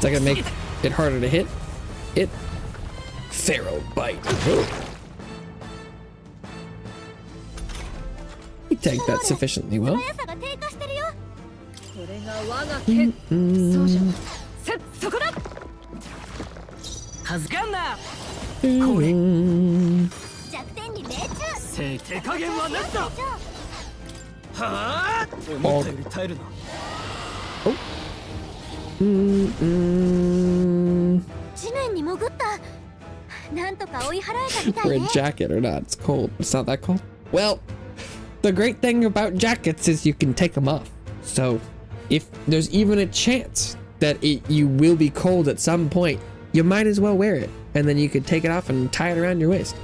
Speaker 1: that gonna make it harder to hit? It. Feral bite. Oh. You take that sufficiently well. Wear a jacket or not, it's cold. It's not that cold. Well, the great thing about jackets is you can take them off. So if there's even a chance that you will be cold at some point, you might as well wear it. And then you could take it off and tie it around your waist.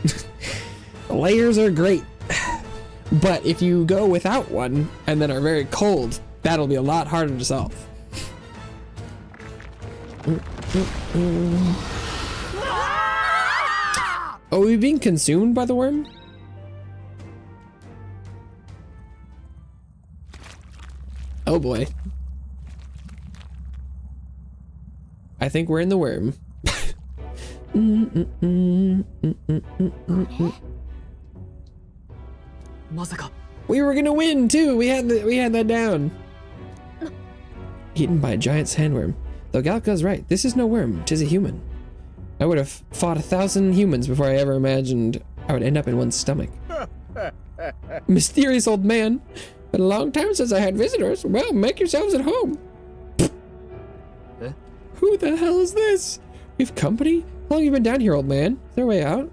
Speaker 1: Layers are great. But if you go without one and then are very cold, that'll be a lot harder to solve. Oh, are we being consumed by the worm? Oh boy. I think we're in the worm. We were gonna win too. We had that down. Eaten by a giant sandworm. Though Galka's right, this is no worm, 'tis a human. I would have fought 1,000 humans before I ever imagined I would end up in one's stomach. Mysterious old man. Been a long time since I had visitors. Well, make yourselves at home. Who the hell is this? We've company? How long have you been down here, old man? Is there a way out?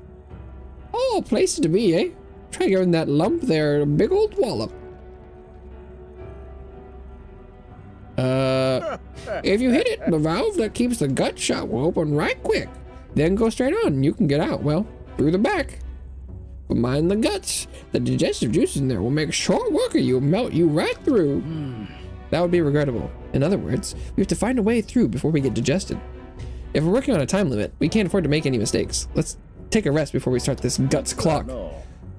Speaker 1: Oh, places to be, eh? Try giving that lump there a big old wallop. If you hit it, the valve that keeps the gut shut will open right quick. Then go straight on and you can get out, well, through the back. But mind the guts. The digestive juices in there will make short work of you and melt you right through. That would be regrettable. In other words, we have to find a way through before we get digested. If we're working on a time limit, we can't afford to make any mistakes. Let's take a rest before we start this guts clock.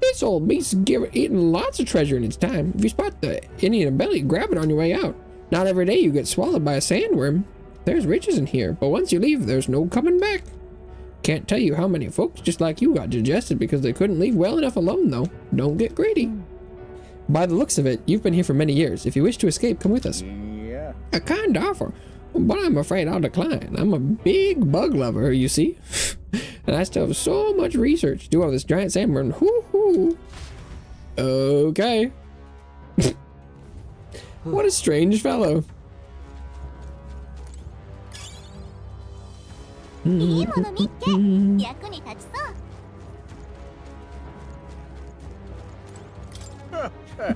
Speaker 1: This old beast's eaten lots of treasure in its time. If you spot the Indian belly, grab it on your way out. Not every day you get swallowed by a sandworm. There's riches in here, but once you leave, there's no coming back. Can't tell you how many folks just like you got digested because they couldn't leave well enough alone, though. Don't get greedy. By the looks of it, you've been here for many years. If you wish to escape, come with us. Yeah. A kind offer, but I'm afraid I'll decline. I'm a big bug lover, you see. And I still have so much research to do on this giant sandworm. Hoo-hoo. Okay. What a strange fellow.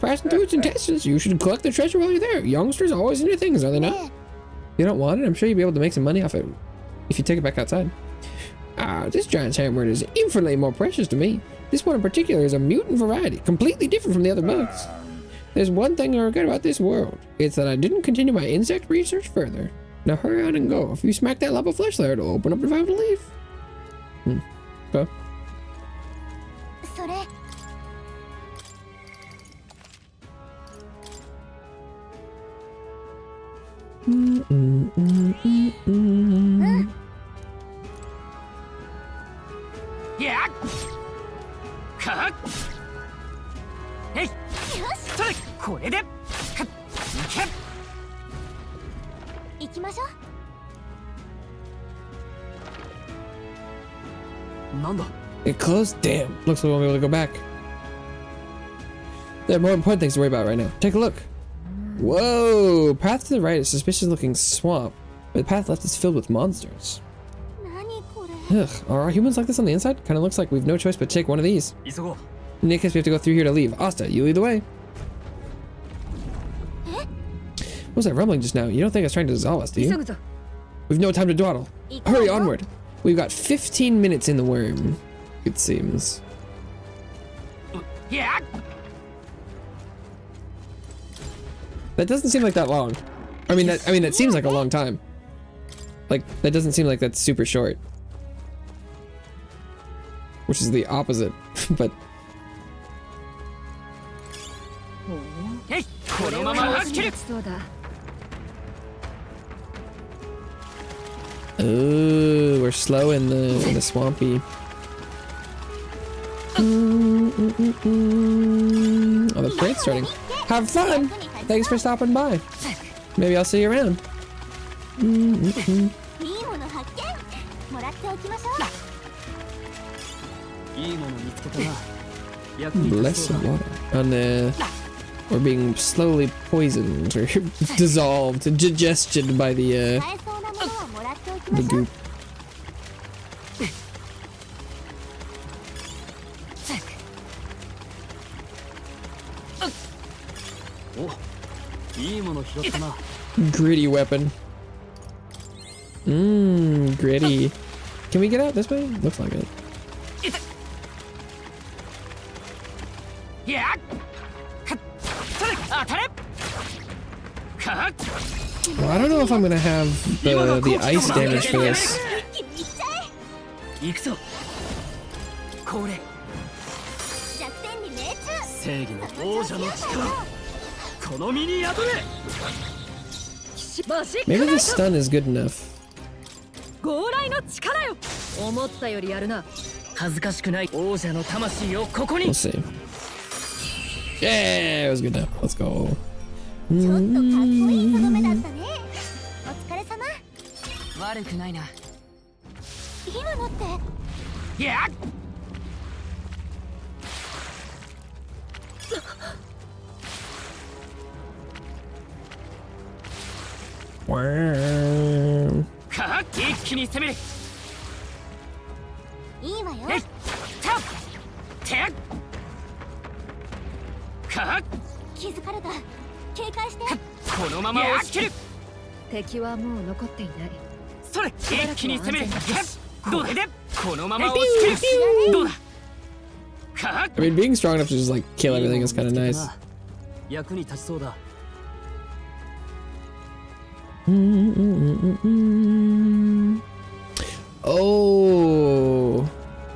Speaker 1: Passing through its intestines, you should collect the treasure while you're there. Youngsters always into things, are they not? You don't want it? I'm sure you'll be able to make some money off it if you take it back outside. This giant sandworm is infinitely more precious to me. This one in particular is a mutant variety, completely different from the other bugs. There's one thing I regret about this world. It's that I didn't continue my insect research further. Now hurry on and go. If you smack that lump of flesh there, it'll open up if I have to leave. Okay.
Speaker 6: Yeah. Cut. Hey.
Speaker 1: It closed? Damn. Looks like we won't be able to go back. There are more important things to worry about right now. Take a look. Whoa! Path to the right is suspicious looking swamp, but the path left is filled with monsters. Ugh, are our humans like this on the inside? Kinda looks like we've no choice but to take one of these. In any case, we have to go through here to leave. Asta, you lead the way. What was that rumbling just now? You don't think it's trying to dissolve us, do you? We've no time to dawdle. Hurry onward. We've got 15 minutes in the worm, it seems.
Speaker 6: Yeah.
Speaker 1: That doesn't seem like that long. I mean, that seems like a long time. Like, that doesn't seem like that's super short. Which is the opposite, but...
Speaker 6: えいこのまま押し切る
Speaker 8: そうだ。
Speaker 1: Ooh, we're slow in the swampy. Oh, the parade's starting. Have fun! Thanks for stopping by. Maybe I'll see you around.
Speaker 3: いいもの発見もらっておきましょう。
Speaker 9: いいもの見つけたな。役に立ち
Speaker 1: Bless
Speaker 9: そう
Speaker 1: the
Speaker 9: だ。
Speaker 1: water. On we're being slowly poisoned or dissolved, digested by the
Speaker 3: 使えそうなものはもらっておきま
Speaker 1: the
Speaker 3: しょう。
Speaker 1: goop.
Speaker 9: お、いいもの拾ったな。
Speaker 1: Gritty weapon. Gritty. Can we get out this way? Looks like it.
Speaker 6: いやはっそれ当たれかっ
Speaker 1: Well, I don't know if I'm gonna have the ice damage for this.
Speaker 3: 一気にいっちゃえ。
Speaker 9: 行くぞ。これ
Speaker 3: 弱点に命中。
Speaker 9: 正義の王者の力。この身に宿れ。
Speaker 1: Maybe the stun is good enough.
Speaker 8: 強来の力よ。思ったよりやるな。
Speaker 9: 恥ずかしくない王者の魂をここに。
Speaker 1: We'll see. Yeah, it was good enough. Let's go.
Speaker 3: ちょっとかっこいいとどめだったね。お疲れ様。
Speaker 7: 悪くないな。
Speaker 3: 今のって
Speaker 6: いや
Speaker 1: Wow.
Speaker 6: かっ一気に攻める
Speaker 3: いいわよ。
Speaker 6: えいたてかっ
Speaker 3: 気づかれた。警戒して。
Speaker 6: このまま押し切る
Speaker 8: 敵はもう残っていない。
Speaker 6: それ一気に攻めるどうだでこのまま押し切るどうだかっ
Speaker 1: I mean, being strong enough to just like kill everything is kind of nice.
Speaker 9: 役に立ちそうだ。
Speaker 1: Oh,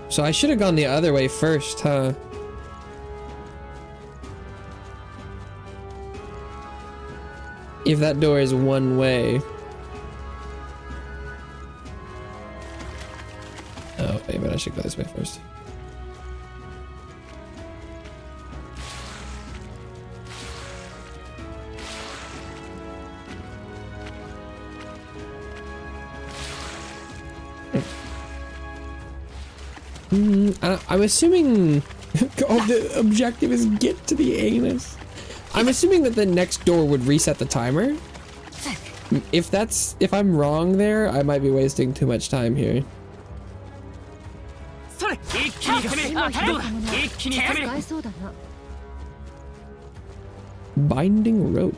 Speaker 1: so I should have gone the other way first, huh? If that door is one way. Oh, wait, but I should go this way first. I'm assuming the objective is get to the anus. I'm assuming that the next door would reset the timer. If I'm wrong there, I might be wasting too much time here.
Speaker 6: それ一気に攻める当たる一気に攻める
Speaker 8: 使えそうだな。
Speaker 1: Binding rope.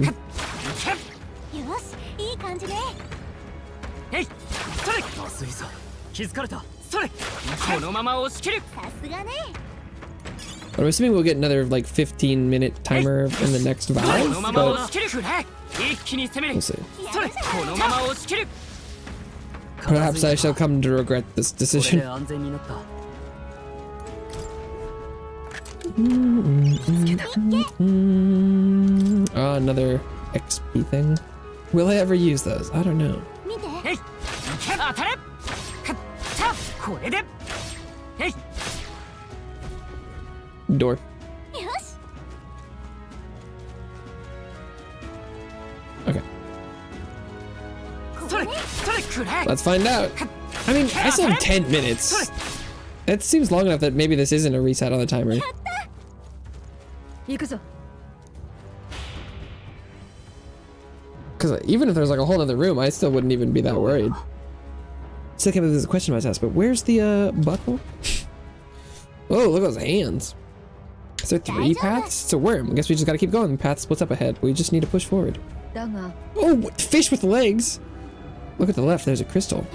Speaker 3: よし、いい感じね。
Speaker 6: えいそれ
Speaker 9: まずいぞ。気づかれた。
Speaker 6: それこのまま押し切る
Speaker 3: さすがね。
Speaker 1: But I'm assuming we'll get another like 15-minute timer in the next
Speaker 6: こ
Speaker 1: valve,
Speaker 6: のまま
Speaker 1: but
Speaker 6: 押し切るくらい一気に攻める
Speaker 1: we'll see.
Speaker 6: それこのまま押し切る
Speaker 1: Perhaps I shall come to regret this
Speaker 9: これ
Speaker 1: decision.
Speaker 9: で安全になった。
Speaker 1: Oh, another XP thing. Will I ever use those? I don't know.
Speaker 3: 見て。
Speaker 6: えい当たれさあこれでえい
Speaker 1: Door.
Speaker 3: よし。
Speaker 1: Okay.
Speaker 6: それそれくらい
Speaker 1: Let's find out. I mean, I still have 10 minutes. It seems long enough that maybe this isn't a reset on the timer.
Speaker 8: 行くぞ。
Speaker 1: Because even if there's like a whole other room, I still wouldn't even be that worried. Still can't believe there's a question I was asked, but where's the butthole? Oh, look at those hands. Is there 3 paths? It's a worm. I guess we just gotta keep going. The path splits up ahead. We just need to push forward.
Speaker 8: だが、
Speaker 1: Oh, fish with legs! Look at the left, there's a crystal.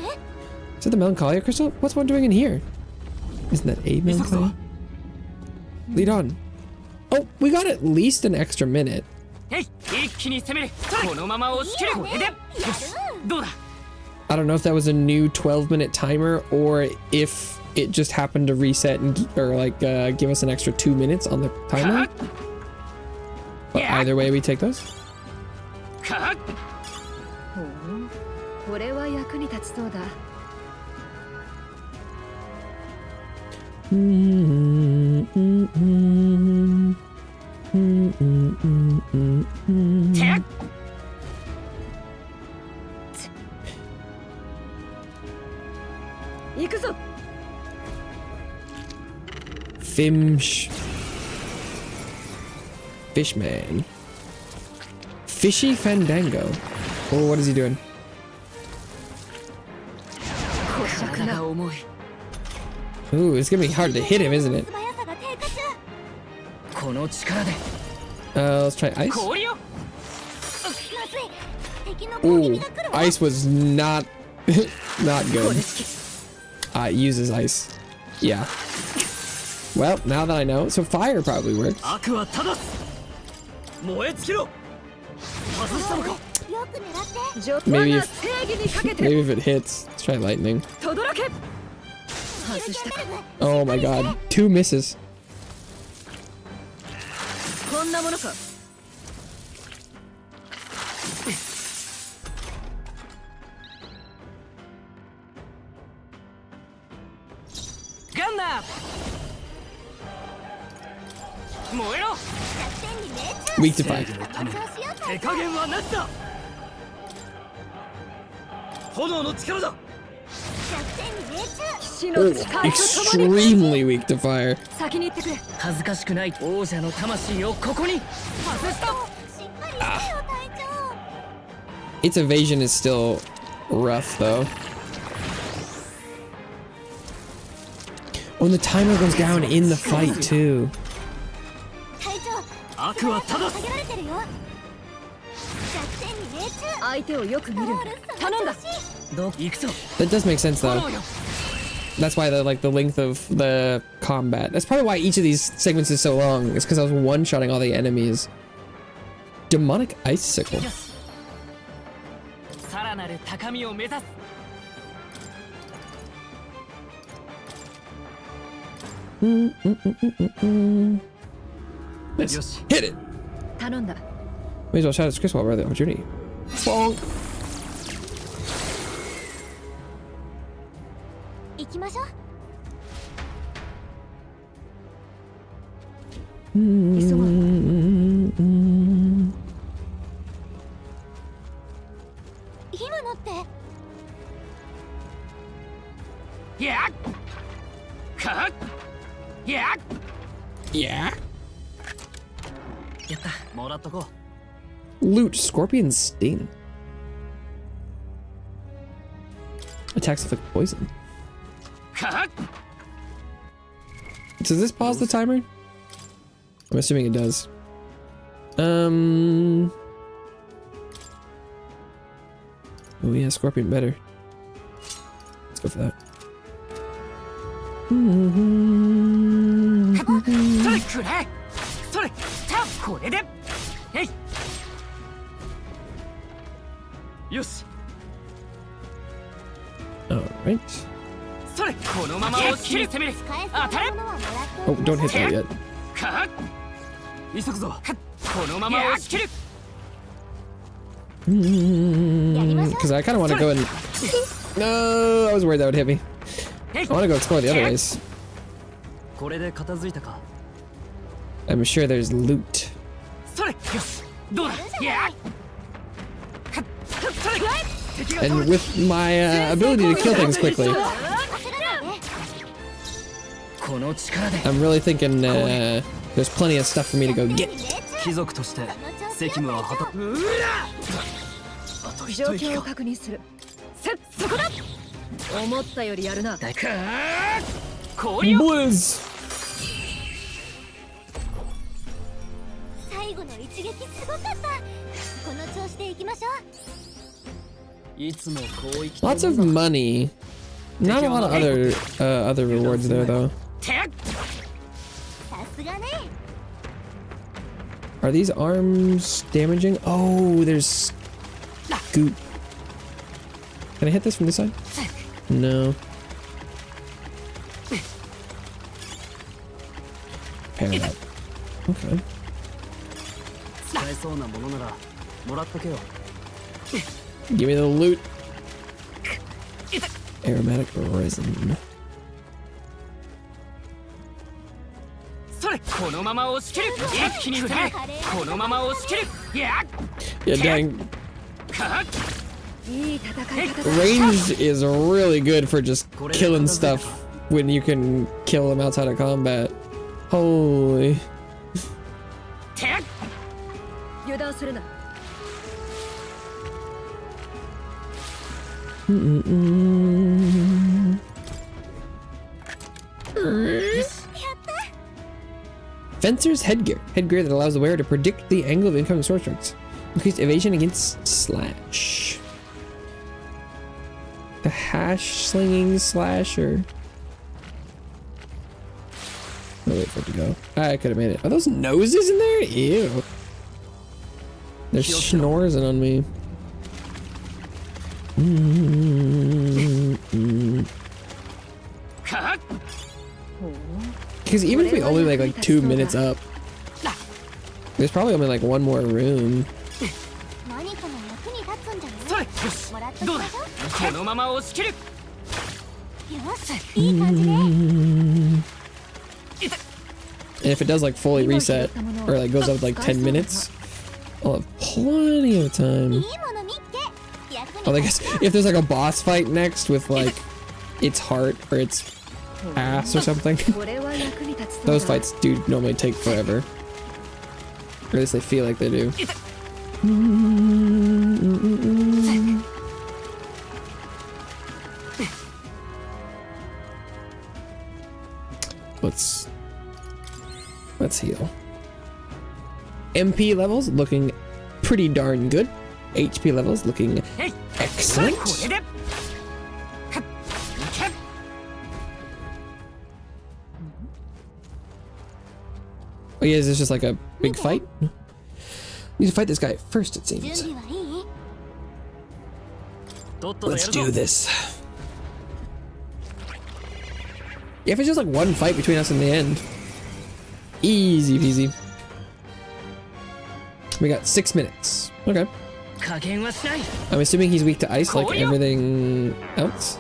Speaker 1: Is that the melancholia crystal? What's one doing in here? Isn't that a melancholia? Lead on. Oh, we got at least an extra minute.
Speaker 6: えい一気に攻めるこのまま押し切るこれでよしどうだ
Speaker 1: I don't know if that was a new 12-minute timer or if it just happened to reset and or like give us an extra 2 minutes on the timer. But either way, we take those.
Speaker 8: ほう、これは役に立ちそうだ。行くぞ。
Speaker 1: Fishman. Fishy Fandango. Oh, what is he doing?
Speaker 7: 体が重い。
Speaker 1: Ooh, it's gonna be hard to hit him, isn't it?
Speaker 7: この力で。
Speaker 1: Let's try ice.
Speaker 7: 氷よ。
Speaker 1: Ooh, ice was not not good. It uses ice. Yeah. Well, now that I know, so fire probably works.
Speaker 6: 悪は正す。燃え尽きろ。外したのか。
Speaker 1: Maybe if it hits, let's try lightning. Oh my god, 2 misses.
Speaker 8: こんなものか。
Speaker 6: ガンナー。燃えろ。
Speaker 1: Weak to fire.
Speaker 6: 手加減はなしだ。炎の力だ。
Speaker 1: Oh, extremely weak to fire.
Speaker 8: 先に行ってくれ。
Speaker 7: 恥ずかしくない王者の魂をここに。
Speaker 1: Its evasion is still rough though. Oh, and the timer goes down in the fight too.
Speaker 6: 悪は正す。
Speaker 8: 相手をよく見る。頼んだ。
Speaker 6: 行くぞ。
Speaker 1: That does make sense though. That's why the length of the combat. That's probably why each of these segments is so long. It's because I was one-shotting all the enemies. Demonic icicle.
Speaker 6: さらなる高みを目指す。
Speaker 1: Let's hit it.
Speaker 8: 頼んだ。
Speaker 1: May as well shout at Chris while we're the opportunity. Bonk.
Speaker 3: 行きましょう。
Speaker 8: 急ごう。
Speaker 3: 今のって。
Speaker 6: いや。かっ。いや。
Speaker 1: Yeah.
Speaker 6: やった。もらっとこう。
Speaker 1: Loot Scorpion Sting. Attacks inflict poison.
Speaker 6: かっ。
Speaker 1: Does this pause the timer? I'm assuming it does. Oh yeah, Scorpion better. Let's go for that.
Speaker 6: それくれ。それ。これで。えい。よし。
Speaker 1: Alright.
Speaker 6: それ。このまま押し切り攻める。当たれ。
Speaker 1: Oh, don't hit that yet.
Speaker 6: かっ。急ぐぞ。このまま押し切る。
Speaker 1: Because I kind of want to go and... No, I was worried that would hit me. I want to go explore the other ways.
Speaker 6: これで片付いたか。
Speaker 1: I'm sure there's loot.
Speaker 6: それ。よし。どうだ。いや。
Speaker 1: And with my ability to kill things quickly, I'm really thinking there's plenty of stuff for me to go get.
Speaker 6: 貴族として責務は果た。あと一息か。
Speaker 8: 確認する。そこだ。思ったよりやるな。
Speaker 1: Blizz!
Speaker 3: 最後の一撃すごかった。この調子で行きましょう。
Speaker 1: Lots of money. Not a lot of other rewards there though. Are these arms damaging? Oh, there's goop. Can I hit this from this side? No. Pair that. Okay.
Speaker 9: 使えそうなものならもらっとけよ。
Speaker 1: Give me the loot. Aromatic resin.
Speaker 6: それこのまま押し切る。一気に振れ。このまま押し切る。やっ
Speaker 1: Yeah, dang.
Speaker 6: かっ
Speaker 8: いい戦い方だ。
Speaker 1: Range is really good for just killing stuff when you can kill them outside of combat. Holy.
Speaker 6: てっ
Speaker 8: 油断するな。
Speaker 1: Fencer's headgear. Headgear that allows the wearer to predict the angle of incoming sword strikes. Increased evasion against slash. The hash slinging slasher. I'll wait for it to go. I could have made it. Are those noses in there? Ew. They're schnorzing on me. Because even if we only like 2 minutes up, there's probably only like one more room.
Speaker 3: 何かの役に立つんじゃ
Speaker 6: それ
Speaker 3: ない？
Speaker 6: よし
Speaker 3: もらっとき
Speaker 6: どうだ
Speaker 3: ましょう。
Speaker 6: このまま押し切る。
Speaker 3: よし、いい感じね。
Speaker 1: And if it does like fully reset or like goes up like 10 minutes, I'll have plenty of
Speaker 3: い
Speaker 1: time.
Speaker 3: いもの見っけ。役に
Speaker 1: Oh, I
Speaker 3: 立
Speaker 1: guess if there's like a boss fight next with like its heart or its ass or something,
Speaker 8: これは役に立つそうだ。
Speaker 1: those fights do normally take forever. Or at least they feel like they do. Let's heal. MP levels looking pretty darn good. HP levels looking
Speaker 6: えい
Speaker 1: excellent.
Speaker 6: これではっいけ
Speaker 1: Oh yeah, is this just like a big fight? Need to fight this guy first, it
Speaker 3: 準
Speaker 1: seems.
Speaker 3: 備はいい？
Speaker 9: とっととや
Speaker 1: Let's
Speaker 9: るぞ。
Speaker 1: do this. Yeah, if it's just like one fight between us in the end. Easy peasy. We got 6 minutes. Okay.
Speaker 6: 加減はしない。
Speaker 1: I'm assuming he's weak to ice like everything else.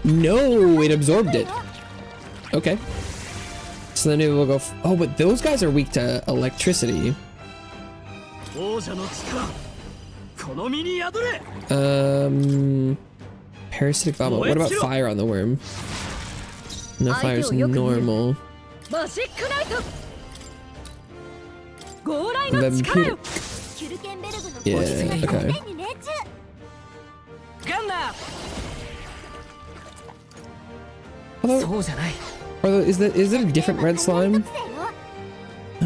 Speaker 1: No, it absorbed it. Okay. So then maybe we'll go. Oh, but those guys are weak to electricity.
Speaker 9: 王者の力、この身に宿れ。
Speaker 1: Parasitic vomit. What about fire on the worm? No, fire's normal.
Speaker 8: マジックナイト。強雷の
Speaker 1: Then
Speaker 8: 力よ。
Speaker 3: キュルケンベルグの
Speaker 1: Yeah,
Speaker 3: 攻撃が
Speaker 1: okay.
Speaker 3: 天に命中。
Speaker 6: ガンナー。
Speaker 1: Although,
Speaker 6: そうじゃない。
Speaker 1: although is it a different red slime?
Speaker 3: 特性よ。
Speaker 1: Oh.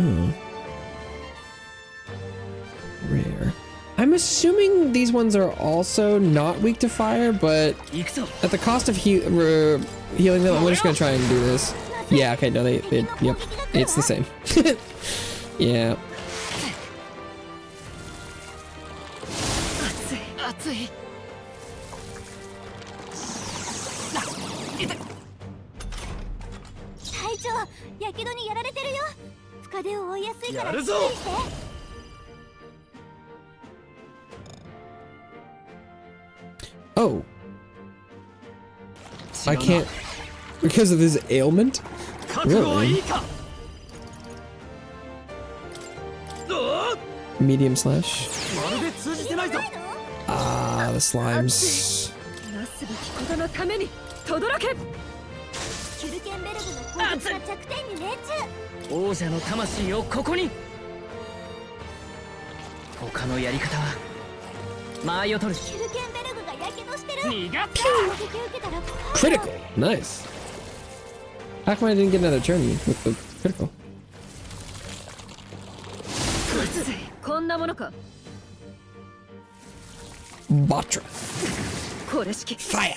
Speaker 1: Rare. I'm assuming these ones are also not weak to fire, but
Speaker 6: 行くぞ。
Speaker 1: at the cost of healing them, I'm just gonna try and do this. Yeah, okay, no, yep, it's the same. Yeah.
Speaker 6: 熱い。
Speaker 3: 隊長、やけどにやられてるよ。深手を追いやすいから
Speaker 9: やるぞ。
Speaker 3: 注意して。
Speaker 1: Oh. I can't because of his ailment?
Speaker 9: 覚悟はいいか。
Speaker 1: Medium slash.
Speaker 9: まるで通じてないぞ。
Speaker 1: Ah, the slimes.
Speaker 8: なすべきことのために轟け。
Speaker 3: キュルケンベルグの攻撃が弱点に命中。
Speaker 6: 王者の魂をここに。他のやり方は間合いを取る。
Speaker 3: キュルケンベルグがやけどしてる。
Speaker 6: 逃がっ
Speaker 3: 攻撃受けたら怖いよ。
Speaker 1: Critical. Nice. How come I didn't get another turn with the critical?
Speaker 8: こんなものか。
Speaker 1: Batra.
Speaker 8: これ式。
Speaker 1: Fire.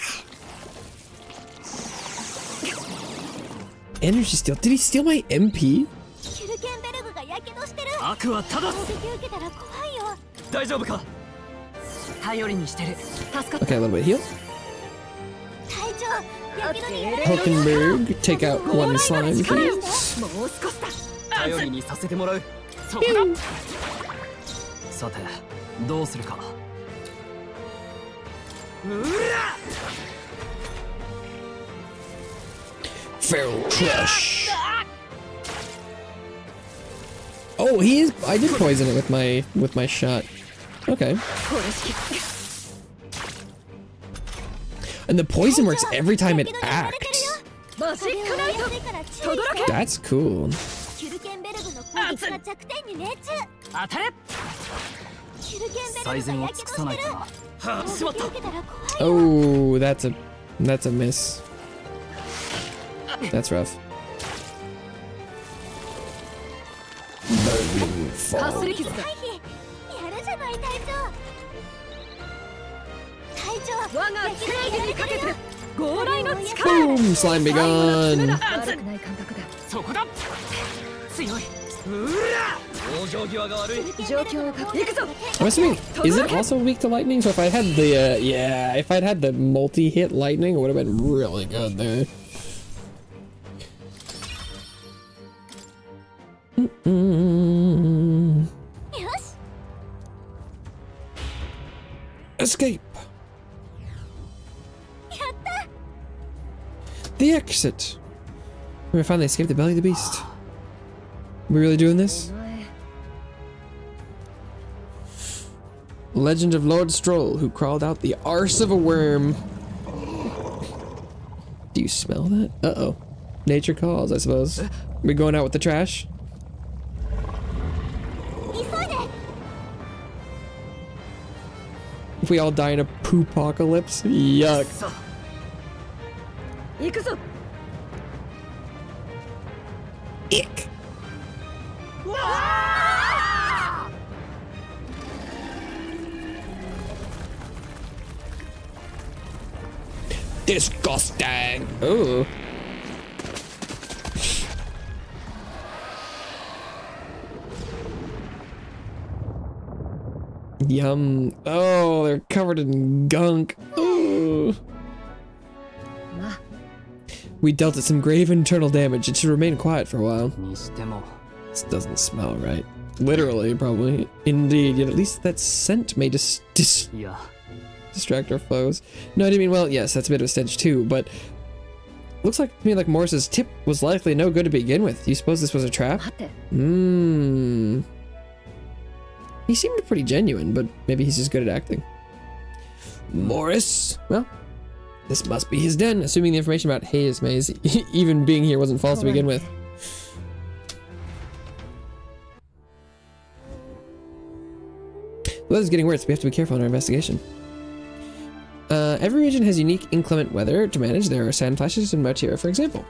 Speaker 1: Energy steal. Did he steal my MP?
Speaker 3: キュルケンベルグがやけどしてる。
Speaker 9: 悪は正す。
Speaker 3: 攻撃受けたら怖いよ。
Speaker 9: 大丈夫か。
Speaker 6: 頼りにしてる。
Speaker 8: 助かった。
Speaker 1: Okay, a little bit heal.
Speaker 3: 隊長、やけどにやられてるよ。
Speaker 1: Hulkenberg, take out one slime.
Speaker 8: 力よ。
Speaker 1: Please.
Speaker 8: もう少しだ。
Speaker 9: 頼りにさせてもらう。
Speaker 6: そこだ。
Speaker 9: さてどうするか。うら
Speaker 1: Feral crush. Oh, he is. I did poison it with my shot. Okay. And the poison works every time it acts. That's cool.
Speaker 3: キュルケンベルグの攻撃が弱点に命中。
Speaker 6: 当たれ。
Speaker 3: キュルケンベルグ
Speaker 9: 最善を
Speaker 3: がやけど
Speaker 9: 尽くさない
Speaker 3: してる。
Speaker 9: とな。
Speaker 3: 攻撃を受けたら怖い。
Speaker 1: Oh, that's a miss. That's rough.
Speaker 8: かすり傷だ。
Speaker 3: 回避。やるじゃない隊長。隊長。
Speaker 8: 我が正義にかけて強雷の力。
Speaker 1: Boom! Slime be gone.
Speaker 8: 悪くない感覚だ。
Speaker 6: そこだ。強い。うら。往生際が悪い。
Speaker 8: 状況を確認。行くぞ。
Speaker 1: I'm assuming, is it also weak to lightning? So if I had the, yeah, if I'd had the multi-hit lightning, it would have been really good there. Escape. The exit. We finally escaped the belly of the beast. We really doing this? Legend of Lord Stroll, who crawled out the arse of a worm. Do you smell that? Uh-oh. Nature calls, I suppose. We going out with the trash? If we all die in a poopocalypse? Yuck.
Speaker 8: 行くぞ。
Speaker 1: Ick. Disgusting. Ooh. Yum. Oh, they're covered in gunk. Ooh. We dealt it some grave internal damage. It should remain quiet for a while.
Speaker 9: にしても
Speaker 1: This doesn't smell right. Literally, probably. Indeed, yet at least that scent may
Speaker 9: いや
Speaker 1: distract our foes. No, I didn't mean, well, yes, that's a bit of a stench too, but looks like to me like Morris's tip was likely no good to begin with. You suppose this was a trap?
Speaker 8: 待って。
Speaker 1: He seemed pretty genuine, but maybe he's just good at acting. Morris? Well, this must be his den, assuming the information about Hayes Maze even being here wasn't false to begin with. The weather's getting worse. We have to be careful in our investigation. Every region has unique inclement weather to manage. There are sand flashes in Martira, for example.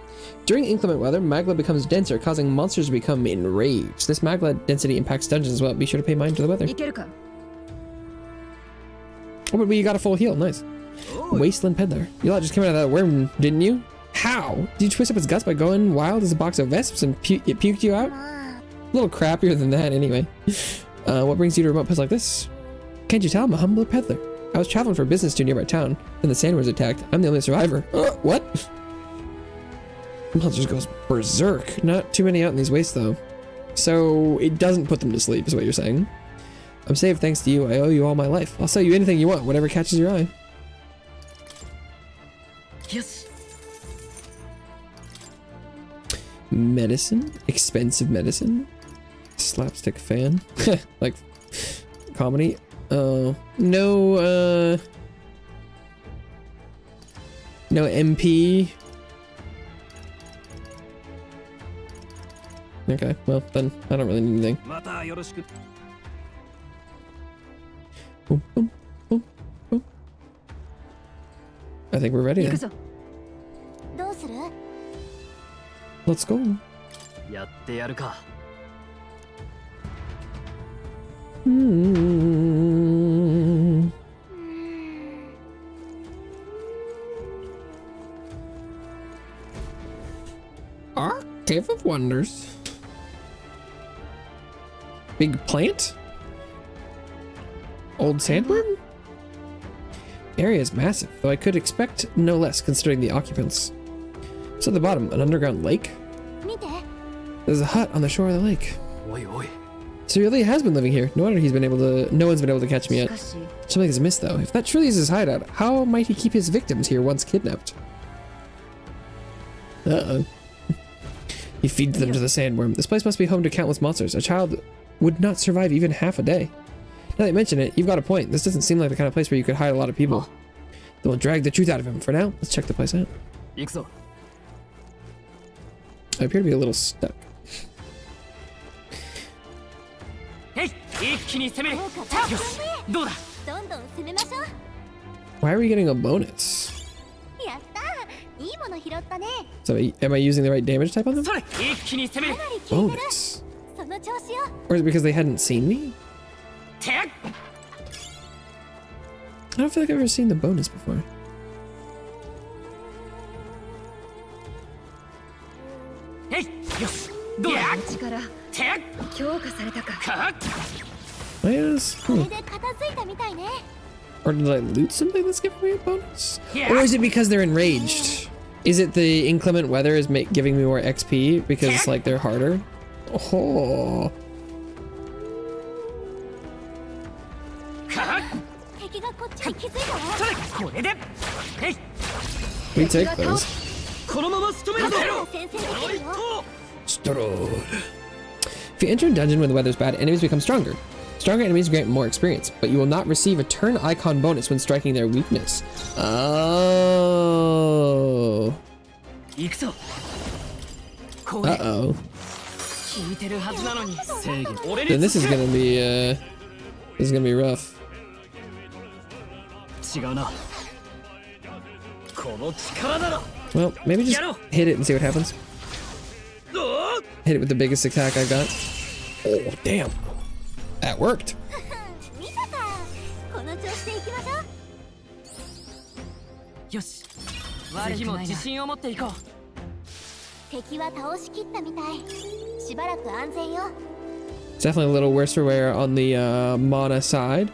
Speaker 1: During inclement weather, magma becomes denser, causing monsters to become enraged. This magma density impacts dungeons as well. Be sure to pay mind to the weather.
Speaker 8: いけるか。
Speaker 1: Oh, but we got a full heal. Nice. Wasteland Peddler. You lot just came out of that worm, didn't you? How? Did you twist up its guts by going wild as a box of vesps and it puked you out? A little crappier than that, anyway. What brings you to a remote place like this? Can't you tell? I'm a humble peddler. I was traveling for business to a nearby town, then the sand was attacked. I'm the only survivor. What? Monsters goes berserk. Not too many out in these wastes, though. So it doesn't put them to sleep, is what you're saying. I'm saved thanks to you. I owe you all my life. I'll sell you anything you want, whatever catches your eye.
Speaker 8: よし。
Speaker 1: Medicine? Expensive medicine? Slapstick fan? Like comedy? Oh, no, no MP. Okay, well then I don't really need anything.
Speaker 9: またよろしく。
Speaker 1: Boom, boom, boom, boom. I think we're ready
Speaker 8: 行く
Speaker 1: then.
Speaker 8: ぞ。
Speaker 3: どうする？
Speaker 1: Let's go.
Speaker 9: やってやるか。
Speaker 1: Cave of Wonders. Big plant? Old sandworm? Area is massive, though I could expect no less considering the occupants. So at the bottom, an underground lake?
Speaker 3: 見て。
Speaker 1: There's a hut on the shore of the lake.
Speaker 9: おいおい。
Speaker 1: So he really has been living here. No wonder no one's been able to catch me yet. Something is amiss though. If that truly is his hideout, how might he keep his victims here once kidnapped? Uh-oh. He feeds them to the sandworm. This place must be home to countless monsters. A child would not survive even half a day. Now that you mention it, you've got a point. This doesn't seem like the kind of place where you could hide a lot of people. Then we'll drag the truth out of him. For now, let's check the place out. I appear to be a little stuck. Why are we getting a bonus? So am I using the right damage type on them? Bonus. Or is it because they hadn't seen me? I don't feel like I've ever seen the bonus before. Or did I loot something that's giving me a bonus? Or is it because they're enraged? Is it the inclement weather is giving me more XP because like they're harder? Oh. We take those. If you enter a dungeon when the weather's bad, enemies become stronger. Stronger enemies grant more experience, but you will not receive a turn icon bonus when striking their weakness. Oh. Uh-oh. Then this is gonna be rough. Well, maybe just hit it and see what happens. Hit it with the biggest attack I got. Oh, damn. That worked. It's definitely a little worse for wear on the mana side,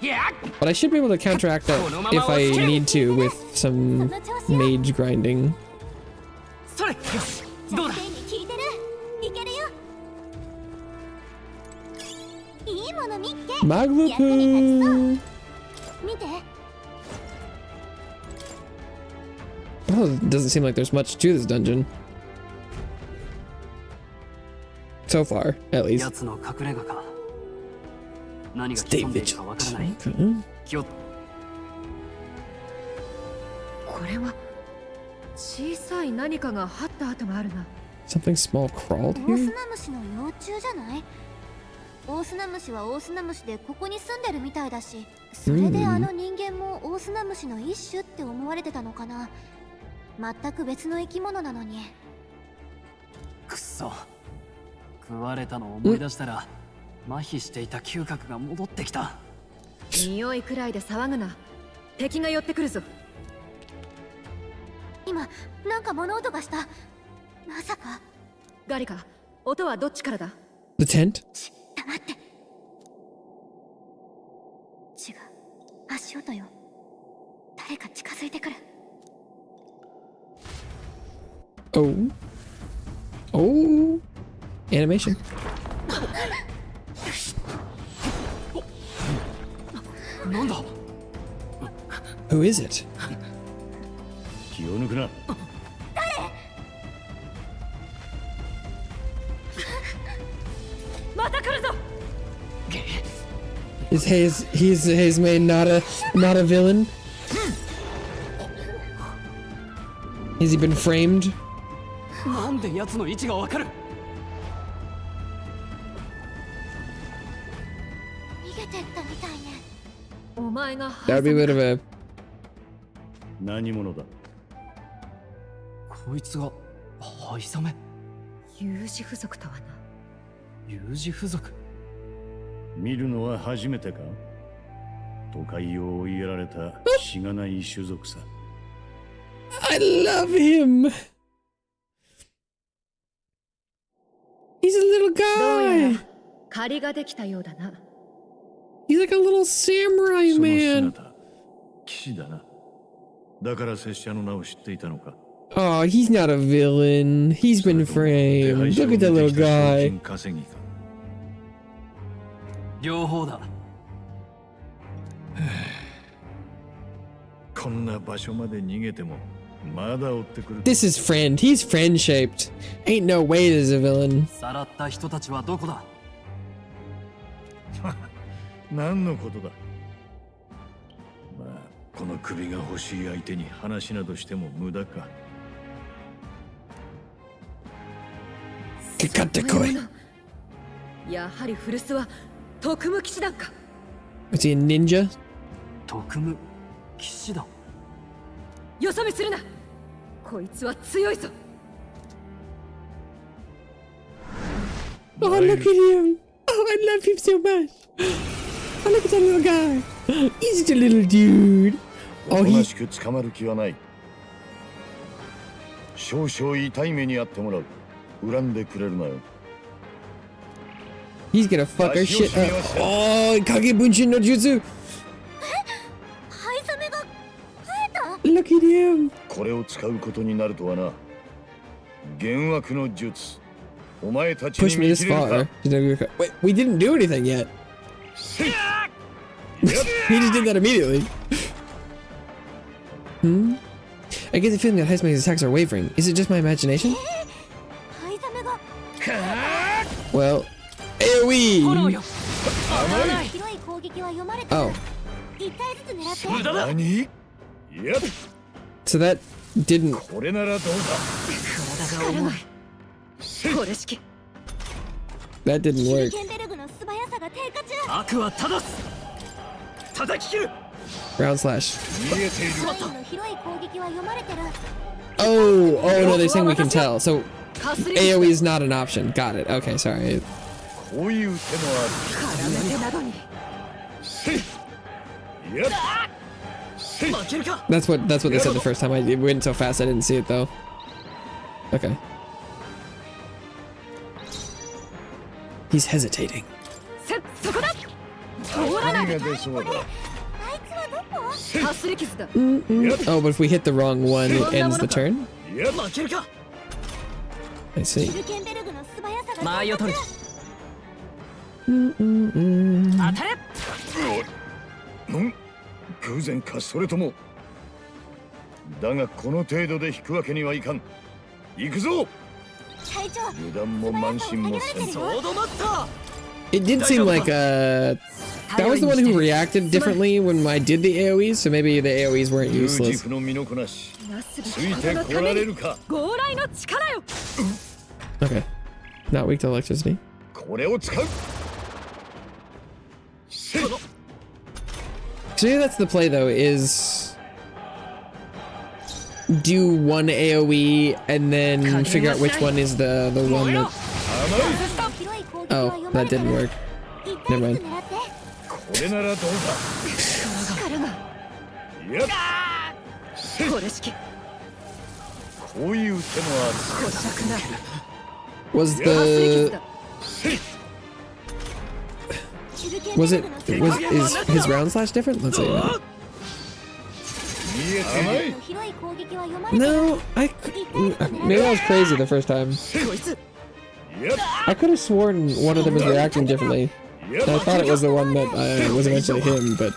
Speaker 1: but I should be able to counteract that if I need to with some mage grinding. Maglupu! Oh, it doesn't seem like there's much to this dungeon. So far, at least. Stay vigilant. Something small crawled here?
Speaker 3: オオスナムシはオオスナムシでここに住んでるみたいだし、それであの人間もオオスナムシの一種って思われてたのかな。全く別の生き物なのに。
Speaker 9: くっそ。食われたのを思い出したら、麻痺していた嗅覚が戻ってきた。
Speaker 8: 匂いくらいで騒ぐな。敵が寄ってくるぞ。
Speaker 3: 今なんか物音がした。まさか。
Speaker 8: ガリカ、音はどっちからだ？
Speaker 1: The tent?
Speaker 3: 黙って。違う。足音よ。誰か近づいてくる。
Speaker 1: Oh. Oh. Animation. Who is it? Is Hayes made not a villain? Has he been framed? That would be a bit of a...
Speaker 9: 何者だ。こいつが灰染め。
Speaker 8: 有事不足とはな。
Speaker 9: 有事不足。見るのは初めてか。都会を追いやられたしがない種族さ。
Speaker 1: I love him. He's a little guy.
Speaker 8: 借りができたようだな。
Speaker 1: He's like a little samurai man.
Speaker 9: 騎士だな。だから拙者の名を知っていたのか。
Speaker 1: Oh, he's not a villain. He's been framed. Look at that little guy.
Speaker 6: 両方だ。
Speaker 9: こんな場所まで逃げてもまだ追ってくる。
Speaker 1: This is friend. He's friend shaped. Ain't no way this is a villain.
Speaker 6: さらった人たちはどこだ。
Speaker 9: 何のことだ。まあこの首が欲しい相手に話などしても無駄か。
Speaker 1: かかってこい。
Speaker 8: やはり古巣は特務騎士団か。
Speaker 1: Is he a ninja?
Speaker 6: 特務騎士団。
Speaker 8: よそ見するな。こいつは強いぞ。
Speaker 1: Oh, look at him. Oh, I love him so much. Oh, look at that little guy. He's just a little dude. Oh,
Speaker 9: おと
Speaker 1: he
Speaker 9: なしく捕まる気はない。少々痛い目にあってもらう。恨んでくれるなよ。
Speaker 1: he's gonna fuck our shit up. Oh, Kagebunshin no Jutsu.
Speaker 3: ハイザメが増えた。
Speaker 1: Look at him.
Speaker 9: これを使うことになるとはな。幻惑の術。お前たちに
Speaker 1: Push me
Speaker 9: 見
Speaker 1: this
Speaker 9: 切れる
Speaker 1: far.
Speaker 9: か。
Speaker 1: Wait, we didn't do anything yet. He just did that immediately. I get the feeling that Heisman's attacks are wavering. Is it just my imagination?
Speaker 3: ハイザメが
Speaker 1: Well, AoE!
Speaker 3: 広い攻撃は読まれてる。
Speaker 1: Oh,
Speaker 3: 一体ずつ狙って。
Speaker 6: 無駄だ。
Speaker 9: 何？いや、
Speaker 1: so that didn't.
Speaker 9: これならどうだ。
Speaker 6: 体が重い。
Speaker 8: これ式。
Speaker 1: That didn't
Speaker 3: ヒル
Speaker 1: work.
Speaker 3: ケンベルグの素早さが低下中。
Speaker 6: 悪は正す。叩き切る。
Speaker 1: Round slash.
Speaker 9: 見えている。
Speaker 3: ハイの広い攻撃は読まれてる。
Speaker 1: Oh, oh no, they're saying we can tell. So
Speaker 8: かすり
Speaker 1: AoE is not an option. Got it. Okay, sorry.
Speaker 9: こういう手も
Speaker 8: 絡めてなどに。
Speaker 9: ある。いや、
Speaker 6: 負けるか。
Speaker 1: That's what they said the first time. It went so fast I didn't see it though. Okay. He's hesitating.
Speaker 8: そこだ。
Speaker 9: 何が出そうだ。
Speaker 3: あいつはどこ？
Speaker 8: かすり傷だ。
Speaker 1: Oh, but if we hit the wrong one, it ends the turn.
Speaker 9: いや、
Speaker 6: 負けるか。
Speaker 1: I see.
Speaker 3: ヒルケンベルグの素早さが
Speaker 6: 間合いを取る。
Speaker 1: Mm-mm-mm.
Speaker 6: 当たれ。
Speaker 9: 偶然かそれとも。だがこの程度で引くわけにはいかん。行くぞ。
Speaker 3: 隊長、
Speaker 9: 油断も慢心もせん。
Speaker 6: ソードマスター。
Speaker 1: It did seem like that was the one who reacted differently when I did the AoEs, so maybe the AoEs weren't
Speaker 9: 十字
Speaker 1: useless.
Speaker 9: 符の身のこなし。
Speaker 8: なす
Speaker 9: ついてこられるか。
Speaker 8: 強来の力よ。
Speaker 1: Okay. Not weak to electricity.
Speaker 9: これを使う。
Speaker 1: So maybe that's the play though, is do one AoE and then figure out which one is the one that...
Speaker 3: 広い攻撃
Speaker 1: Oh,
Speaker 3: は読ま
Speaker 1: that
Speaker 3: れてる。
Speaker 1: didn't work.
Speaker 3: 一体
Speaker 1: Never
Speaker 3: ず
Speaker 1: mind.
Speaker 3: つ狙って。
Speaker 9: これならどうだ。
Speaker 8: 力が。
Speaker 9: いや、
Speaker 8: これ式。
Speaker 9: こういう手も
Speaker 8: こしゃくな。
Speaker 1: Was
Speaker 8: かすり傷
Speaker 1: the...
Speaker 8: だ。
Speaker 3: ヒルケンベ
Speaker 1: Was
Speaker 3: ル
Speaker 1: it...
Speaker 3: グの素
Speaker 1: is his round slash different? Let's see.
Speaker 9: 見えている。
Speaker 3: 広い攻撃は読まれてる。
Speaker 1: No, maybe I was crazy the first time.
Speaker 8: こいつ。
Speaker 9: いや、
Speaker 1: I could have sworn one of them was reacting differently.
Speaker 9: いや、
Speaker 1: I thought it was the one that was eventually him, but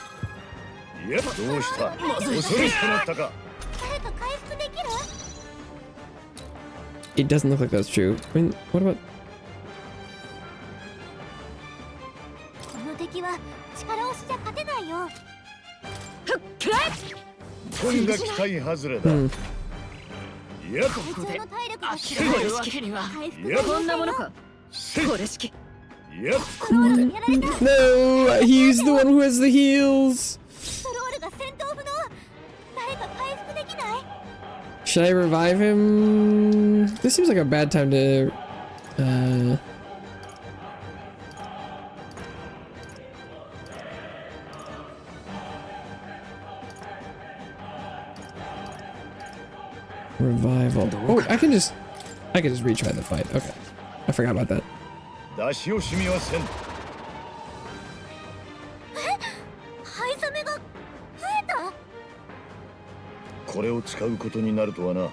Speaker 9: いや、どうした。恐ろしくなったか。
Speaker 3: 誰か回復できる？
Speaker 1: it doesn't look like that's true. I mean, what about...
Speaker 3: この敵は力押しじゃ勝てないよ。
Speaker 8: くらえ。
Speaker 9: とんだ期待外れだ。
Speaker 1: Hmm.
Speaker 9: いや、
Speaker 3: 隊長の体力が
Speaker 6: 諦めるわけには。
Speaker 3: 回復
Speaker 9: いや、
Speaker 8: こんなものか。これ式。
Speaker 9: いや、
Speaker 3: スロールにやられた。
Speaker 1: No! He's the one who has the heals!
Speaker 3: スロールが戦闘不能。誰か回復できない？
Speaker 1: Should I revive him? This seems like a bad time to... Revival. Oh, I can just retry the fight. Okay. I forgot about that.
Speaker 9: 出し惜しみはせん。
Speaker 3: ハイザメが増えた？
Speaker 9: これを使うことになるとはな。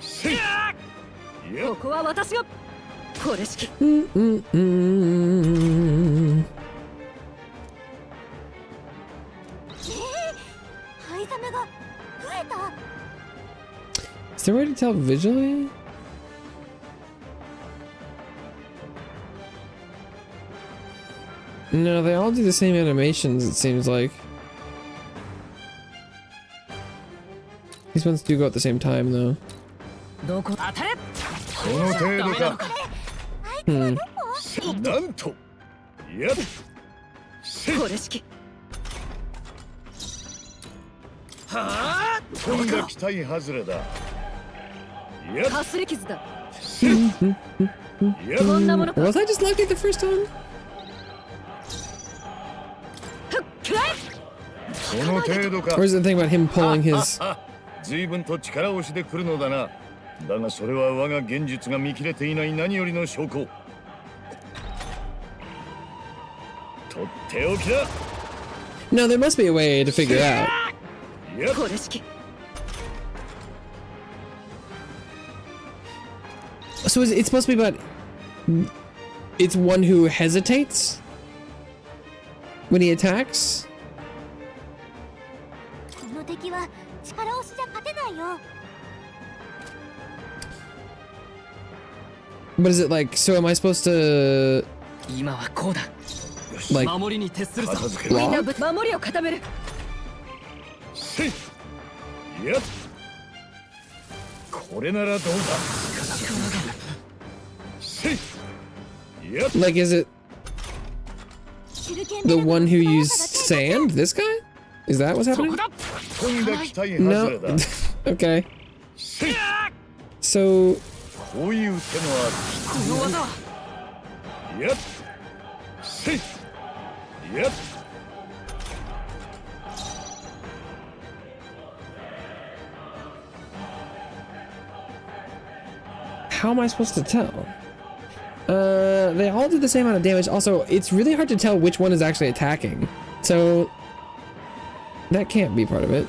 Speaker 9: せい。いや、
Speaker 8: ここは私が。これ式。
Speaker 1: Mm-mm-mm. there a way to tell visually? No, they all do the same animations, it seems like. These ones do go at the same time, though. Hmm.
Speaker 9: なんとやっ
Speaker 5: これ式
Speaker 9: とんだ期待外れだやっ
Speaker 8: かすり傷だ。
Speaker 9: やっ
Speaker 1: Was I just lucky the first time?
Speaker 9: この程度か
Speaker 1: Or is it the thing about him pulling his...
Speaker 9: 随分と力押しで来るのだなだがそれは我が現実が見切れていない何よりの証拠とっておきだ
Speaker 1: No, there must be a way to figure out.
Speaker 9: やっ
Speaker 5: これ式
Speaker 1: So it's supposed to be about... It's one who hesitates? When he attacks?
Speaker 3: この敵は力押しじゃ勝てないよ。
Speaker 1: But is it like... So am I supposed to...
Speaker 7: 今はこうだ
Speaker 1: Like...
Speaker 7: 守りに徹するさ
Speaker 9: 片付けろ
Speaker 1: block?
Speaker 8: 守りを固める。
Speaker 9: せいやっこれならどうだせいやっ
Speaker 1: Like, is it
Speaker 3: 手裏剣
Speaker 1: the
Speaker 3: で
Speaker 1: one who used sand? This guy? Is that what's
Speaker 6: そ
Speaker 1: happening?
Speaker 6: こだ
Speaker 9: とんだ期待外
Speaker 1: No.
Speaker 9: れだ
Speaker 1: Okay.
Speaker 9: せい
Speaker 1: So...
Speaker 9: こういう手も
Speaker 6: この技は
Speaker 9: あるやっせいやっ
Speaker 1: How am I supposed to tell? They all do the same amount of damage. Also, it's really hard to tell which one is actually attacking. So... That can't be part of it.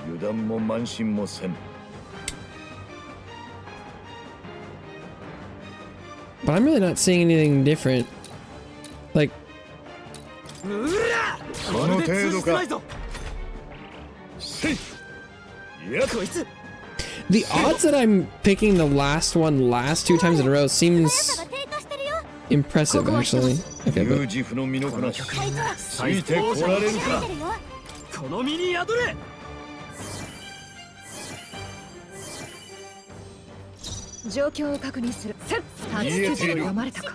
Speaker 9: 油断も慢心もせん
Speaker 1: But I'm really not seeing anything different. Like,
Speaker 9: この程度かせいやっ
Speaker 6: こいつ
Speaker 1: the odds that I'm picking the last one last 2 times in a row
Speaker 3: 速さ
Speaker 1: seems
Speaker 3: が低下してるよ。
Speaker 1: impressive, actually. Okay,
Speaker 9: 有
Speaker 1: but
Speaker 9: 自負の身のこなし
Speaker 3: 隊長、
Speaker 9: ついてこられるか
Speaker 3: 出てるよ。
Speaker 6: この身に宿れ
Speaker 8: 状況を確認する。立ち筋を読まれたか。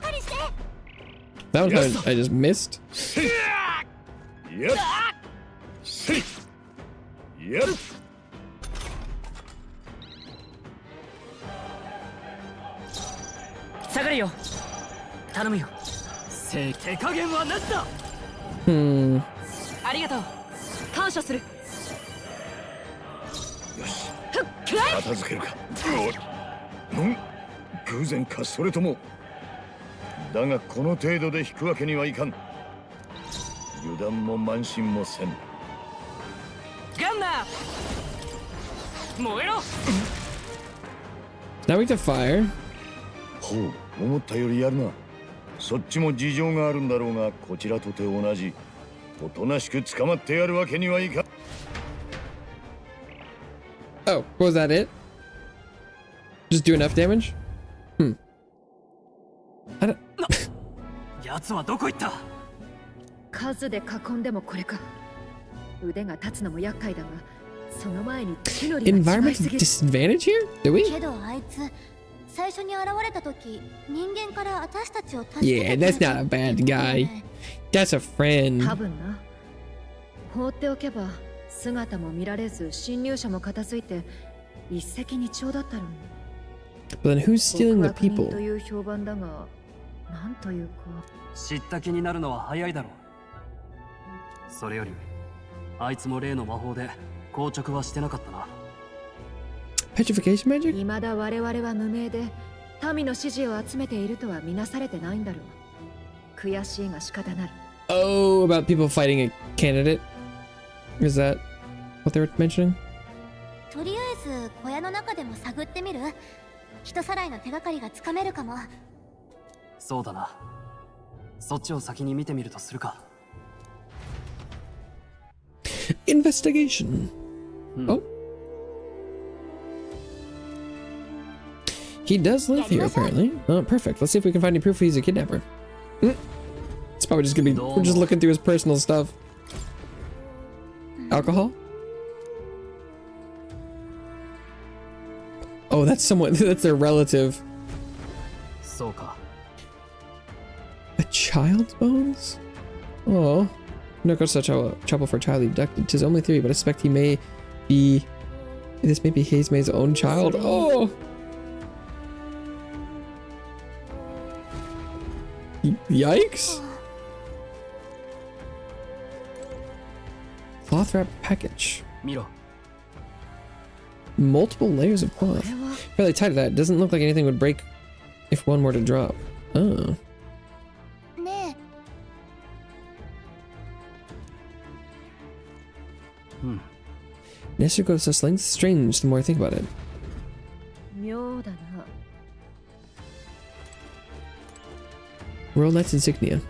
Speaker 1: that one kind of, I just missed.
Speaker 9: やっせいやっ
Speaker 7: 下がれよ頼むよ
Speaker 6: 手加減はなしだ
Speaker 1: Hmm.
Speaker 7: ありがとう
Speaker 8: 感謝する。
Speaker 9: よし片付けるか偶然かそれともだがこの程度で引くわけにはいかん油断も慢心もせん
Speaker 7: ガンナー燃えろ
Speaker 1: Now we can fire.
Speaker 9: ほう思ったよりやるなそっちも事情があるんだろうがこちらとて同じおとなしく捕まってやるわけにはいかん
Speaker 1: Oh, was that it? Just do enough damage? Hmm. I don't...
Speaker 6: 奴はどこ行った
Speaker 8: 数で囲んでもこれか。腕が立つのも厄介だが、その前に木のりが違い
Speaker 1: Environmental
Speaker 8: すぎる。
Speaker 1: disadvantage here? Do we?
Speaker 3: けどあいつ、最初に現れた時、人間から私たちを助け
Speaker 1: Yeah,
Speaker 3: てくれ
Speaker 1: that's
Speaker 3: た
Speaker 1: not a bad guy. That's a friend.
Speaker 8: 多分な。放っておけば姿も見られず侵入者も片付いて一石二鳥だったろう。
Speaker 1: But then who's stealing the
Speaker 8: 極悪人
Speaker 1: people?
Speaker 8: という評判だが、なんというか。
Speaker 6: 知った気になるのは早いだろうそれよりあいつも例の魔法で硬直はしてなかったな
Speaker 1: Petrification magic?
Speaker 8: 未だ我々は無名で民の支持を集めているとは見なされてないんだろう。悔しいが仕方ない。
Speaker 1: Oh, about people fighting a candidate? Is that what they were mentioning?
Speaker 3: とりあえず小屋の中でも探ってみる。人さらいの手がかりがつかめるかも。
Speaker 6: そうだなそっちを先に見てみるとするか
Speaker 1: Investigation. Oh. He does live here, apparently. Oh, perfect. Let's see if we can find any proof he's a kidnapper. It's probably just gonna be, we're just looking through his personal stuff. Alcohol? Oh, that's someone, that's their relative. A child's bones? Oh. No cause such trouble for a child abducted. 'Tis only theory, but I suspect he may be, this may be Heiseme's own child. Oh! Yikes! Cloth wrap package. Multiple layers of cloth. Fairly tight of that. Doesn't look like anything would break if one were to drop. Oh. Nestor goes to such lengths. Strange the more I think about it. Royal Knight's insignia.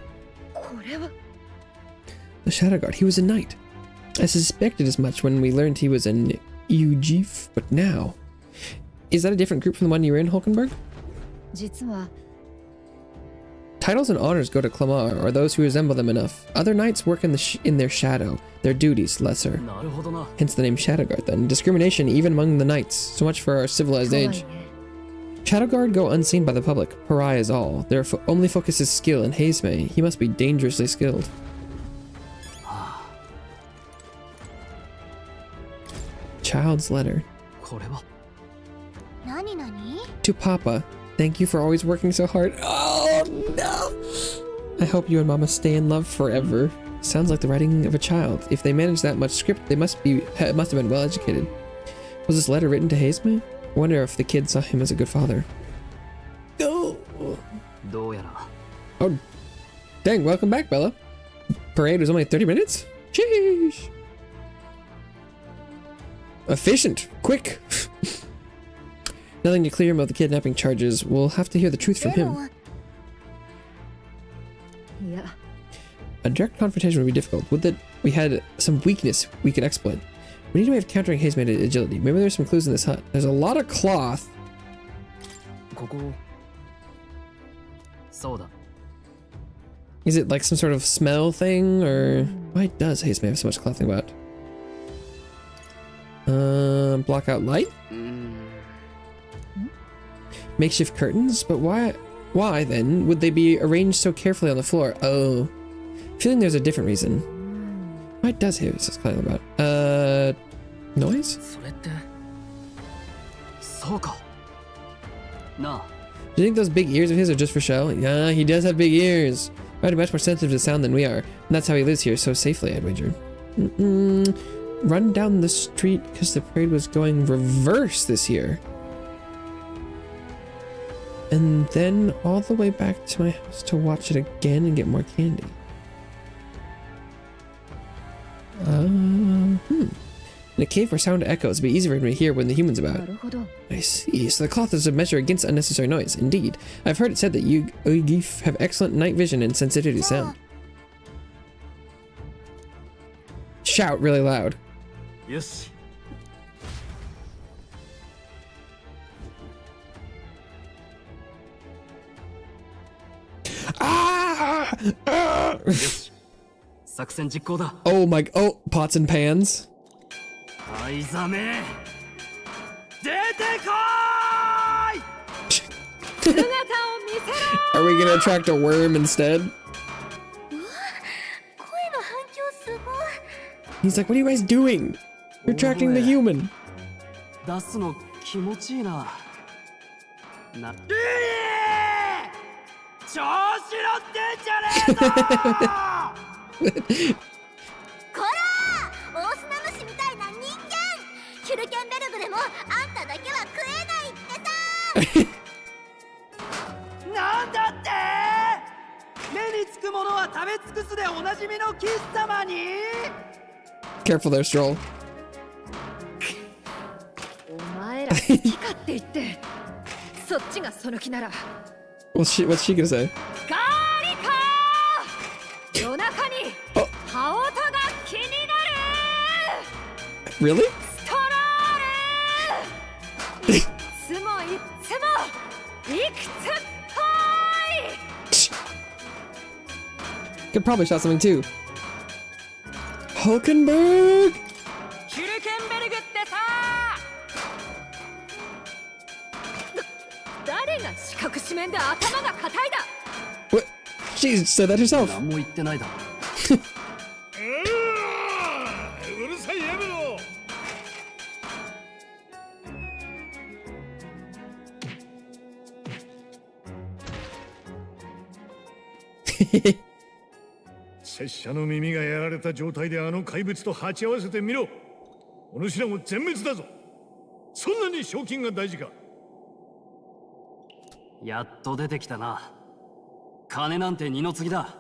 Speaker 1: The Shadow Guard. He was a knight. I suspected as much when we learned he was an Ujif, but now... Is that a different group from the one you were in, Hulkenberg? Titles and honors go to Clamar, or those who resemble them enough. Other knights work in their shadow, their duties lesser. Hence the name Shadow Guard then. Discrimination even among the knights. So much for our civilized age. Shadow Guard go unseen by the public. Pariahs all. Their only focus is skill, and Heismei, he must be dangerously skilled. Child's letter. To Papa. Thank you for always working so hard. Oh no! I hope you and Mama stay in love forever. Sounds like the writing of a child. If they manage that much script, they must have been well educated. Was this letter written to Heismei? I wonder if the kid saw him as a good father. Oh! Oh, dang! Welcome back, Bella. Parade was only 30 minutes. Sheesh! Efficient, quick. Nothing to clear him of the kidnapping charges. We'll have to hear the truth from him.
Speaker 8: Yeah.
Speaker 1: A direct confrontation would be difficult. Would that we had some weakness we could exploit? We need a way of countering Heiseme's agility. Maybe there's some clues in this hut. There's a lot of cloth. Is it like some sort of smell thing, or why does Heisme have so much clothing about? Block out light. Makeshift curtains, but why then would they be arranged so carefully on the floor? Oh, feeling there's a different reason. Why does he have such clothing about? Noise? Do you think those big ears of his are just for show? Yeah, he does have big ears. Might be much more sensitive to sound than we are. And that's how he lives here so safely, I'd wager. Run down the street because the parade was going reverse this year. And then all the way back to my house to watch it again and get more candy. In a cave where sound echoes, it'd be easier for me to hear when the human's about. I see. So the cloth is a measure against unnecessary noise. Indeed. I've heard it said that you Ugif have excellent night vision and sensitivity to sound. Shout really loud.
Speaker 2: Yes.
Speaker 6: Yes.
Speaker 1: Oh my, oh, pots and pans. Are we gonna attract a worm instead? He's like, what are you guys doing? You're attracting the human. Careful there, Stroll. What's she gonna say? Oh. Really? Could probably shot something too. Hulkenberg!
Speaker 7: ヒュルケンベルグってさ
Speaker 8: 誰が四角四面で頭が硬いだ。
Speaker 1: What? She said that herself.
Speaker 6: 何も言ってないだろ。
Speaker 9: うるさいやめろ。拙者の耳がやられた状態であの怪物と鉢合わせてみろ。お主らも全滅だぞ。そんなに賞金が大事か。
Speaker 6: やっと出てきたな。金なんて二の次だ。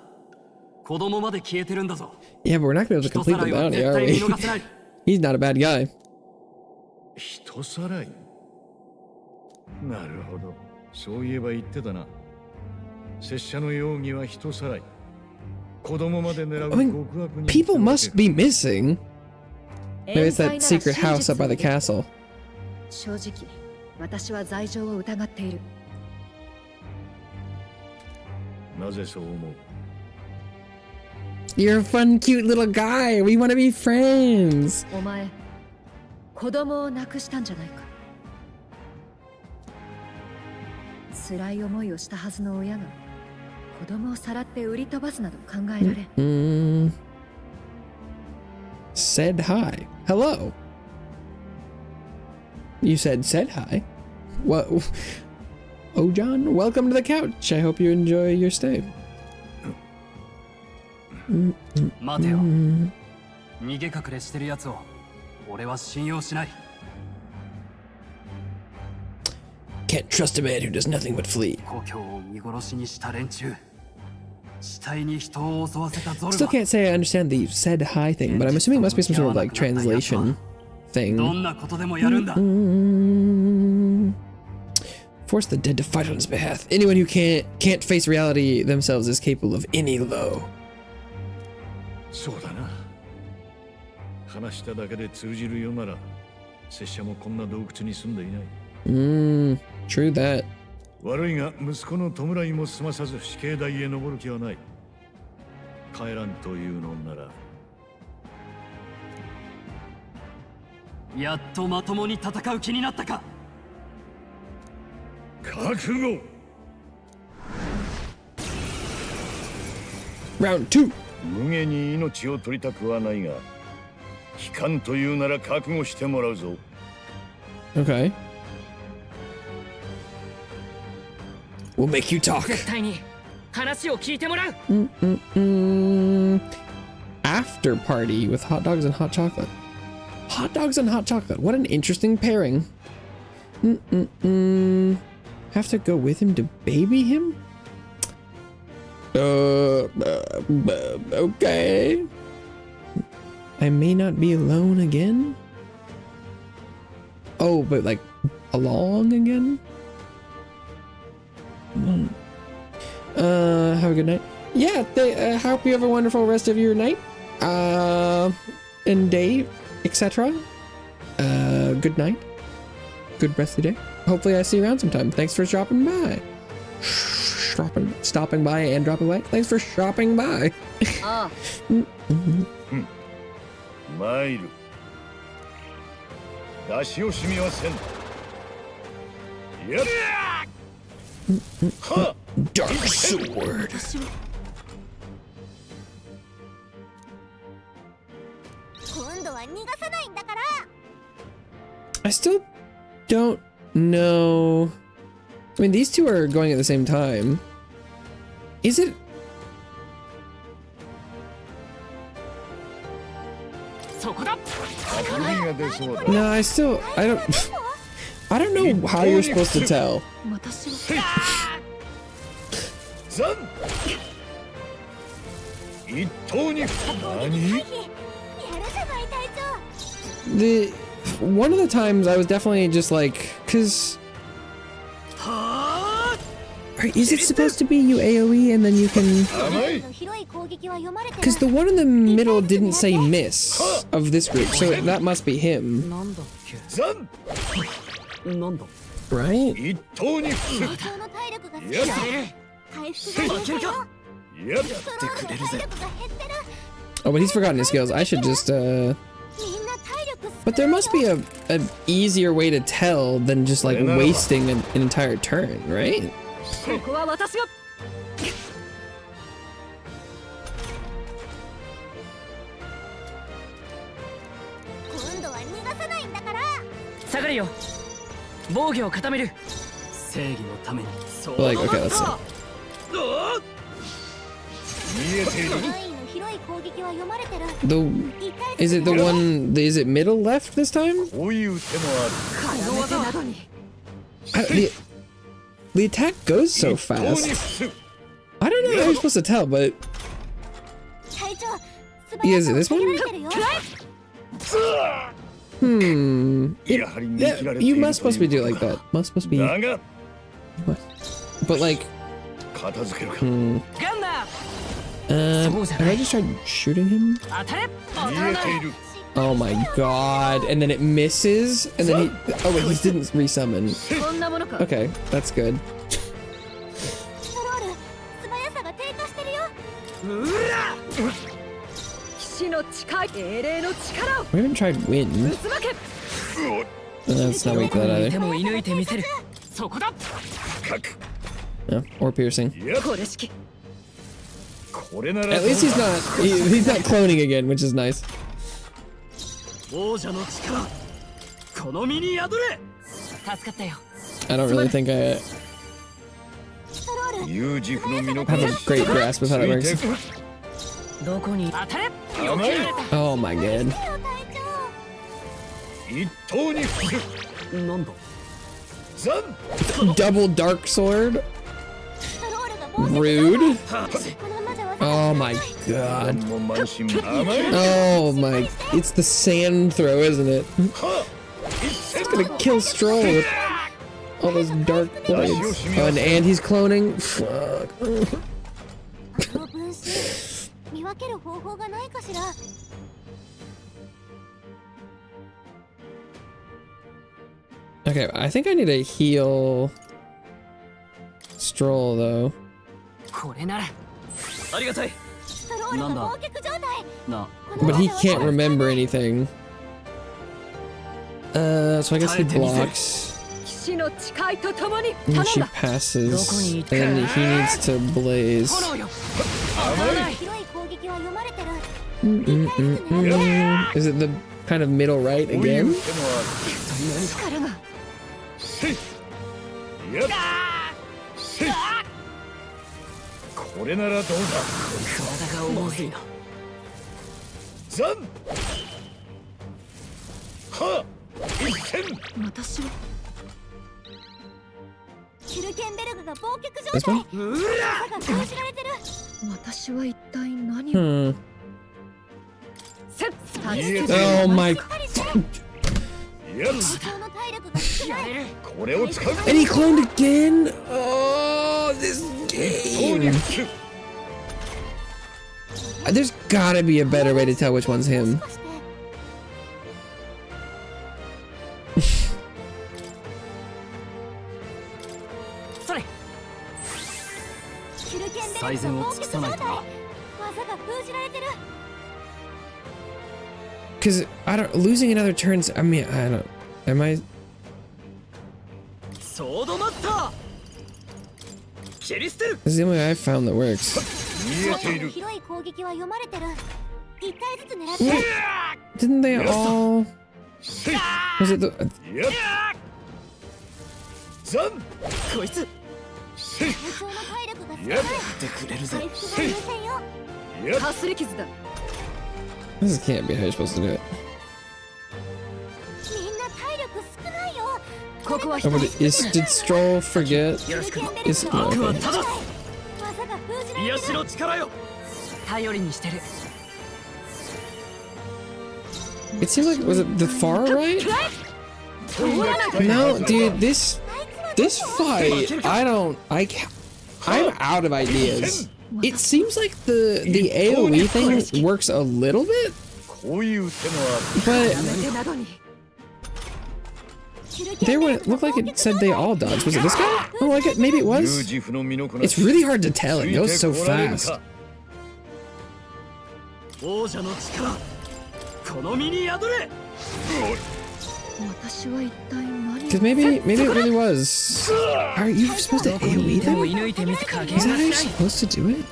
Speaker 6: 子供まで消えてるんだぞ。
Speaker 1: Yeah, but we're not going to be able to complete the bounty, are we? He's not a bad guy.
Speaker 9: 人さらい。なるほど。そういえば言ってたな。拙者の容疑は人さらい。子供まで狙う
Speaker 1: I mean,
Speaker 9: 極悪に。
Speaker 1: people must be missing. Maybe it's that secret house up by the castle.
Speaker 8: 正直、私は罪状を疑っている。
Speaker 9: なぜそう思う？
Speaker 1: You're a fun, cute little guy. We want to be friends.
Speaker 8: お前、子供を亡くしたんじゃないか。辛い思いをしたはずの親が子供をさらって売り飛ばすなど考えられん。
Speaker 1: Said hi. Hello. You said hi. What? Oh, John, welcome to the couch. I hope you enjoy your stay.
Speaker 6: 待てよ。逃げ隠れしてるやつを俺は信用しない。
Speaker 1: Can't trust a man who does nothing but flee.
Speaker 6: 故郷を見殺しにした連中。死体に人を襲わせたゾル
Speaker 1: Still can't say I understand the said hi thing, but I'm assuming it must be some sort of like translation
Speaker 6: ど
Speaker 1: thing.
Speaker 6: んなことでもやるんだ。
Speaker 1: Force the dead to fight on his behalf. Anyone who can't face reality themselves is capable of any low.
Speaker 9: そうだな。話しただけで通じるようなら、拙者もこんな洞窟に住んでいない。
Speaker 1: True that.
Speaker 9: 悪いが息子の弔いも済まさず死刑台へ登る気はない。帰らんというのなら。
Speaker 6: やっとまともに戦う気になったか。
Speaker 9: 覚悟。
Speaker 1: Round 2.
Speaker 9: 無下に命を取りたくはないが、帰還というなら覚悟してもらうぞ。
Speaker 1: Okay. We'll make you talk.
Speaker 7: 絶対に話を聞いてもらう。
Speaker 1: After party with hot dogs and hot chocolate. Hot dogs and hot chocolate. What an interesting pairing. Have to go with him to baby him? Okay. I may not be alone again. Oh, but like along again? Have a good night. Yeah, hope you have a wonderful rest of your night, and day, etc. Good night. Good rest of the day. Hopefully I see you around sometime. Thanks for stopping by. Stopping by and dropping by. Thanks for shopping by.
Speaker 9: マイル。出し惜しみはせん。やっ。
Speaker 1: Dark sword. I still don't know. I mean, these two are going at the same time. Is it? No, I don't know how you're supposed to tell. One of the times I was definitely just like, cause is it supposed to be you AoE and then you can? Cause the one in the middle didn't say miss of this group, so that must be him. Right?
Speaker 9: やっ
Speaker 1: Oh, but he's forgotten his skills. I should just But there must be a easier way to tell than just like wasting an entire turn, right?
Speaker 8: ここは私が。
Speaker 3: 今度は逃がさないんだから。
Speaker 7: 下がれよ。防御を固める。
Speaker 6: 正義のために。
Speaker 1: Like, okay, let's see.
Speaker 9: 見えている
Speaker 1: The is it the one? Is it middle left this time?
Speaker 9: こういう手もある
Speaker 1: The attack goes so fast. I don't know how you're supposed to tell, but is it this one? Yeah, you must supposed to be doing like that. Must be.
Speaker 9: だが
Speaker 1: But like,
Speaker 9: 片付けるか
Speaker 1: have I just tried shooting him?
Speaker 9: 見えている
Speaker 1: Oh my god! And then it misses, and then he. Oh wait, he didn't resummon.
Speaker 8: こんなものか。
Speaker 1: Okay, that's good.
Speaker 8: 騎士の近い英霊の力を
Speaker 1: We haven't tried wind.
Speaker 8: 渦巻け。
Speaker 1: Let's not wait for that
Speaker 7: 手
Speaker 1: either.
Speaker 7: も射抜いてみせる。そこだ。
Speaker 1: No, or piercing.
Speaker 8: これ式。
Speaker 9: これなら
Speaker 1: At least he's not cloning again, which is nice.
Speaker 6: 王者の力この身に宿れ。
Speaker 7: 助かったよ。
Speaker 1: I don't really think I
Speaker 9: 有事不の身の
Speaker 1: have a great grasp of how that works.
Speaker 7: どこに当たれ。
Speaker 1: Oh my god.
Speaker 9: 一刀に吹く
Speaker 6: なんだ。
Speaker 9: ザン
Speaker 1: Double dark sword? Rude? Oh my god.
Speaker 9: も満身甘い
Speaker 1: Oh my. It's the sand throw, isn't it? It's gonna kill Stroll with all those dark blades. Oh, and he's cloning? Fuck.
Speaker 3: この分身見分ける方法がないかしら。
Speaker 1: Okay, I think I need to heal Stroll though.
Speaker 7: これなら。
Speaker 6: ありがたい。
Speaker 3: ストロールが忘却状態。
Speaker 6: な
Speaker 1: But he can't remember anything. So I guess he blocks.
Speaker 8: 騎士の誓いとともに
Speaker 1: And
Speaker 8: 頼ん
Speaker 1: she
Speaker 8: だ。
Speaker 1: passes. And then he needs to blaze.
Speaker 7: 炎よ。
Speaker 3: 広い攻撃は読まれてる。
Speaker 1: Is it the kind of middle right
Speaker 9: こういう
Speaker 1: again?
Speaker 9: 手もある
Speaker 8: 力が。
Speaker 9: せいやっせいこれならどうだ
Speaker 7: 体が重いな。
Speaker 9: ザンは一戦
Speaker 8: 私は。
Speaker 3: キュルケンベルグが忘却状
Speaker 1: This
Speaker 3: 態。
Speaker 1: one?
Speaker 3: 技が封じられてる。
Speaker 8: 私は一体何を。
Speaker 1: Hmm.
Speaker 8: せっ。
Speaker 1: Oh my.
Speaker 9: やっ
Speaker 3: 魔法の体力が少ない。
Speaker 9: これを使う
Speaker 1: And he cloned again? Oh, this
Speaker 9: 一刀に
Speaker 1: game.
Speaker 9: 吹く
Speaker 1: There's gotta be a better way to tell which one's him.
Speaker 3: もしかして
Speaker 7: それ。
Speaker 3: キュルケンベルグが
Speaker 6: 最善を尽くさないとな。
Speaker 3: 技が封じられてる。
Speaker 1: Because I don't losing another turns. I mean, I don't. Am I?
Speaker 6: ソードマスター切り捨てる。
Speaker 1: This is the only way I've found that works.
Speaker 9: 見えている
Speaker 3: 広い攻撃は読まれてる。一回ずつ狙って。
Speaker 1: Didn't they all?
Speaker 9: せい
Speaker 1: Was it the?
Speaker 9: やっザン
Speaker 6: こいつ
Speaker 9: せい
Speaker 3: 部長の体力が少ない。
Speaker 9: やっ
Speaker 6: ってくれるぜ。
Speaker 3: 回復が優先よ。
Speaker 9: やっ
Speaker 8: かすり傷だ。
Speaker 1: This can't be how you're supposed to do it.
Speaker 3: みんな体力少ないよ。
Speaker 8: ここは
Speaker 1: Oh, but did Stroll forget?
Speaker 3: キュルケンベルグ
Speaker 1: Is
Speaker 3: が
Speaker 1: no,
Speaker 6: 悪は
Speaker 1: okay.
Speaker 6: 正す。
Speaker 3: 技が封じられてる。
Speaker 6: 癒しの力よ。
Speaker 7: 頼りにしてる。
Speaker 1: It seemed like was it the far right? No, dude. This fight. I'm out of ideas. It seems like the AOE thing works a little bit,
Speaker 9: こういう手もある
Speaker 1: but
Speaker 8: 手などに。
Speaker 1: They were looked like it said they all dodged. Was it this guy? Oh, like it. Maybe it was. It's really hard to tell. It goes so fast. Because maybe it really was. Are you supposed to AoE them? Is that how you're supposed to do it?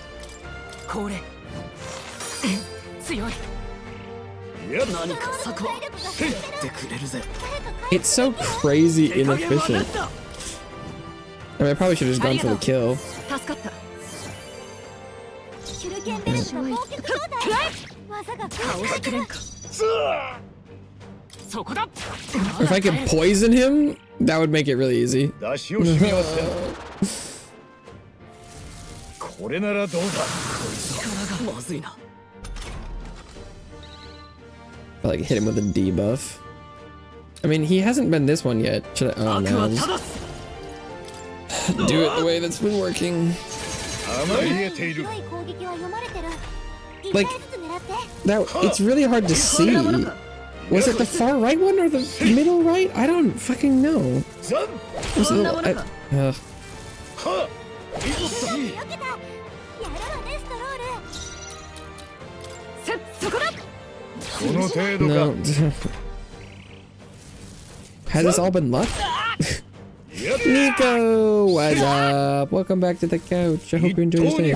Speaker 1: It's so crazy inefficient. I mean, I probably should have just gone for the kill. If I could poison him, that would make it really easy. I like hit him with a debuff. I mean, he hasn't been this one yet. Should I? Oh no. Do it the way that's been working. Like that. It's really hard to see. Was it the far right one or the middle right? I don't fucking know. Was it no. Has this all been luck? Nico, what's up? Welcome back to the couch. I hope you enjoy your stay.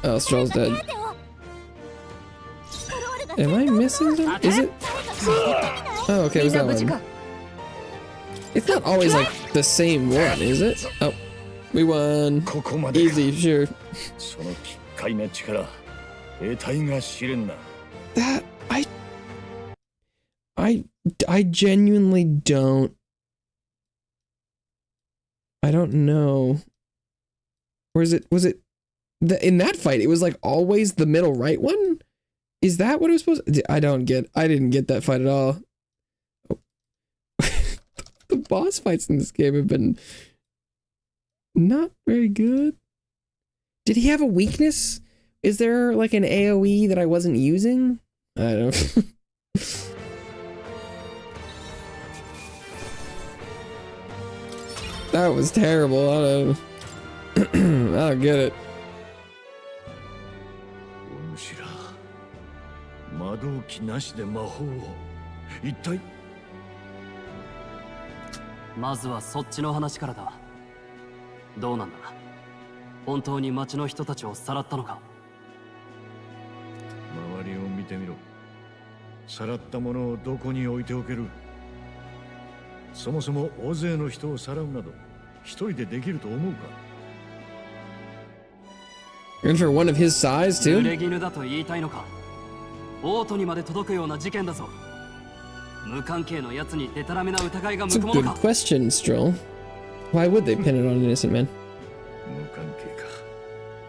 Speaker 1: Oh, Stroll's dead. Am I missing them? Is it? Oh, okay, it was that one. It's not always like the same one, is it? Oh, we won. Easy, sure. That I genuinely don't. I don't know. Or was it in that fight? It was like always the middle right one. Is that what it was supposed to? I didn't get that fight at all. Oh. The boss fights in this game have been not very good. Did he have a weakness? Is there like an AoE that I wasn't using? I don't know. That was terrible. I don't get it.
Speaker 6: まずはそっちの話からだ。どうなんだ。本当に町の人たちをさらったのか。
Speaker 9: 周りを見てみろ。さらったものをどこに置いておける。そもそも大勢の人をさらうなど一人でできると思うか。
Speaker 1: And for one of his size too?
Speaker 6: 濡れ衣だと言いたいのか。オートにまで届くような事件だぞ。無関係のやつにデタラメな疑いが向くものか。
Speaker 1: That's a good question, Stroll. Why would they pin it on an innocent man?
Speaker 9: 無関係か。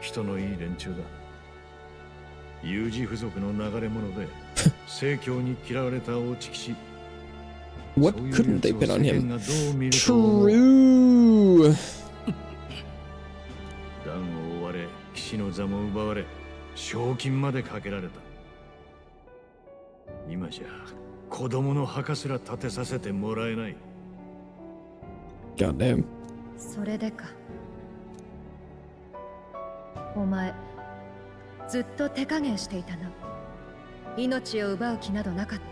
Speaker 9: 人のいい連中だ。有事不足の流れ者で、正教に嫌われた大知士。
Speaker 1: What couldn't they pin on him? True.
Speaker 9: 弾を追われ、騎士の座も奪われ、賞金までかけられた。今じゃ子供の墓すら建てさせてもらえない。
Speaker 1: God damn.
Speaker 8: それでか。お前、ずっと手加減していたな。命を奪う気などなかった。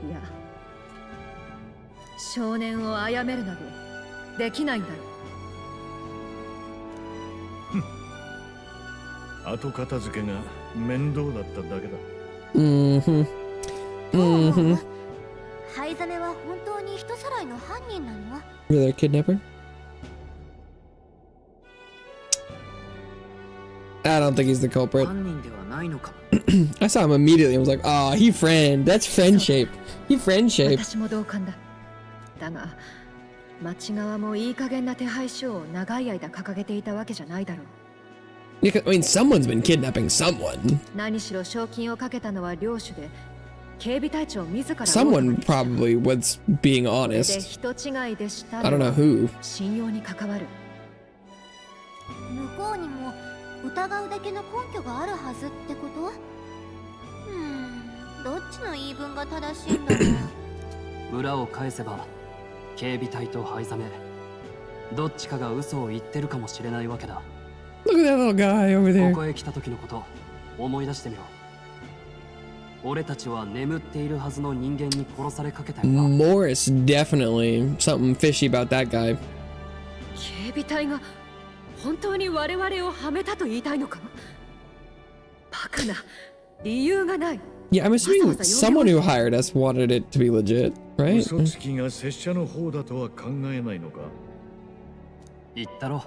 Speaker 8: いや、少年を殺めるなどできないんだろ
Speaker 9: う。後片付けが面倒だっただけだ。
Speaker 3: ハイザメは本当に人さらいの犯人なの？
Speaker 1: Really a kidnapper? I don't think he's the culprit. I saw him immediately and was like, oh, he friend. That's friend shape. He friend shape.
Speaker 8: 私も同感だ。だが、町側もいい加減な手配書を長い間掲げていたわけじゃないだろう。
Speaker 1: Because, I mean, someone's been kidnapping someone.
Speaker 8: 何しろ賞金をかけたのは領主で、警備隊長自ら。
Speaker 1: Someone probably was being honest.
Speaker 8: 人違いでした。
Speaker 1: I don't know who.
Speaker 8: 信用に関わる。
Speaker 3: 向こうにも疑うだけの根拠があるはずってこと？どっちの言い分が正しいんだろう。
Speaker 6: 裏を返せば警備隊と灰ザメどっちかが嘘を言ってるかもしれないわけだ。
Speaker 1: Look at that little guy over
Speaker 6: こ
Speaker 1: there.
Speaker 6: こへ来た時のこと思い出してみろ。俺たちは眠っているはずの人間に殺されかけたよな。
Speaker 1: Morris, definitely. Something fishy about that guy.
Speaker 8: 警備隊が本当に我々をはめたと言いたいのか？バカな、理由がない。
Speaker 1: Yeah, I'm assuming someone who hired us wanted it to be legit, right?
Speaker 9: 嘘つきが拙者の方だとは考えないのか？
Speaker 6: 言ったろ。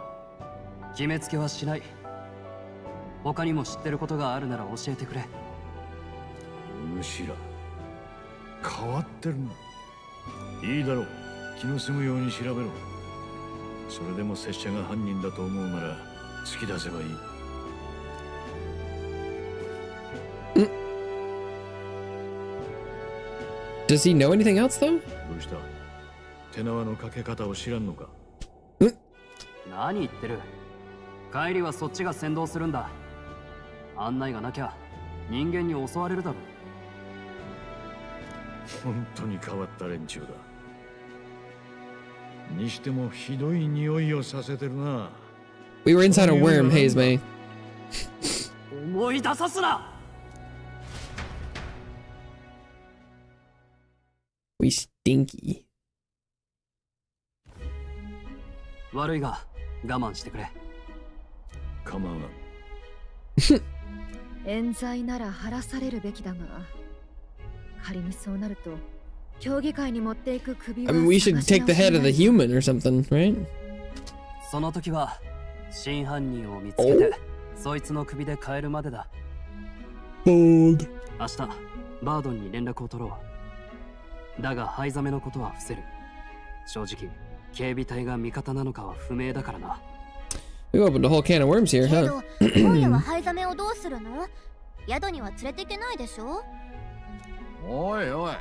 Speaker 6: 決めつけはしない。他にも知ってることがあるなら教えてくれ。
Speaker 9: むしろ変わってるな。いいだろう、気の済むように調べろ。それでも拙者が犯人だと思うなら突き出せばいい。
Speaker 1: Does he know anything else though?
Speaker 9: どうした？手縄のかけ方を知らんのか？
Speaker 6: 何言ってる。帰りはそっちが先導するんだ。案内がなきゃ人間に襲われるだろ。
Speaker 9: 本当に変わった連中だ。にしてもひどい匂いをさせてるな。
Speaker 1: We were inside a worm, Haze May.
Speaker 6: 思い出さすな。
Speaker 1: We stinky.
Speaker 6: 悪いが我慢してくれ。
Speaker 9: 構わん。
Speaker 8: 冤罪なら晴らされるべきだが、仮にそうなると競技会に持っていく首は
Speaker 1: I mean, we should take the head of the human or something, right?
Speaker 6: その時は真犯人を見つけてそいつの首で変えるまでだ。
Speaker 1: Bold.
Speaker 6: 明日バードンに連絡を取ろう。だが灰ザメのことは伏せる。正直警備隊が味方なのかは不明だからな。
Speaker 1: We opened a whole can of worms here,
Speaker 3: け
Speaker 1: huh?
Speaker 3: ど今夜は灰ザメをどうするの？宿には連れていけないでしょ？
Speaker 4: おいおい、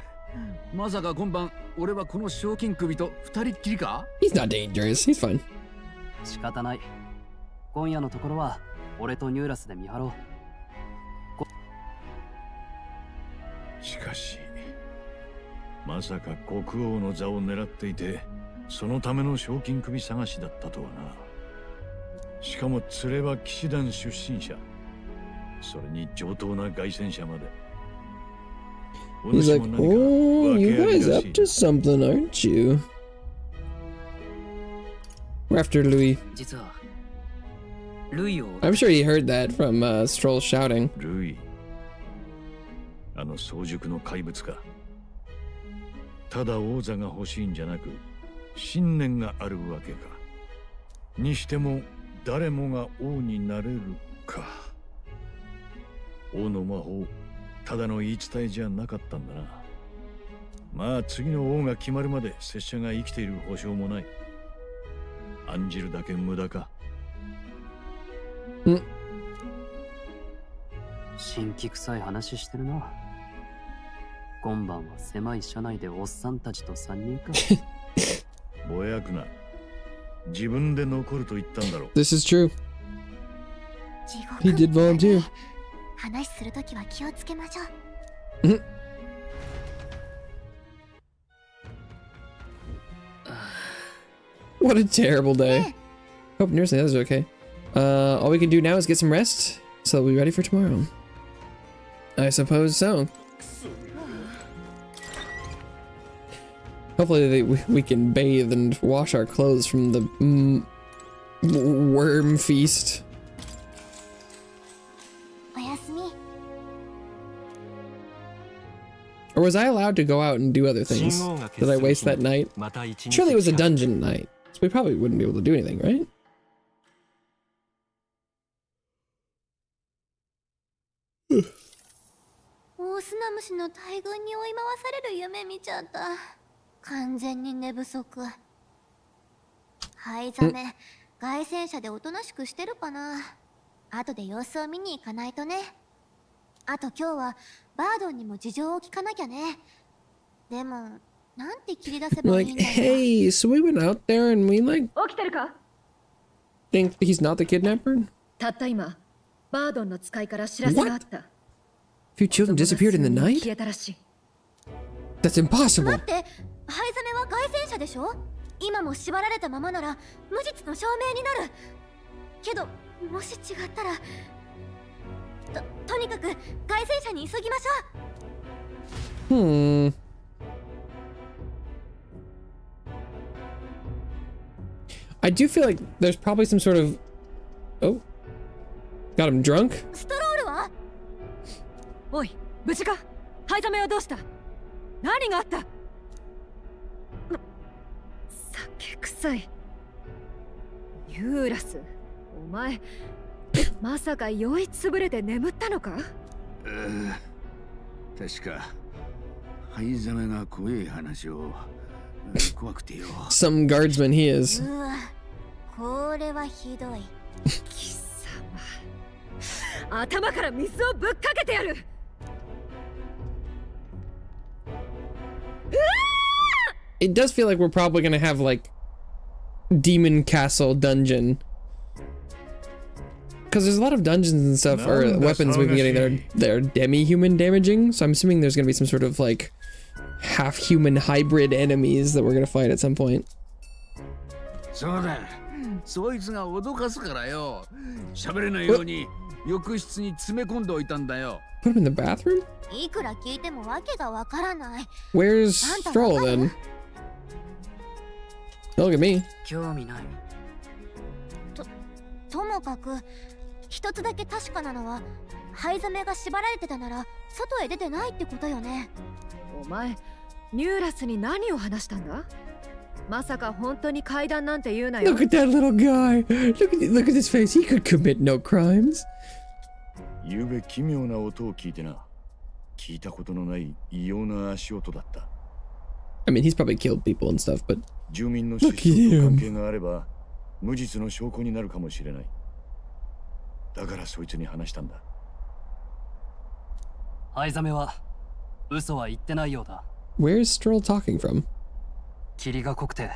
Speaker 4: まさか今晩俺はこの賞金首と二人っきりか？
Speaker 1: He's not dangerous. He's fine.
Speaker 6: 仕方ない。今夜のところは俺とニューラスで見張ろ
Speaker 9: う。しかしまさか国王の座を狙っていてそのための賞金首探しだったとはな。しかも連れは騎士団出身者、それに上等な凱旋者まで。
Speaker 1: He's like, oh, you guys up to something, aren't you? We're after Louis.
Speaker 7: 実はルイを
Speaker 1: I'm sure he heard that from Stroll shouting.
Speaker 9: ルイ、あの早熟の怪物か。ただ王座が欲しいんじゃなく信念があるわけか。にしても誰もが王になれるか。王の魔法ただの言い伝えじゃなかったんだな。まあ次の王が決まるまで拙者が生きている保証もない。案じるだけ無駄か。
Speaker 6: 新規臭い話してるな。今晩は狭い車内でおっさんたちと3人か。
Speaker 9: ぼやくな。自分で残ると言ったんだろう。
Speaker 1: This is true.
Speaker 3: 地獄
Speaker 1: He did volunteer.
Speaker 3: 話するときは気をつけましょう。
Speaker 1: What a terrible day. Hope Nurse and the others are okay. All we can do now is get some rest, so that we'll be ready for tomorrow. I suppose so. Hopefully we can bathe and wash our clothes from the worm feast.
Speaker 3: おやすみ。
Speaker 1: Or was I allowed to go out and do other things? Did I waste that night? Surely it was a dungeon night, so we probably wouldn't be able to do anything, right?
Speaker 3: オスナムシの大群に追い回される夢見ちゃった。完全に寝不足。灰ザメ、凱旋者でおとなしくしてるかな。後で様子を見に行かないとね。あと今日はバードンにも事情を聞かなきゃね。でも、なんて切り出せばいいん
Speaker 1: Like,
Speaker 3: だろう。
Speaker 1: hey, so we went out there and we like
Speaker 8: 起きてるか？
Speaker 1: think he's not the kidnapper?
Speaker 8: たった今、バードンの使いから知らせがあった。
Speaker 1: Few children disappeared in the
Speaker 8: 消
Speaker 1: night?
Speaker 8: えたらしい。
Speaker 1: That's impossible.
Speaker 3: 待って、灰ザメは外戦車でしょ。今も縛られたままなら無実の証明になる。けどもし違ったら、とにかく外戦車に急ぎましょう。
Speaker 1: I do feel like there's probably some sort of... Oh. Got him drunk?
Speaker 3: ストロールは？
Speaker 8: おい、無事か？灰ザメはどうした？何があった？酒臭い。ユーラス、お前、まさか酔いつぶれて眠ったのか？
Speaker 4: 確か、灰ザメが怖い話を、怖くてよ。
Speaker 1: Some guardsman he is.
Speaker 3: うわ、これはひどい。
Speaker 8: 貴様、頭から水をぶっかけてやる。
Speaker 1: It does feel like we're probably gonna have like Demon Castle dungeon. Because there's a lot of dungeons and stuff, or weapons we've been getting that are demi-human damaging, so I'm assuming there's gonna be some sort of like half-human hybrid enemies that we're gonna fight at some point.
Speaker 4: そうだ、そいつが脅かすからよ。喋れないように浴室に詰め込んでおいたんだよ。
Speaker 1: Put him in the bathroom?
Speaker 3: いくら聞いてもわけがわからない。
Speaker 1: Where's Stroll then? Look at me.
Speaker 7: 興味ない。
Speaker 3: ともかく一つだけ確かなのは、灰ザメが縛られてたなら外へ出てないってことよね。
Speaker 8: お前、ニューラスに何を話したんだ？まさか本当に階段なんて言うなよ。
Speaker 1: Look at that little guy. Look at his face. He could commit no crimes.
Speaker 9: ゆうべ奇妙な音を聞いてな。聞いたことのない異様な足音だった。
Speaker 1: I mean, he's probably killed people and stuff, but
Speaker 9: 住民の失踪と関係があれば無実の証拠になるかもしれない。だからそいつに話したんだ。
Speaker 6: 灰ザメは嘘は言ってないようだ。
Speaker 1: where's Stroll talking from?
Speaker 6: 霧が濃くて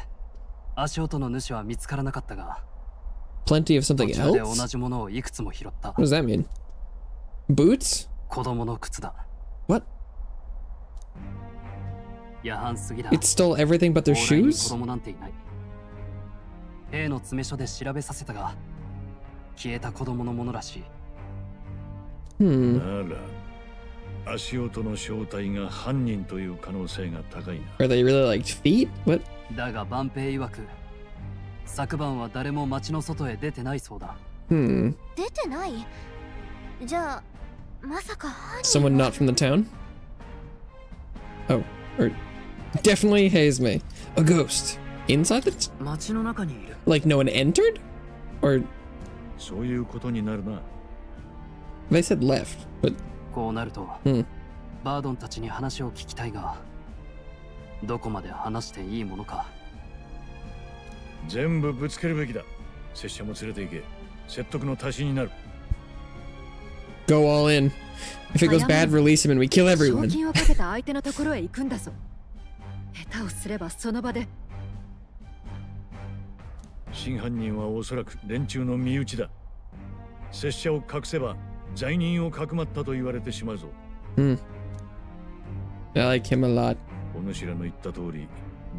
Speaker 6: 足音の主は見つからなかったが、
Speaker 1: Plenty of something
Speaker 6: 途中で同
Speaker 1: else?
Speaker 6: じものをいくつも拾った。
Speaker 1: What does that mean? Boots?
Speaker 6: 子供の靴だ。
Speaker 1: What?
Speaker 6: 夜半過ぎだ。
Speaker 1: It stole everything but their
Speaker 6: 往来に
Speaker 1: shoes?
Speaker 6: 子供なんていない。兵の詰め所で調べさせたが、消えた子供のものらしい。
Speaker 1: Hmm.
Speaker 9: なら足音の正体が犯人という可能性が高いな。
Speaker 1: Are they really like feet? What?
Speaker 6: だが万平曰く、昨晩は誰も町の外へ出てないそうだ。
Speaker 1: Hmm.
Speaker 3: 出てない？じゃあまさか犯人
Speaker 1: Someone
Speaker 3: は
Speaker 1: not from the town? Oh, or definitely haze me. A ghost inside the
Speaker 7: 街の中にいる。
Speaker 1: like no one entered? Or
Speaker 9: そういうことになるな。
Speaker 1: they said left, but
Speaker 6: こうなると、
Speaker 1: Hmm.
Speaker 6: バードンたちに話を聞きたいが、どこまで話していいものか。
Speaker 9: 全部ぶつけるべきだ。拙者も連れて行け。説得の足しになる。
Speaker 1: go all in. If it goes bad, release him and we kill
Speaker 8: 賞
Speaker 1: everyone.
Speaker 8: 金をかけた相手のところへ行くんだぞ。下手をすればその場で。
Speaker 9: 真犯人はおそらく連中の身内だ。拙者を隠せば罪人をかくまったと言われてしまうぞ。
Speaker 1: Hmm. I like him a lot.
Speaker 9: お主らの言った通り、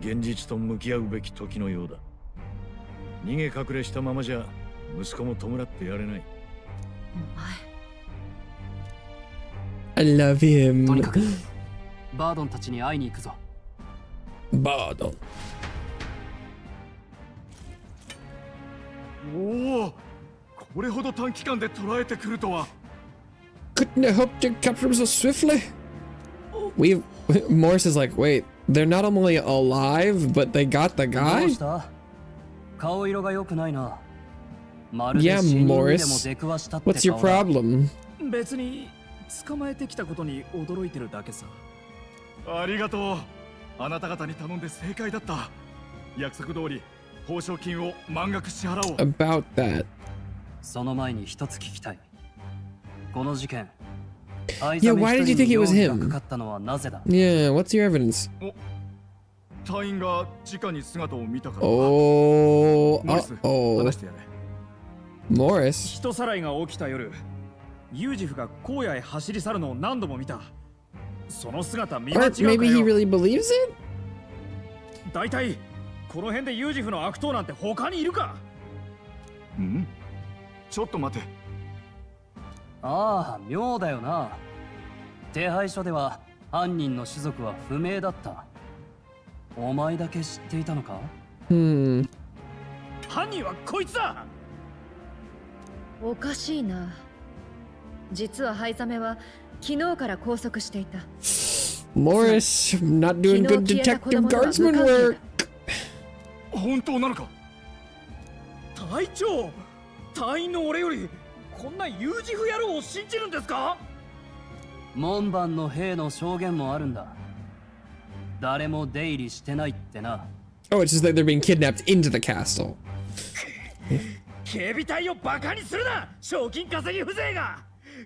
Speaker 9: 現実と向き合うべき時のようだ。逃げ隠れしたままじゃ息子も弔ってやれない。
Speaker 8: お前、
Speaker 1: I love
Speaker 6: とにか
Speaker 1: him.
Speaker 6: くバードンたちに会いに行くぞ。
Speaker 1: Bardon.
Speaker 10: おお、これほど短期間で捕らえてくるとは。
Speaker 1: Couldn't have hoped to capture him so swiftly. Morris is like, wait, they're not only alive, but they got the
Speaker 6: どう
Speaker 1: guy?
Speaker 6: した？顔色が良くないな。まるで
Speaker 1: Yeah,
Speaker 6: 死人にでも
Speaker 1: Morris.
Speaker 6: 出くわしたって
Speaker 1: What's your
Speaker 6: 顔だ。
Speaker 1: problem?
Speaker 10: 別に捕まえてきたことに驚いてるだけさ。ありがとう。あなた方に頼んで正解だった。約束通り報奨金を満額支払おう。
Speaker 1: About that.
Speaker 6: その前に一つ聞きたい。この事件、
Speaker 1: Yeah, why did you think it was him?
Speaker 6: かかったのはなぜだ？
Speaker 1: Yeah, what's your evidence?
Speaker 10: 隊員が直に姿を見たから。
Speaker 1: Oh,
Speaker 10: モリス、
Speaker 1: uh-oh.
Speaker 10: 話してやれ。
Speaker 1: Morris.
Speaker 10: 人さらいが起きた夜、ユージフが荒野へ走り去るのを何度も見た。その姿見間違うか
Speaker 1: Or
Speaker 10: よ。
Speaker 1: maybe he really believes it?
Speaker 10: 大体この辺でユージフの悪党なんて他にいるか？ん？ちょっと待て。
Speaker 6: ああ、妙だよな。手配書では犯人の種族は不明だった。お前だけ知っていたのか？Hmm.
Speaker 10: 犯人はこいつだ。
Speaker 8: おかしいな。実はハイザメは昨日から拘束していた。
Speaker 1: Morris, not doing good detective guardsman work.
Speaker 10: 本当なのか？隊長、隊員の俺よりこんなユージフ野郎を信じるんですか？
Speaker 6: 門番の兵の証言もあるんだ。誰も出入りしてないってな。
Speaker 1: Oh, it's just like they're being kidnapped into the castle.
Speaker 10: 警備隊をバカにするな、賞金稼ぎ風情が。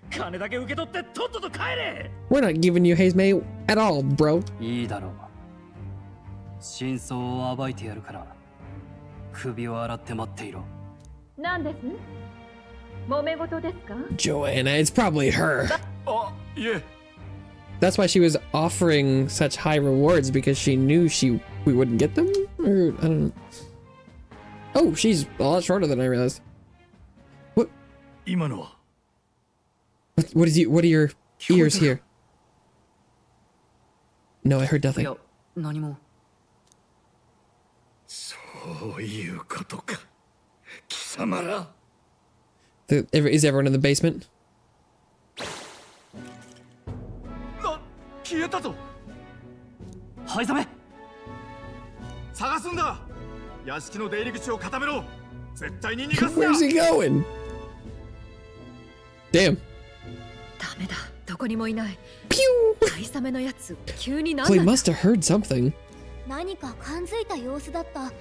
Speaker 10: 金だけ受け取ってとっとと帰れ。
Speaker 1: We're not giving you haze May at all, bro.
Speaker 6: いいだろう。真相を暴いてやるから、首を洗って待っていろ。
Speaker 8: 何です？揉め事ですか？
Speaker 1: Joanna, it's probably her.
Speaker 10: あ、いえ。
Speaker 1: That's why she was offering such high rewards, because she knew we wouldn't get them? Or, I don't know. Oh, she's a lot shorter than I realized. What?
Speaker 9: 今のは
Speaker 1: What are your ears here? No, I heard nothing.
Speaker 6: いや、何も。
Speaker 9: そういうことか。貴様ら。
Speaker 1: Is everyone in the basement?
Speaker 10: 消えたぞ。
Speaker 6: はいざめ。
Speaker 10: 探すんだ。屋敷の出入り口を固めろ。絶対に逃がすな。
Speaker 1: Where's he going? Damn.
Speaker 8: ダメだ、どこにもいない。
Speaker 1: Pew!
Speaker 8: ハイザメのやつ、急に何
Speaker 1: Well, he
Speaker 8: なんだ。
Speaker 1: must have heard something.
Speaker 3: 何か感づいた様子だった。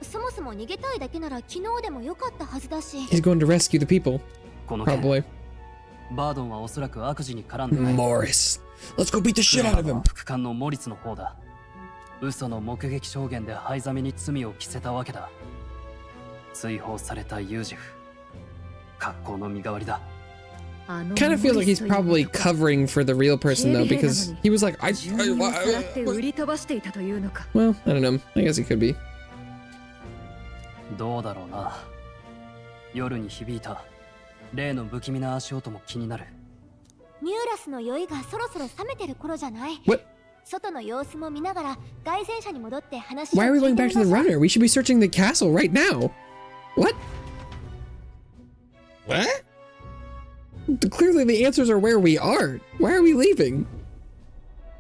Speaker 3: そもそも逃げたいだけなら昨日でもよかったはずだし。
Speaker 1: He's going to rescue the people.
Speaker 6: この件、
Speaker 1: Probably.
Speaker 6: バードンはおそらく悪事に絡んでない。
Speaker 1: Morris. Let's go beat the shit out of him.
Speaker 6: 副官のモリツの方だ。嘘の目撃証言でハイザメに罪を着せたわけだ。追放されたユージフ。格好の身代わりだ。
Speaker 1: Kind of feels like he's probably covering for the real person though, because he was like, well, I don't know. I guess he could be.
Speaker 6: どうだろうな。夜に響いた例の不気味な足音も気になる。
Speaker 3: ニューラスの酔いがそろそろ冷めてる頃じゃない？
Speaker 1: What?
Speaker 3: 外の様子も見ながら凱旋車に戻って話を
Speaker 1: Why are we
Speaker 3: 聞い
Speaker 1: going
Speaker 3: て
Speaker 1: back
Speaker 3: み
Speaker 1: to
Speaker 3: ま
Speaker 1: the
Speaker 3: しょう。
Speaker 1: runner? We should be searching the castle right now. What? What? Clearly the answers are where we are. Why are we leaving?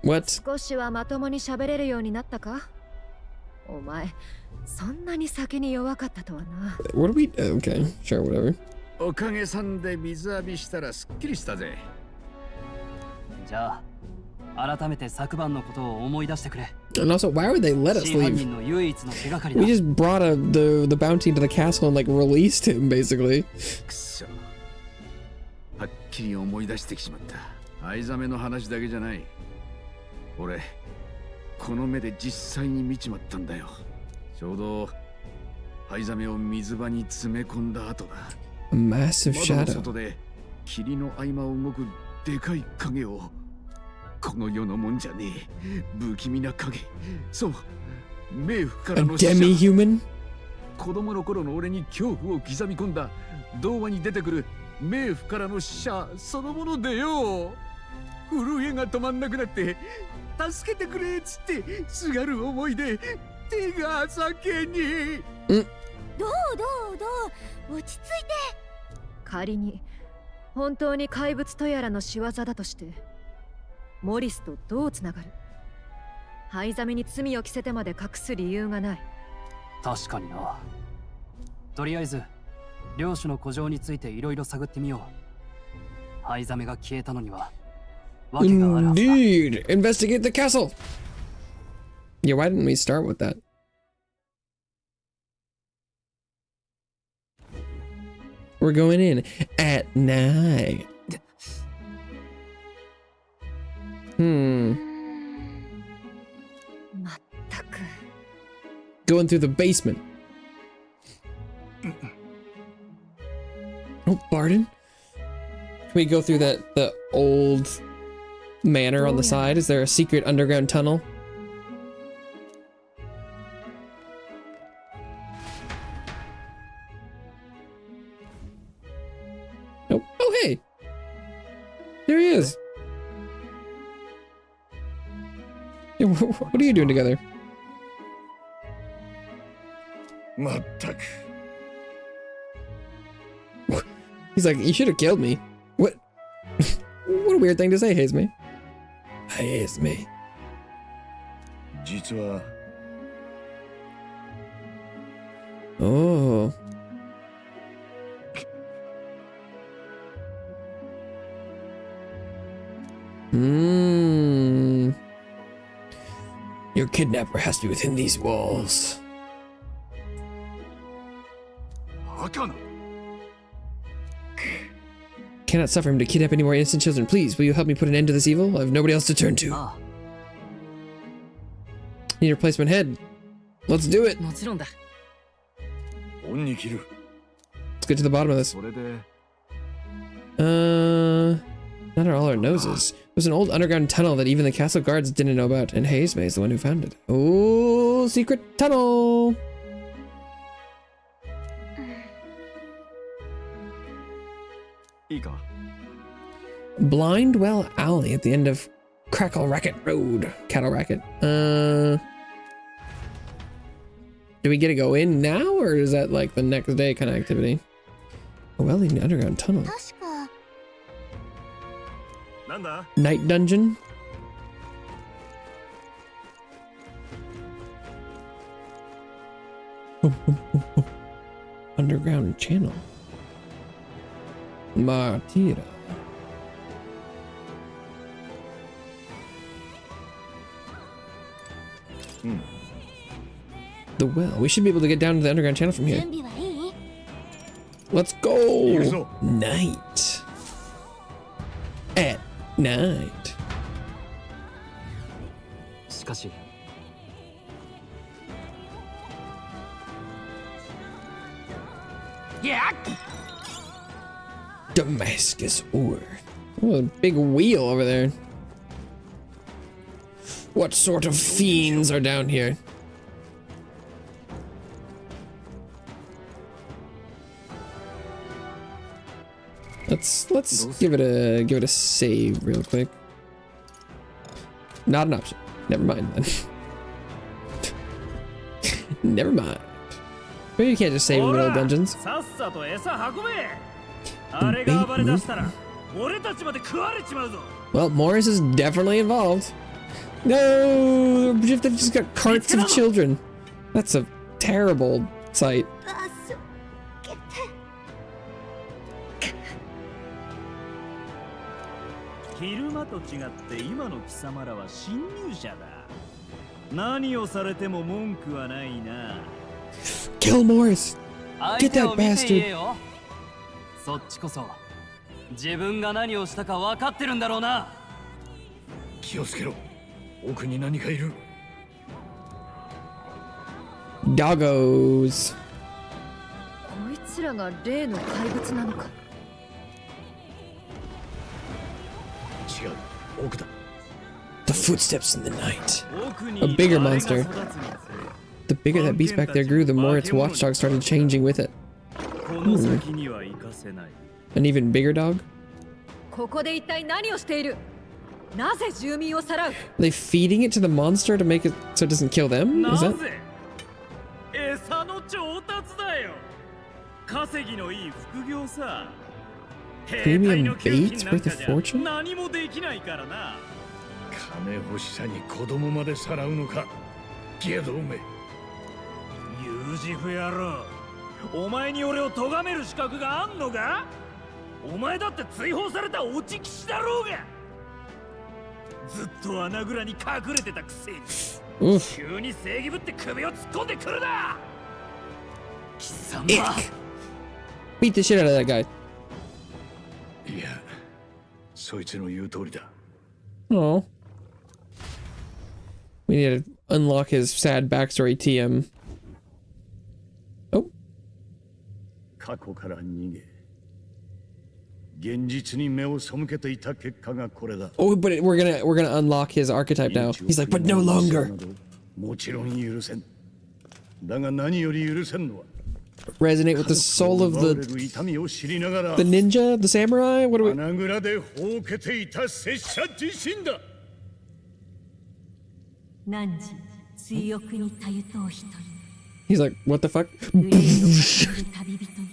Speaker 1: What?
Speaker 8: 少しはまともに喋れるようになったか？お前、そんなに酒に弱かったとはな。
Speaker 1: What do we... Okay, sure, whatever.
Speaker 4: おかげさんで水浴びしたらすっきりしたぜ。
Speaker 6: じゃあ改めて昨晩のことを思い出してくれ。
Speaker 1: And also, why would they let us
Speaker 6: 真犯
Speaker 1: leave?
Speaker 6: 人の唯一の手がかりだ。
Speaker 1: We just brought the bounty into the castle and like released him, basically.
Speaker 4: くそ。はっきり思い出してきちまった。藍ザメの話だけじゃない。俺、この目で実際に見ちまったんだよ。ちょうど藍ザメを水場に詰め込んだ後だ。
Speaker 1: A massive
Speaker 4: 窓の
Speaker 1: shadow.
Speaker 4: 外で霧の合間を動くでかい影を。この世のもんじゃねえ。不気味な影。そう。冥府から
Speaker 1: A
Speaker 4: の使者。
Speaker 1: demi-human?
Speaker 4: 子供の頃の俺に恐怖を刻み込んだ童話に出てくる冥府からの使者そのものでよ。震えが止まんなくなって助けてくれっつってすがる思いで手が酒に。
Speaker 3: どう落ち着いて。
Speaker 8: 仮に本当に怪物とやらの仕業だとしてモリスとどうつながる？ハイザメに罪を着せてまで隠す理由がない。
Speaker 6: 確かにな。とりあえず領主の古城についていろいろ探ってみよう。ハイザメが消えたのには訳があるはずだ。
Speaker 1: Indeed! Investigate the castle! Yeah, why didn't we start with that? We're going in at night. Hmm.
Speaker 8: まったく。
Speaker 1: Going through the basement. Oh, Barden? Can we go through the old manor on the side? Is there a secret underground tunnel? Nope. Oh, hey! There he is! Yeah, what are you doing together? He's like, you should have killed me. What? What a weird thing to say, Hazeme. Hazeme. Oh. Your kidnapper has to be within these walls. Cannot suffer him to kidnap any more innocent children. Please, will you help me put an end to this evil? I have nobody else to turn to. Need a replacement head. Let's do it. Let's get to the bottom of this. Not all our noses. It was an old underground tunnel that even the castle guards didn't know about, and Hazeme is the one who found it. Oh, secret tunnel! Blindwell Alley at the end of Crackle Racket Road. Cattle Racket. Do we get to go in now, or is that like the next day kind of activity? Oh, well, the underground tunnel. Night dungeon. Underground channel. Martira. The well. We should be able to get down to the underground channel from here. Let's go. Night. At night.
Speaker 7: Yeah.
Speaker 1: Damascus ore. Oh, a big wheel over there. What sort of fiends are down here? Let's give it a save real quick. Not an option. Never mind then. Never mind. Maybe you can't just save in the middle of dungeons. Well, Morris is definitely involved. No, they've just got carts of children. That's a terrible sight. Kill Morris! Get that bastard! Doggos. The footsteps in the night. A bigger monster. The bigger that beast back there grew, the more its watchdog started changing with it. An even bigger dog? Are they feeding it to the monster to make it so it doesn't kill them? Is that? Premium baits worth a fortune? Oof. Ick. Beat the shit out of that guy. Oh. We need to unlock his sad backstory TM. Oh.
Speaker 9: 現実に目を背けていた結果がこれだ。
Speaker 1: Oh, but we're gonna unlock his archetype now. He's like, but no longer.
Speaker 9: もちろん許せん。だが何より許せんのは
Speaker 1: Resonate with the soul of the ninja, the samurai. What do we?
Speaker 9: 穴蔵でほうけていた拙者自身だ。
Speaker 5: 汝追憶にたゆとう一人。
Speaker 1: He's like, what the fuck?
Speaker 5: 旅人に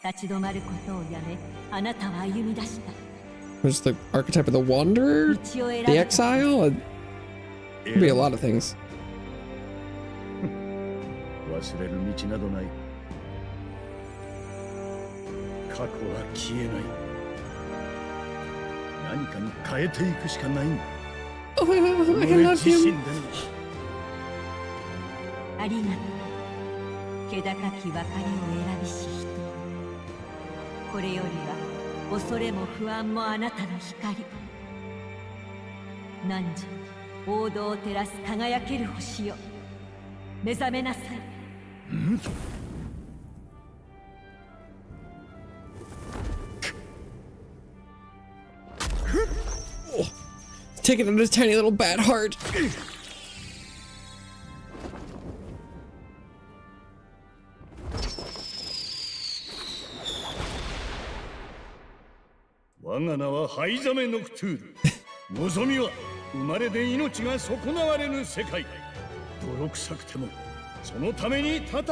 Speaker 5: 立ち止まることをやめ、あなたは歩み出した。
Speaker 1: What's the archetype of the wanderer? The exile? Could be a lot of things.
Speaker 9: 忘れる道などない。過去は消えない。何かに変えていくしかないんだ。
Speaker 1: Oh, I love him.
Speaker 5: ありがとう。気高き別れを選びし人。これよりは恐れも不安もあなたの光。汝王道を照らす輝ける星よ。目覚めなさい。
Speaker 1: Take it on his tiny little bad heart.
Speaker 9: 我が名はハイザメノクトゥール。望みは生まれで命が損なわれぬ世界。泥臭くてもそのために戦おう。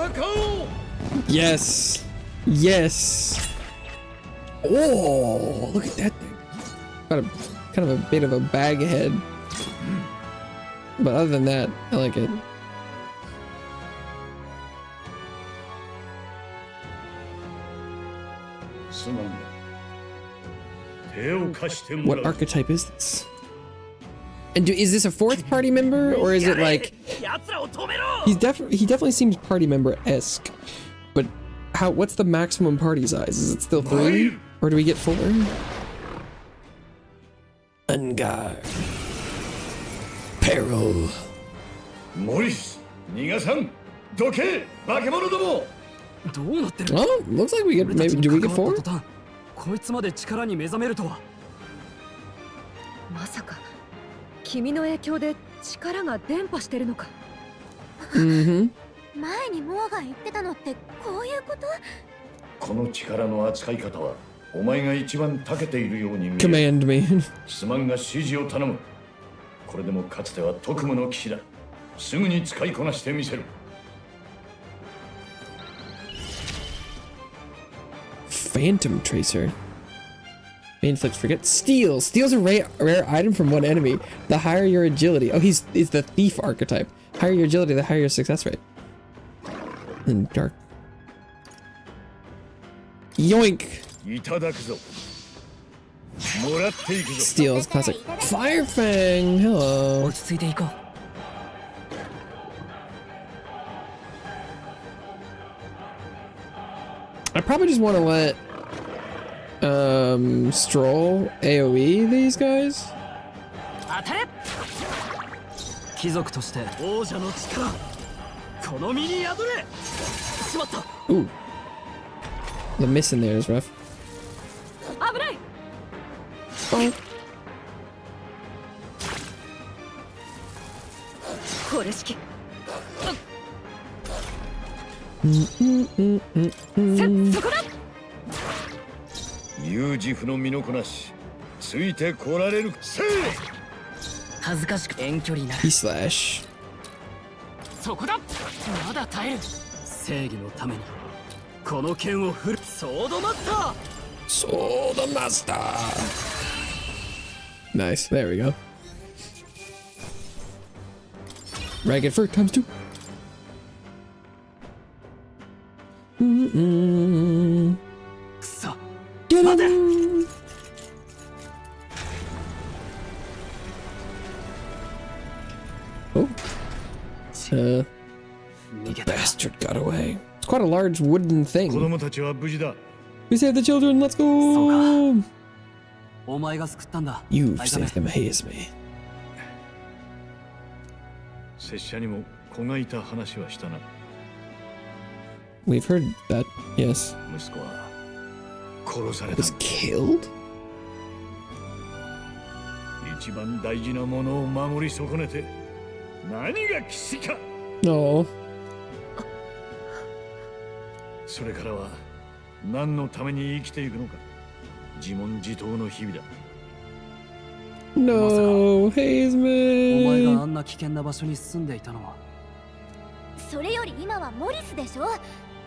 Speaker 1: Yes. Yes. Oh, look at that thing. Got a kind of a bit of a bag head. But other than that, I like it. What archetype is this? And is this a fourth party member, or is it like he definitely seems party member-esque, but what's the maximum party size? Is it still 3, or do we get 4? Unguard. Peril.
Speaker 9: Morris, 逃がさん。どけ、化け物ども。
Speaker 6: どうなってる？
Speaker 1: Oh, looks like we get maybe do we get 4?
Speaker 6: こいつまで力に目覚めるとは。
Speaker 8: まさか君の影響で力が伝播してるのか。
Speaker 3: 前にモアが言ってたのってこういうこと？
Speaker 9: この力の扱い方はお前が一番長けているように見える。
Speaker 1: Command me.
Speaker 9: すまんが指示を頼む。これでもかつては特務の騎士だ。すぐに使いこなしてみせる。
Speaker 1: Phantom Tracer. Inflicts forget. Steal. Steals a rare item from one enemy. The higher your agility. Oh, it's the thief archetype. Higher your agility, the higher your success rate. And dark. Yoink. Steals classic. Fire Fang. Hello. I probably just want to let Stroll AoE these guys. Ooh. The miss in there is rough. Oh. He slash.
Speaker 6: そこだ。まだ耐える。正義のためにこの剣を振る。ソードマスター。
Speaker 1: Sword Master. Nice. There we go. Ragged Fur times 2. Get him! Oh. The bastard got away. It's quite a large wooden thing. We saved the children, let's go! You've saved them, haze me.
Speaker 9: 拙者にも子がいた話はしたな。
Speaker 1: We've heard that, yes.
Speaker 9: 息子は殺された。
Speaker 1: Was killed?
Speaker 9: 一番大事なものを守り損ねて何が騎士か。
Speaker 1: No.
Speaker 9: それからは何のために生きていくのか自問自答の日々だ。
Speaker 1: No,
Speaker 6: お前
Speaker 1: Hazeman.
Speaker 6: があんな危険な場所に住んでいたのは。
Speaker 3: それより今はモリスでしょ。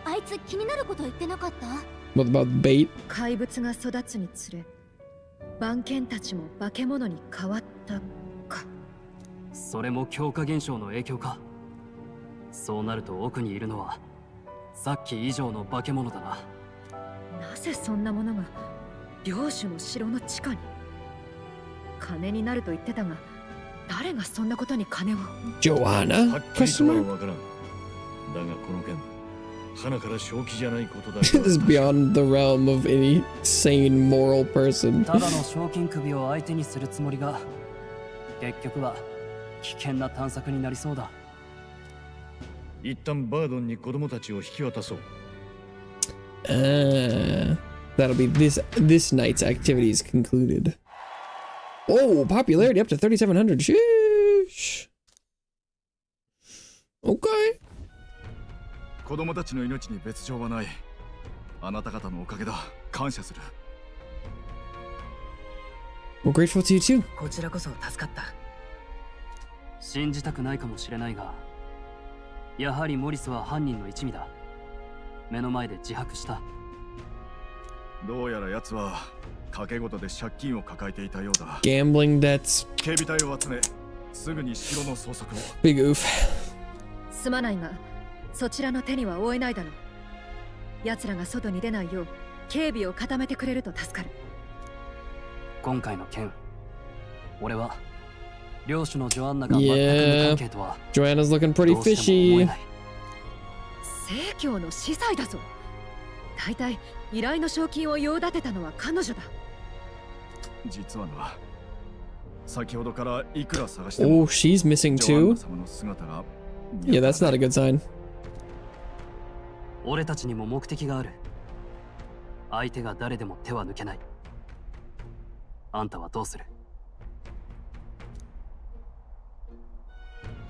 Speaker 3: あいつ気になること言ってなかった？
Speaker 1: What about bait?
Speaker 8: 怪物が育つにつれ番犬たちも化け物に変わったか。
Speaker 6: それも強化現象の影響か。そうなると奥にいるのはさっき以上の化け物だな。
Speaker 8: なぜそんなものが領主の城の地下に。金になると言ってたが、誰がそんなことに金を。
Speaker 1: Joanna?
Speaker 9: はっきり
Speaker 1: Question
Speaker 9: とは
Speaker 1: mark?
Speaker 9: わからん。だがこの件花から正気じゃないことだ。
Speaker 1: This is beyond the realm of any sane moral person.
Speaker 6: ただの賞金首を相手にするつもりが結局は危険な探索になりそうだ。
Speaker 9: 一旦バードンに子供たちを引き渡そう。
Speaker 1: That'll be this night's activities concluded. Oh, popularity up to 3,700. Sheesh. Okay.
Speaker 10: 子供たちの命に別状はない。あなた方のおかげだ。感謝する。
Speaker 1: We're grateful to you too.
Speaker 7: こちらこそ助かった。
Speaker 6: 信じたくないかもしれないが、やはりモリスは犯人の一味だ。目の前で自白した。
Speaker 10: どうやら奴は賭け事で借金を抱えていたようだ。
Speaker 1: Gambling debts.
Speaker 10: 警備隊を集め、すぐに城の捜索を。
Speaker 1: Big oof.
Speaker 8: すまないが、そちらの手には負えないだろう。奴らが外に出ないよう警備を固めてくれると助かる。
Speaker 6: 今回の件、俺は領主のジョアンナが全く無関係とは
Speaker 1: Joanna's looking pretty
Speaker 6: どうしても思え
Speaker 1: fishy.
Speaker 6: ない。
Speaker 8: 正教の司祭だぞ。大体依頼の賞金を用立てたのは彼女だ。
Speaker 10: 実はな、先ほどからいくら探しても
Speaker 1: Oh, she's missing
Speaker 10: ジョアン
Speaker 1: too?
Speaker 10: ナ様の姿が
Speaker 1: Yeah, that's not a good sign.
Speaker 6: 俺たちにも目的がある。相手が誰でも手は抜けない。あんたはどうする？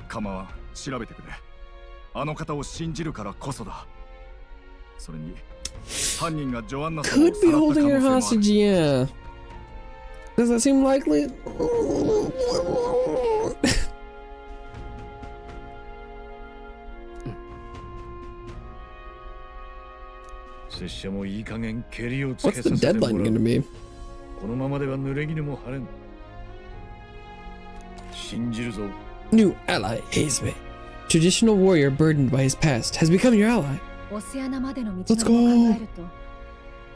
Speaker 10: 構わん、調べてくれ。あの方を信じるからこそだ。それに犯人がジョアンナ様を
Speaker 1: Could be
Speaker 10: さらった可
Speaker 1: holding
Speaker 10: 能
Speaker 1: her
Speaker 10: 性もある。
Speaker 1: hostage, yeah. Does that seem likely?
Speaker 9: 拙者もいい加減蹴りをつけ
Speaker 1: What's
Speaker 9: さ
Speaker 1: the
Speaker 9: せてもら
Speaker 1: deadline
Speaker 9: う。
Speaker 1: gonna be?
Speaker 9: このままでは濡れ衣も晴れん。信じるぞ。
Speaker 1: New ally, Hazme. Traditional warrior burdened by his past has become your ally.
Speaker 8: オセアナまでの道
Speaker 1: Let's
Speaker 8: のりを
Speaker 1: go.
Speaker 8: 考えると、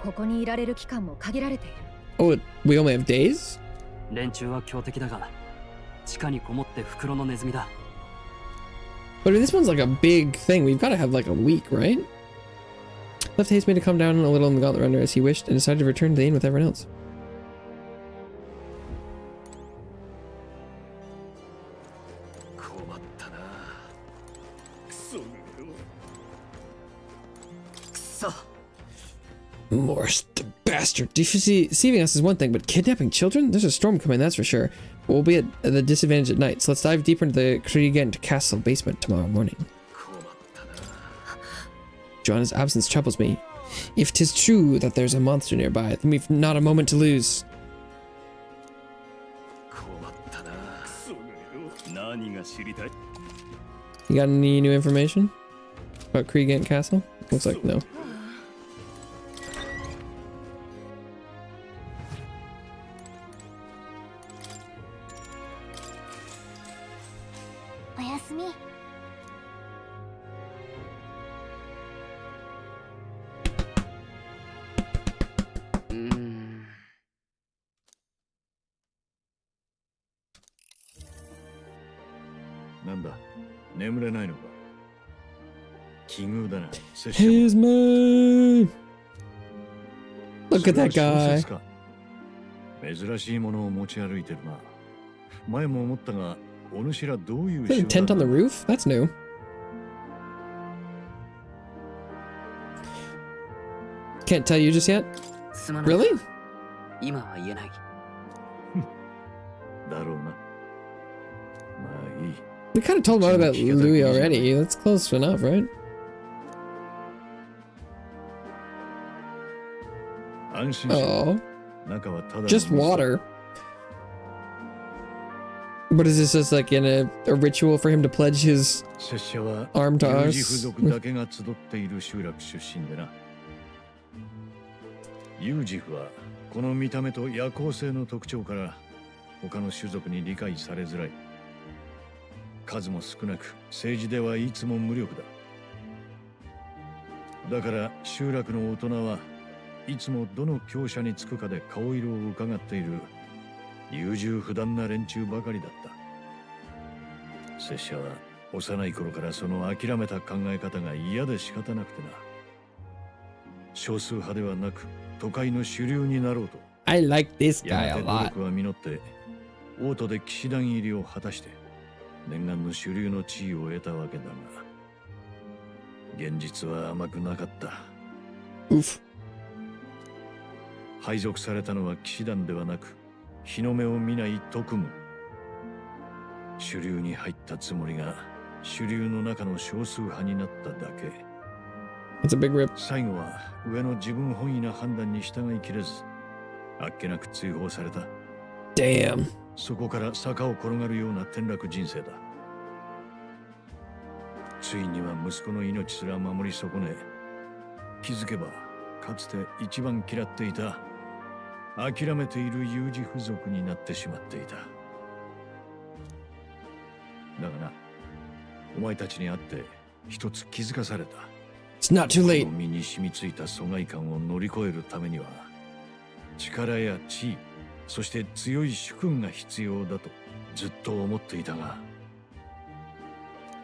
Speaker 8: ここにいられる期間も限られている。
Speaker 1: Oh, we only have days?
Speaker 6: 連中は強敵だが、地下にこもって袋のネズミだ。
Speaker 1: But this one's like a big thing. We've got to have like a week, right? Left Hazme to come down a little in the gauntlet runner as he wished and decided to return to the inn with everyone else.
Speaker 10: 困ったな。クソがよ。
Speaker 7: くそ。
Speaker 1: Morse, the bastard. Deceiving us is one thing, but kidnapping children? There's a storm coming, that's for sure. We'll be at the disadvantage at night, so let's dive deeper into the Kriegent Castle basement tomorrow morning. Joanna's absence troubles me. If 'tis true that there's a monster nearby, then we've not a moment to lose.
Speaker 10: 困ったな。クソがよ。何が知りたい？
Speaker 1: You got any new information about Kriegent Castle? Looks like no.
Speaker 3: おやすみ。
Speaker 9: なんだ、眠れないのか。奇遇だな。拙者も
Speaker 1: Hazme! Look at that
Speaker 9: それは小
Speaker 1: guy.
Speaker 9: 説か。珍しいものを持ち歩いてるな。前も思ったが、お主らどういう
Speaker 1: Is that a tent on the roof? That's new. Can't tell you just yet. Really?
Speaker 7: 今は言えない。
Speaker 9: だろうな。まあいい。
Speaker 1: We kind of told him about Louis already. That's close enough, right?
Speaker 9: 安心しろ。
Speaker 1: Oh,
Speaker 9: 中はただの
Speaker 1: just water. But is this just like in a ritual for him to pledge his
Speaker 9: 拙者は
Speaker 1: arm to
Speaker 9: 有
Speaker 1: us?
Speaker 9: 事部族だけが集っている集落出身でな。ユージフはこの見た目と夜行性の特徴から他の種族に理解されづらい。数も少なく政治ではいつも無力だ。だから集落の大人はいつもどの強者につくかで顔色を伺っている優柔不断な連中ばかりだった。拙者は幼い頃からその諦めた考え方が嫌で仕方なくてな。少数派ではなく都会の主流になろうと。
Speaker 1: I like this
Speaker 9: や
Speaker 1: guy
Speaker 9: が
Speaker 1: a
Speaker 9: て努
Speaker 1: lot.
Speaker 9: 力は実って王都で騎士団入りを果たして念願の主流の地位を得たわけだが現実は甘くなかった。
Speaker 1: Oof.
Speaker 9: 配属されたのは騎士団ではなく日の目を見ない特務。主流に入ったつもりが主流の中の少数派になっただけ。
Speaker 1: It's a big rip.
Speaker 9: 最後は上の自分本位な判断に従いきれずあっけなく追放された。
Speaker 1: Damn.
Speaker 9: そこから坂を転がるような転落人生だ。ついには息子の命すら守り損ね、気づけばかつて一番嫌っていた諦めている有事部族になってしまっていた。だがな、お前たちに会って一つ気づかされた。
Speaker 1: It's not too late.
Speaker 9: 身に染みついた疎外感を乗り越えるためには力や地位、そして強い主君が必要だとずっと思っていたが、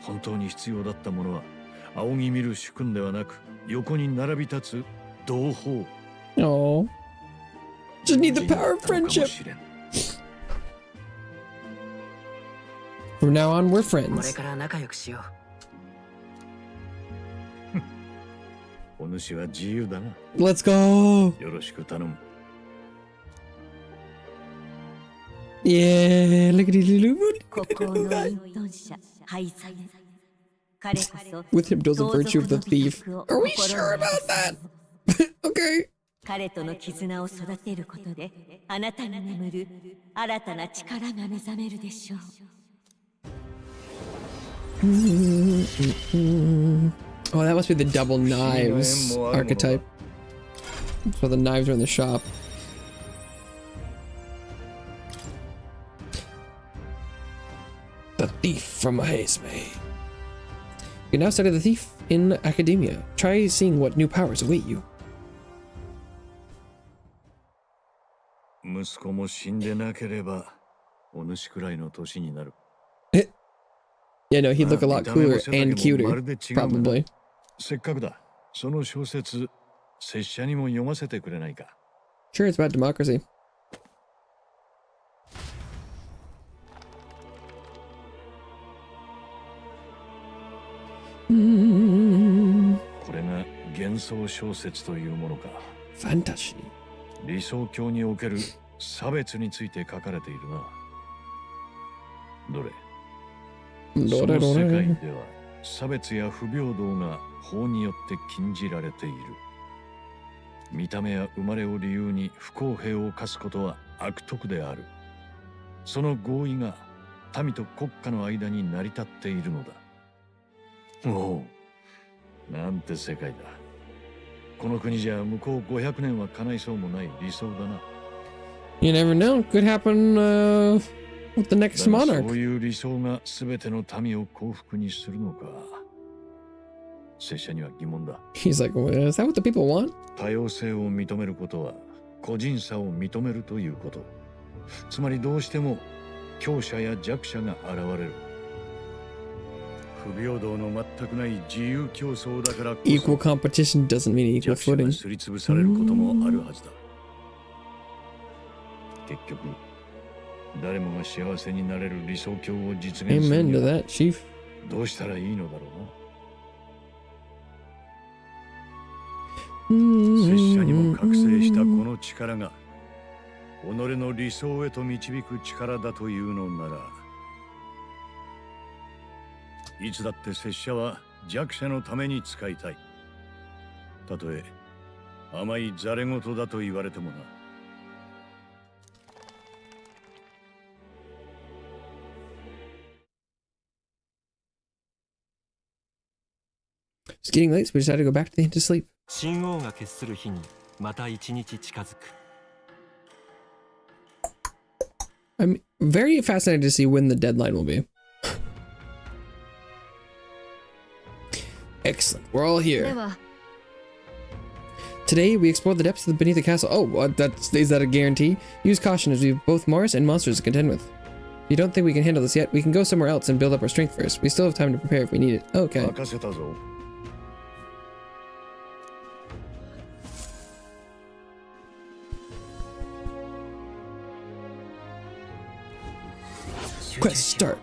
Speaker 9: 本当に必要だったものは仰ぎ見る主君ではなく横に並び立つ同胞。
Speaker 1: Oh. Just need the power of friendship. From now on, we're
Speaker 7: これ
Speaker 1: friends.
Speaker 7: から仲良くしよ
Speaker 9: お主は自由だな。
Speaker 1: Let's go.
Speaker 9: よろしく頼む。
Speaker 1: Yeah, look at it.
Speaker 5: 孤高の隠遁者ハイザメ。彼こそ
Speaker 1: With him does the
Speaker 5: 同
Speaker 1: virtue
Speaker 5: 族
Speaker 1: of the
Speaker 5: の美
Speaker 1: thief.
Speaker 5: 徳を
Speaker 1: Are we
Speaker 5: 心
Speaker 1: sure
Speaker 5: に
Speaker 1: about that? Okay.
Speaker 5: 彼との絆を育てることであなたに眠る新たな力が目覚めるでしょう。
Speaker 1: Oh, that must be the double knives archetype. So the knives are in the shop. The thief from Maizme. You can now study the thief in academia. Try seeing what new powers await you.
Speaker 9: 息子も死んでなければお主くらいの年になる。
Speaker 1: Yeah, no, he'd look a lot cooler and cuter, probably.
Speaker 9: せっかくだ。その小説、拙者にも読ませてくれないか。
Speaker 1: Sure, it's about democracy.
Speaker 9: これが幻想小説というものか。
Speaker 1: Fantasy.
Speaker 9: 理想郷における差別について書かれているな。どれ？その世界では差別や不平等が法によって禁じられている。見た目や生まれを理由に不公平を課すことは悪徳である。その合意が民と国家の間に成り立っているのだ。おお、なんて世界だ。この国じゃ向こう500年は叶いそうもない理想だな。
Speaker 1: You never know. Could happen with the next
Speaker 9: だが
Speaker 1: monarch.
Speaker 9: そういう理想が全ての民を幸福にするのか。拙者には疑問だ。
Speaker 1: He's like, well, is that what the people want?
Speaker 9: 多様性を認めることは個人差を認めるということ。つまりどうしても強者や弱者が現れる。不平等の全くない自由競争だからこそ
Speaker 1: Equal competition doesn't mean equal
Speaker 9: 弱者が
Speaker 1: footing.
Speaker 9: すりつぶされることもあるはずだ。結局誰もが幸せになれる理想郷を実現する
Speaker 1: Amen
Speaker 9: に
Speaker 1: to
Speaker 9: は
Speaker 1: that, Chief.
Speaker 9: どうしたらいいのだろうな。拙者にも覚醒したこの力が己の理想へと導く力だというのなら、いつだって拙者は弱者のために使いたい。たとえ甘いざれ言だと言われてもな。
Speaker 1: It's getting late, so we decided to go back to the inn to sleep.
Speaker 2: 神王が決する日にまた一日近づく。
Speaker 1: I'm very fascinated to see when the deadline will be. Excellent. We're all here. Today, we explored the depths of beneath the castle. Oh, what? Is that a guarantee? Use caution as we have both Morris and monsters to contend with. If you don't think we can handle this yet, we can go somewhere else and build up our strength first. We still have time to prepare if we need it. Okay. Quest start.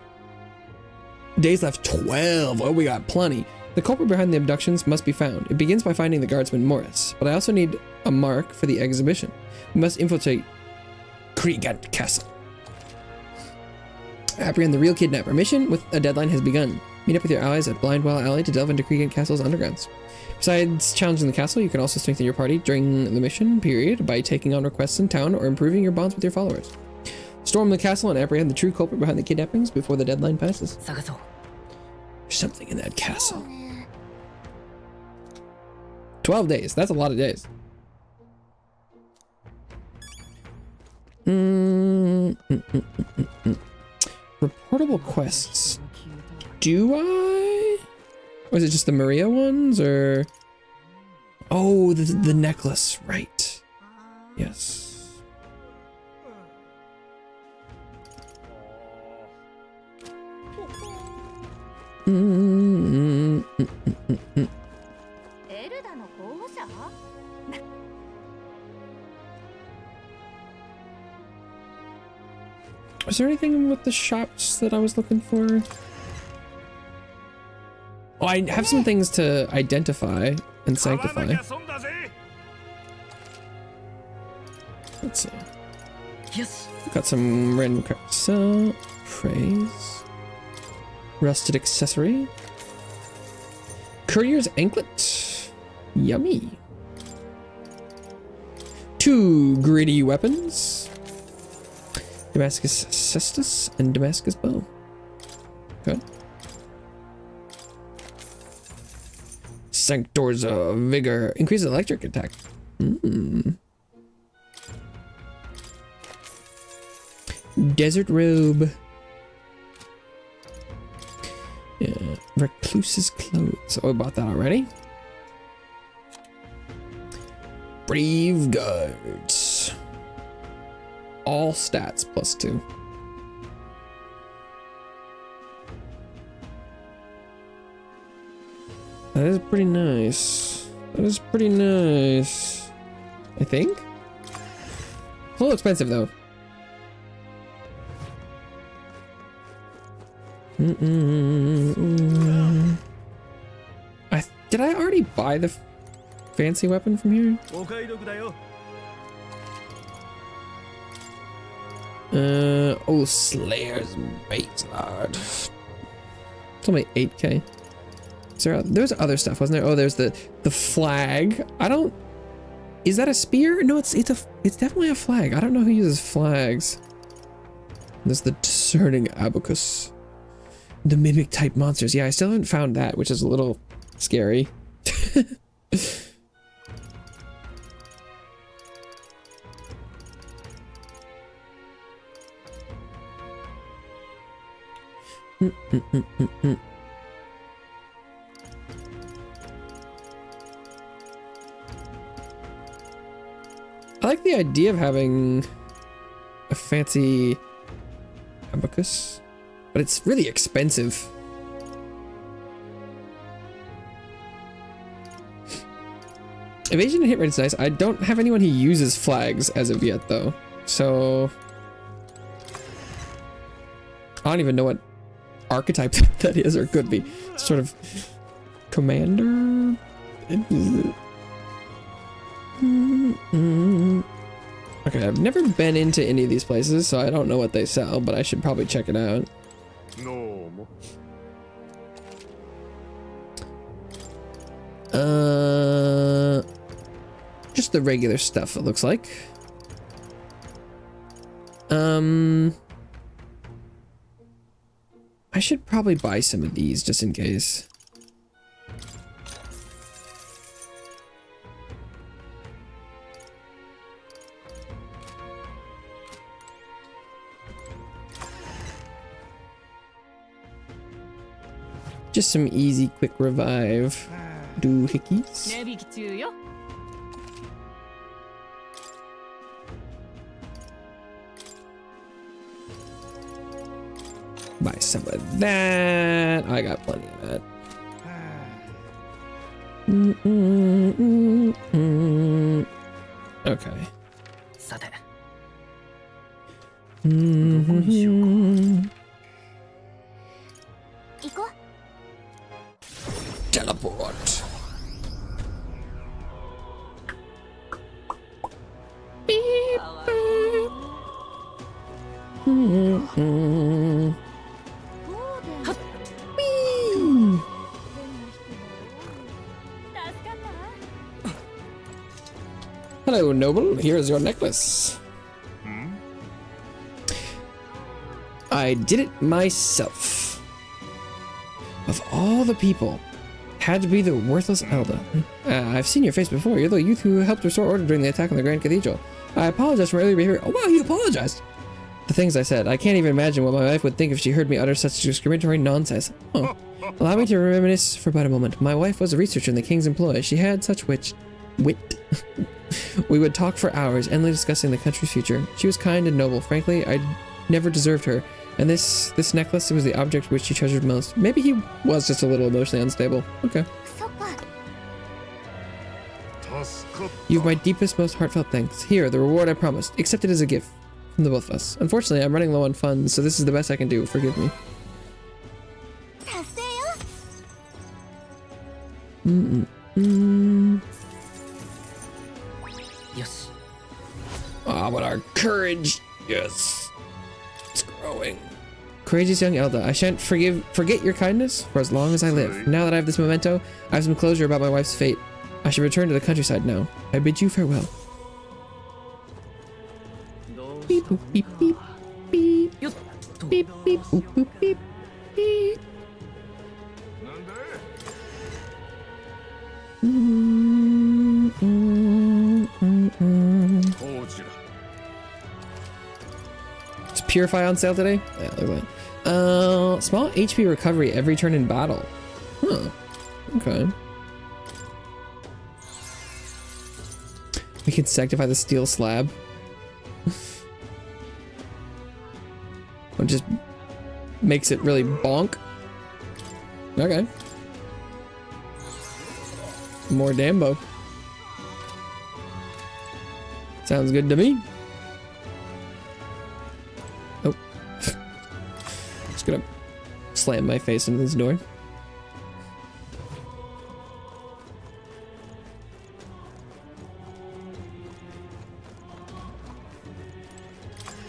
Speaker 1: Days left 12. Oh, we got plenty. The culprit behind the abductions must be found. It begins by finding the guardsman Morris, but I also need a mark for the exhibition. We must infiltrate Kriegant Castle. Apprehend the real kidnapper. Mission with a deadline has begun. Meet up with your allies at Blindwell Alley to delve into Kriegant Castle's undergrounds. Besides challenging the castle, you can also strengthen your party during the mission period by taking on requests in town or improving your bonds with your followers. Storm the castle and apprehend the true culprit behind the kidnappings before the deadline passes. There's something in that castle. 12 days. That's a lot of days. Reportable quests. Do I? Or is it just the Maria ones, or? Oh, the necklace, right. Yes. Was there anything with the shops that I was looking for? Oh, I have some things to identify and sanctify. Let's see. Yes. Got some random praise. Rusted accessory. Courier's anklet. Yummy. 2 gritty weapons. Damascus cestus and Damascus bow. Okay. Sanctor's vigor. Increases electric attack. Desert robe. Yeah. Recluse's clothes. Oh, we bought that already. Brave guards. All stats +2. That is pretty nice. That is pretty nice. I think. It's a little expensive though. Did I already buy the fancy weapon from here? Oh, Slayer's Baitslard. It's only 8k. There's other stuff, wasn't there? Oh, there's the flag. I don't. Is that a spear? No, it's definitely a flag. I don't know who uses flags. There's the discerning abacus. The mimic type monsters. Yeah, I still haven't found that, which is a little scary. I like the idea of having a fancy abacus, but it's really expensive. Evasion and hit rate is nice. I don't have anyone who uses flags as of yet, though. So I don't even know what archetype that is or could be. Sort of commander? Okay, I've never been into any of these places, so I don't know what they sell, but I should probably check it out. Just the regular stuff, it looks like. I should probably buy some of these just in case. Just some easy, quick revive doohickeys. Buy some of that. I got plenty of that. Okay. Teleport. Beep, beep. Hello, noble. Here is your necklace. I did it myself. Of all the people, had to be the worthless Elda. I've seen your face before. You're the youth who helped restore order during the attack on the Grand Cathedral. I apologize for my earlier behavior. Oh wow, you apologized. The things I said. I can't even imagine what my wife would think if she heard me utter such discriminatory nonsense. Oh. Allow me to reminisce for but a moment. My wife was a researcher in the king's employ. She had such wit. We would talk for hours, endlessly discussing the country's future. She was kind and noble. Frankly, I never deserved her. And this necklace was the object which she treasured most. Maybe he was just a little emotionally unstable. Okay. You have my deepest, most heartfelt thanks. Here, the reward I promised. Accept it as a gift from the both of us. Unfortunately, I'm running low on funds, so this is the best I can do. Forgive me.
Speaker 7: Yes.
Speaker 1: Ah, but our courage. Yes. It's growing. Courageous young Elda, I shan't forget your kindness for as long as I live. Now that I have this memento, I have some closure about my wife's fate. I should return to the countryside now. I bid you farewell. Beep boop beep beep beep beep beep boop boop beep beep. Is Purify on sale today? Yeah, look at that. Small HP recovery every turn in battle. Huh. Okay. We can sanctify the steel slab. It just makes it really bonk. Okay. More Dambo. Sounds good to me. Oh. Just gonna slam my face into this door.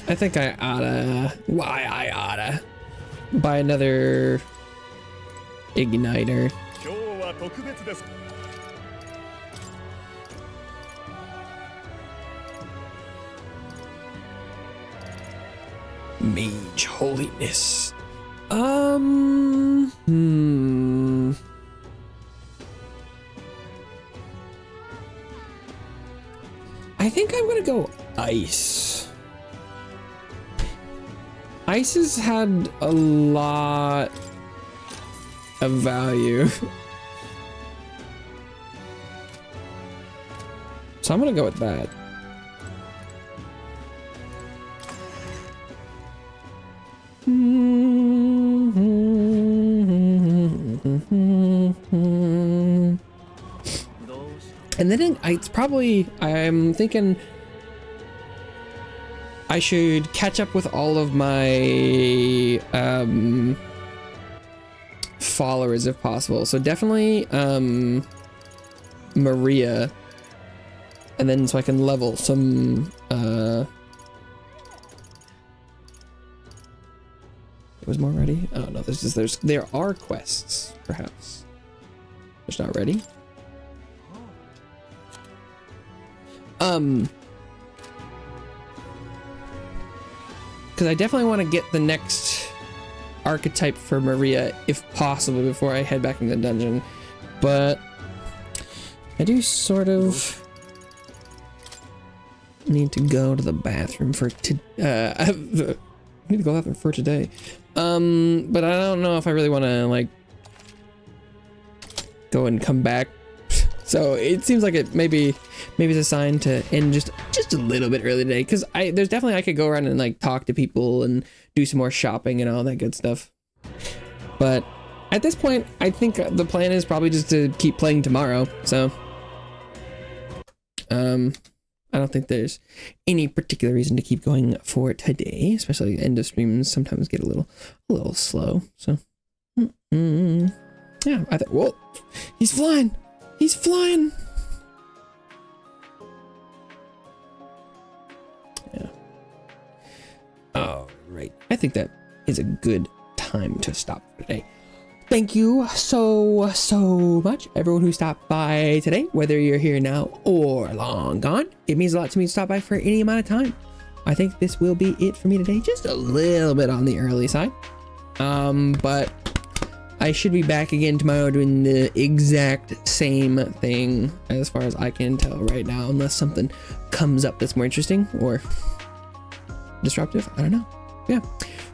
Speaker 1: I think I oughta... Why I oughta... buy another... igniter. Mage holiness. I think I'm gonna go ice. Ice has had a lot of value. So I'm gonna go with that. And then it's probably, I'm thinking I should catch up with all of my followers if possible. So definitely Maria and then so I can level some it was more ready. Oh no, there are quests, perhaps. There's not ready. Because I definitely want to get the next archetype for Maria, if possible, before I head back into the dungeon. But I do sort of need to go to the bathroom for I need to go to the bathroom for today. But I don't know if I really want to like go and come back. So it seems like it maybe it's a sign to end just a little bit early today, because there's definitely I could go around and like talk to people and do some more shopping and all that good stuff. But at this point, I think the plan is probably just to keep playing tomorrow. So I don't think there's any particular reason to keep going for today, especially end of streams sometimes get a little slow. So yeah, I think. Whoa, he's flying. He's flying. Yeah. All right. I think that is a good time to stop for today. Thank you so much, everyone who stopped by today, whether you're here now or long gone. It means a lot to me to stop by for any amount of time. I think this will be it for me today. Just a little bit on the early side. But I should be back again tomorrow doing the exact same thing as far as I can tell right now, unless something comes up that's more interesting or disruptive. I don't know. Yeah.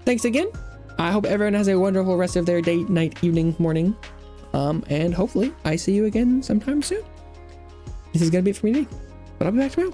Speaker 1: Thanks again. I hope everyone has a wonderful rest of their day, night, evening, morning. And hopefully I see you again sometime soon. This is going to be it for me today, but I'll be back tomorrow.